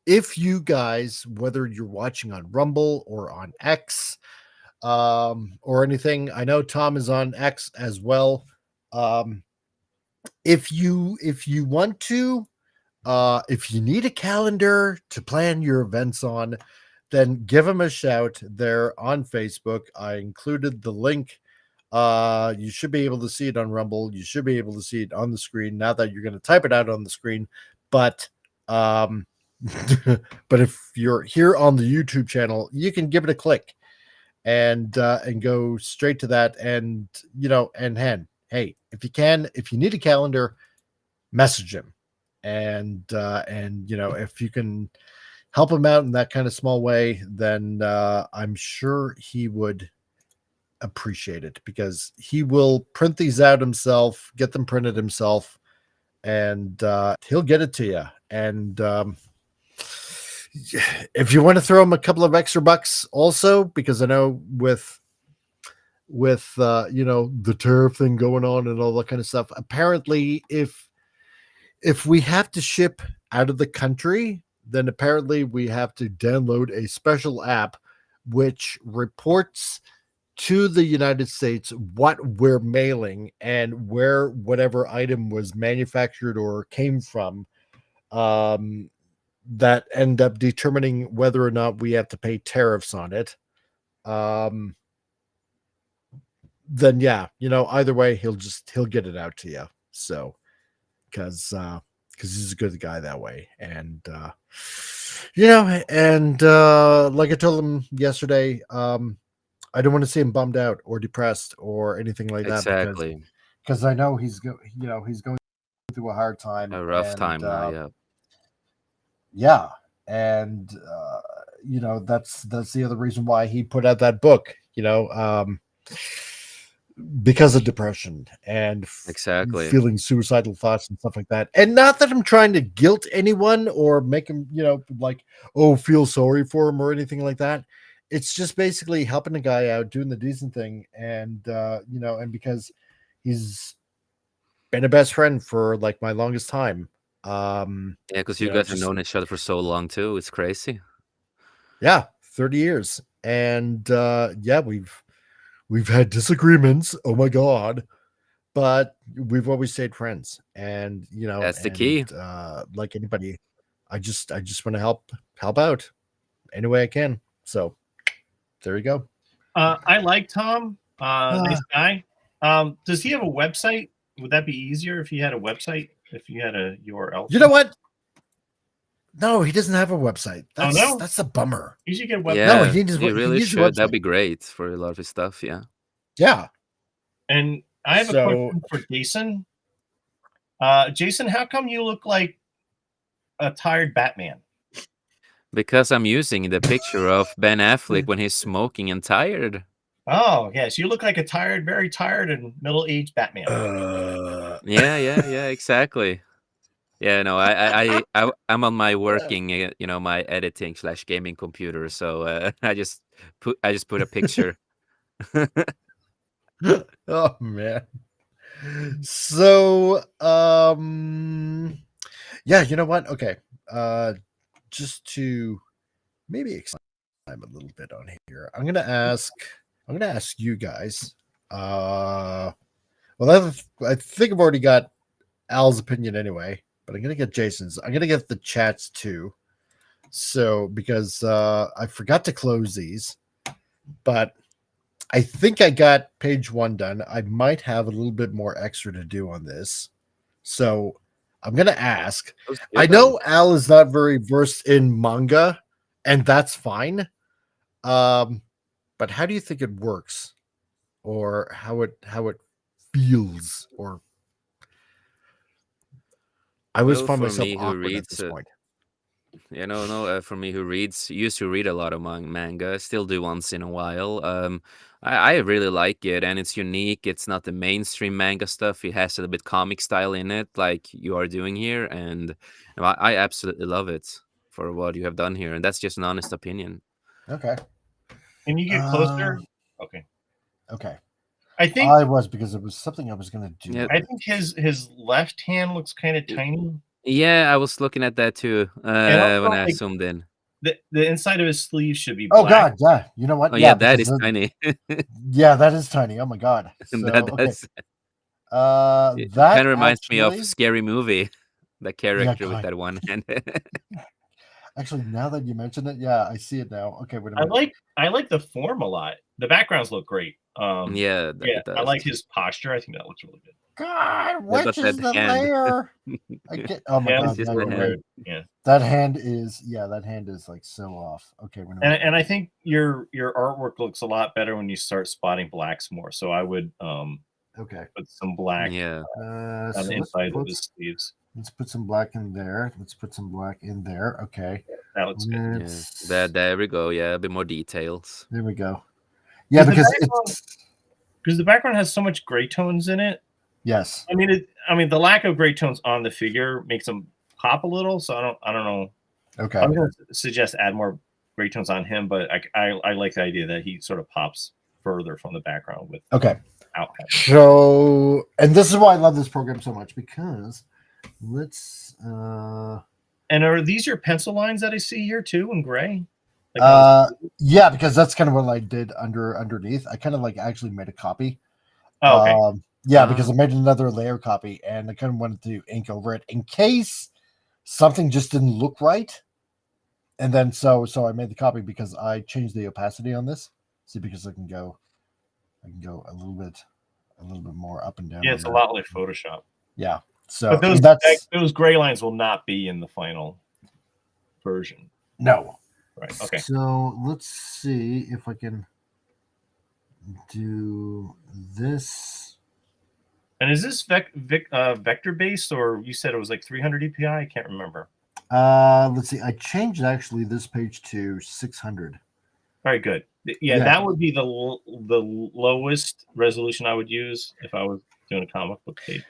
if you guys, whether you're watching on Rumble or on X, or anything, I know Tom is on X as well. If you want to, if you need a calendar to plan your events on, then give them a shout. They're on Facebook. I included the link. You should be able to see it on Rumble. You should be able to see it on the screen. Not that you're going to type it out on the screen, but but if you're here on the YouTube channel, you can give it a click and go straight to that. And hey, if you need a calendar, message him, and if you can help him out in that kind of small way, then I'm sure he would appreciate it, because he will print these out himself, get them printed himself, and he'll get it to you. And if you want to throw him a couple of extra bucks also, because I know with the tariff thing going on and all that kind of stuff, apparently if we have to ship out of the country, then apparently we have to download a special app which reports to the United States what we're mailing and where whatever item was manufactured or came from, that end up determining whether or not we have to pay tariffs on it. Then yeah, either way, he'll get it out to you. So because he's a good guy that way. And like I told him yesterday, I don't want to see him bummed out or depressed or anything like that, Exactly. because I know he's going through a hard time, A rough and time now, yeah. yeah, and you know, that's the other reason why he put out that book, you know, because of depression and Exactly. feeling suicidal thoughts and stuff like that. And not that I'm trying to guilt anyone or make him, you know, like, oh, feel sorry for him or anything like that. It's just basically helping a guy out, doing the decent thing, and you know, and because he's been a best friend for like my longest time. Yeah, because You you know, guys have just known each other for so long too. It's crazy. yeah, 30 years. And yeah, we've had disagreements. Oh my god. But we've always stayed friends. And you know, That's the and key. like anybody, I just want to help out any way I can. So there you go. I like Tom. Nice guy. Does he have a website? Would that be easier if he had a website? If you had a URL? You know what? No, he doesn't have a website. Oh no, That's a bummer. you should get a website. No, Yeah, he you really needs a should. That'd website. be great for a lot of his stuff. Yeah. Yeah. And I have a So question for Jason. Jason, how come you look like a tired Batman? Because I'm using the picture of Ben Affleck when he's smoking and tired. Oh, yes, you look like a tired, very tired and middle-aged Batman. Yeah, exactly. Yeah, no, I'm on my working, you know, my editing / gaming computer, so I just put a picture. oh man. So yeah, you know what? Okay. Just to maybe extend time a little bit on here. I'm gonna ask you guys. Well, I think I've already got Al's opinion anyway, but I'm gonna get Jason's. I'm gonna get the chats too. So because I forgot to close these, but I think I got page 1 done. I might have a little bit more extra to do on this. So I'm going to ask. I know Al is not very versed in manga, and that's fine. But how do you think it works? Or how it feels? Or I always Well, find for myself me who awkward at reads this point. for me who used to read a lot of manga, still do once in a while. I really like it, and it's unique. It's not the mainstream manga stuff. It has a little bit comic style in it, like you are doing here, and you know, I absolutely love it for what you have done here, and that's just an honest opinion. Okay. Can you get closer? Okay. Okay. I think I was, because it was something I was going to do. Yeah. I think his left hand looks kind of tiny. Yeah, I was looking at that too when I zoomed in. The inside of his sleeve should be black. Oh god, yeah. You know what? Oh yeah, that is tiny. Yeah, that is tiny. Oh my god. So okay. It That kind of reminds me of actually, Scary Movie, the character with God. that one hand. Actually, now that you mention it, yeah, I see it now. Okay, wait a minute. I like the form a lot. The backgrounds look great. Yeah, Yeah, it does. I like his posture. I think that looks really good. God, but which is that the hand. layer? Oh my Yeah, god, it's just yeah, the you're hand. right. Yeah. That hand is like so off. Okay, wait a minute. And I think your artwork looks a lot better when you start spotting blacks more. So I would Okay. put some black Yeah. on So the inside of his sleeves. Let's put some black in there. Let's put some black in there. Okay. That looks good. Yeah. There we go. Yeah, a bit more details. There we go. Yeah, because the background has so much gray tones in it. Yes. I mean the lack of gray tones on the figure makes them pop a little. So I don't know. Okay. I'm going to suggest add more gray tones on him, but I like the idea that he sort of pops further from the background with. Okay. Out. So, and this is why I love this program so much, because let's. And are these your pencil lines that I see here too in gray? Yeah, because that's kind of what I did underneath. I kind of like actually made a copy. Oh, okay. Yeah, because I made another layer copy, and I kind of wanted to ink over it in case something just didn't look right. And then so I made the copy because I changed the opacity on this. See, because I can go a little bit more up and down. Yeah, it's a lot like Photoshop. Yeah. So but those gray lines will not be in the final version. No. Right. Okay. So let's see if I can do this. And is this vector based, or you said it was like 300 dpi? I can't remember. Let's see. I changed actually this page to 600. Very good. Yeah, that would be the lowest resolution I would use if I was doing a comic book page.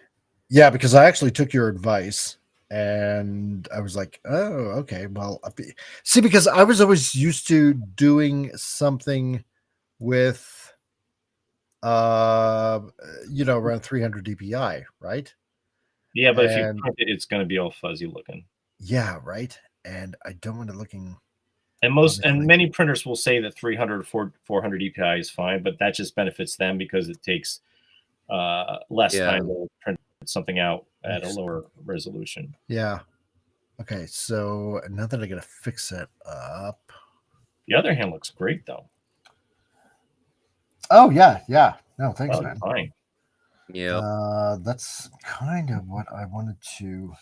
Yeah, because I actually took your advice and I was like, oh, okay. Well, see, because I was always used to doing something with, around 300 DPI, right? Yeah, but if you print it, it's going to be all fuzzy looking. Yeah, right. And I don't want it looking. And many printers will say that 300 or 400 DPI is fine, but that just benefits them because it takes less time to print something out at a lower resolution. Yeah. Okay, so now that I gotta fix it up. The other hand looks great though. Oh yeah. No, thanks, man. Fine. Yeah. That's kind of what I wanted to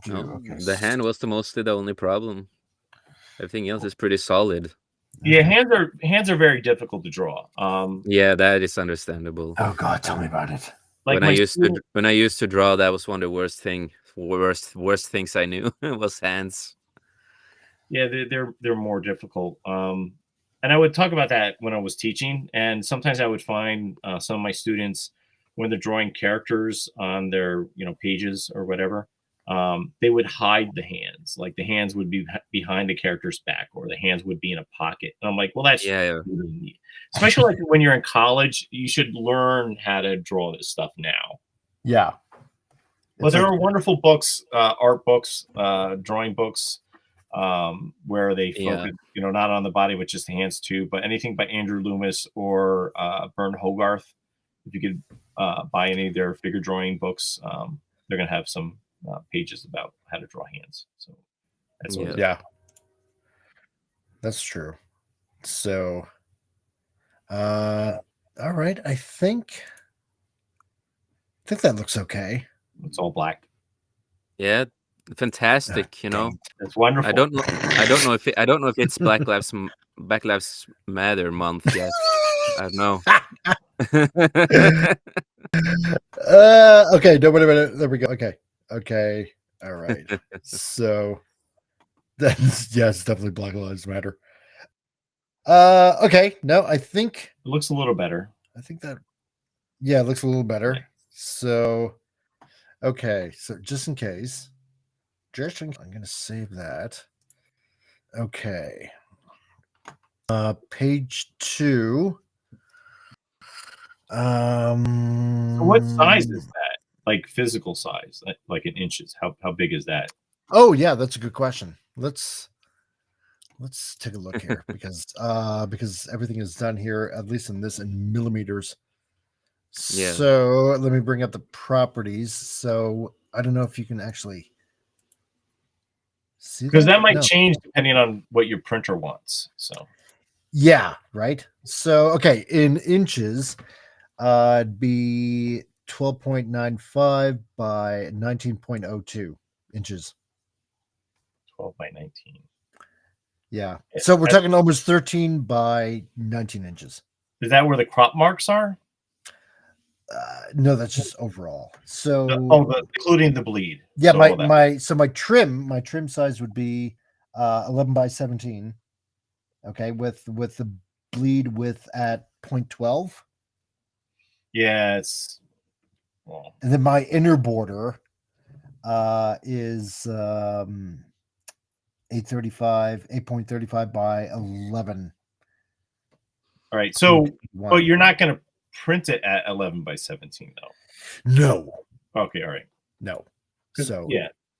do. Okay. The hand was mostly the only problem. Everything else is pretty solid. Yeah, hands are very difficult to draw. Yeah, that is understandable. Oh God, tell me about it. Like when I used to draw, that was one of the worst things I knew was hands. Yeah, they're more difficult. And I would talk about that when I was teaching, and sometimes I would find some of my students when they're drawing characters on their pages or whatever, they would hide the hands. Like the hands would be behind the character's back, or the hands would be in a pocket. And I'm like, well, that's really neat. Especially like when you're in college, you should learn how to draw this stuff now. Yeah. But there are wonderful books, art books, drawing books, where they focus, not on the body, but just the hands too. But anything by Andrew Loomis or Bern Hogarth, if you could buy any of their figure drawing books, they're going to have some pages about how to draw hands. So that's that's true. So, all right, I think that looks okay. It's all black. Yeah, fantastic. It's wonderful. I don't know if it's Black Lives Matter month yet. I don't know. Okay, no, wait a minute. There we go. Okay. All right. So that's it's definitely Black Lives Matter. Okay. No, I think it looks a little better. I think that it looks a little better. Okay. So okay, so just in case, I'm gonna save that. Okay. Page 2. So what size is that? Like physical size, like in inches? How big is that? Oh yeah, that's a good question. Let's take a look here because everything is done here, at least in millimeters. Yeah. So let me bring up the properties. So I don't know if you can actually see because that might change depending on what your printer wants. So yeah, right. So okay, in inches, it'd be 12.95 by 19.02 inches. 12 by 19. Yeah. So we're talking almost 13 by 19 inches. Is that where the crop marks are? No, that's just overall. So including the bleed. Yeah, so my trim size would be 11 by 17. Okay, with the bleed width at 0.12. Yeah, and then my inner border is 8.35 by 11. All right, so but you're not going to print it at 11 by 17 though. No. Okay, all right. No. So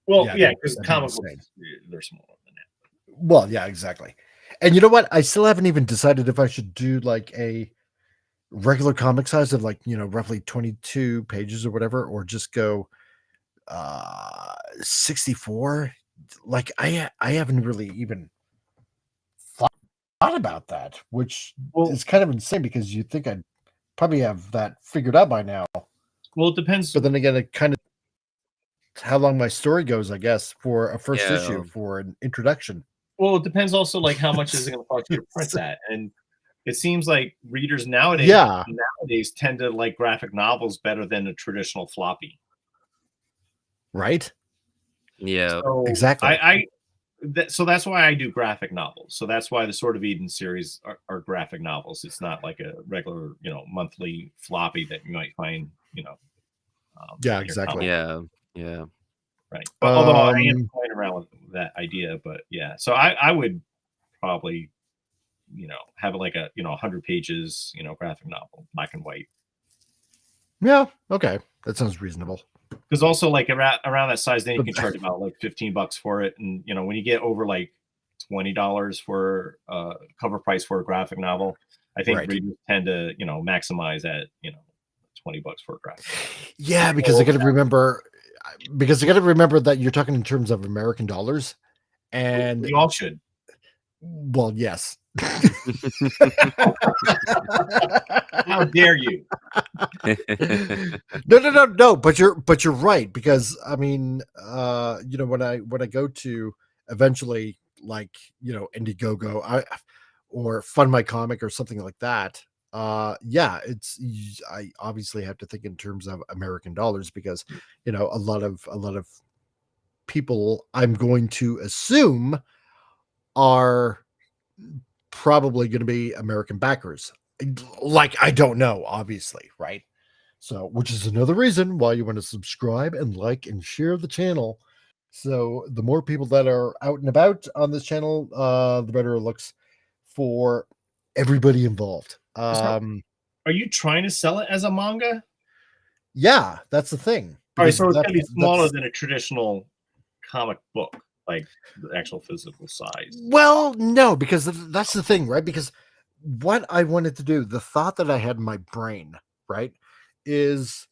because comic books they're smaller than that. Well, yeah, exactly. And you know what? I still haven't even decided if I should do like a regular comic size of roughly 22 pages or whatever, or just go 64. Like I haven't really even thought about that, which is kind of insane because you'd think I'd probably have that figured out by now. Well, it depends. But then again, it kind of how long my story goes, I guess, for a first issue for an introduction. Well, it depends also like how much is it going to cost you to print that, and it seems like readers nowadays tend to like graphic novels better than a traditional floppy. Right. Yeah. So Exactly. so that's why I do graphic novels. So that's why the Sword of Eden series are graphic novels. It's not like a regular, monthly floppy that you might find, Yeah, in your exactly. comic. Yeah. Yeah. Right. But although I am Um, playing around with that idea, but yeah. So I would probably, have like a 100 pages, graphic novel, black and white. yeah, okay. That sounds reasonable. Because also like around that size, then you can charge about like $15 for it. And when you get over like $20 for cover price for a graphic novel, I think Right. readers tend to, maximize at, $20 for a graphic novel. Yeah, because I got to remember that you're talking in terms of American dollars, and We all should. well, yes. How dare you? No. But you're right, because I mean, when I go to eventually, like, Indiegogo, or Fund My Comic or something like that. Yeah, I obviously have to think in terms of American dollars, because a lot of people, I'm going to assume, are probably going to be American backers. Like, I don't know, obviously, right? So, which is another reason why you want to subscribe and like and share the channel. So the more people that are out and about on this channel, the better it looks for everybody involved. Are you trying to sell it as a manga? Yeah, that's the thing. All right, so it's That- going to be smaller that's- than a traditional comic book, like the actual physical size. Well, no, because that's the thing, right? Because what I wanted to do, the thought that I had in my brain, right, is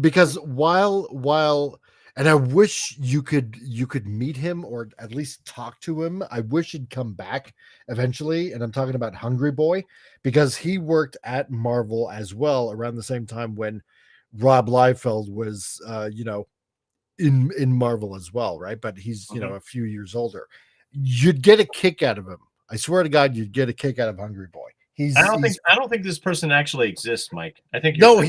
because while and I wish you could meet him, or at least talk to him. I wish he'd come back eventually, and I'm talking about Hungry Boy, because he worked at Marvel as well around the same time when Rob Liefeld was in Marvel as well, right? But he's a few years older. You'd get a kick out of him. I swear to God, you'd get a kick out of Hungry Boy. I don't think this person actually exists, Mike. I think no,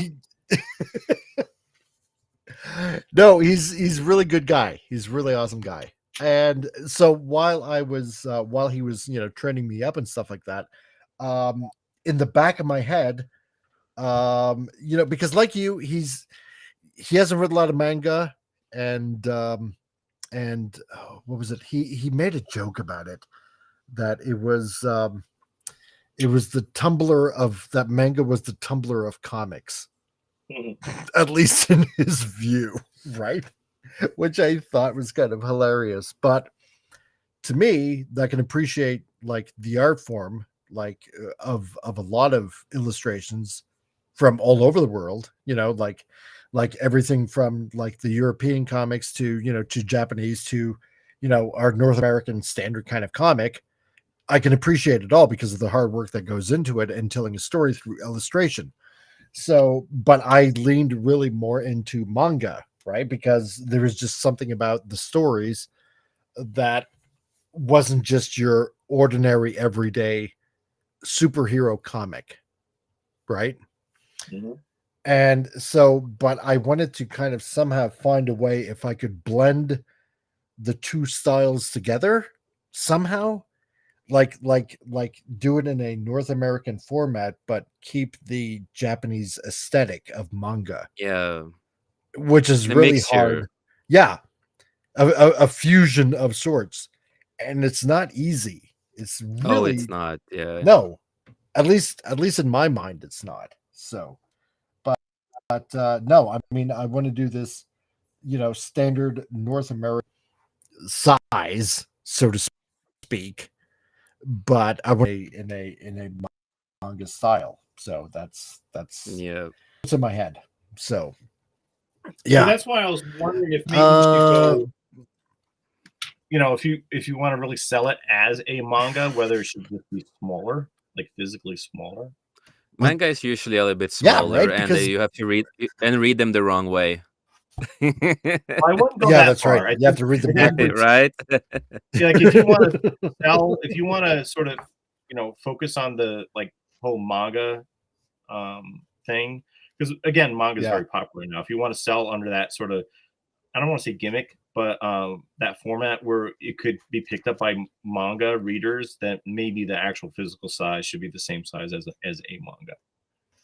no, he's really good guy. He's a really awesome guy. And so while he was training me up and stuff like that, in the back of my head, because like you, he hasn't read a lot of manga, and what was it? He made a joke about it, that it was the Tumblr of that manga was the Tumblr of comics. At least in his view, right? Which I thought was kind of hilarious. But to me, I can appreciate like the art form, like of a lot of illustrations from all over the world. Like everything from like the European comics to to Japanese to our North American standard kind of comic. I can appreciate it all because of the hard work that goes into it and telling a story through illustration. So, but I leaned really more into manga, right? Because there was just something about the stories that wasn't just your ordinary everyday superhero comic, right? Mm-hmm. And so, but I wanted to kind of somehow find a way if I could blend the two styles together somehow, like do it in a North American format, but keep the Japanese aesthetic of manga. Yeah. Which is The really mixture. hard. Yeah, a fusion of sorts, and it's not easy. It's really it's not. Yeah. no, at least in my mind, it's not. So, but no, I mean, I want to do this, standard North American size, so to speak, but I want in a manga style. So that's Yeah. what's in my head. So Yeah, yeah, that's why I was wondering if maybe you should go. If you want to really sell it as a manga, whether it should just be smaller, like physically smaller. Manga is usually a little bit Yeah, smaller, right, and because you have to read them the wrong way. I wouldn't go yeah, that that's far. right. You have to read them backwards, Right? Yeah, like if you want to sell, if you want to sort of, focus on the like whole manga thing, because again, manga is Yeah. very popular now. If you want to sell under that sort of I don't want to say gimmick, but that format where it could be picked up by manga readers, that maybe the actual physical size should be the same size as a manga.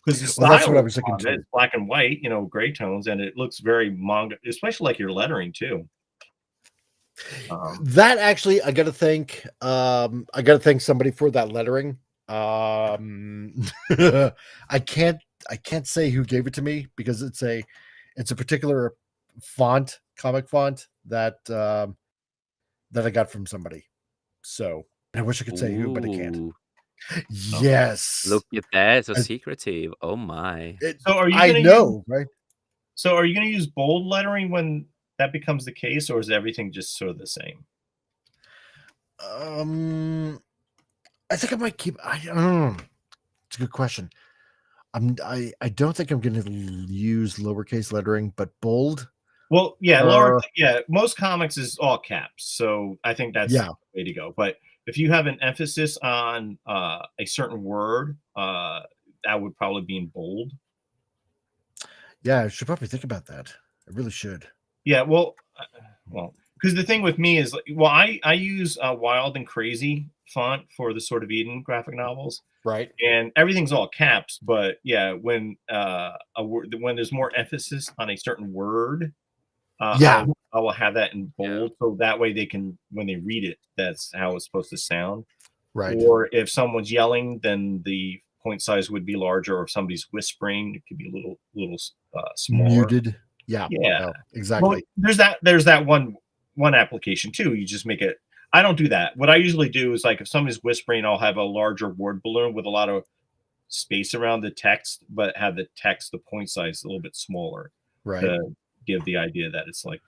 Because the Well, that's style what I of was thinking manga too. is black and white, gray tones, and it looks very manga, especially like your lettering too. That actually, I gotta thank somebody for that lettering. I can't say who gave it to me because it's a particular font, comic font that I got from somebody. So I wish I could say who, but I can't. Ooh, Yes, look at that, so I- secretive. Oh my. So are you I gonna know, right? So are you going to use bold lettering when that becomes the case, or is everything just sort of the same? I think I might keep. It's a good question. I don't think I'm going to use lowercase lettering, but bold. Well, yeah, most comics is all caps, so I think that's the way to go. But if you have an emphasis on a certain word, that would probably be in bold. Yeah, I should probably think about that. I really should. Yeah, well, because the thing with me is, I use Wild and Crazy font for the Sword of Eden graphic novels, right? And everything's all caps. But yeah, when when there's more emphasis on a certain word, I will have that in bold, so that way they can, when they read it, that's how it's supposed to sound. Right. Or if someone's yelling, then the point size would be larger. Or if somebody's whispering, it could be a little smaller. Muted. Yeah. Yeah. Exactly. Well, there's that one application too. You just make it. I don't do that. What I usually do is, like, if somebody's whispering, I'll have a larger word balloon with a lot of space around the text, but have the point size a little bit smaller, right, to give the idea that it's like,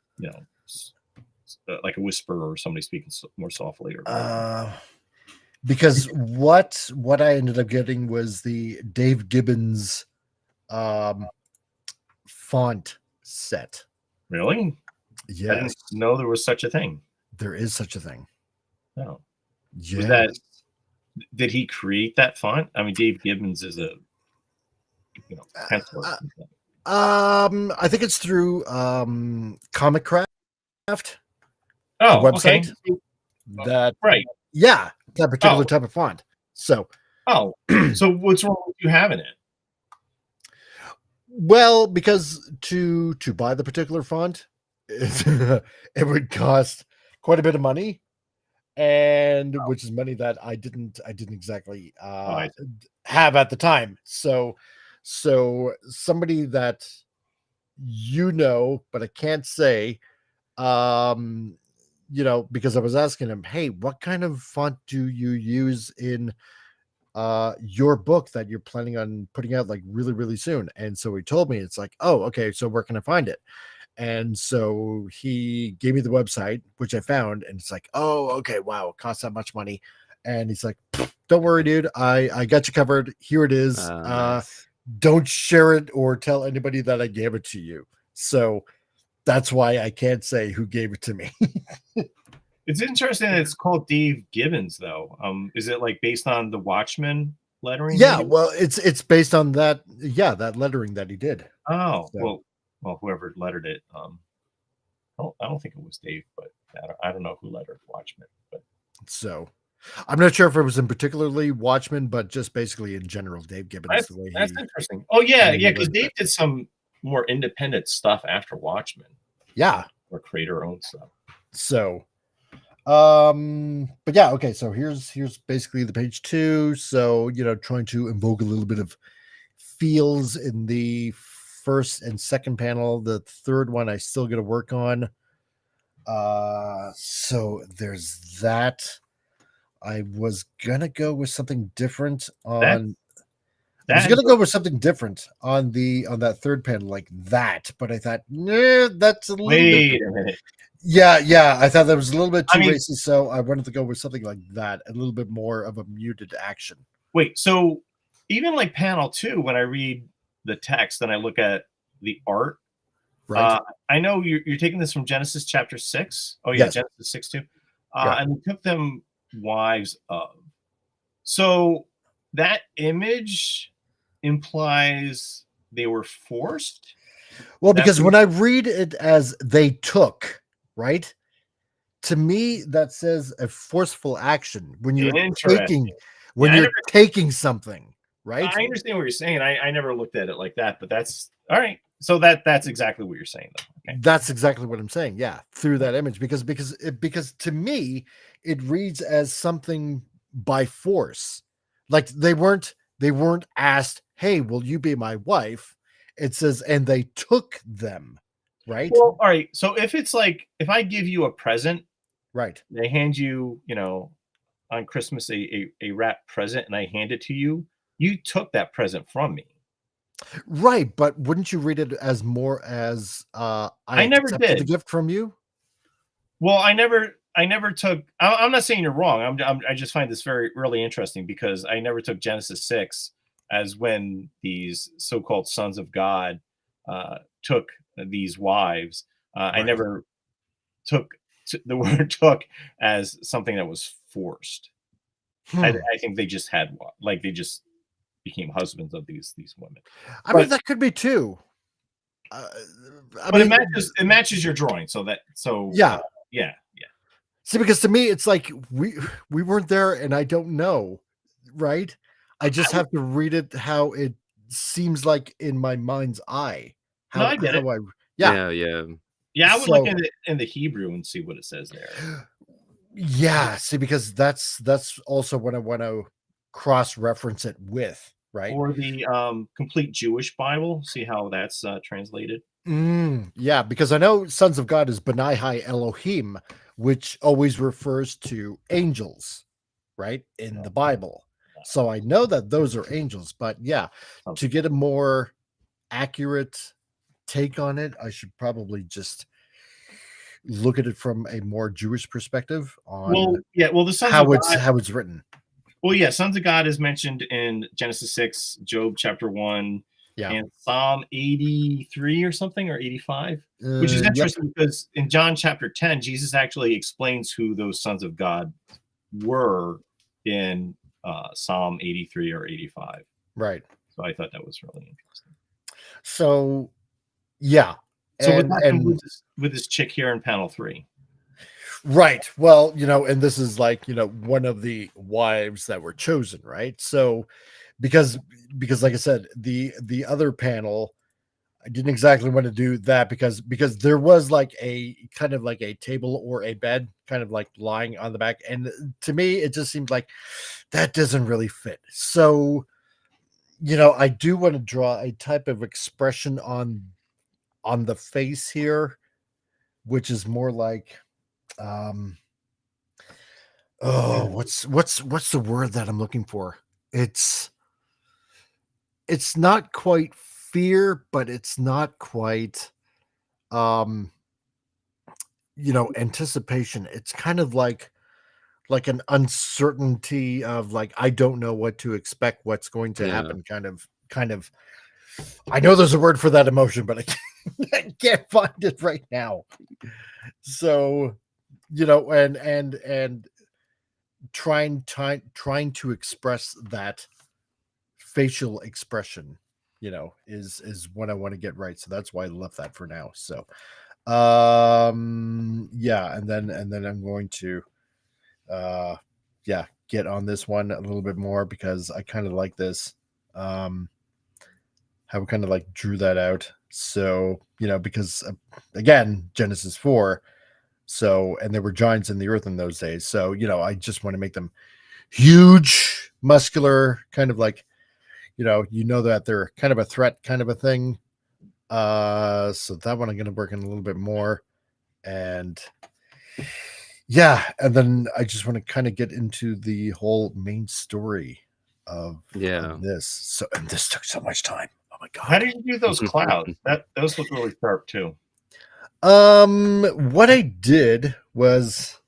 like a whisper or somebody speaking more softly. Or because what I ended up getting was the Dave Gibbons font set. Really? Yes. I didn't know there was such a thing. There is such a thing. Oh. Yes. Did he create that font? I mean, Dave Gibbons is a penciler. I think it's through Comic Craft. Oh, the website. Okay. That right. Yeah, that particular type of font. So so what's wrong with you having it? Well, because to buy the particular font, it would cost quite a bit of money, and which is money that I didn't exactly have at the time. So somebody that but I can't say, because I was asking him, hey, what kind of font do you use in your book that you're planning on putting out like really, really soon? And so he told me, it's like, oh, okay, so where can I find it? And so he gave me the website, which I found, and it's like, oh, okay, wow, it costs that much money. And he's like, don't worry, dude, I got you covered. Here it is. Nice. Don't share it or tell anybody that I gave it to you. So that's why I can't say who gave it to me. It's interesting that it's called Dave Gibbons, though. Is it like based on the Watchmen lettering? Yeah, well, it's based on that. Yeah, that lettering that he did. Oh, so. well, whoever lettered it. I don't think it was Dave, but I don't know who lettered Watchmen. But so I'm not sure if it was in particularly Watchmen, but just basically in general, Dave Gibbons. That's interesting. Oh yeah, because Dave did some more independent stuff after Watchmen. Yeah, or creator owned stuff. So. But yeah, okay, so here's basically the page 2. So, trying to invoke a little bit of feels in the first and second panel. The third one I still got to work on. So there's that. I was gonna go with something different on I was gonna go with something different on that third panel, like that, but I thought, nah, that's a little Wait a minute. Yeah, I thought that was a little bit too racy, so I wanted to go with something like that, a little bit more of a muted action. Wait, so even like panel 2, when I read the text and I look at the art, right? I know you're taking this from Genesis chapter 6. Oh yeah, yes. Genesis 6 too. And we took them wives of. So that image implies they were forced. Well, That because would- when I read it as they took, right? To me, that says a forceful action when you're Interesting. taking something, right? I understand what you're saying. I never looked at it like that, but that's all right. So that's exactly what you're saying, though. Okay. That's exactly what I'm saying. Yeah, through that image, because to me, it reads as something by force. Like they weren't asked, "Hey, will you be my wife?" It says, and they took them, right? Well, all right. So if it's like if I give you a present, Right. they hand you, on Christmas a wrapped present, and I hand it to you, you took that present from me. Right, but wouldn't you read it as more as I never accepted the did. gift from you? Well, I never took. I'm not saying you're wrong. I just find this really interesting because I never took Genesis 6 as when these so-called sons of God took these wives. I Right. never took the word "took" as something that was forced. I think they just had like they just became husbands of these women. I mean, that could be too. But it matches your drawing, yeah. Yeah. See, because to me, it's like we weren't there, and I don't know, right? I just have to read it how it seems like in my mind's eye. No, I get it. Yeah. Yeah, I would look at it in the Hebrew and see what it says there. Yeah, see, because that's also what I want to cross-reference it with, right? Or the complete Jewish Bible, see how that's translated. Yeah, because I know sons of God is Benai Hai Elohim, which always refers to angels, right, in the Bible. So I know that those are angels, but yeah, to get a more accurate take on it, I should probably just look at it from a more Jewish perspective on the sons how of God, how it's written. Well, yeah, sons of God is mentioned in Genesis 6, Job chapter 1, and Psalm 83 or something, or 85, which is interesting because in John chapter 10, Jesus actually explains who those sons of God were in Psalm 83 or 85. Right. So I thought that was really interesting. So, yeah. So what happened with this chick here in panel 3? Right. Well, and this is like, one of the wives that were chosen, right? So because like I said, the other panel, I didn't exactly want to do that because there was like a kind of like a table or a bed kind of like lying on the back. And to me, it just seemed like that doesn't really fit. So, I do want to draw a type of expression on the face here, which is more like, what's the word that I'm looking for? It's not quite fear, but it's not quite anticipation. It's kind of like an uncertainty of like I don't know what to expect, what's going to happen, kind of I know there's a word for that emotion, but I can't find it right now. So, and trying to express that facial expression, is what I want to get right. So that's why I left that for now. So, yeah, and then I'm going to, get on this one a little bit more because I kind of like this. How we kind of like drew that out. So, because again, Genesis 4. So, and there were giants in the earth in those days. So, I just want to make them huge, muscular, kind of like, that they're kind of a threat kind of a thing. So that one I'm going to work on a little bit more. And yeah, and then I just want to kind of get into the whole main story of this. So, and this took so much time. Oh my God. How did you do those clouds? Those look really sharp too. What I did was,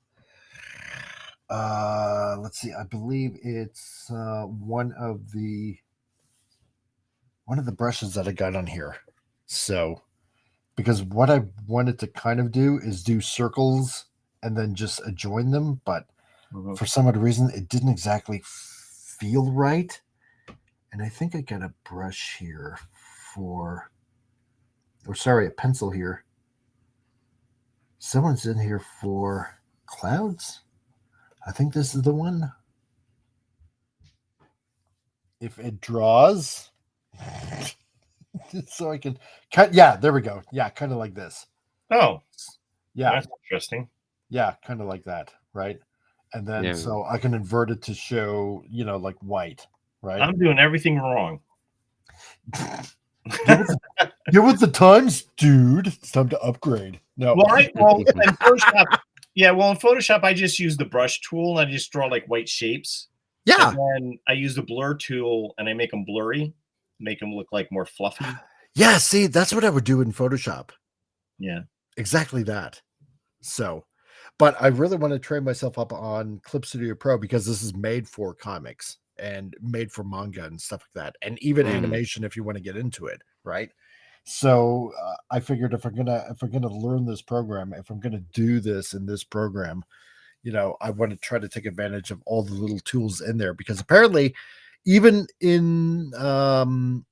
let's see, I believe it's one of the brushes that I got on here. So, because what I wanted to kind of do is do circles and then just adjoin them, but for some odd reason, it didn't exactly feel right. And I think I got a brush here for or sorry, a pencil here. Someone's in here for clouds. I think this is the one. If it draws, so I can cut. Yeah, there we go. Yeah, kind of like this. Oh, yeah, that's interesting. Yeah, kind of like that, right? And then so I can invert it to show, like white, right? I'm doing everything wrong. Get with the times, dude. It's time to upgrade. No. Well, in Photoshop, in Photoshop, I just use the brush tool and I just draw like white shapes. Yeah. And then I use the blur tool and I make them blurry, make them look like more fluffy. Yeah, see, that's what I would do in Photoshop. Yeah. Exactly that. So, but I really want to train myself up on Clip Studio Pro because this is made for comics and made for manga and stuff like that, and even animation if you want to get into it, right? So I figured if I'm gonna learn this program, if I'm gonna do this in this program, I want to try to take advantage of all the little tools in there because apparently, even in the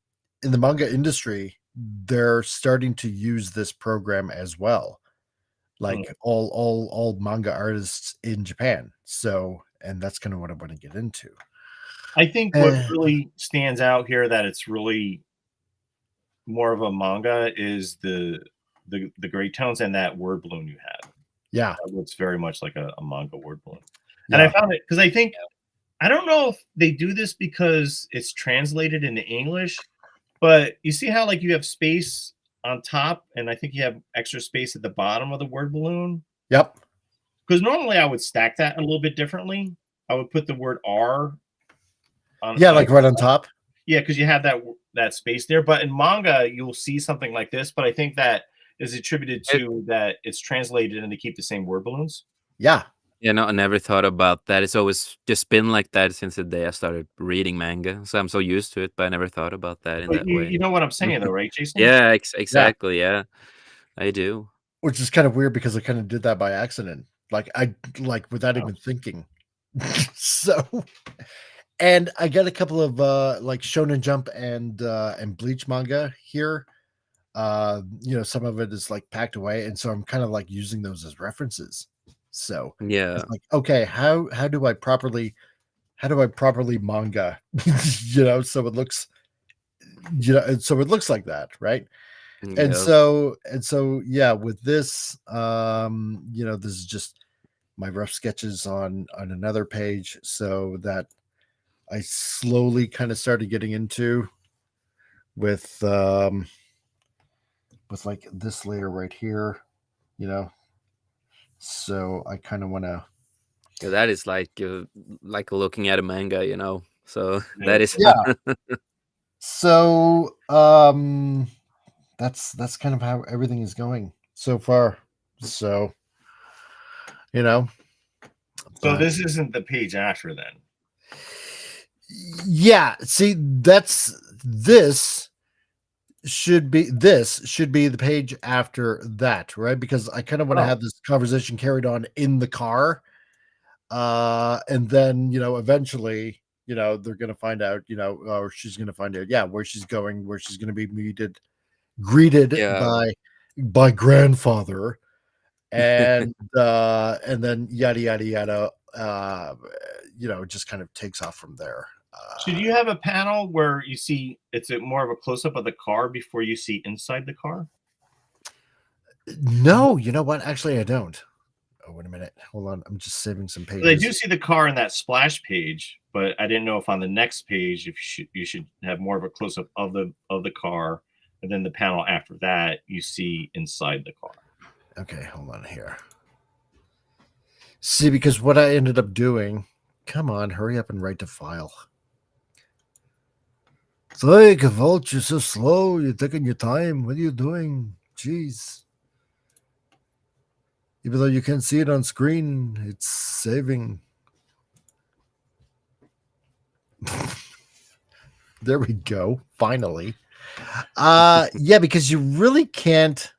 manga industry, they're starting to use this program as well. Like all manga artists in Japan. So, and that's kind of what I want to get into. I think what really stands out here that it's really more of a manga is the gray tones and that word balloon you had. Yeah. That looks very much like a manga word balloon. Yeah. And I found it because I think, I don't know if they do this because it's translated into English, but you see how like you have space on top, and I think you have extra space at the bottom of the word balloon. Yep. Because normally I would stack that a little bit differently. I would put the word R on. Yeah, like right on top. Yeah, because you have that space there. But in manga, you'll see something like this. But I think that is attributed to that it's translated and they keep the same word balloons. Yeah. Yeah, no, I never thought about that. It's always just been like that since the day I started reading manga. So I'm so used to it, but I never thought about that in that way. You know what I'm saying, though, right, Jason? Yeah, exactly. Yeah, I do. Which is kind of weird because I kind of did that by accident, like without even thinking. So, and I got a couple of like Shonen Jump and Bleach manga here. Some of it is like packed away, and so I'm kind of like using those as references. So yeah, it's like, okay, how do I properly manga, so it looks, so it looks like that, right? Yeah. And so yeah, with this, this is just my rough sketches on another page, so that I slowly kind of started getting into with like this layer right here, so I kind of want to. Yeah, that is like looking at a manga, so that is. Yeah. So that's kind of how everything is going so far. So, So this isn't the page after then. Yeah, see, this should be the page after that, right? Because I kind of want to have this conversation carried on in the car. And then, eventually, they're going to find out, or she's going to find out, where she's going, where she's going to be greeted by grandfather, and then yada yada yada. Just kind of takes off from there. So do you have a panel where you see it's more of a close up of the car before you see inside the car? No, you know what? Actually, I don't. Oh, wait a minute. Hold on. I'm just saving some pages. I do see the car in that splash page, but I didn't know if on the next page if you should have more of a close up of the car, and then the panel after that you see inside the car. Okay, hold on here. See, because what I ended up doing, come on, hurry up and write to file. It's like, Volt, you're so slow. You're taking your time. What are you doing? Jeez. Even though you can't see it on screen, it's saving. There we go. Finally. Yeah, because you really can't.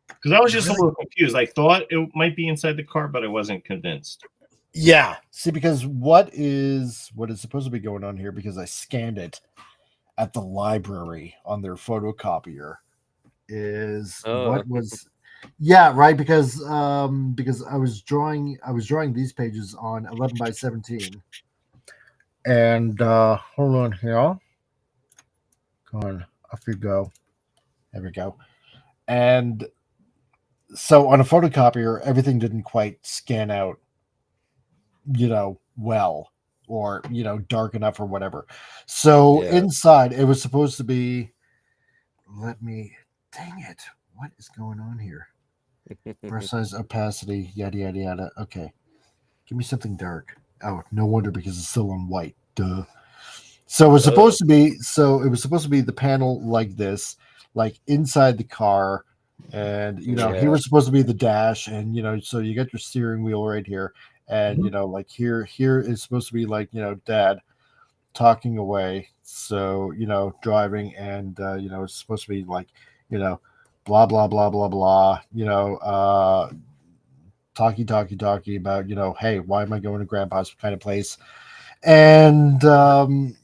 Because I was just a little confused. I thought it might be inside the car, but I wasn't convinced. Yeah. See, because what is supposed to be going on here, because I scanned it at the library on their photocopier. is Oh. what was yeah, right, because I was drawing these pages on 11 by 17. And hold on here. Go on, off you go. There we go. And so on a photocopier, everything didn't quite scan out, well, or dark enough or whatever. So Yeah. inside it was supposed to be, dang it, what is going on here? Brush size, opacity, yada yada yada. Okay, give me something dark. Oh, no wonder, because it's still on white. Duh. So it was supposed to be the panel like this, like inside the car, and here Yeah. was supposed to be the dash, and so you got your steering wheel right here, and like here is supposed to be like dad talking away, so driving, and it's supposed to be like blah blah blah blah blah, talkie about hey, why am I going to grandpa's kind of place? And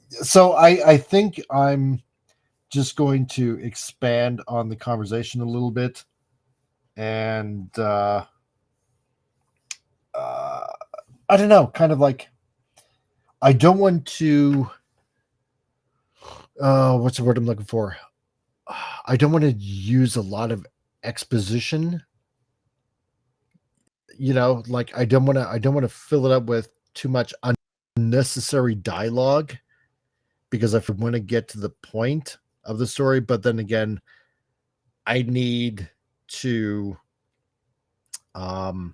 so I think I'm just going to expand on the conversation a little bit, and I don't know, kind of like, I don't want to what's the word I'm looking for? I don't want to use a lot of exposition. Like I don't want to fill it up with too much unnecessary dialogue, because I want to get to the point of the story. But then again, I need to lay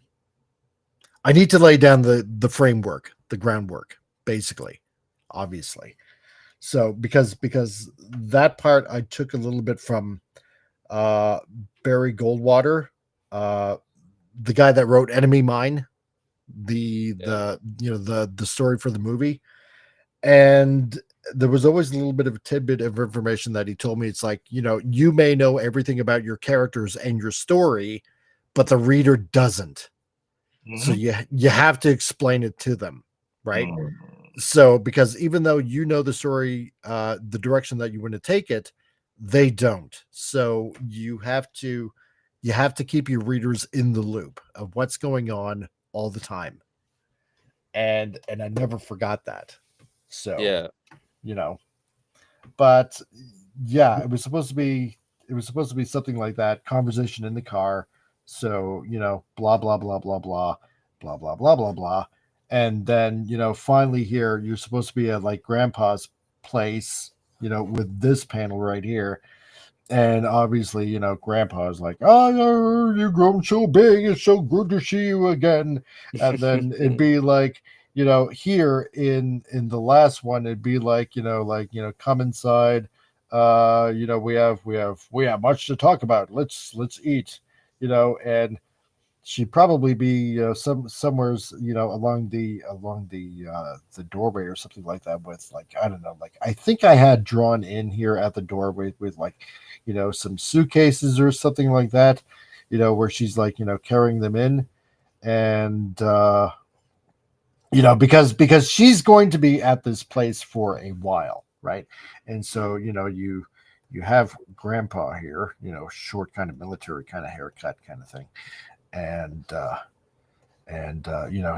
down the framework, the groundwork, basically, obviously. So because that part I took a little bit from Barry Goldwater, the guy that wrote Enemy Mine, the story for the movie. And there was always a little bit of a tidbit of information that he told me. It's like, you may know everything about your characters and your story, but the reader doesn't. So you have to explain it to them, right? So because even though the story, the direction that you want to take it, they don't. So you have to keep your readers in the loop of what's going on all the time. And I never forgot that. So Yeah. But yeah, it was supposed to be something like that, conversation in the car. So blah blah blah blah blah blah blah blah blah blah, and then finally here you're supposed to be at like grandpa's place, with this panel right here. And obviously, grandpa's like, oh, you've grown so big, it's so good to see you again. And then it'd be like, here in the last one, it'd be like, come inside. We have much to talk about. Let's eat, and she'd probably be somewheres, along the doorway or something like that, with like, I don't know, like I think I had drawn in here at the doorway with like, some suitcases or something like that, where she's like, carrying them in. And because she's going to be at this place for a while, right? And so you have grandpa here, short, kind of military kind of haircut kind of thing. And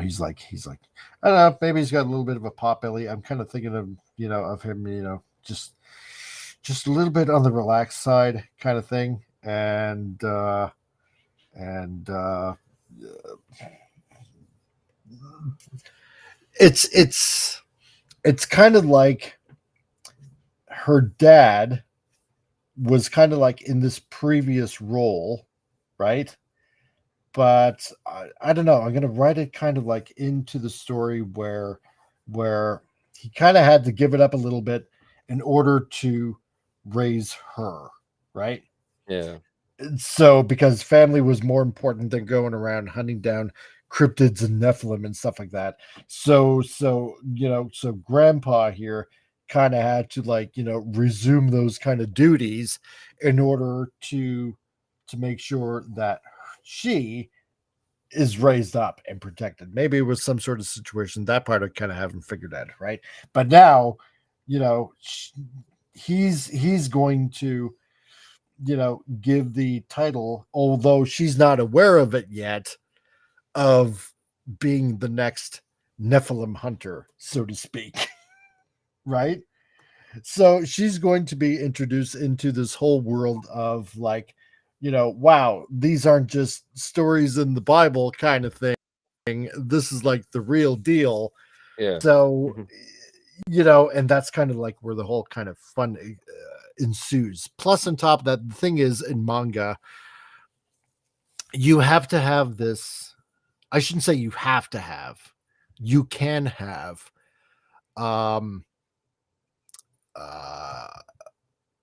he's like, I don't know, maybe he's got a little bit of a pot belly. I'm kind of thinking of of him, just a little bit on the relaxed side kind of thing. And it's kind of like her dad was kind of like in this previous role, right? But I don't know. I'm gonna write it kind of like into the story where he kind of had to give it up a little bit in order to raise her, right? Yeah. So because family was more important than going around hunting down cryptids and Nephilim and stuff like that. So grandpa here kind of had to like, resume those kind of duties in order to make sure that she is raised up and protected. Maybe it was some sort of situation. That part I kind of haven't figured out, right? But now, he's going to give the title, although she's not aware of it yet, of being the next Nephilim hunter, so to speak. Right? So she's going to be introduced into this whole world of like, wow, these aren't just stories in the Bible kind of thing. This is like the real deal. Yeah. So, and that's kind of like where the whole kind of fun ensues. Plus, on top of that, the thing is, in manga, you have to have this. I shouldn't say you have to have. You can have.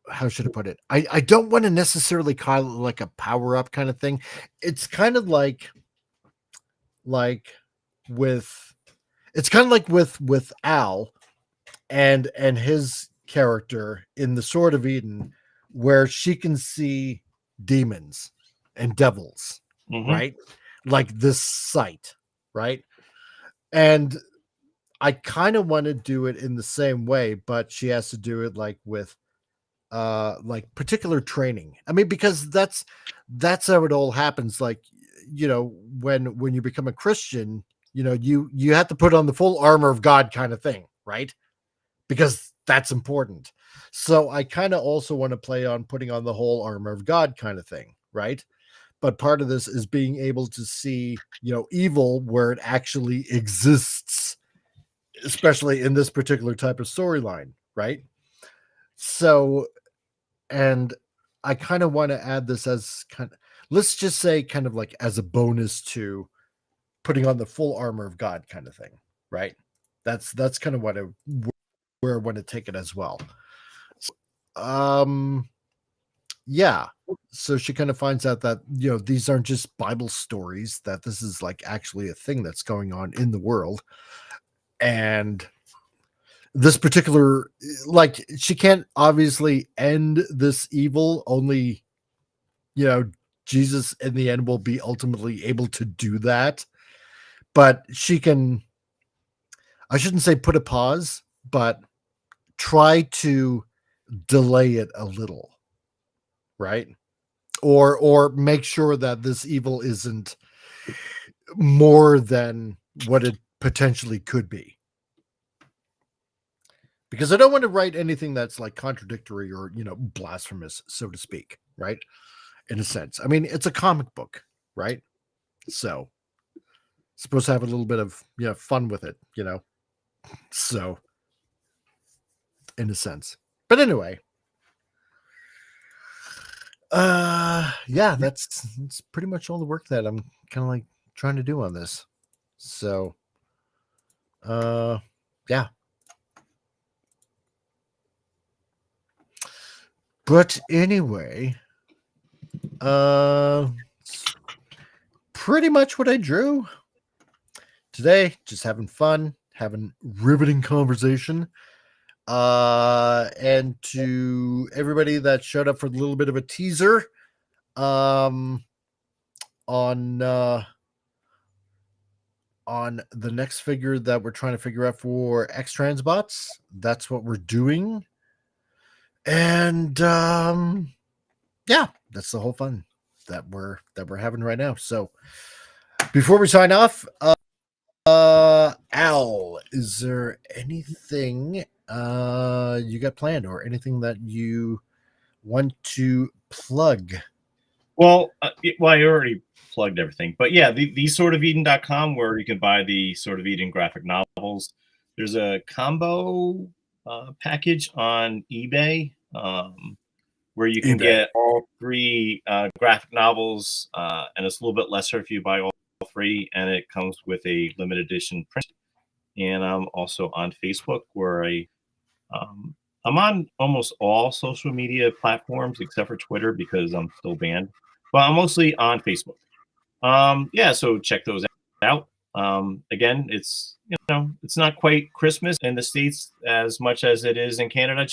How should I put it? I don't want to necessarily call it like a power up kind of thing. It's kind of like with Al and his character in the Sword of Eden, where she can see demons and devils, right? Like this sight, right? And I kind of want to do it in the same way, but she has to do it like with like particular training. I mean, because that's how it all happens. Like, when you become a Christian, you have to put on the full armor of God kind of thing, right? Because that's important. So I kind of also want to play on putting on the whole armor of God kind of thing, right? But part of this is being able to see, evil where it actually exists, especially in this particular type of storyline, right? So, and I kind of want to add this as let's just say kind of like as a bonus to putting on the full armor of God kind of thing, right? That's kind of where I want to take it as well. Yeah. So she kind of finds out that, these aren't just Bible stories, that this is like actually a thing that's going on in the world. And this particular, like, she can't obviously end this evil. Only, Jesus in the end will be ultimately able to do that. But she can, I shouldn't say put a pause, but try to delay it a little, right? Or make sure that this evil isn't more than what it potentially could be. Because I don't want to write anything that's like contradictory or, blasphemous, so to speak, right? In a sense. I mean, it's a comic book, right? So supposed to have a little bit of, fun with it, So in a sense. But anyway. Yeah, that's pretty much all the work that I'm kind of like trying to do on this. So yeah. But anyway, pretty much what I drew today. Just having fun, having riveting conversation. And to everybody that showed up for a little bit of a teaser, on the next figure that we're trying to figure out for X Transbots. That's what we're doing. And yeah, that's the whole fun that we're having right now. So before we sign off, Al, is there anything you got planned or anything that you want to plug? Well, I already plugged everything, but yeah, the sortofeden.com, where you can buy the Sword of Eden graphic novels. There's a combo package on eBay, where you can get all 3 graphic novels, and it's a little bit lesser if you buy all 3, and it comes with a limited edition print. And I'm also on Facebook, where I'm on almost all social media platforms except for Twitter because I'm still banned. But I'm mostly on Facebook. Yeah, so check those out. Again, it's it's not quite Christmas in the States as much as it is in Canada.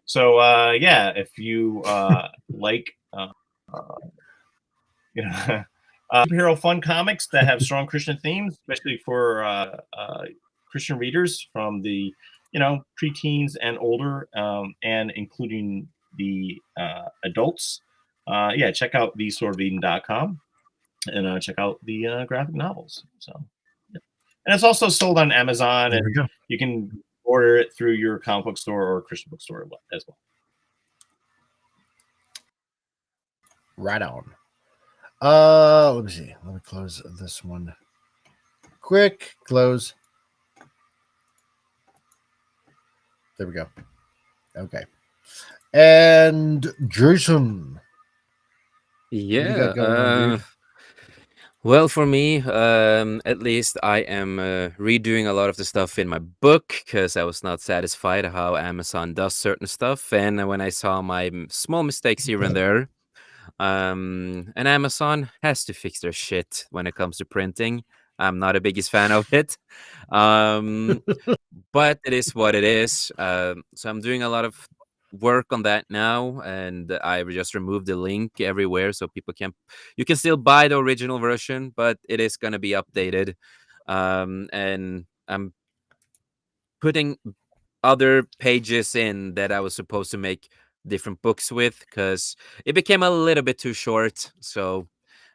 So yeah, if you like superhero fun comics that have strong Christian themes, especially for Christian readers from the preteens and older, and including the adults. yeah, check out theswordofeden.com and check out the graphic novels. So, yeah. And it's also sold on Amazon, There we and go. you can order it through your comic book store or Christian bookstore as well. Right on. Let me see. Let me close this one. Quick close. There we go. Okay. And Jason. What do you Yeah. got going on, dude? Well, for me, at least I am redoing a lot of the stuff in my book because I was not satisfied how Amazon does certain stuff, and when I saw my small mistakes here and there, and Amazon has to fix their shit when it comes to printing. I'm not a biggest fan of it, but it is what it is. So I'm doing a lot of work on that now, and I just removed the link everywhere so people can. You can still buy the original version, but it is going to be updated, and I'm putting other pages in that I was supposed to make different books with because it became a little bit too short. So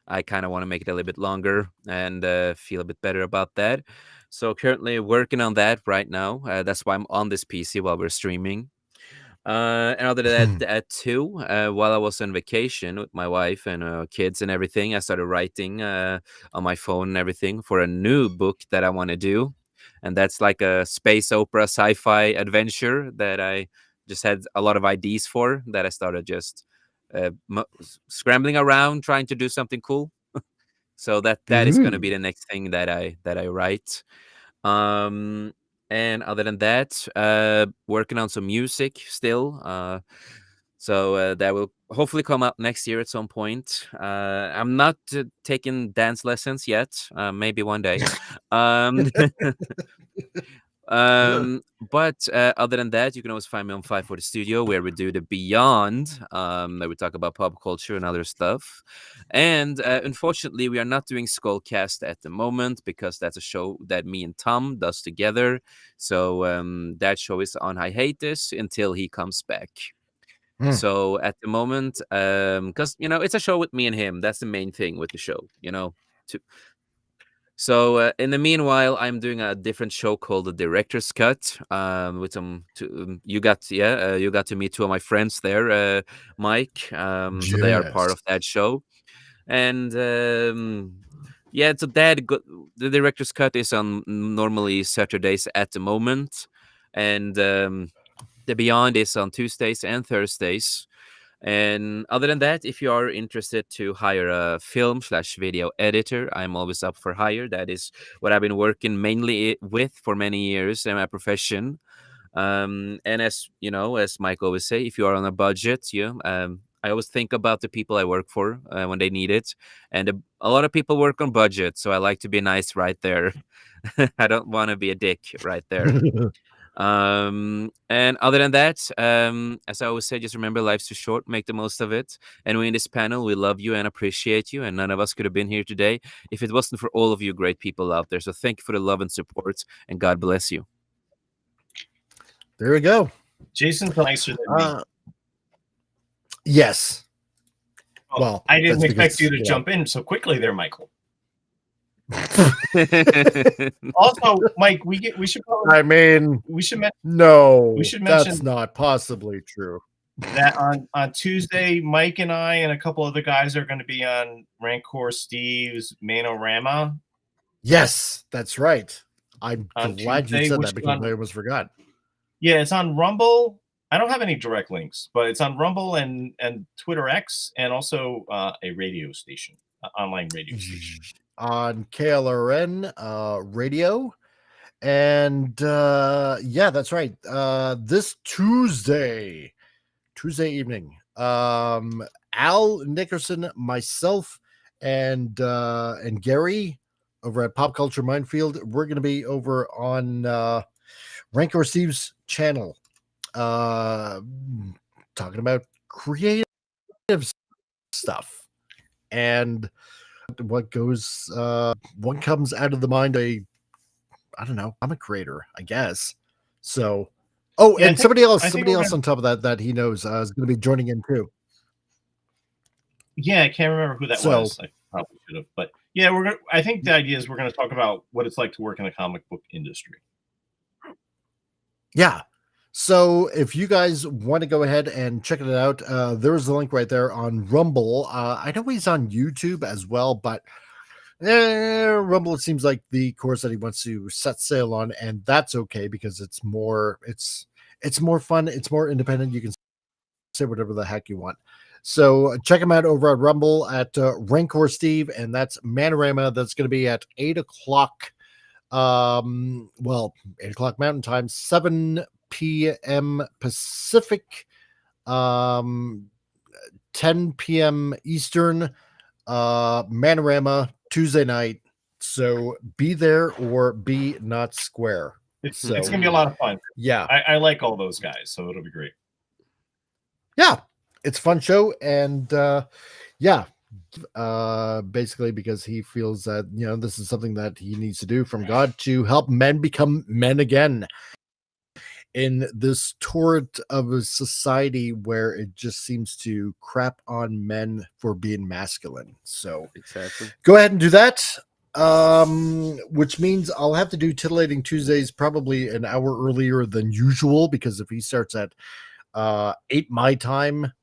I kind of want to make it a little bit longer and feel a bit better about that. So currently working on that right now. That's why I'm on this PC while we're streaming. And other than that too, while I was on vacation with my wife and kids and everything, I started writing on my phone and everything for a new book that I want to do. And that's like a space opera sci-fi adventure that I just had a lot of ideas for that I started just scrambling around trying to do something cool. So that is going to be the next thing that I write. And other than that, working on some music still. So that will hopefully come out next year at some point. I'm not taking dance lessons yet. Maybe one day. Um, but other than that, you can always find me on 540 Studio, where we do the Beyond, where we talk about pop culture and other stuff. And unfortunately, we are not doing Skullcast at the moment because that's a show that me and Tom does together. So that show is on hiatus until he comes back. So at the moment, because it's a show with me and him. That's the main thing with the show, to So in the meanwhile, I'm doing a different show called The Director's Cut. With you got to meet two of my friends there, Mike. So they are part of that show, and yeah. So the Director's Cut is on normally Saturdays at the moment, and the Beyond is on Tuesdays and Thursdays. And other than that, if you are interested to hire a film/video editor, I'm always up for hire. That is what I've been working mainly with for many years in my profession. And as as Mike always say, if you are on a budget, I always think about the people I work for when they need it. And a lot of people work on budget, so I like to be nice right there. I don't want to be a dick right there. And other than that, as I always say, just remember life's too short, make the most of it. And we in this panel, we love you and appreciate you, and none of us could have been here today if it wasn't for all of you great people out there. So thank you for the love and support, and God bless you. There we go. Jason's nicer than me. Yes. Well, I didn't expect you to jump in so quickly there, Michael. Also, Mike, we should probably, we should mention that's not possibly true. That on Tuesday, Mike and I and a couple other guys are going to be on Rancor Steve's Manorama. Yes, that's right. I'm glad you said that because I almost forgot. Yeah, it's on Rumble. I don't have any direct links, but it's on Rumble and Twitter X, and also a radio station, online radio station. On KLRN radio. And yeah, that's right. This Tuesday evening, Al, Nickerson, myself, and Gary over at Pop Culture Minefield, we're going to be over on Rancor Steve's channel, talking about creative stuff and what goes what comes out of the mind I don't know, I'm a creator, I guess. So and somebody else on top of that he knows is going to be joining in too. Yeah, I can't remember who that was. I probably should have, but yeah, I think the idea is we're gonna talk about what it's like to work in the comic book industry. Yeah. So if you guys want to go ahead and check it out, there's a link right there on Rumble. I know he's on YouTube as well, but Rumble, it seems like the course that he wants to set sail on, and that's okay because it's more fun, it's more independent. You can say whatever the heck you want. So check him out over at Rumble at Rancor Steve, and that's Manorama. That's going to be at 8 o'clock. 8 o'clock Mountain Time, 7 p.m. Pacific, 10 p.m. Eastern, Manorama, Tuesday night. So be there or be not square. It's gonna be a lot of fun. Yeah, I like all those guys, so it'll be great. Yeah, it's a fun show, and basically because he feels that this is something that he needs to do from God to help men become men again in this torrent of a society where it just seems to crap on men for being masculine. So Exactly. go ahead and do that. Which means I'll have to do Titillating Tuesdays probably an hour earlier than usual, because if he starts at 8 my time,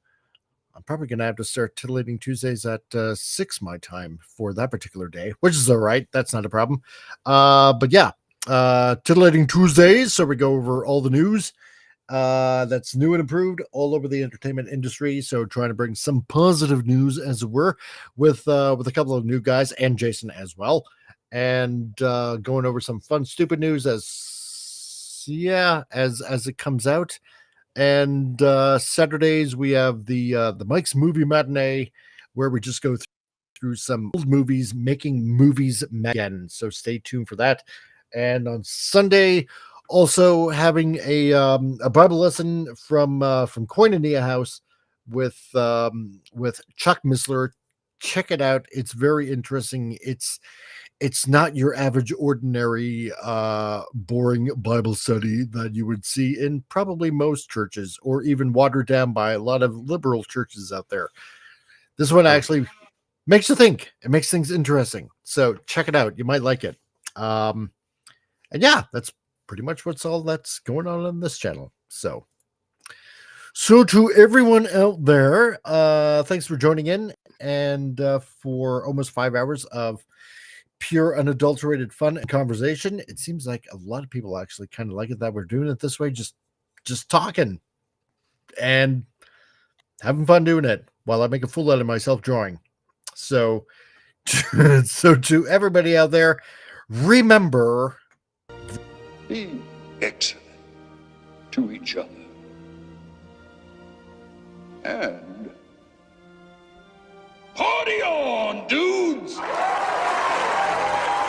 I'm probably going to have to start Titillating Tuesdays at 6 my time for that particular day, which is all right. That's not a problem. But yeah, Titillating Tuesdays. So we go over all the news that's new and improved all over the entertainment industry. So trying to bring some positive news, as it were, with a couple of new guys and Jason as well, and going over some fun, stupid news as it comes out. And Saturdays we have the Mike's Movie Matinee, where we just go through some old movies, making movies again. So stay tuned for that. And on Sunday, also having a Bible lesson from Koinonia House with Chuck Missler. Check it out; it's very interesting. It's not your average, ordinary, boring Bible study that you would see in probably most churches, or even watered down by a lot of liberal churches out there. This one actually makes you think. It makes things interesting. So check it out. You might like it. And yeah, that's pretty much what's all that's going on this channel. So to everyone out there, thanks for joining in, and for almost 5 hours of pure unadulterated fun and conversation. It seems like a lot of people actually kind of like it that we're doing it this way, just talking and having fun doing it while I make a fool out of myself drawing. So to everybody out there, remember, be excellent to each other, and party on, dudes!